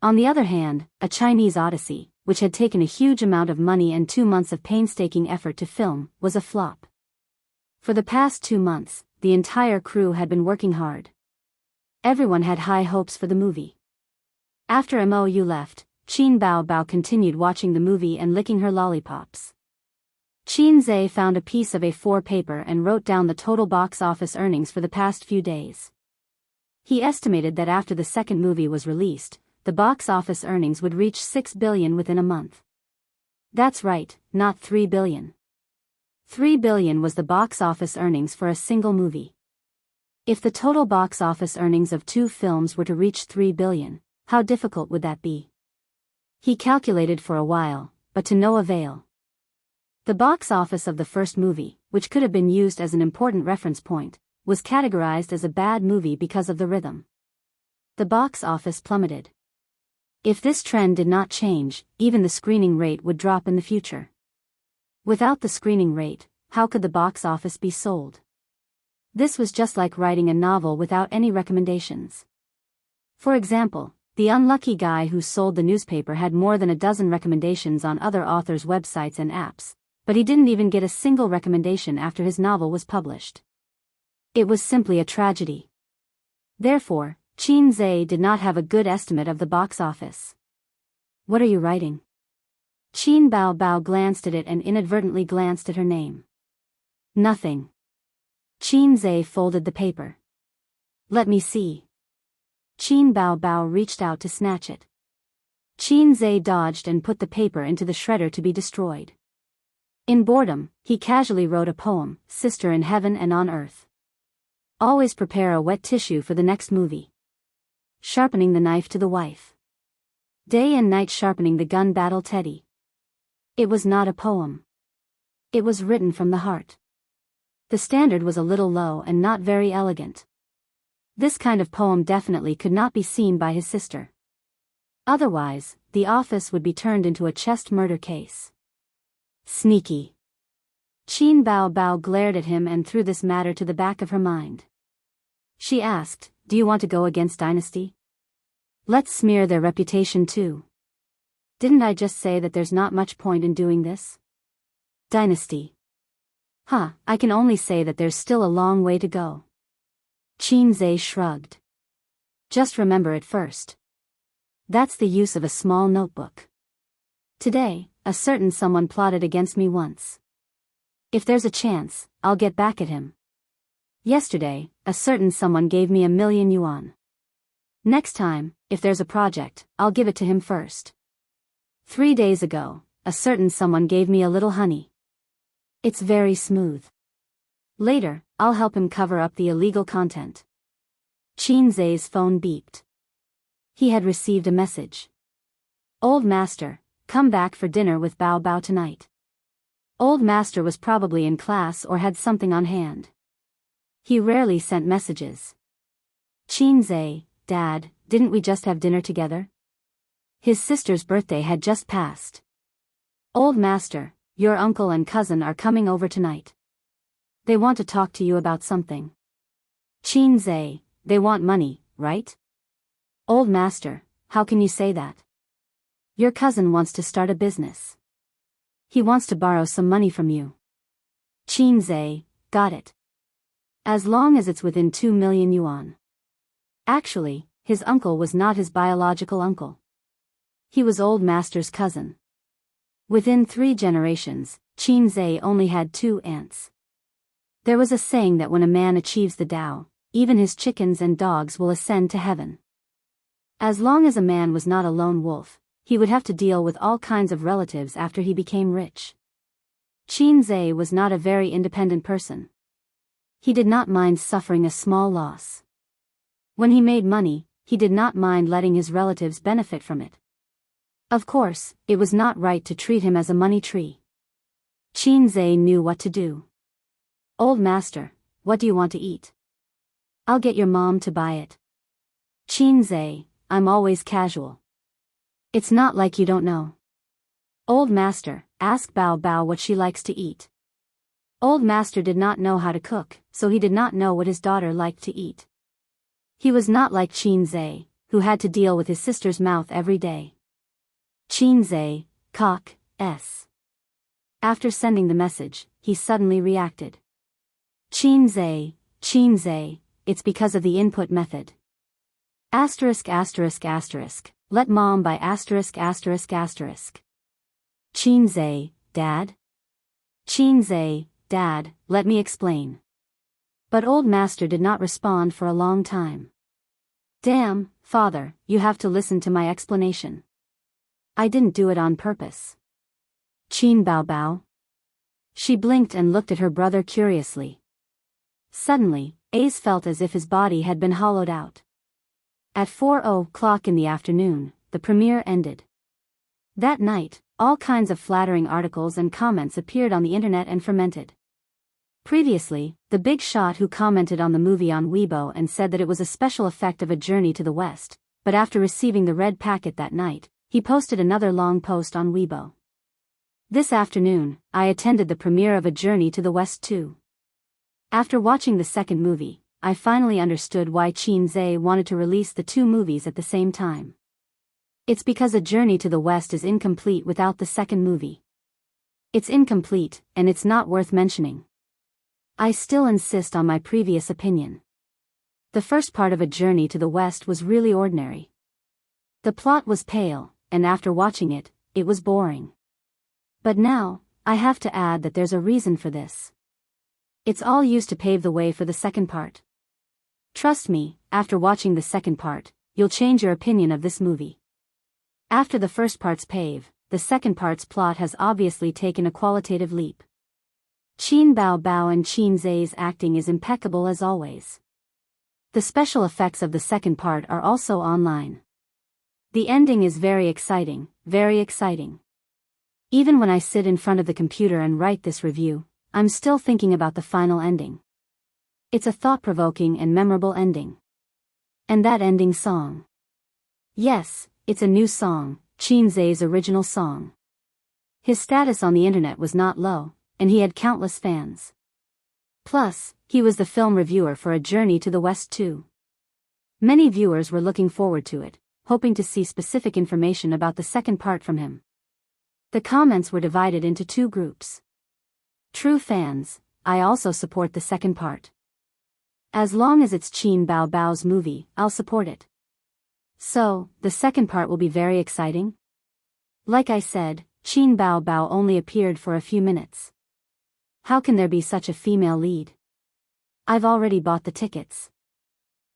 On the other hand, A Chinese Odyssey, which had taken a huge amount of money and 2 months of painstaking effort to film, was a flop. For the past 2 months, the entire crew had been working hard. Everyone had high hopes for the movie. After Mou left, Qin Bao Bao continued watching the movie and licking her lollipops. Qin Zhe found a piece of A4 paper and wrote down the total box office earnings for the past few days. He estimated that after the second movie was released, the box office earnings would reach 6 billion within a month. That's right, not 3 billion. 3 billion was the box office earnings for a single movie. If the total box office earnings of 2 films were to reach 3 billion, how difficult would that be? He calculated for a while, but to no avail. The box office of the first movie, which could have been used as an important reference point, was categorized as a bad movie because of the rhythm. The box office plummeted. If this trend did not change, even the screening rate would drop in the future. Without the screening rate, how could the box office be sold? This was just like writing a novel without any recommendations. For example, the unlucky guy who sold the newspaper had more than a dozen recommendations on other authors' websites and apps, but he didn't even get a single recommendation after his novel was published. It was simply a tragedy. Therefore, Qin Zhe did not have a good estimate of the box office. What are you writing? Qin Bao Bao glanced at it and inadvertently glanced at her name. Nothing. Qin Zhe folded the paper. Let me see. Qin Bao Bao reached out to snatch it. Qin Zhe dodged and put the paper into the shredder to be destroyed. In boredom, he casually wrote a poem, Sister in Heaven and on Earth. Always prepare a wet tissue for the next movie. Sharpening the knife to the wife. Day and night sharpening the gun battle Teddy. It was not a poem. It was written from the heart. The standard was a little low and not very elegant. This kind of poem definitely could not be seen by his sister. Otherwise, the office would be turned into a chest murder case. Sneaky. Qin Bao Bao glared at him and threw this matter to the back of her mind. She asked, do you want to go against Dynasty? Let's smear their reputation too. Didn't I just say that there's not much point in doing this? Dynasty. I can only say that there's still a long way to go. Qin Zhe shrugged. Just remember it first. That's the use of a small notebook. Today, a certain someone plotted against me once. If there's a chance, I'll get back at him. Yesterday, a certain someone gave me 1,000,000 yuan. Next time, if there's a project, I'll give it to him first. 3 days ago, a certain someone gave me a little honey. It's very smooth. Later, I'll help him cover up the illegal content. Qin Zhe's phone beeped. He had received a message. Old Master, come back for dinner with Bao Bao tonight. Old Master was probably in class or had something on hand. He rarely sent messages. Qin Zhe, Dad, didn't we just have dinner together? His sister's birthday had just passed. Old Master, your uncle and cousin are coming over tonight. They want to talk to you about something. Qin Zhe, they want money, right? Old Master, how can you say that? Your cousin wants to start a business. He wants to borrow some money from you. Qin Zhe, got it. As long as it's within 2,000,000 yuan. Actually, his uncle was not his biological uncle. He was Old Master's cousin. Within 3 generations, Qin Zhe only had 2 aunts. There was a saying that when a man achieves the Tao, even his chickens and dogs will ascend to heaven. As long as a man was not a lone wolf, he would have to deal with all kinds of relatives after he became rich. Qin Zhe was not a very independent person. He did not mind suffering a small loss. When he made money, he did not mind letting his relatives benefit from it. Of course, it was not right to treat him as a money tree. Qin Zhe knew what to do. Old Master, what do you want to eat? I'll get your mom to buy it. Qin Zhe, I'm always casual. It's not like you don't know. Old Master, ask Bao Bao what she likes to eat. Old master did not know how to cook, so he did not know what his daughter liked to eat. He was not like Qinzhe, who had to deal with his sister's mouth every day. Qinzhe, cock, s. After sending the message, he suddenly reacted. Qinzhe, it's because of the input method. Asterisk. Let mom by asterisk. Qinzhe, dad? Qinzhe, dad, let me explain. But old master did not respond for a long time. Damn, father, you have to listen to my explanation. I didn't do it on purpose. Qin Bao Bao. She blinked and looked at her brother curiously. Suddenly, Ace felt as if his body had been hollowed out. At 4:00 in the afternoon, the premiere ended. That night, all kinds of flattering articles and comments appeared on the internet and fermented. Previously, the big shot who commented on the movie on Weibo and said that it was a special effect of A Journey to the West, but after receiving the red packet that night, he posted another long post on Weibo. This afternoon, I attended the premiere of A Journey to the West too. After watching the second movie, I finally understood why Qinzhe wanted to release the two movies at the same time. It's because A Journey to the West is incomplete without the second movie. It's incomplete, and it's not worth mentioning. I still insist on my previous opinion. The first part of A Journey to the West was really ordinary. The plot was pale, and after watching it, it was boring. But now, I have to add that there's a reason for this. It's all used to pave the way for the second part. Trust me, after watching the second part, you'll change your opinion of this movie. After the first part's pave, the second part's plot has obviously taken a qualitative leap. Qin Bao Bao and Qinzhe's acting is impeccable as always. The special effects of the second part are also online. The ending is very exciting, very exciting. Even when I sit in front of the computer and write this review, I'm still thinking about the final ending. It's a thought-provoking and memorable ending. And that ending song. Yes, it's a new song, Qinzhe's original song. His status on the internet was not low, and he had countless fans. Plus, he was the film reviewer for A Journey to the West too. Many viewers were looking forward to it, hoping to see specific information about the second part from him. The comments were divided into two groups. True fans, I also support the second part. As long as it's Qin Bao Bao's movie, I'll support it. So, the second part will be very exciting? Like I said, Qin Bao Bao only appeared for a few minutes. How can there be such a female lead? I've already bought the tickets.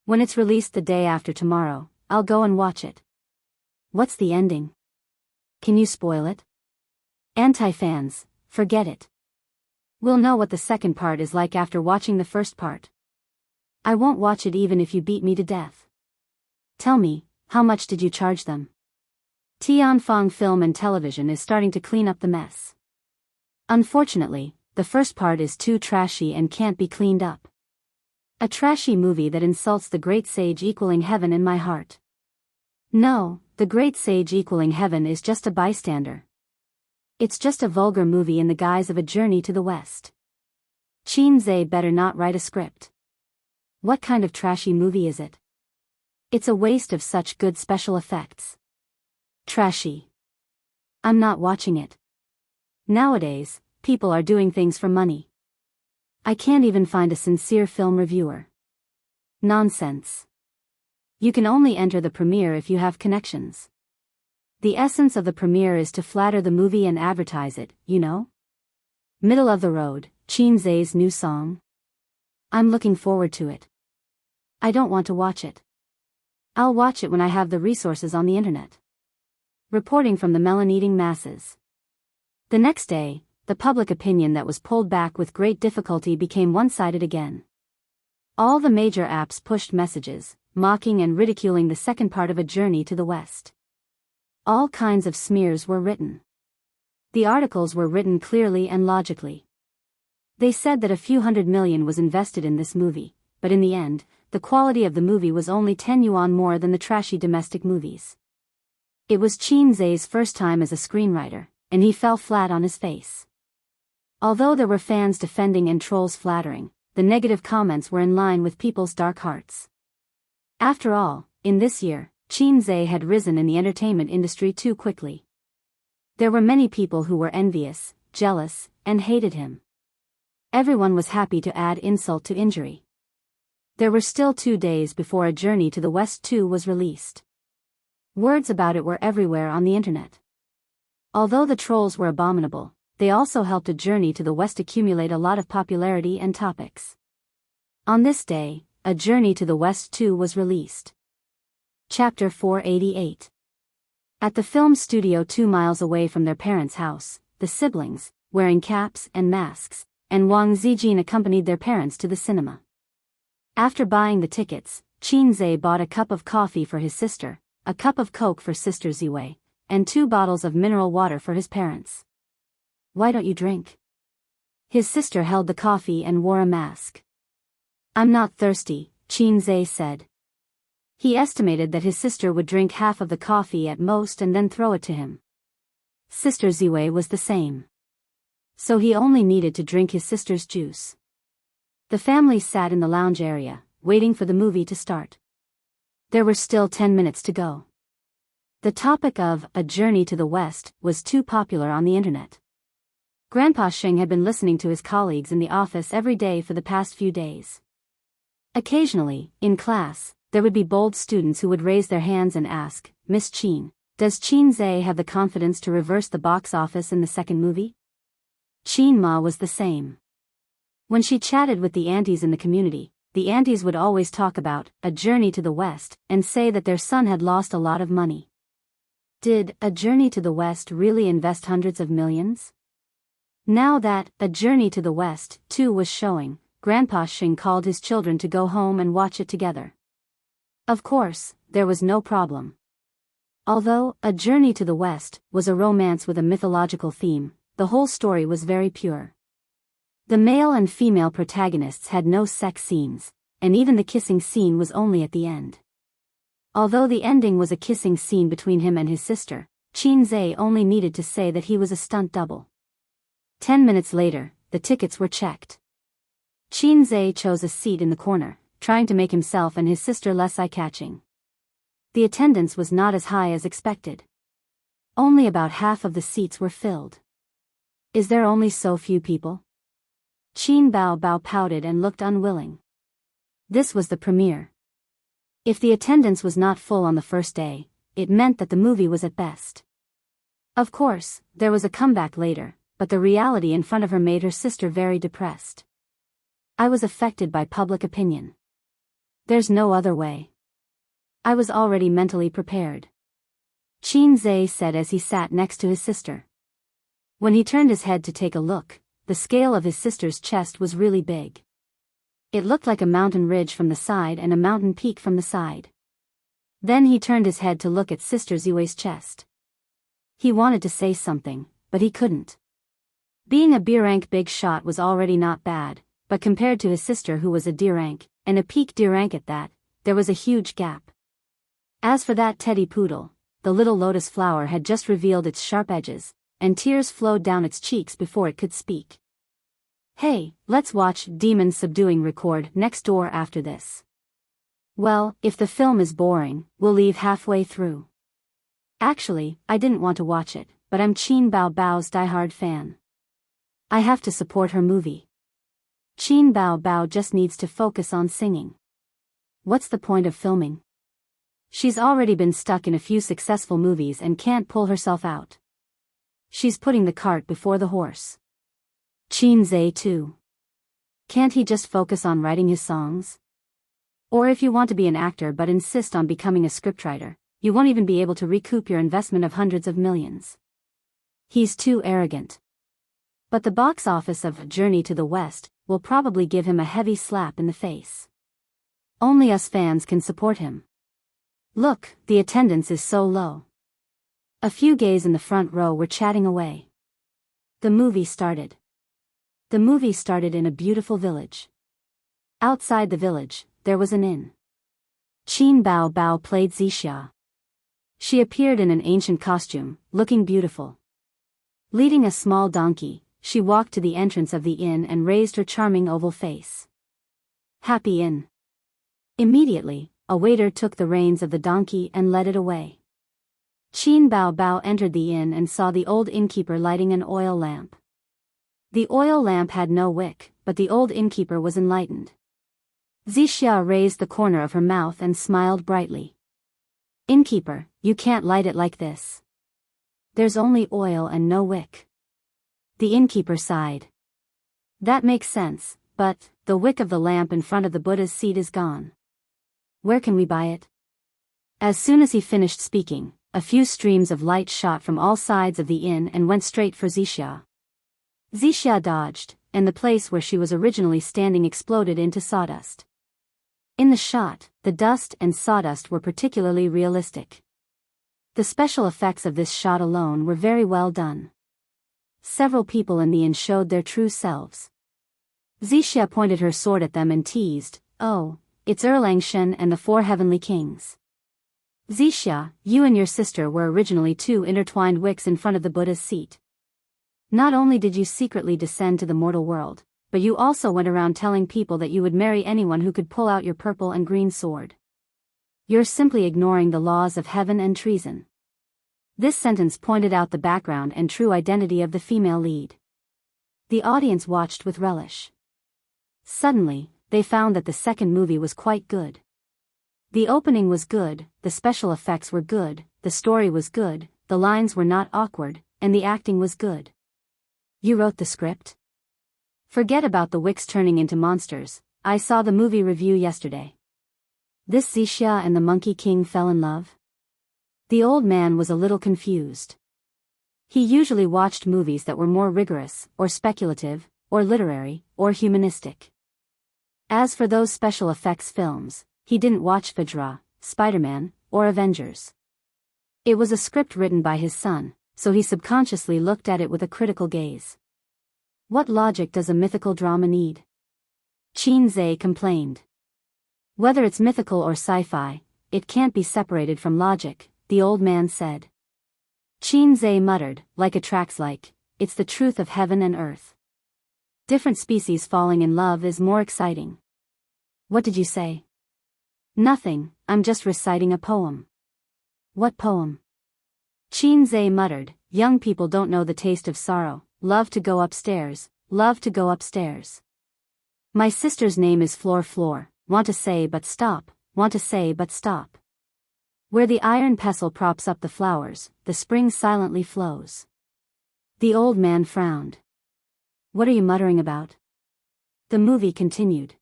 When it's released the day after tomorrow, I'll go and watch it. What's the ending? Can you spoil it? Anti-fans, forget it. We'll know what the second part is like after watching the first part. I won't watch it even if you beat me to death. Tell me, how much did you charge them? Tianfang Film and Television is starting to clean up the mess. Unfortunately, the first part is too trashy and can't be cleaned up. A trashy movie that insults the great sage equaling heaven in my heart. No, the great sage equaling heaven is just a bystander. It's just a vulgar movie in the guise of A Journey to the West. Qinzhe better not write a script. What kind of trashy movie is it? It's a waste of such good special effects. Trashy. I'm not watching it. Nowadays, people are doing things for money. I can't even find a sincere film reviewer. Nonsense. You can only enter the premiere if you have connections. The essence of the premiere is to flatter the movie and advertise it, you know? Middle of the road, Qinzhe's new song. I'm looking forward to it. I don't want to watch it. I'll watch it when I have the resources on the internet. Reporting from the melon-eating masses. The next day, the public opinion that was pulled back with great difficulty became one-sided again. All the major apps pushed messages, mocking and ridiculing the second part of A Journey to the West. All kinds of smears were written. The articles were written clearly and logically. They said that a few $100 million was invested in this movie, but in the end, the quality of the movie was only 10 yuan more than the trashy domestic movies. It was Qinzhe's first time as a screenwriter, and he fell flat on his face. Although there were fans defending and trolls flattering, the negative comments were in line with people's dark hearts. After all, in this year, Chinze had risen in the entertainment industry too quickly. There were many people who were envious, jealous, and hated him. Everyone was happy to add insult to injury. There were still 2 days before A Journey to the West 2 was released. Words about it were everywhere on the internet. Although the trolls were abominable, they also helped A Journey to the West accumulate a lot of popularity and topics. On this day, A Journey to the West 2 was released. Chapter 488. At the film studio 2 miles away from their parents' house, the siblings, wearing caps and masks, and Wang Zijin accompanied their parents to the cinema. After buying the tickets, Chinze bought a cup of coffee for his sister, a cup of Coke for Sister Ziwei, and 2 bottles of mineral water for his parents. "Why don't you drink?" His sister held the coffee and wore a mask. "I'm not thirsty," Chinze said. He estimated that his sister would drink half of the coffee at most and then throw it to him. Sister Ziwei was the same. So he only needed to drink his sister's juice. The family sat in the lounge area, waiting for the movie to start. There were still 10 minutes to go. The topic of A Journey to the West was too popular on the internet. Grandpa Xing had been listening to his colleagues in the office every day for the past few days. Occasionally, in class, there would be bold students who would raise their hands and ask, "Miss Qin, does Chinze have the confidence to reverse the box office in the second movie?" Qin Ma was the same. When she chatted with the aunties in the community, the aunties would always talk about A Journey to the West and say that their son had lost a lot of money. Did A Journey to the West really invest hundreds of millions? Now that A Journey to the West 2 was showing, Grandpa Xing called his children to go home and watch it together. Of course, there was no problem. Although A Journey to the West was a romance with a mythological theme, the whole story was very pure. The male and female protagonists had no sex scenes, and even the kissing scene was only at the end. Although the ending was a kissing scene between him and his sister, Chinze only needed to say that he was a stunt double. 10 minutes later, the tickets were checked. Chinze chose a seat in the corner, trying to make himself and his sister less eye-catching. The attendance was not as high as expected. Only about half of the seats were filled. "Is there only so few people?" Qin Bao pouted and looked unwilling. This was the premiere. If the attendance was not full on the first day, it meant that the movie was at best. Of course, there was a comeback later, but the reality in front of her made her sister very depressed. "I was affected by public opinion. There's no other way. I was already mentally prepared," Chinze said as he sat next to his sister. When he turned his head to take a look, the scale of his sister's chest was really big. It looked like a mountain ridge from the side and a mountain peak from the side. Then he turned his head to look at Sister Ziwei's chest. He wanted to say something, but he couldn't. Being a B-rank big shot was already not bad, but compared to his sister who was a D-rank, and a peak D-rank at that, there was a huge gap. As for that teddy poodle, the little lotus flower had just revealed its sharp edges, and tears flowed down its cheeks before it could speak. "Hey, let's watch Demon Subduing Record next door after this." "Well, if the film is boring, we'll leave halfway through." "Actually, I didn't want to watch it, but I'm Qin Bao's diehard fan. I have to support her movie. Qin Bao just needs to focus on singing. What's the point of filming? She's already been stuck in a few successful movies and can't pull herself out. She's putting the cart before the horse." Chinze too. Can't he just focus on writing his songs? Or if you want to be an actor but insist on becoming a scriptwriter, you won't even be able to recoup your investment of hundreds of millions. He's too arrogant. But the box office of A Journey to the West will probably give him a heavy slap in the face. Only us fans can support him. Look, the attendance is so low. A few gays in the front row were chatting away. The movie started. The movie started in a beautiful village. Outside the village, there was an inn. Qin Bao played Zixia. She appeared in an ancient costume, looking beautiful. Leading a small donkey, she walked to the entrance of the inn and raised her charming oval face. Happy Inn. Immediately, a waiter took the reins of the donkey and led it away. Qin Bao Bao entered the inn and saw the old innkeeper lighting an oil lamp. The oil lamp had no wick, but the old innkeeper was enlightened. Zixia raised the corner of her mouth and smiled brightly. Innkeeper, you can't light it like this. There's only oil and no wick. The innkeeper sighed. That makes sense, but the wick of the lamp in front of the Buddha's seat is gone. Where can we buy it? As soon as he finished speaking, a few streams of light shot from all sides of the inn and went straight for Zixia. Zixia dodged, and the place where she was originally standing exploded into sawdust. In the shot, the dust and sawdust were particularly realistic. The special effects of this shot alone were very well done. Several people in the inn showed their true selves. Zixia pointed her sword at them and teased, "Oh, it's Erlangshen and the 4 heavenly kings. Zixia, you and your sister were originally 2 intertwined wicks in front of the Buddha's seat. Not only did you secretly descend to the mortal world, but you also went around telling people that you would marry anyone who could pull out your purple and green sword. You're simply ignoring the laws of heaven and treason." This sentence pointed out the background and true identity of the female lead. The audience watched with relish. Suddenly, they found that the second movie was quite good. The opening was good, the special effects were good, the story was good, the lines were not awkward, and the acting was good. You wrote the script? Forget about the wicks turning into monsters, I saw the movie review yesterday. This Zixia and the Monkey King fell in love? The old man was a little confused. He usually watched movies that were more rigorous, or speculative, or literary, or humanistic. As for those special effects films, he didn't watch Fajra, Spider-Man, or Avengers. It was a script written by his son, so he subconsciously looked at it with a critical gaze. What logic does a mythical drama need? Qin Zhe complained. Whether it's mythical or sci-fi, it can't be separated from logic, the old man said. Qin Zhe muttered, like attracts like, it's the truth of heaven and earth. Different species falling in love is more exciting. What did you say? Nothing, I'm just reciting a poem. What poem? Qin Zhe muttered, young people don't know the taste of sorrow, love to go upstairs, love to go upstairs. My sister's name is Floor, want to say but stop, want to say but stop. Where the iron pestle props up the flowers, the spring silently flows. The old man frowned. What are you muttering about? The movie continued.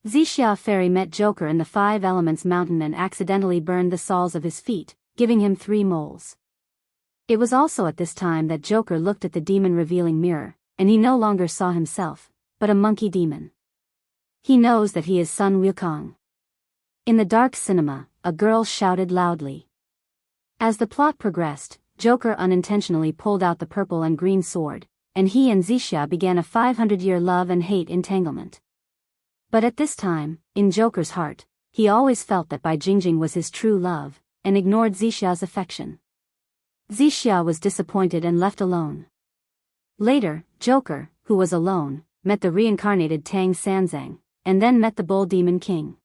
Zixia Fairy met Joker in the 5 Elements Mountain and accidentally burned the soles of his feet, giving him 3 moles. It was also at this time that Joker looked at the demon-revealing mirror, and he no longer saw himself, but a monkey demon. He knows that he is Sun Wukong. In the dark cinema, a girl shouted loudly. As the plot progressed, Joker unintentionally pulled out the purple and green sword, and he and Zixia began a 500-year love and hate entanglement. But at this time, in Joker's heart, he always felt that Bai Jingjing was his true love, and ignored Zixia's affection. Zixia was disappointed and left alone. Later, Joker, who was alone, met the reincarnated Tang Sanzang, and then met the Bull Demon King.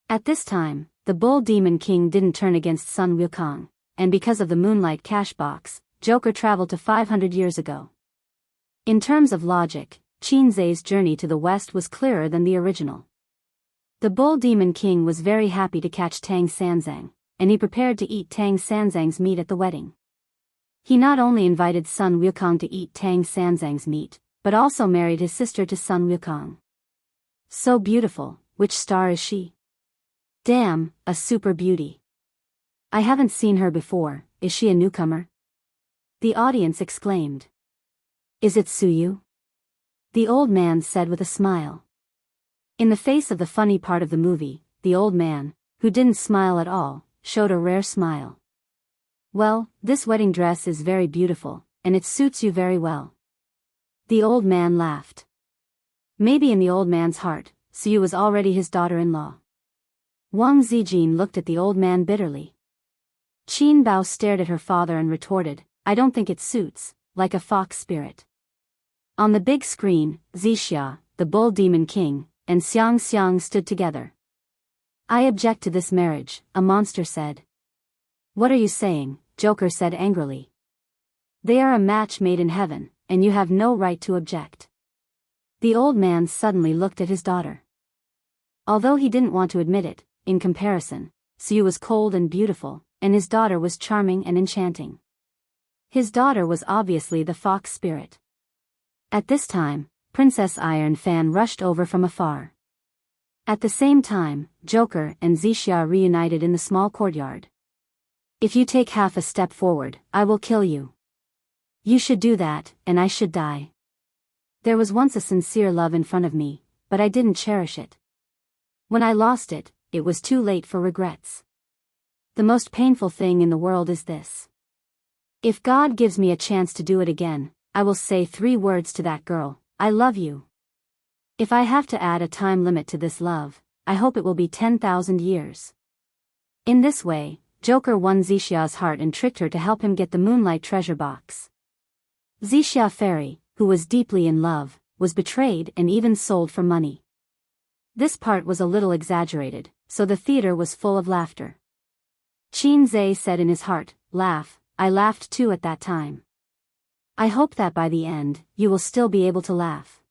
At this time, the Bull Demon King didn't turn against Sun Wukong, and because of the Moonlight Cash Box, Joker traveled to 500 years ago. In terms of logic, Qin Zhe's journey to the west was clearer than the original. The Bull Demon King was very happy to catch Tang Sanzang, and he prepared to eat Tang Sanzang's meat at the wedding. He not only invited Sun Wukong to eat Tang Sanzang's meat, but also married his sister to Sun Wukong. So beautiful, which star is she? Damn, a super beauty. I haven't seen her before, is she a newcomer? The audience exclaimed. Is it Suyu? The old man said with a smile. In the face of the funny part of the movie, the old man, who didn't smile at all, showed a rare smile. Well, this wedding dress is very beautiful, and it suits you very well. The old man laughed. Maybe in the old man's heart, Suyu was already his daughter-in-law. Wang Zijin looked at the old man bitterly. Qin Bao stared at her father and retorted, I don't think it suits, like a fox spirit. On the big screen, Zixia, the bull demon king, and Xiang Xiang stood together. "I object to this marriage," a monster said. "What are you saying?" Joker said angrily. "They are a match made in heaven, and you have no right to object." The old man suddenly looked at his daughter. Although he didn't want to admit it, in comparison, Xiu was cold and beautiful, and his daughter was charming and enchanting. His daughter was obviously the fox spirit. At this time, Princess Iron Fan rushed over from afar. At the same time, Joker and Zixia reunited in the small courtyard. "If you take half a step forward, I will kill you. You should do that, and I should die. There was once a sincere love in front of me, but I didn't cherish it. When I lost it, it was too late for regrets. The most painful thing in the world is this. If God gives me a chance to do it again, I will say 3 words to that girl: I love you. If I have to add a time limit to this love, I hope it will be 10,000 years. In this way, Joker won Zixia's heart and tricked her to help him get the Moonlight treasure box. Zixia Fairy, who was deeply in love, was betrayed and even sold for money. This part was a little exaggerated, so the theater was full of laughter. Qin Zhe said in his heart, "Laugh, I laughed too at that time. I hope that by the end, you will still be able to laugh."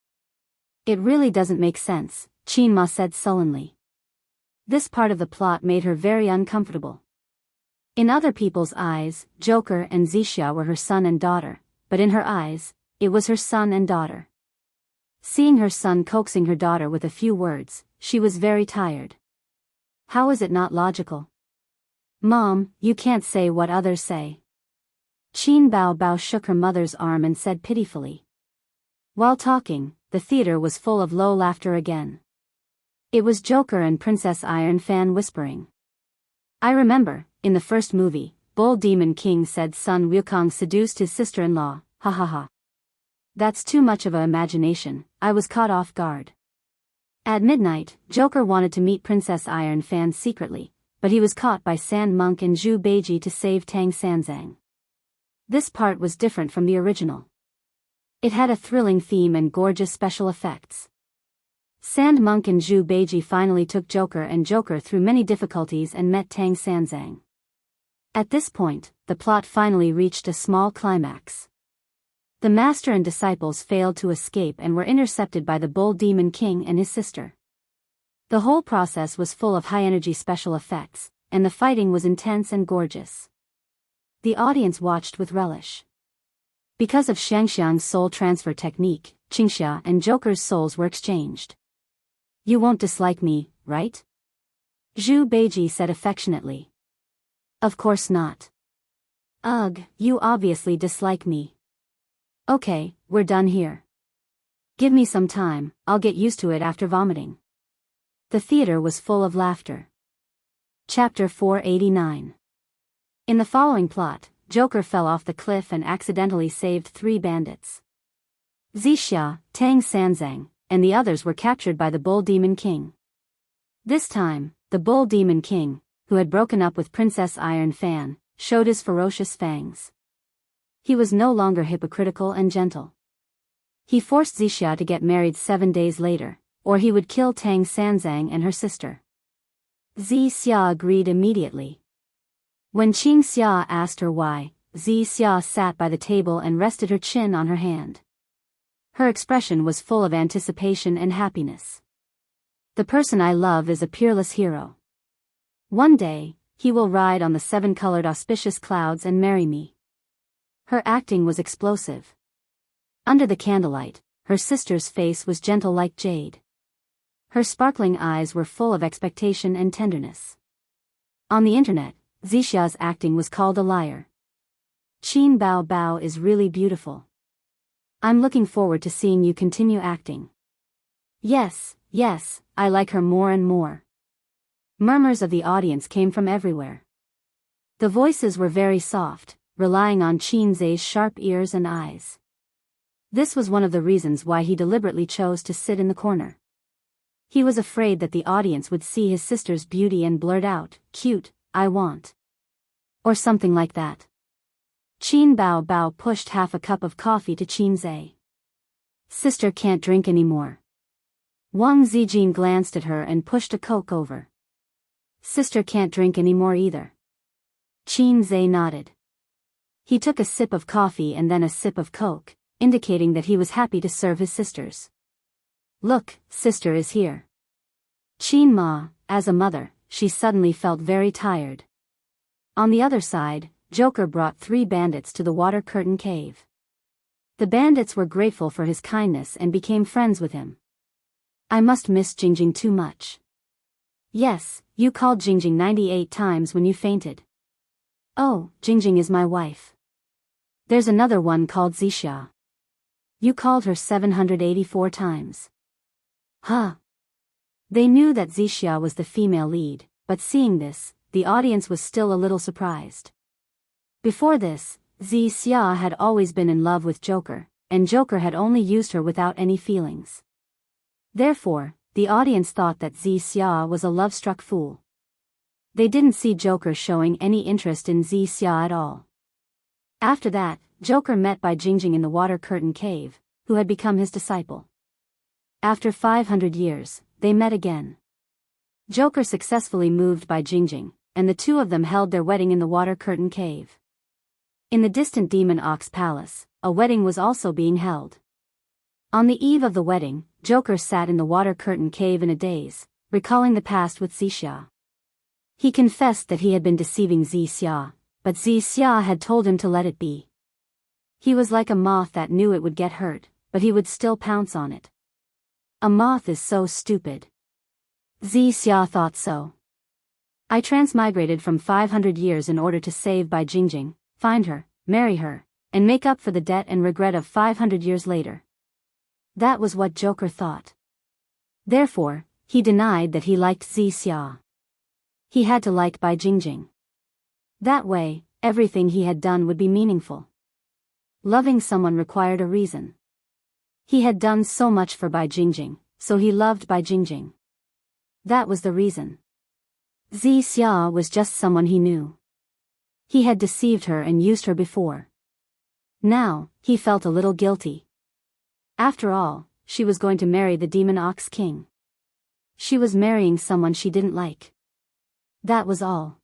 "It really doesn't make sense," Qin Ma said sullenly. This part of the plot made her very uncomfortable. In other people's eyes, Joker and Zixia were her son and daughter, but in her eyes, it was her son and daughter. Seeing her son coaxing her daughter with a few words, she was very tired. How is it not logical? "Mom, you can't say what others say." Qin Bao Bao shook her mother's arm and said pitifully. While talking, the theater was full of low laughter again. It was Joker and Princess Iron Fan whispering. "I remember, in the first movie, Bull Demon King said Sun Wukong seduced his sister-in-law, ha ha ha. That's too much of a imagination, I was caught off guard." At midnight, Joker wanted to meet Princess Iron Fan secretly, but he was caught by Sand Monk and Zhu Beiji to save Tang Sanzang. This part was different from the original. It had a thrilling theme and gorgeous special effects. Sand Monk and Zhu Beiji finally took Joker and Joker through many difficulties and met Tang Sanzang. At this point, the plot finally reached a small climax. The master and disciples failed to escape and were intercepted by the Bull Demon King and his sister. The whole process was full of high-energy special effects, and the fighting was intense and gorgeous. The audience watched with relish. Because of Shangxiang's soul transfer technique, Qingxia and Joker's souls were exchanged. "You won't dislike me, right?" Zhu Beiji said affectionately. "Of course not." "Ugh, you obviously dislike me." "Okay, we're done here. Give me some time, I'll get used to it after vomiting." The theater was full of laughter. Chapter 489. In the following plot, Joker fell off the cliff and accidentally saved 3 bandits. Zixia, Tang Sanzang, and the others were captured by the Bull Demon King. This time, the Bull Demon King, who had broken up with Princess Iron Fan, showed his ferocious fangs. He was no longer hypocritical and gentle. He forced Zixia to get married 7 days later, or he would kill Tang Sanzang and her sister. Zixia agreed immediately. When Qingxia asked her why, Zixia sat by the table and rested her chin on her hand. Her expression was full of anticipation and happiness. "The person I love is a peerless hero. One day, he will ride on the 7-colored auspicious clouds and marry me." Her acting was explosive. Under the candlelight, her sister's face was gentle like jade. Her sparkling eyes were full of expectation and tenderness. On the internet, Zixia's acting was called a liar. "Qin Bao Bao is really beautiful. I'm looking forward to seeing you continue acting." Yes, I like her more and more." Murmurs of the audience came from everywhere. The voices were very soft, relying on Qin Zhe's sharp ears and eyes. This was one of the reasons why he deliberately chose to sit in the corner. He was afraid that the audience would see his sister's beauty and blurt out, "Cute, I want." Or something like that. Qin Bao Bao pushed half a cup of coffee to Qin Zhe. Sister can't drink anymore. Wang Zijin glanced at her and pushed a Coke over. Sister can't drink anymore either. Qin Zhe nodded. He took a sip of coffee and then a sip of Coke, indicating that he was happy to serve his sisters. Look, sister is here. Qin Ma, as a mother, she suddenly felt very tired. On the other side, Joker brought 3 bandits to the water curtain cave. The bandits were grateful for his kindness and became friends with him. I must miss Jingjing too much. Yes, you called Jingjing 98 times when you fainted. Oh, Jingjing is my wife. There's another one called Zixia. You called her 784 times. Huh. They knew that Zixia was the female lead, but seeing this, the audience was still a little surprised. Before this, Zixia had always been in love with Joker, and Joker had only used her without any feelings. Therefore, the audience thought that Zixia was a love-struck fool. They didn't see Joker showing any interest in Zixia at all. After that, Joker met Bai Jingjing in the water curtain cave, who had become his disciple. After 500 years, they met again. Joker successfully moved Bai Jingjing, and the two of them held their wedding in the water curtain cave. In the distant Demon Ox Palace, a wedding was also being held. On the eve of the wedding, Joker sat in the water curtain cave in a daze, recalling the past with Zixia. He confessed that he had been deceiving Zixia, but Zixia had told him to let it be. He was like a moth that knew it would get hurt, but he would still pounce on it. A moth is so stupid. Zixia thought so. I transmigrated from 500 years in order to save Bai Jingjing, find her, marry her, and make up for the debt and regret of 500 years later. That was what Joker thought. Therefore, he denied that he liked Zixia. He had to like Bai Jingjing. That way, everything he had done would be meaningful. Loving someone required a reason. He had done so much for Bai Jingjing, so he loved Bai Jingjing. That was the reason. Zixia was just someone he knew. He had deceived her and used her before. Now, he felt a little guilty. After all, she was going to marry the Demon Ox King. She was marrying someone she didn't like. That was all.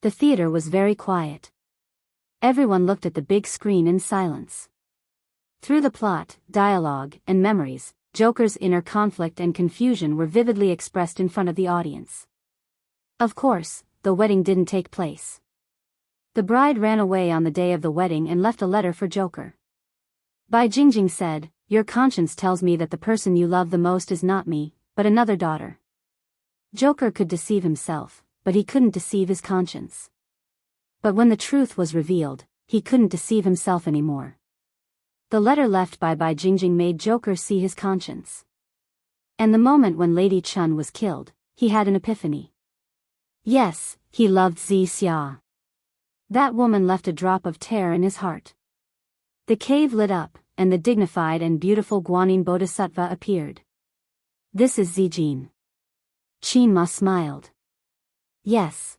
The theater was very quiet. Everyone looked at the big screen in silence. Through the plot, dialogue, and memories, Joker's inner conflict and confusion were vividly expressed in front of the audience. Of course, the wedding didn't take place. The bride ran away on the day of the wedding and left a letter for Joker. Bai Jingjing said, "Your conscience tells me that the person you love the most is not me, but another daughter." Joker could deceive himself, but he couldn't deceive his conscience. But when the truth was revealed, he couldn't deceive himself anymore. The letter left by Bai Jingjing made Joker see his conscience. And the moment when Lady Chun was killed, he had an epiphany. Yes, he loved Zixia. That woman left a drop of terror in his heart. The cave lit up, and the dignified and beautiful Guanyin Bodhisattva appeared. "This is Zijin." Qin Ma smiled. "Yes.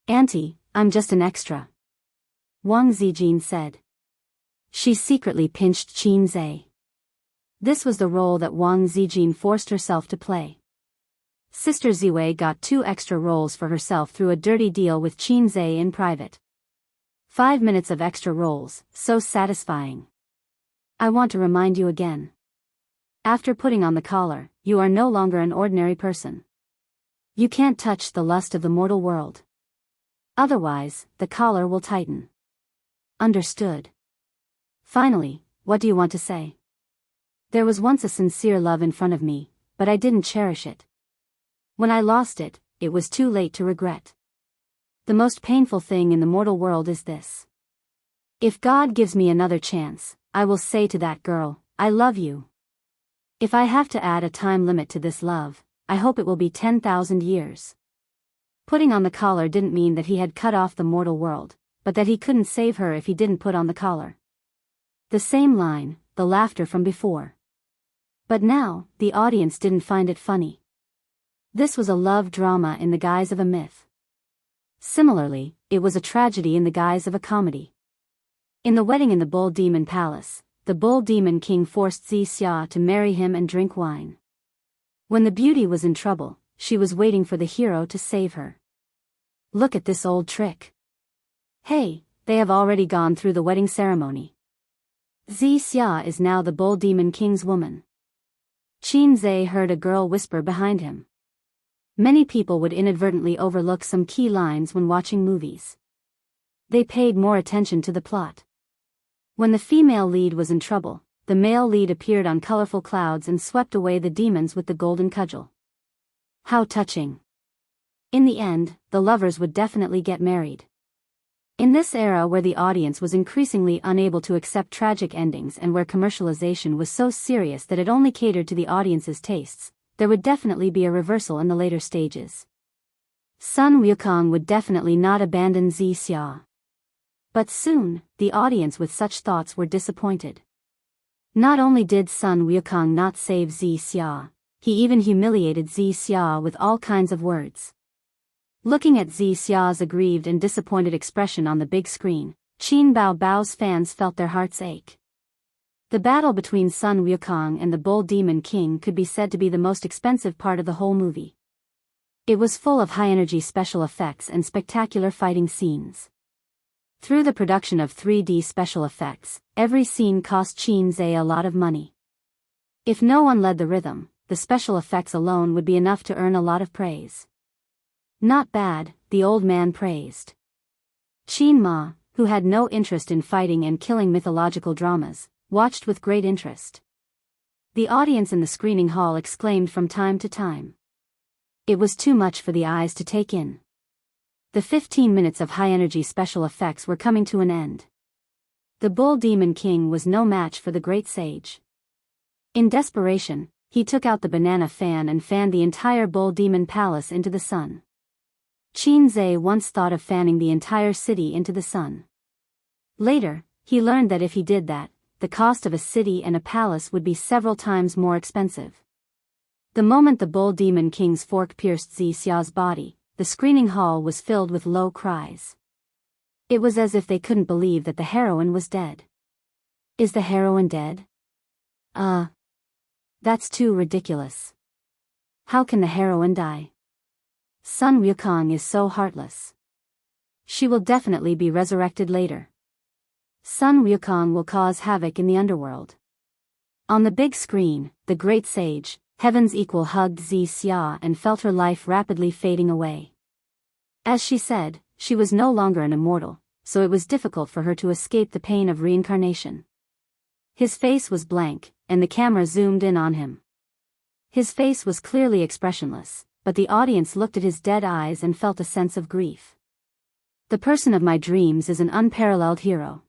Auntie, I'm just an extra," Wang Zijin said. She secretly pinched Qin Zhe. This was the role that Wang Zijin forced herself to play. Sister Ziwei got 2 extra roles for herself through a dirty deal with Qin Zhe in private. 5 minutes of extra roles, so satisfying. I want to remind you again. After putting on the collar, you are no longer an ordinary person. You can't touch the lust of the mortal world. Otherwise, the collar will tighten. Understood. Finally, what do you want to say? There was once a sincere love in front of me, but I didn't cherish it. When I lost it, it was too late to regret. The most painful thing in the mortal world is this. If God gives me another chance, I will say to that girl, I love you. If I have to add a time limit to this love, I hope it will be 10,000 years. Putting on the collar didn't mean that he had cut off the mortal world, but that he couldn't save her if he didn't put on the collar. The same line, the laughter from before. But now, the audience didn't find it funny. This was a love drama in the guise of a myth. Similarly, it was a tragedy in the guise of a comedy. In the wedding in the Bull Demon Palace, the Bull Demon King forced Xia to marry him and drink wine. When the beauty was in trouble, she was waiting for the hero to save her. Look at this old trick. Hey, they have already gone through the wedding ceremony. Xia is now the Bull Demon King's woman. Qinze heard a girl whisper behind him. Many people would inadvertently overlook some key lines when watching movies. They paid more attention to the plot. When the female lead was in trouble, the male lead appeared on colorful clouds and swept away the demons with the golden cudgel. How touching. In the end, the lovers would definitely get married. In this era where the audience was increasingly unable to accept tragic endings and where commercialization was so serious that it only catered to the audience's tastes, there would definitely be a reversal in the later stages. Sun Wukong would definitely not abandon Xia. But soon, the audience with such thoughts were disappointed. Not only did Sun Wukong not save Xia, he even humiliated Xia with all kinds of words. Looking at Xia's aggrieved and disappointed expression on the big screen, Qin Bao's fans felt their hearts ache. The battle between Sun Wukong and the Bull Demon King could be said to be the most expensive part of the whole movie. It was full of high-energy special effects and spectacular fighting scenes. Through the production of 3D special effects, every scene cost Qinze a lot of money. If no one led the rhythm, the special effects alone would be enough to earn a lot of praise. Not bad, the old man praised. Qin Ma, who had no interest in fighting and killing mythological dramas, watched with great interest. The audience in the screening hall exclaimed from time to time. It was too much for the eyes to take in. The 15 minutes of high-energy special effects were coming to an end. The Bull Demon King was no match for the great sage. In desperation, he took out the banana fan and fanned the entire Bull Demon Palace into the sun. Qinze once thought of fanning the entire city into the sun. Later, he learned that if he did that, the cost of a city and a palace would be several times more expensive. The moment the Bull Demon King's fork pierced Xia's body, the screening hall was filled with low cries. It was as if they couldn't believe that the heroine was dead. Is the heroine dead? That's too ridiculous. How can the heroine die? Sun Wukong is so heartless. She will definitely be resurrected later. Sun Wukong will cause havoc in the underworld. On the big screen, the great sage, Heaven's Equal, hugged Xia and felt her life rapidly fading away. As she said, she was no longer an immortal, so it was difficult for her to escape the pain of reincarnation. His face was blank, and the camera zoomed in on him. His face was clearly expressionless, but the audience looked at his dead eyes and felt a sense of grief. The person of my dreams is an unparalleled hero.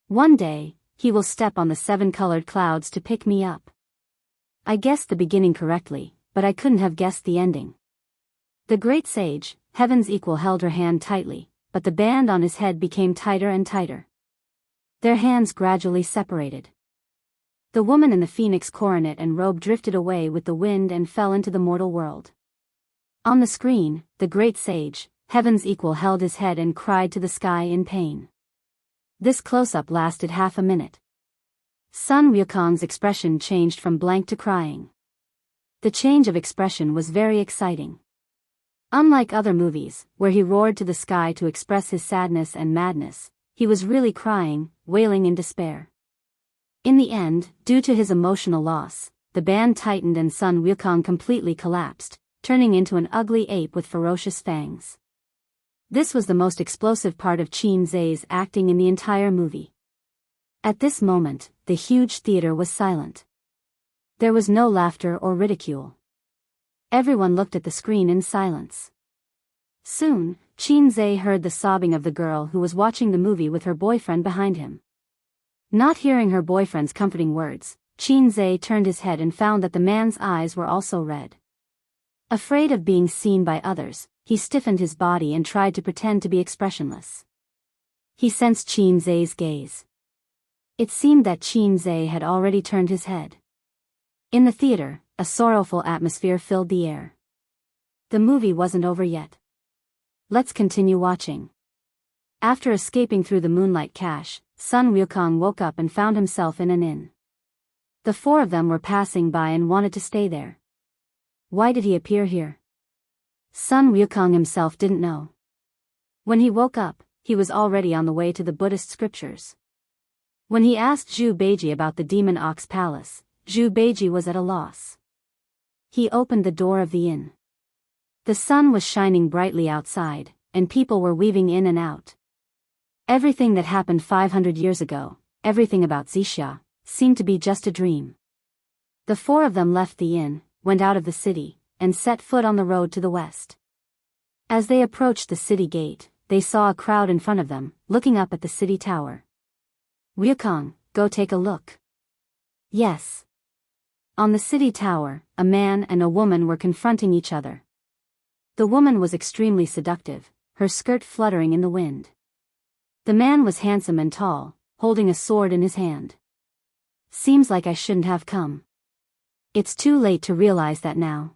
One day, he will step on the 7-colored clouds to pick me up. I guessed the beginning correctly, but I couldn't have guessed the ending. The great sage, Heaven's Equal, held her hand tightly, but the band on his head became tighter and tighter. Their hands gradually separated. The woman in the phoenix coronet and robe drifted away with the wind and fell into the mortal world. On the screen, the great sage, Heaven's Equal, held his head and cried to the sky in pain. This close-up lasted half a minute. Sun Wukong's expression changed from blank to crying. The change of expression was very exciting. Unlike other movies, where he roared to the sky to express his sadness and madness, he was really crying, wailing in despair. In the end, due to his emotional loss, the band tightened and Sun Wukong completely collapsed, turning into an ugly ape with ferocious fangs. This was the most explosive part of Qinze's acting in the entire movie. At this moment, the huge theater was silent. There was no laughter or ridicule. Everyone looked at the screen in silence. Soon, Qinze heard the sobbing of the girl who was watching the movie with her boyfriend behind him. Not hearing her boyfriend's comforting words, Qinze turned his head and found that the man's eyes were also red. Afraid of being seen by others, he stiffened his body and tried to pretend to be expressionless. He sensed Qinze's gaze. It seemed that Qinze had already turned his head. In the theater, a sorrowful atmosphere filled the air. The movie wasn't over yet. Let's continue watching. After escaping through the moonlight cache, Sun Wukong woke up and found himself in an inn. The four of them were passing by and wanted to stay there. Why did he appear here? Sun Wukong himself didn't know. When he woke up, he was already on the way to the Buddhist scriptures. When he asked Zhu Beiji about the Demon Ox Palace, Zhu Beiji was at a loss. He opened the door of the inn. The sun was shining brightly outside, and people were weaving in and out. Everything that happened 500 years ago, everything about Zixia, seemed to be just a dream. The four of them left the inn, went out of the city, and set foot on the road to the west. As they approached the city gate, they saw a crowd in front of them, looking up at the city tower. Wukong, go take a look. Yes. On the city tower, a man and a woman were confronting each other. The woman was extremely seductive, her skirt fluttering in the wind. The man was handsome and tall, holding a sword in his hand. Seems like I shouldn't have come. It's too late to realize that now.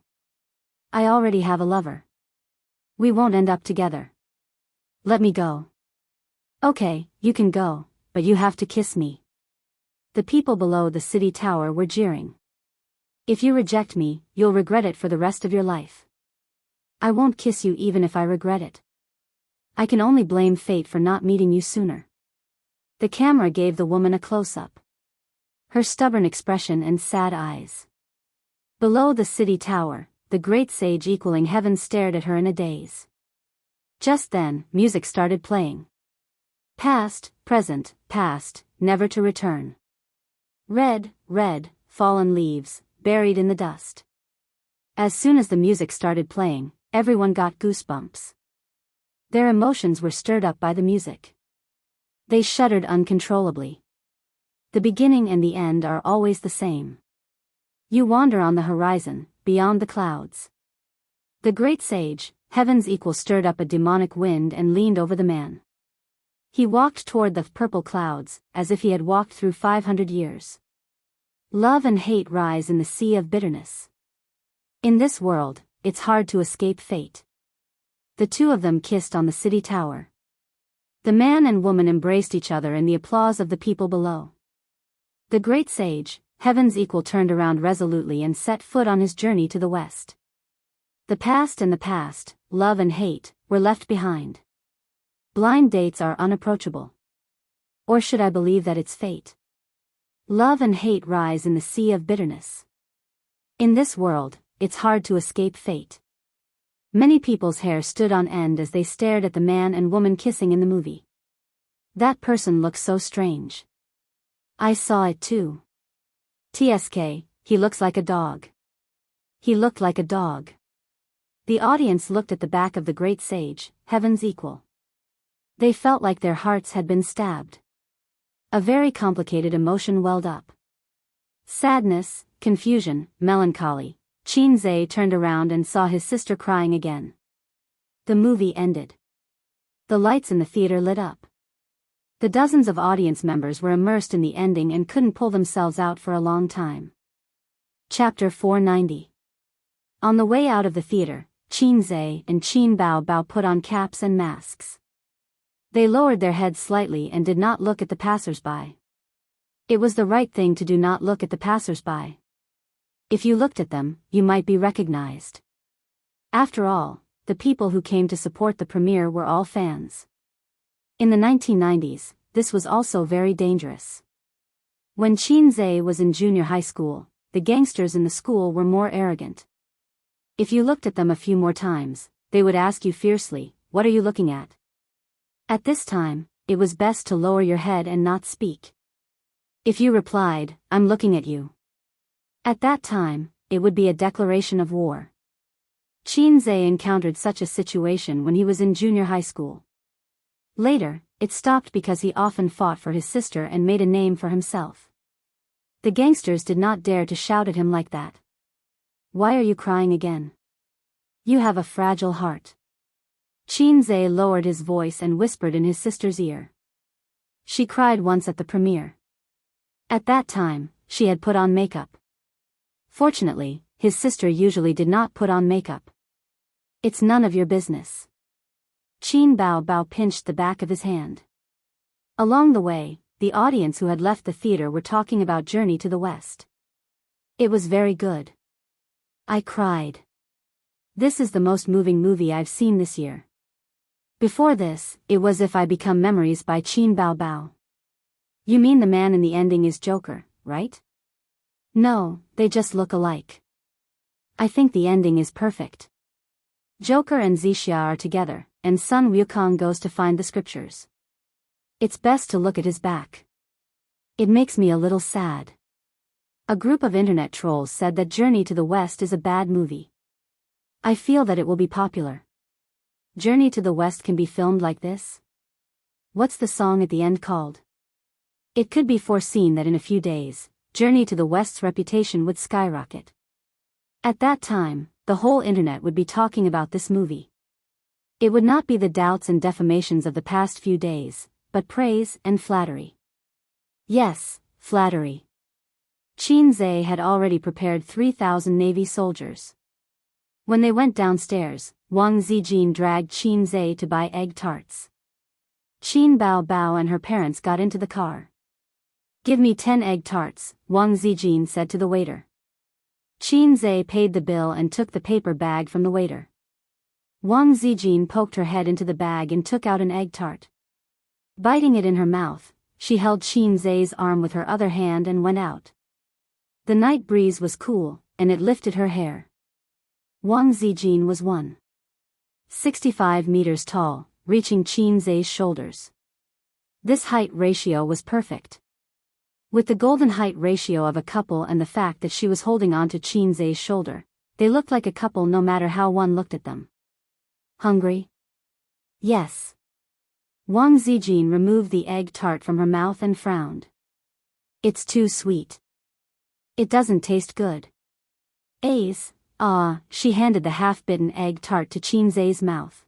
I already have a lover. We won't end up together. Let me go. Okay, you can go, but you have to kiss me. The people below the city tower were jeering. If you reject me, you'll regret it for the rest of your life. I won't kiss you even if I regret it. I can only blame fate for not meeting you sooner. The camera gave the woman a close-up. Her stubborn expression and sad eyes. Below the city tower, the great sage equaling heaven stared at her in a daze. Just then, music started playing. Past, present, past, never to return. Red, red, fallen leaves, buried in the dust. As soon as the music started playing, everyone got goosebumps. Their emotions were stirred up by the music. They shuddered uncontrollably. The beginning and the end are always the same. You wander on the horizon, beyond the clouds. The great sage, heaven's equal, stirred up a demonic wind and leaned over the man. He walked toward the purple clouds, as if he had walked through 500 years. Love and hate rise in the sea of bitterness. In this world, it's hard to escape fate. The two of them kissed on the city tower. The man and woman embraced each other in the applause of the people below. The great sage, heaven's equal, turned around resolutely and set foot on his journey to the west. The past and the past, love and hate, were left behind. Blind dates are unapproachable. Or should I believe that it's fate? Love and hate rise in the sea of bitterness. In this world, it's hard to escape fate. Many people's hair stood on end as they stared at the man and woman kissing in the movie. That person looks so strange. I saw it too. TSK, he looks like a dog. He looked like a dog. The audience looked at the back of the great sage, heaven's equal. They felt like their hearts had been stabbed. A very complicated emotion welled up. Sadness, confusion, melancholy. Qin Zhe turned around and saw his sister crying again. The movie ended. The lights in the theater lit up. The dozens of audience members were immersed in the ending and couldn't pull themselves out for a long time. Chapter 490. On the way out of the theater, Qin Zhe and Qin Bao Bao put on caps and masks. They lowered their heads slightly and did not look at the passers-by. It was the right thing to do not look at the passers-by. If you looked at them, you might be recognized. After all, the people who came to support the premiere were all fans. In the 1990s, this was also very dangerous. When Qin Zhe was in junior high school, the gangsters in the school were more arrogant. If you looked at them a few more times, they would ask you fiercely, "What are you looking at?" At this time, it was best to lower your head and not speak. If you replied, "I'm looking at you," at that time, it would be a declaration of war. Qin Zhe encountered such a situation when he was in junior high school. Later, it stopped because he often fought for his sister and made a name for himself. The gangsters did not dare to shout at him like that. "Why are you crying again? You have a fragile heart." Qin Zhe lowered his voice and whispered in his sister's ear. She cried once at the premiere. At that time, she had put on makeup. Fortunately, his sister usually did not put on makeup. "It's none of your business." Qin Bao Bao pinched the back of his hand. Along the way, the audience who had left the theater were talking about Journey to the West. It was very good. I cried. This is the most moving movie I've seen this year. Before this, it was If I Become Memories by Qin Bao Bao. You mean the man in the ending is Joker, right? No, they just look alike. I think the ending is perfect. Joker and Zixia are together, and Sun Wukong goes to find the scriptures. It's best to look at his back. It makes me a little sad. A group of internet trolls said that Journey to the West is a bad movie. I feel that it will be popular. Journey to the West can be filmed like this? What's the song at the end called? It could be foreseen that in a few days, Journey to the West's reputation would skyrocket. At that time, the whole internet would be talking about this movie. It would not be the doubts and defamations of the past few days, but praise and flattery. Yes, flattery. Qin Zhe had already prepared 3,000 Navy soldiers. When they went downstairs, Wang Zijin dragged Qin Zhe to buy egg tarts. Qin Bao Bao and her parents got into the car. Give me 10 egg tarts, Wang Zijin said to the waiter. Qin Zhe paid the bill and took the paper bag from the waiter. Wang Zijin poked her head into the bag and took out an egg tart. Biting it in her mouth, she held Qin Zhe's arm with her other hand and went out. The night breeze was cool, and it lifted her hair. Wang Zijin was 1.65 meters tall, reaching Qin Zhe's shoulders. This height ratio was perfect. With the golden height ratio of a couple and the fact that she was holding on to Qin Zhe's shoulder, they looked like a couple no matter how one looked at them. Hungry? Yes. Wang Zijin removed the egg tart from her mouth and frowned. It's too sweet. It doesn't taste good. She handed the half-bitten egg tart to Qin Zhe's mouth.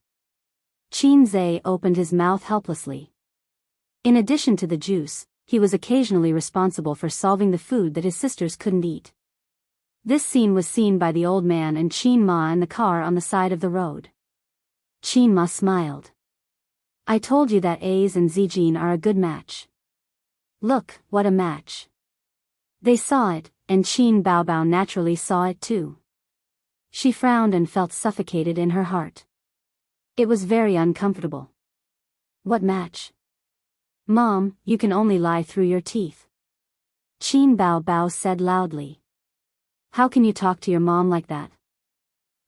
Qin Zhe opened his mouth helplessly. In addition to the juice, he was occasionally responsible for solving the food that his sisters couldn't eat. This scene was seen by the old man and Qin Ma in the car on the side of the road. Qin Ma smiled. I told you that A's and Zijin are a good match. Look, what a match. They saw it, and Qin Bao Bao naturally saw it too. She frowned and felt suffocated in her heart. It was very uncomfortable. What match? Mom, you can only lie through your teeth. Qin Bao Bao said loudly. How can you talk to your mom like that?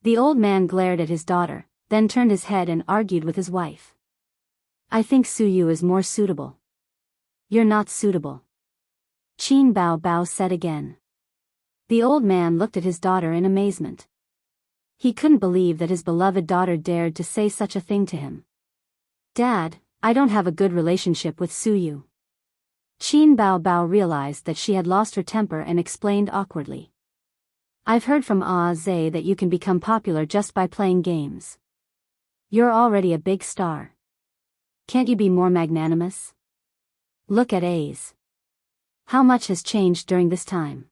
The old man glared at his daughter, then turned his head and argued with his wife. I think Suyu is more suitable. You're not suitable. Qin Bao Bao said again. The old man looked at his daughter in amazement. He couldn't believe that his beloved daughter dared to say such a thing to him. Dad, I don't have a good relationship with Suyu. Qin Bao Bao realized that she had lost her temper and explained awkwardly. I've heard from Zhe that you can become popular just by playing games. You're already a big star. Can't you be more magnanimous? Look at A's. How much has changed during this time?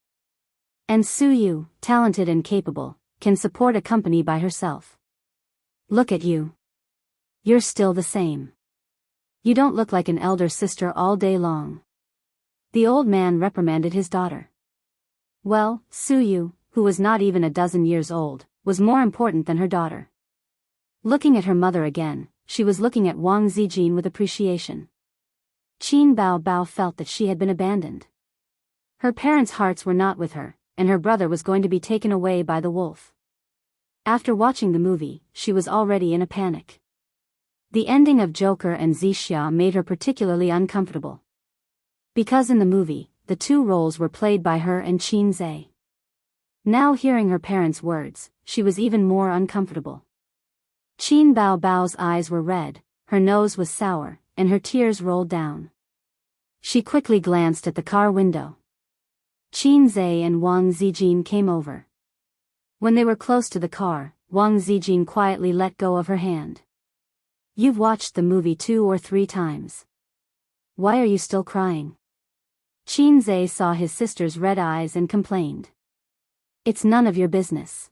And Suyu, talented and capable, can support a company by herself. Look at you. You're still the same. You don't look like an elder sister all day long. The old man reprimanded his daughter. Well, Suyu, who was not even a dozen years old, was more important than her daughter. Looking at her mother again, she was looking at Wang Zijin with appreciation. Qin Bao Bao felt that she had been abandoned. Her parents' hearts were not with her, and her brother was going to be taken away by the wolf. After watching the movie, she was already in a panic. The ending of Joker and Zixia made her particularly uncomfortable. Because in the movie, the two roles were played by her and Qin Zhe. Now hearing her parents' words, she was even more uncomfortable. Qin Bao Bao's eyes were red, her nose was sour, and her tears rolled down. She quickly glanced at the car window. Qin Zhe and Wang Zijin came over. When they were close to the car, Wang Zijin quietly let go of her hand. You've watched the movie 2 or 3 times. Why are you still crying? Qin Zhe saw his sister's red eyes and complained. It's none of your business.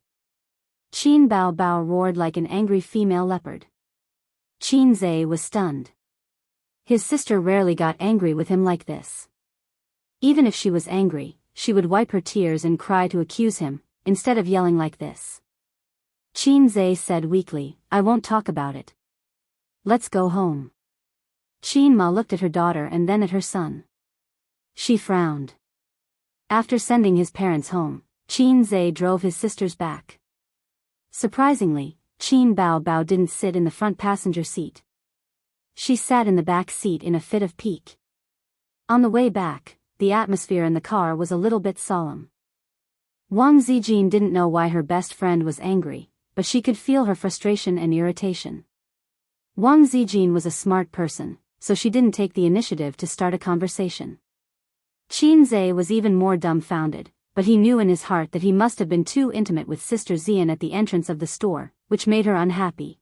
Qin Bao Bao roared like an angry female leopard. Qin Zhe was stunned. His sister rarely got angry with him like this. Even if she was angry, she would wipe her tears and cry to accuse him, instead of yelling like this. Qin said weakly, "I won't talk about it. Let's go home." Qin Ma looked at her daughter and then at her son. She frowned. After sending his parents home, Qin drove his sisters back. Surprisingly, Qin Bao didn't sit in the front passenger seat. She sat in the back seat in a fit of pique. On the way back, the atmosphere in the car was a little bit solemn. Wang Zijin didn't know why her best friend was angry, but she could feel her frustration and irritation. Wang Zijin was a smart person, so she didn't take the initiative to start a conversation. Qin was even more dumbfounded, but he knew in his heart that he must have been too intimate with Sister Xian at the entrance of the store, which made her unhappy.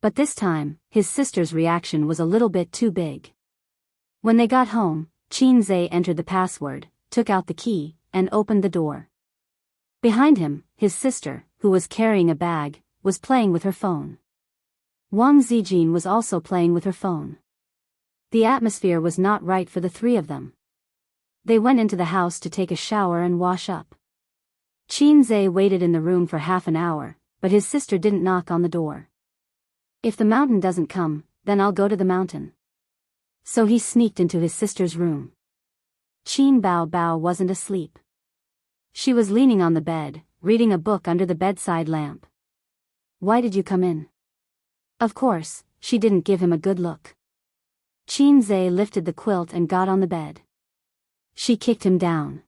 But this time, his sister's reaction was a little bit too big. When they got home, Qin entered the password, took out the key, and opened the door. Behind him, his sister, who was carrying a bag, was playing with her phone. Wang Zijin was also playing with her phone. The atmosphere was not right for the three of them. They went into the house to take a shower and wash up. Qin waited in the room for half an hour, but his sister didn't knock on the door. "If the mountain doesn't come, then I'll go to the mountain." So he sneaked into his sister's room. Qin Bao wasn't asleep. She was leaning on the bed, reading a book under the bedside lamp. "Why did you come in?" Of course, she didn't give him a good look. Qin lifted the quilt and got on the bed. She kicked him down.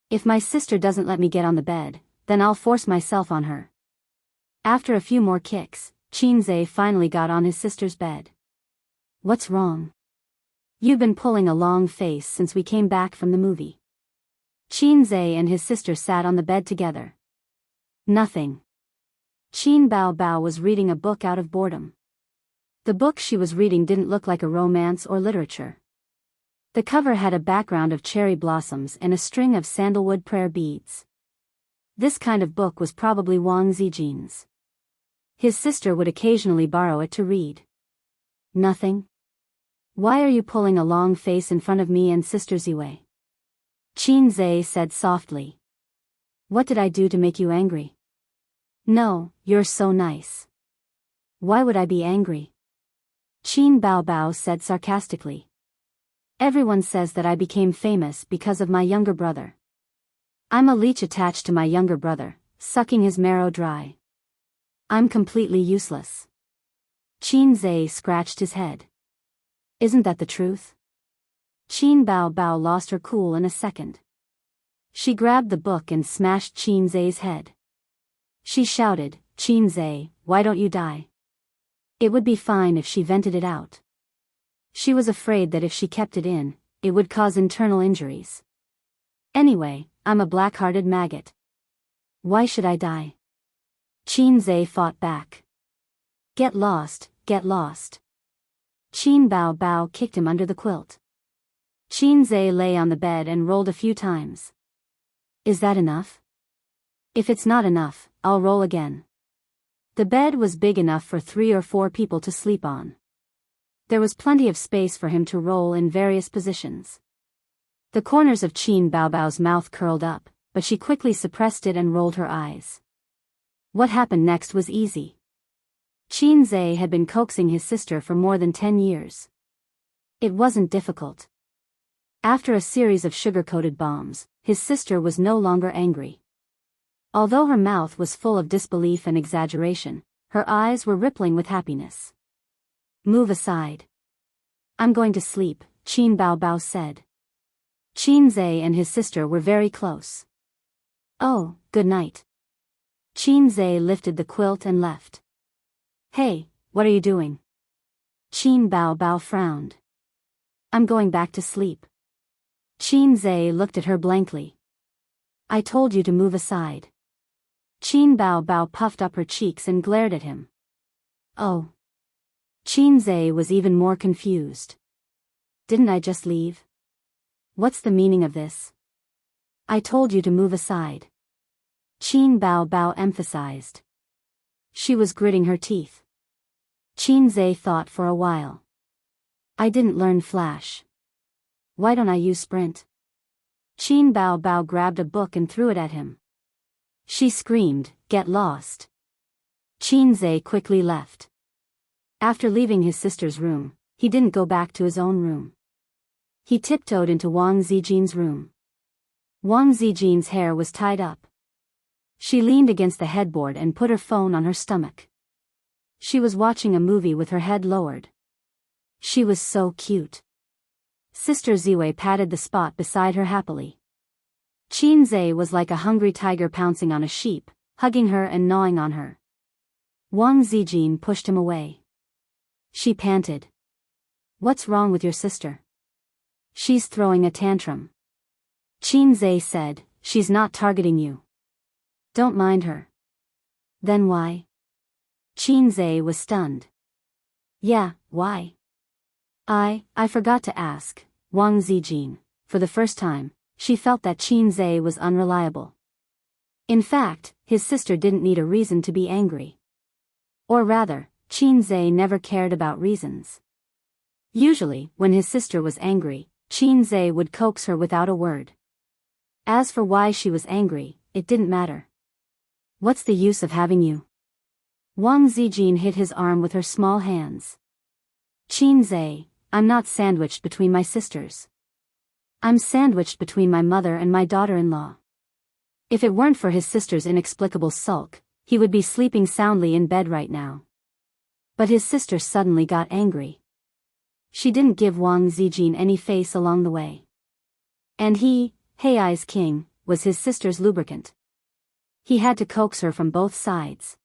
"If my sister doesn't let me get on the bed, then I'll force myself on her." After a few more kicks, Qin finally got on his sister's bed. "What's wrong? You've been pulling a long face since we came back from the movie." Qin and his sister sat on the bed together. "Nothing." Qin Bao was reading a book out of boredom. The book she was reading didn't look like a romance or literature. The cover had a background of cherry blossoms and a string of sandalwood prayer beads. This kind of book was probably Wang Zijin's. His sister would occasionally borrow it to read. "Nothing? Why are you pulling a long face in front of me and Sister Ziwei?" Qin said softly. "What did I do to make you angry?" "No, you're so nice." "Why would I be angry?" Qin Bao said sarcastically. "Everyone says that I became famous because of my younger brother. I'm a leech attached to my younger brother, sucking his marrow dry. I'm completely useless." Qin scratched his head. "Isn't that the truth?" Qin Bao lost her cool in a second. She grabbed the book and smashed Qin's head. She shouted, "Qin, why don't you die?" It would be fine if she vented it out. She was afraid that if she kept it in, it would cause internal injuries. "Anyway, I'm a black-hearted maggot. Why should I die?" Qin fought back. Get lost, get lost." Qin Bao kicked him under the quilt. Qin lay on the bed and rolled a few times. "Is that enough?" "If it's not enough, I'll roll again." The bed was big enough for 3 or 4 people to sleep on. There was plenty of space for him to roll in various positions. The corners of Qin Bao's mouth curled up, but she quickly suppressed it and rolled her eyes. What happened next was easy. Qin had been coaxing his sister for more than 10 years. It wasn't difficult. After a series of sugar-coated bombs, his sister was no longer angry. Although her mouth was full of disbelief and exaggeration, her eyes were rippling with happiness. "Move aside. I'm going to sleep," Qin Bao said. Qin and his sister were very close. "Oh, good night." Qin lifted the quilt and left. "Hey, what are you doing?" Qin Bao frowned. "I'm going back to sleep." Qin looked at her blankly. "I told you to move aside." Qin Bao puffed up her cheeks and glared at him. "Oh." Qin was even more confused. "Didn't I just leave? What's the meaning of this?" "I told you to move aside." Qin Bao emphasized. She was gritting her teeth. Qin thought for a while. I didn't learn Flash. Why don't I use Sprint? Qin Bao Bao grabbed a book and threw it at him. She screamed, "Get lost." Qin Zhe quickly left. After leaving his sister's room, he didn't go back to his own room. He tiptoed into Wang Zijin's room. Wang Zijin's hair was tied up. She leaned against the headboard and put her phone on her stomach. She was watching a movie with her head lowered. She was so cute. Sister Ziwei patted the spot beside her happily. Qin Zhe was like a hungry tiger pouncing on a sheep, hugging her and gnawing on her. Wang Zijin pushed him away. She panted. "What's wrong with your sister?" "She's throwing a tantrum." Qin Zhe said, "She's not targeting you. Don't mind her." "Then why?" Qin Zhe was stunned. "Yeah, why?" I forgot to ask." Wang Zijin, for the first time, she felt that Qin Zhe was unreliable. In fact, his sister didn't need a reason to be angry. Or rather, Qin Zhe never cared about reasons. Usually, when his sister was angry, Qin Zhe would coax her without a word. As for why she was angry, it didn't matter. "What's the use of having you?" Wang Zijin hit his arm with her small hands. "Qin Zhe, I'm not sandwiched between my sisters. I'm sandwiched between my mother and my daughter-in-law." If it weren't for his sister's inexplicable sulk, he would be sleeping soundly in bed right now. But his sister suddenly got angry. She didn't give Wang Zijin any face along the way. And he, Hei's king, was his sister's lubricant. He had to coax her from both sides.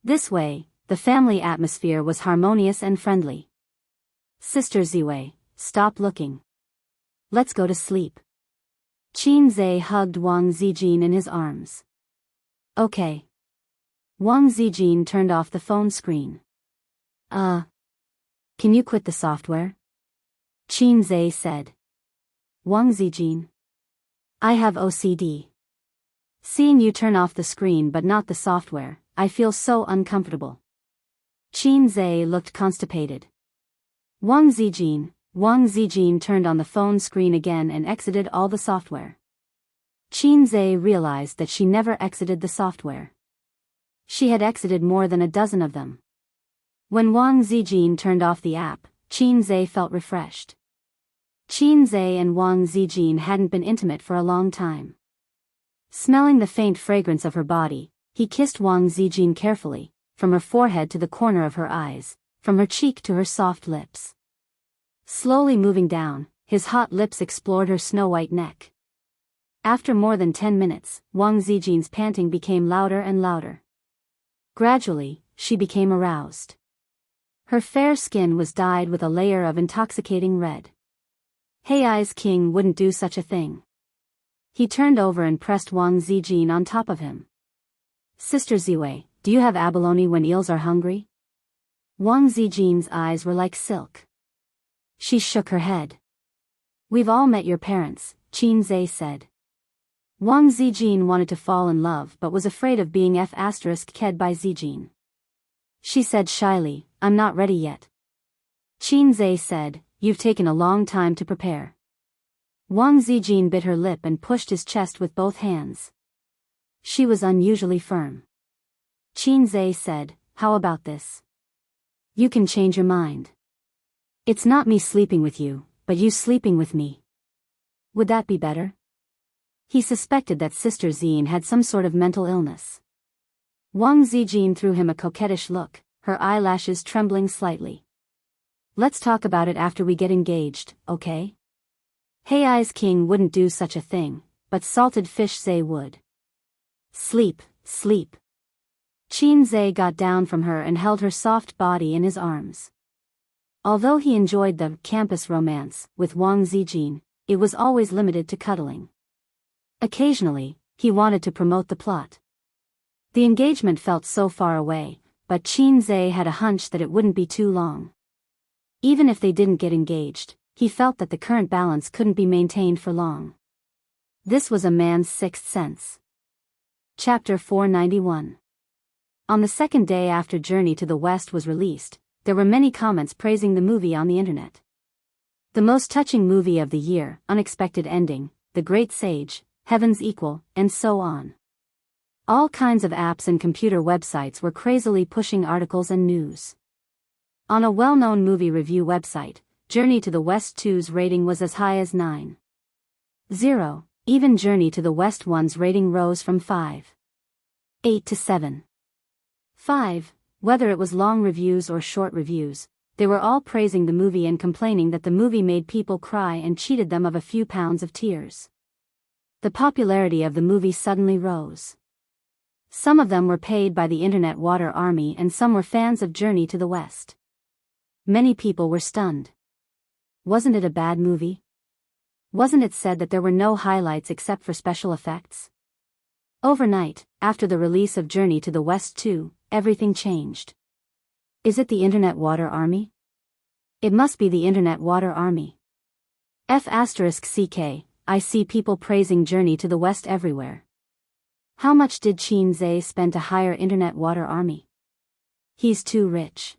This way, the family atmosphere was harmonious and friendly. "Sister Ziwei, stop looking. Let's go to sleep." Qin Zhe hugged Wang Zijin in his arms. "Okay." Wang Zijin turned off the phone screen. Can you quit the software?" Qin Zhe said. "Wang Zijin. I have OCD. Seeing you turn off the screen but not the software, I feel so uncomfortable." Qin Zhe looked constipated. Wang Zijin turned on the phone screen again and exited all the software. Qin Zhe realized that she never exited the software. She had exited more than a dozen of them. When Wang Zijin turned off the app, Qin Zhe felt refreshed. Qin Zhe and Wang Zijin hadn't been intimate for a long time. Smelling the faint fragrance of her body, he kissed Wang Zijin carefully, from her forehead to the corner of her eyes, from her cheek to her soft lips. Slowly moving down, his hot lips explored her snow-white neck. After more than 10 minutes, Wang Zijin's panting became louder and louder. Gradually, she became aroused. Her fair skin was dyed with a layer of intoxicating red. Hei's king wouldn't do such a thing. He turned over and pressed Wang Zijin on top of him. "Sister Ziwei, do you have abalone when eels are hungry?" Wang Zijin's eyes were like silk. She shook her head. "We've all met your parents," Qin Zhe said. Wang Zijin wanted to fall in love but was afraid of being f***ked by Zijin. She said shyly, "I'm not ready yet." Qin Zhe said, "You've taken a long time to prepare." Wang Zijin bit her lip and pushed his chest with both hands. She was unusually firm. Qin Zhe said, "How about this? You can change your mind. It's not me sleeping with you, but you sleeping with me. Would that be better?" He suspected that Sister Zine had some sort of mental illness. Wang Zijin threw him a coquettish look, her eyelashes trembling slightly. "Let's talk about it after we get engaged, okay?" Hei's king wouldn't do such a thing, but salted fish Zhe would. "Sleep, sleep." Qin Zhe got down from her and held her soft body in his arms. Although he enjoyed the campus romance with Wang Zijin, it was always limited to cuddling. Occasionally, he wanted to promote the plot. The engagement felt so far away, but Qin Zhe had a hunch that it wouldn't be too long. Even if they didn't get engaged, he felt that the current balance couldn't be maintained for long. This was a man's sixth sense. Chapter 491. On the second day after Journey to the West was released, there were many comments praising the movie on the internet. The most touching movie of the year, unexpected ending, The Great Sage, Heaven's Equal, and so on. All kinds of apps and computer websites were crazily pushing articles and news. On a well-known movie review website, Journey to the West 2's rating was as high as 9.0. Even Journey to the West 1's rating rose from 5.8 to 7.5. Whether it was long reviews or short reviews, they were all praising the movie and complaining that the movie made people cry and cheated them of a few pounds of tears. The popularity of the movie suddenly rose. Some of them were paid by the Internet Water Army and some were fans of Journey to the West. Many people were stunned. Wasn't it a bad movie? Wasn't it said that there were no highlights except for special effects? Overnight, after the release of Journey to the West 2, everything changed. Is it the Internet Water Army? It must be the Internet Water Army. *CK, I see people praising Journey to the West everywhere. How much did Chin Zhe spend to hire Internet Water Army? He's too rich.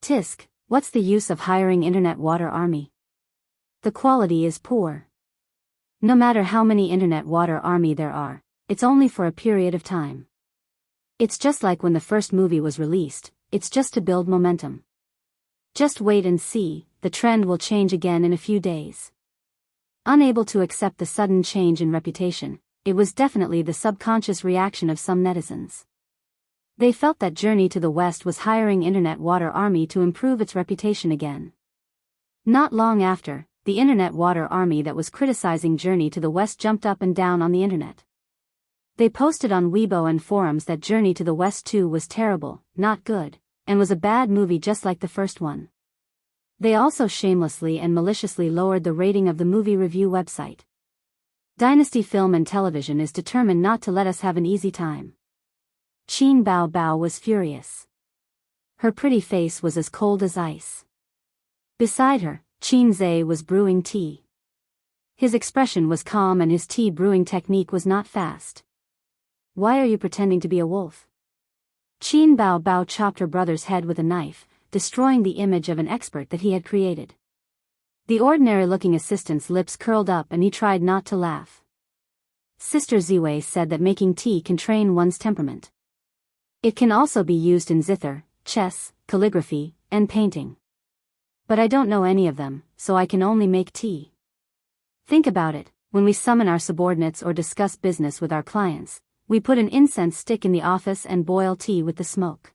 Tisk, what's the use of hiring Internet Water Army? The quality is poor. No matter how many Internet Water Army there are, it's only for a period of time. It's just like when the first movie was released, it's just to build momentum. Just wait and see, the trend will change again in a few days. Unable to accept the sudden change in reputation, it was definitely the subconscious reaction of some netizens. They felt that Journey to the West was hiring Internet Water Army to improve its reputation again. Not long after, the Internet Water Army that was criticizing Journey to the West jumped up and down on the internet. They posted on Weibo and forums that Journey to the West 2 was terrible, not good, and was a bad movie just like the first one. They also shamelessly and maliciously lowered the rating of the movie review website. Dynasty Film and Television is determined not to let us have an easy time. Qin Bao Bao was furious. Her pretty face was as cold as ice. Beside her, Qin Zhe was brewing tea. His expression was calm and his tea brewing technique was not fast. Why are you pretending to be a wolf? Qin Bao Bao chopped her brother's head with a knife, destroying the image of an expert that he had created. The ordinary-looking assistant's lips curled up and he tried not to laugh. Sister Ziwei said that making tea can train one's temperament. It can also be used in zither, chess, calligraphy, and painting. But I don't know any of them, so I can only make tea. Think about it, when we summon our subordinates or discuss business with our clients, we put an incense stick in the office and boil tea with the smoke.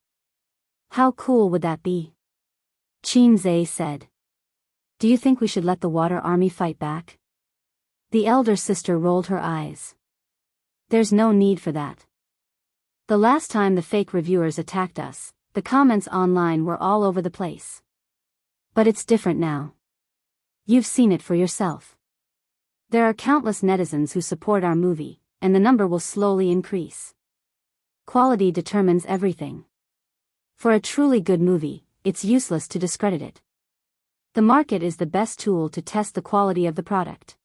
How cool would that be? Qin Zhe said. Do you think we should let the Water Army fight back? The elder sister rolled her eyes. There's no need for that. The last time the fake reviewers attacked us, the comments online were all over the place. But it's different now. You've seen it for yourself. There are countless netizens who support our movie, and the number will slowly increase. Quality determines everything. For a truly good movie, it's useless to discredit it. The market is the best tool to test the quality of the product.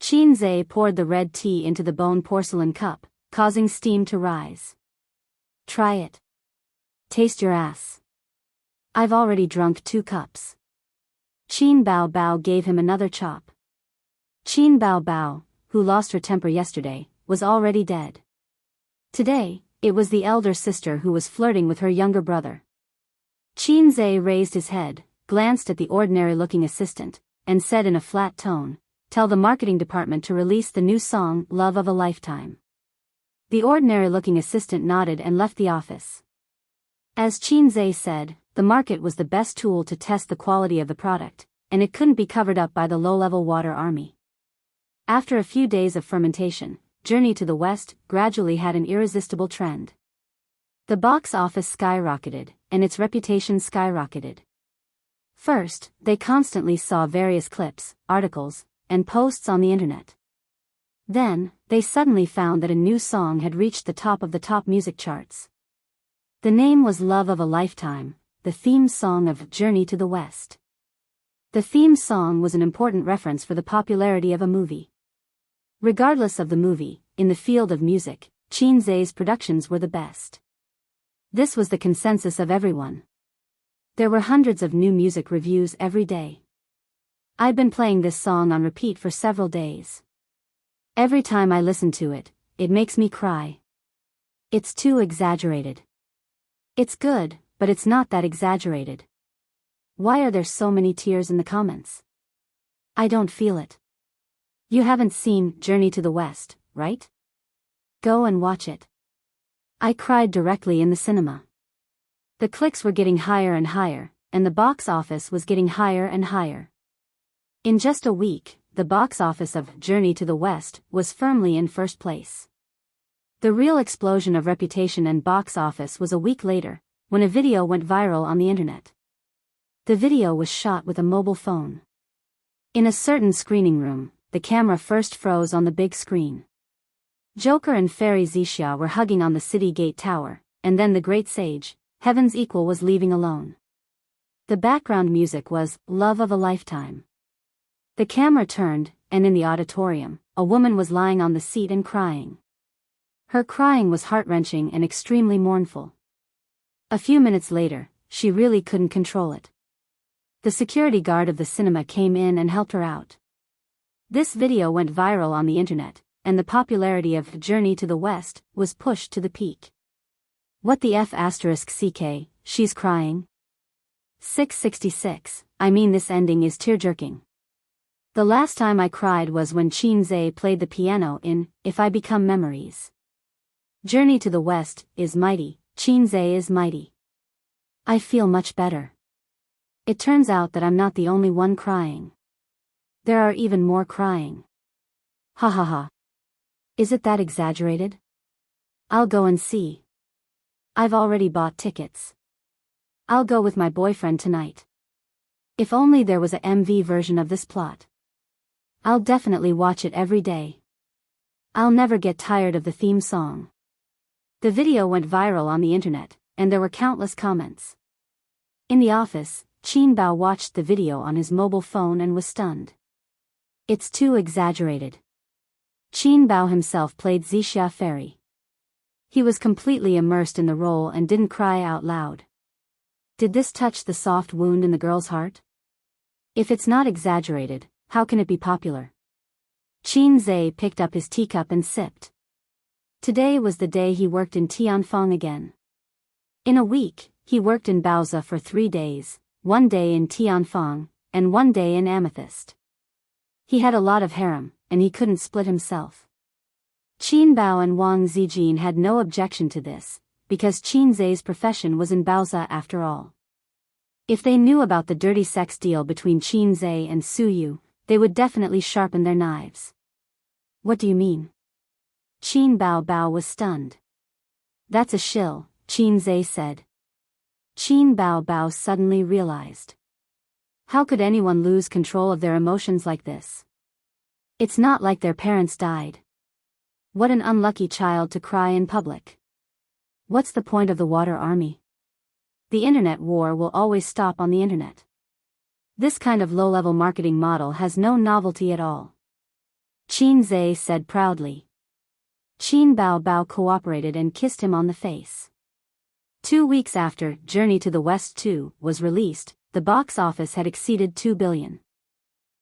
Qin Zhe poured the red tea into the bone porcelain cup, causing steam to rise. Try it. Taste your ass. I've already drunk 2 cups. Qin Bao Bao gave him another chop. Qin Bao Bao, who lost her temper yesterday, was already dead. Today, it was the elder sister who was flirting with her younger brother. Qin Zhe raised his head, glanced at the ordinary-looking assistant, and said in a flat tone, "Tell the marketing department to release the new song, Love of a Lifetime." The ordinary-looking assistant nodded and left the office. As Qin Zhe said, the market was the best tool to test the quality of the product, and it couldn't be covered up by the low-level Water Army. After a few days of fermentation, Journey to the West gradually had an irresistible trend. The box office skyrocketed, and its reputation skyrocketed. First, they constantly saw various clips, articles, and posts on the internet. Then, they suddenly found that a new song had reached the top of the top music charts. The name was Love of a Lifetime, the theme song of Journey to the West. The theme song was an important reference for the popularity of a movie. Regardless of the movie, in the field of music, Qin Zhe's productions were the best. This was the consensus of everyone. There were hundreds of new music reviews every day. I've been playing this song on repeat for several days. Every time I listen to it, it makes me cry. It's too exaggerated. It's good, but it's not that exaggerated. Why are there so many tears in the comments? I don't feel it. You haven't seen Journey to the West, right? Go and watch it. I cried directly in the cinema. The clicks were getting higher and higher, and the box office was getting higher and higher. In just a week, the box office of Journey to the West was firmly in first place. The real explosion of reputation and box office was a week later, when a video went viral on the internet. The video was shot with a mobile phone. In a certain screening room, the camera first froze on the big screen. Joker and Fairy Xixia were hugging on the city gate tower, and then the great sage, Heaven's Equal, was leaving alone. The background music was Love of a Lifetime. The camera turned, and in the auditorium, a woman was lying on the seat and crying. Her crying was heart-wrenching and extremely mournful. A few minutes later, she really couldn't control it. The security guard of the cinema came in and helped her out. This video went viral on the internet, and the popularity of Journey to the West was pushed to the peak. What the F***CK, she's crying? 666, I mean, this ending is tear-jerking. The last time I cried was when Qin played the piano in If I Become Memories. Journey to the West is mighty, Qin is mighty. I feel much better. It turns out that I'm not the only one crying. There are even more crying. Ha ha ha. Is it that exaggerated? I'll go and see. I've already bought tickets. I'll go with my boyfriend tonight. If only there was a MV version of this plot. I'll definitely watch it every day. I'll never get tired of the theme song. The video went viral on the internet, and there were countless comments. In the office, Qin Bao watched the video on his mobile phone and was stunned. It's too exaggerated. Qin Bao himself played Xixia Fairy. He was completely immersed in the role and didn't cry out loud. Did this touch the soft wound in the girl's heart? If it's not exaggerated, how can it be popular? Qin picked up his teacup and sipped. Today was the day he worked in Tianfang again. In a week, he worked in Baozi for 3 days, 1 day in Tianfang, and 1 day in Amethyst. He had a lot of harem, and he couldn't split himself. Qin Bao and Wang Zijin had no objection to this, because Qin's profession was in Baozi after all. If they knew about the dirty sex deal between Qin and Su Yu, they would definitely sharpen their knives. What do you mean? Qin Bao was stunned. That's a shill, Qin said. Qin Bao suddenly realized. How could anyone lose control of their emotions like this? It's not like their parents died. What an unlucky child to cry in public. What's the point of the water army? The internet war will always stop on the internet. This kind of low-level marketing model has no novelty at all. Qin said proudly. Qin Bao cooperated and kissed him on the face. 2 weeks after Journey to the West 2 was released, the box office had exceeded 2 billion.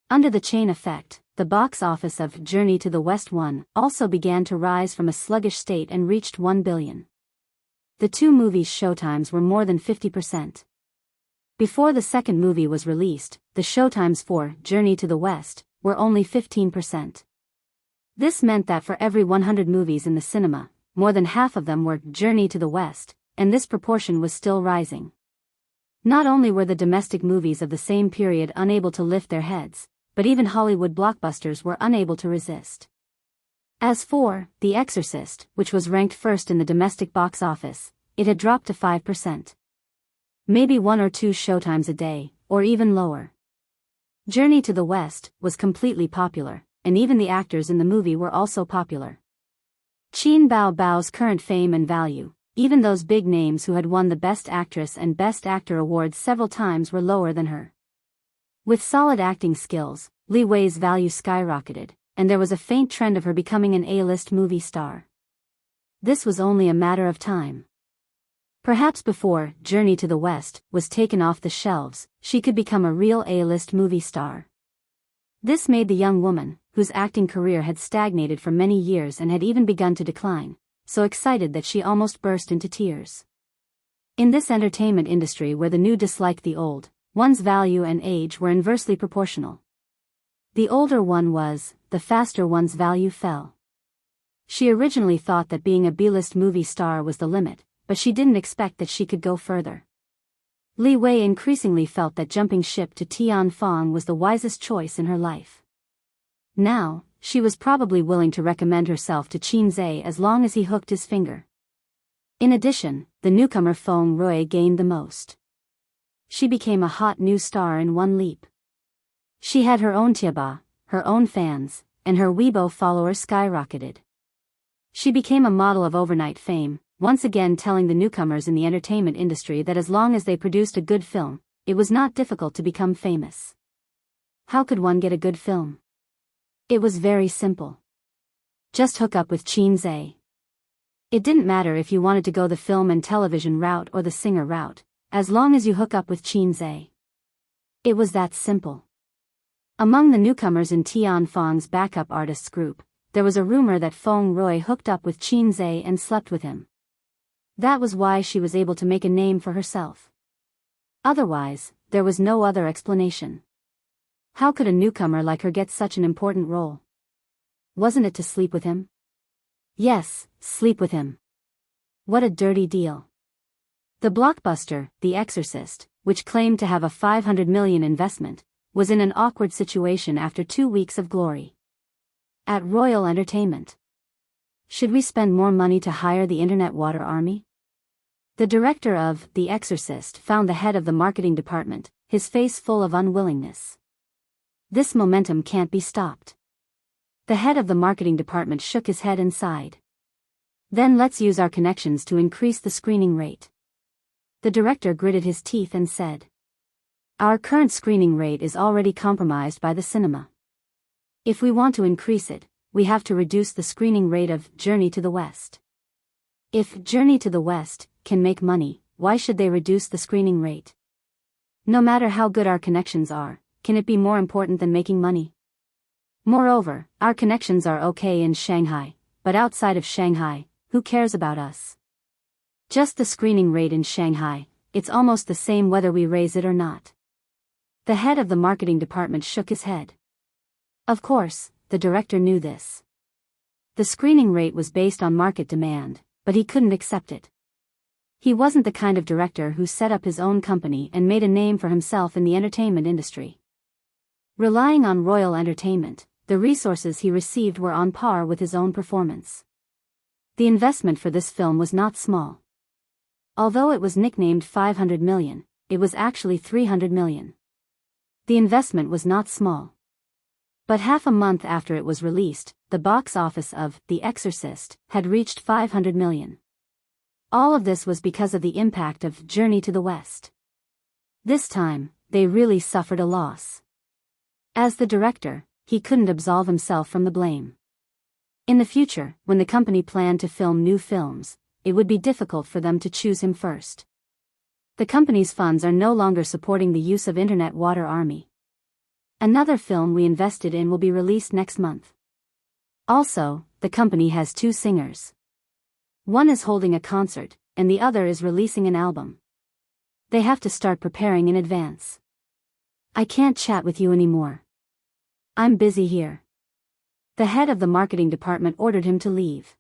Under the chain effect, the box office of Journey to the West 1 also began to rise from a sluggish state and reached 1 billion. The two movies' showtimes were more than 50%. Before the second movie was released, the showtimes for Journey to the West were only 15%. This meant that for every 100 movies in the cinema, more than half of them were Journey to the West, and this proportion was still rising. Not only were the domestic movies of the same period unable to lift their heads, but even Hollywood blockbusters were unable to resist. As for The Exorcist, which was ranked first in the domestic box office, it had dropped to 5%. Maybe 1 or 2 showtimes a day, or even lower. Journey to the West was completely popular, and even the actors in the movie were also popular. Qin Bao's current fame and value, even those big names who had won the Best Actress and Best Actor awards several times, were lower than her. With solid acting skills, Li Wei's value skyrocketed, and there was a faint trend of her becoming an A-list movie star. This was only a matter of time. Perhaps before Journey to the West was taken off the shelves, she could become a real A-list movie star. This made the young woman, whose acting career had stagnated for many years and had even begun to decline, so excited that she almost burst into tears. In this entertainment industry where the new disliked the old, one's value and age were inversely proportional. The older one was, the faster one's value fell. She originally thought that being a B-list movie star was the limit, but she didn't expect that she could go further. Li Wei increasingly felt that jumping ship to Tianfang was the wisest choice in her life. Now, she was probably willing to recommend herself to Qin Zhe as long as he hooked his finger. In addition, the newcomer Feng Rui gained the most. She became a hot new star in one leap. She had her own Tieba, her own fans, and her Weibo followers skyrocketed. She became a model of overnight fame, once again telling the newcomers in the entertainment industry that as long as they produced a good film, it was not difficult to become famous. How could one get a good film? It was very simple. Just hook up with Qin Zhe. It didn't matter if you wanted to go the film and television route or the singer route, as long as you hook up with Qin Zhe. It was that simple. Among the newcomers in Tianfang's backup artists group, there was a rumor that Feng Rui hooked up with Qin Zhe and slept with him. That was why she was able to make a name for herself. Otherwise, there was no other explanation. How could a newcomer like her get such an important role? Wasn't it to sleep with him? Yes, sleep with him. What a dirty deal. The blockbuster, The Exorcist, which claimed to have a $500 million investment, was in an awkward situation after 2 weeks of glory. At Royal Entertainment. Should we spend more money to hire the Internet Water Army? The director of The Exorcist found the head of the marketing department, his face full of unwillingness. This momentum can't be stopped. The head of the marketing department shook his head and sighed. Then let's use our connections to increase the screening rate. The director gritted his teeth and said, "Our current screening rate is already compromised by the cinema. If we want to increase it, we have to reduce the screening rate of Journey to the West. If Journey to the West can make money, why should they reduce the screening rate? No matter how good our connections are, can it be more important than making money? Moreover, our connections are okay in Shanghai, but outside of Shanghai, who cares about us? Just the screening rate in Shanghai, it's almost the same whether we raise it or not." The head of the marketing department shook his head. Of course, the director knew this. The screening rate was based on market demand, but he couldn't accept it. He wasn't the kind of director who set up his own company and made a name for himself in the entertainment industry. Relying on Royal Entertainment, the resources he received were on par with his own performance. The investment for this film was not small. Although it was nicknamed $500 million, it was actually $300 million. The investment was not small. But half a month after it was released, the box office of The Exorcist had reached $500 million. All of this was because of the impact of Journey to the West. This time, they really suffered a loss. As the director, he couldn't absolve himself from the blame. In the future, when the company planned to film new films, it would be difficult for them to choose him first. The company's funds are no longer supporting the use of Internet Water Army. Another film we invested in will be released next month. Also, the company has 2 singers. One is holding a concert, and the other is releasing an album. They have to start preparing in advance. I can't chat with you anymore. I'm busy here. The head of the marketing department ordered him to leave.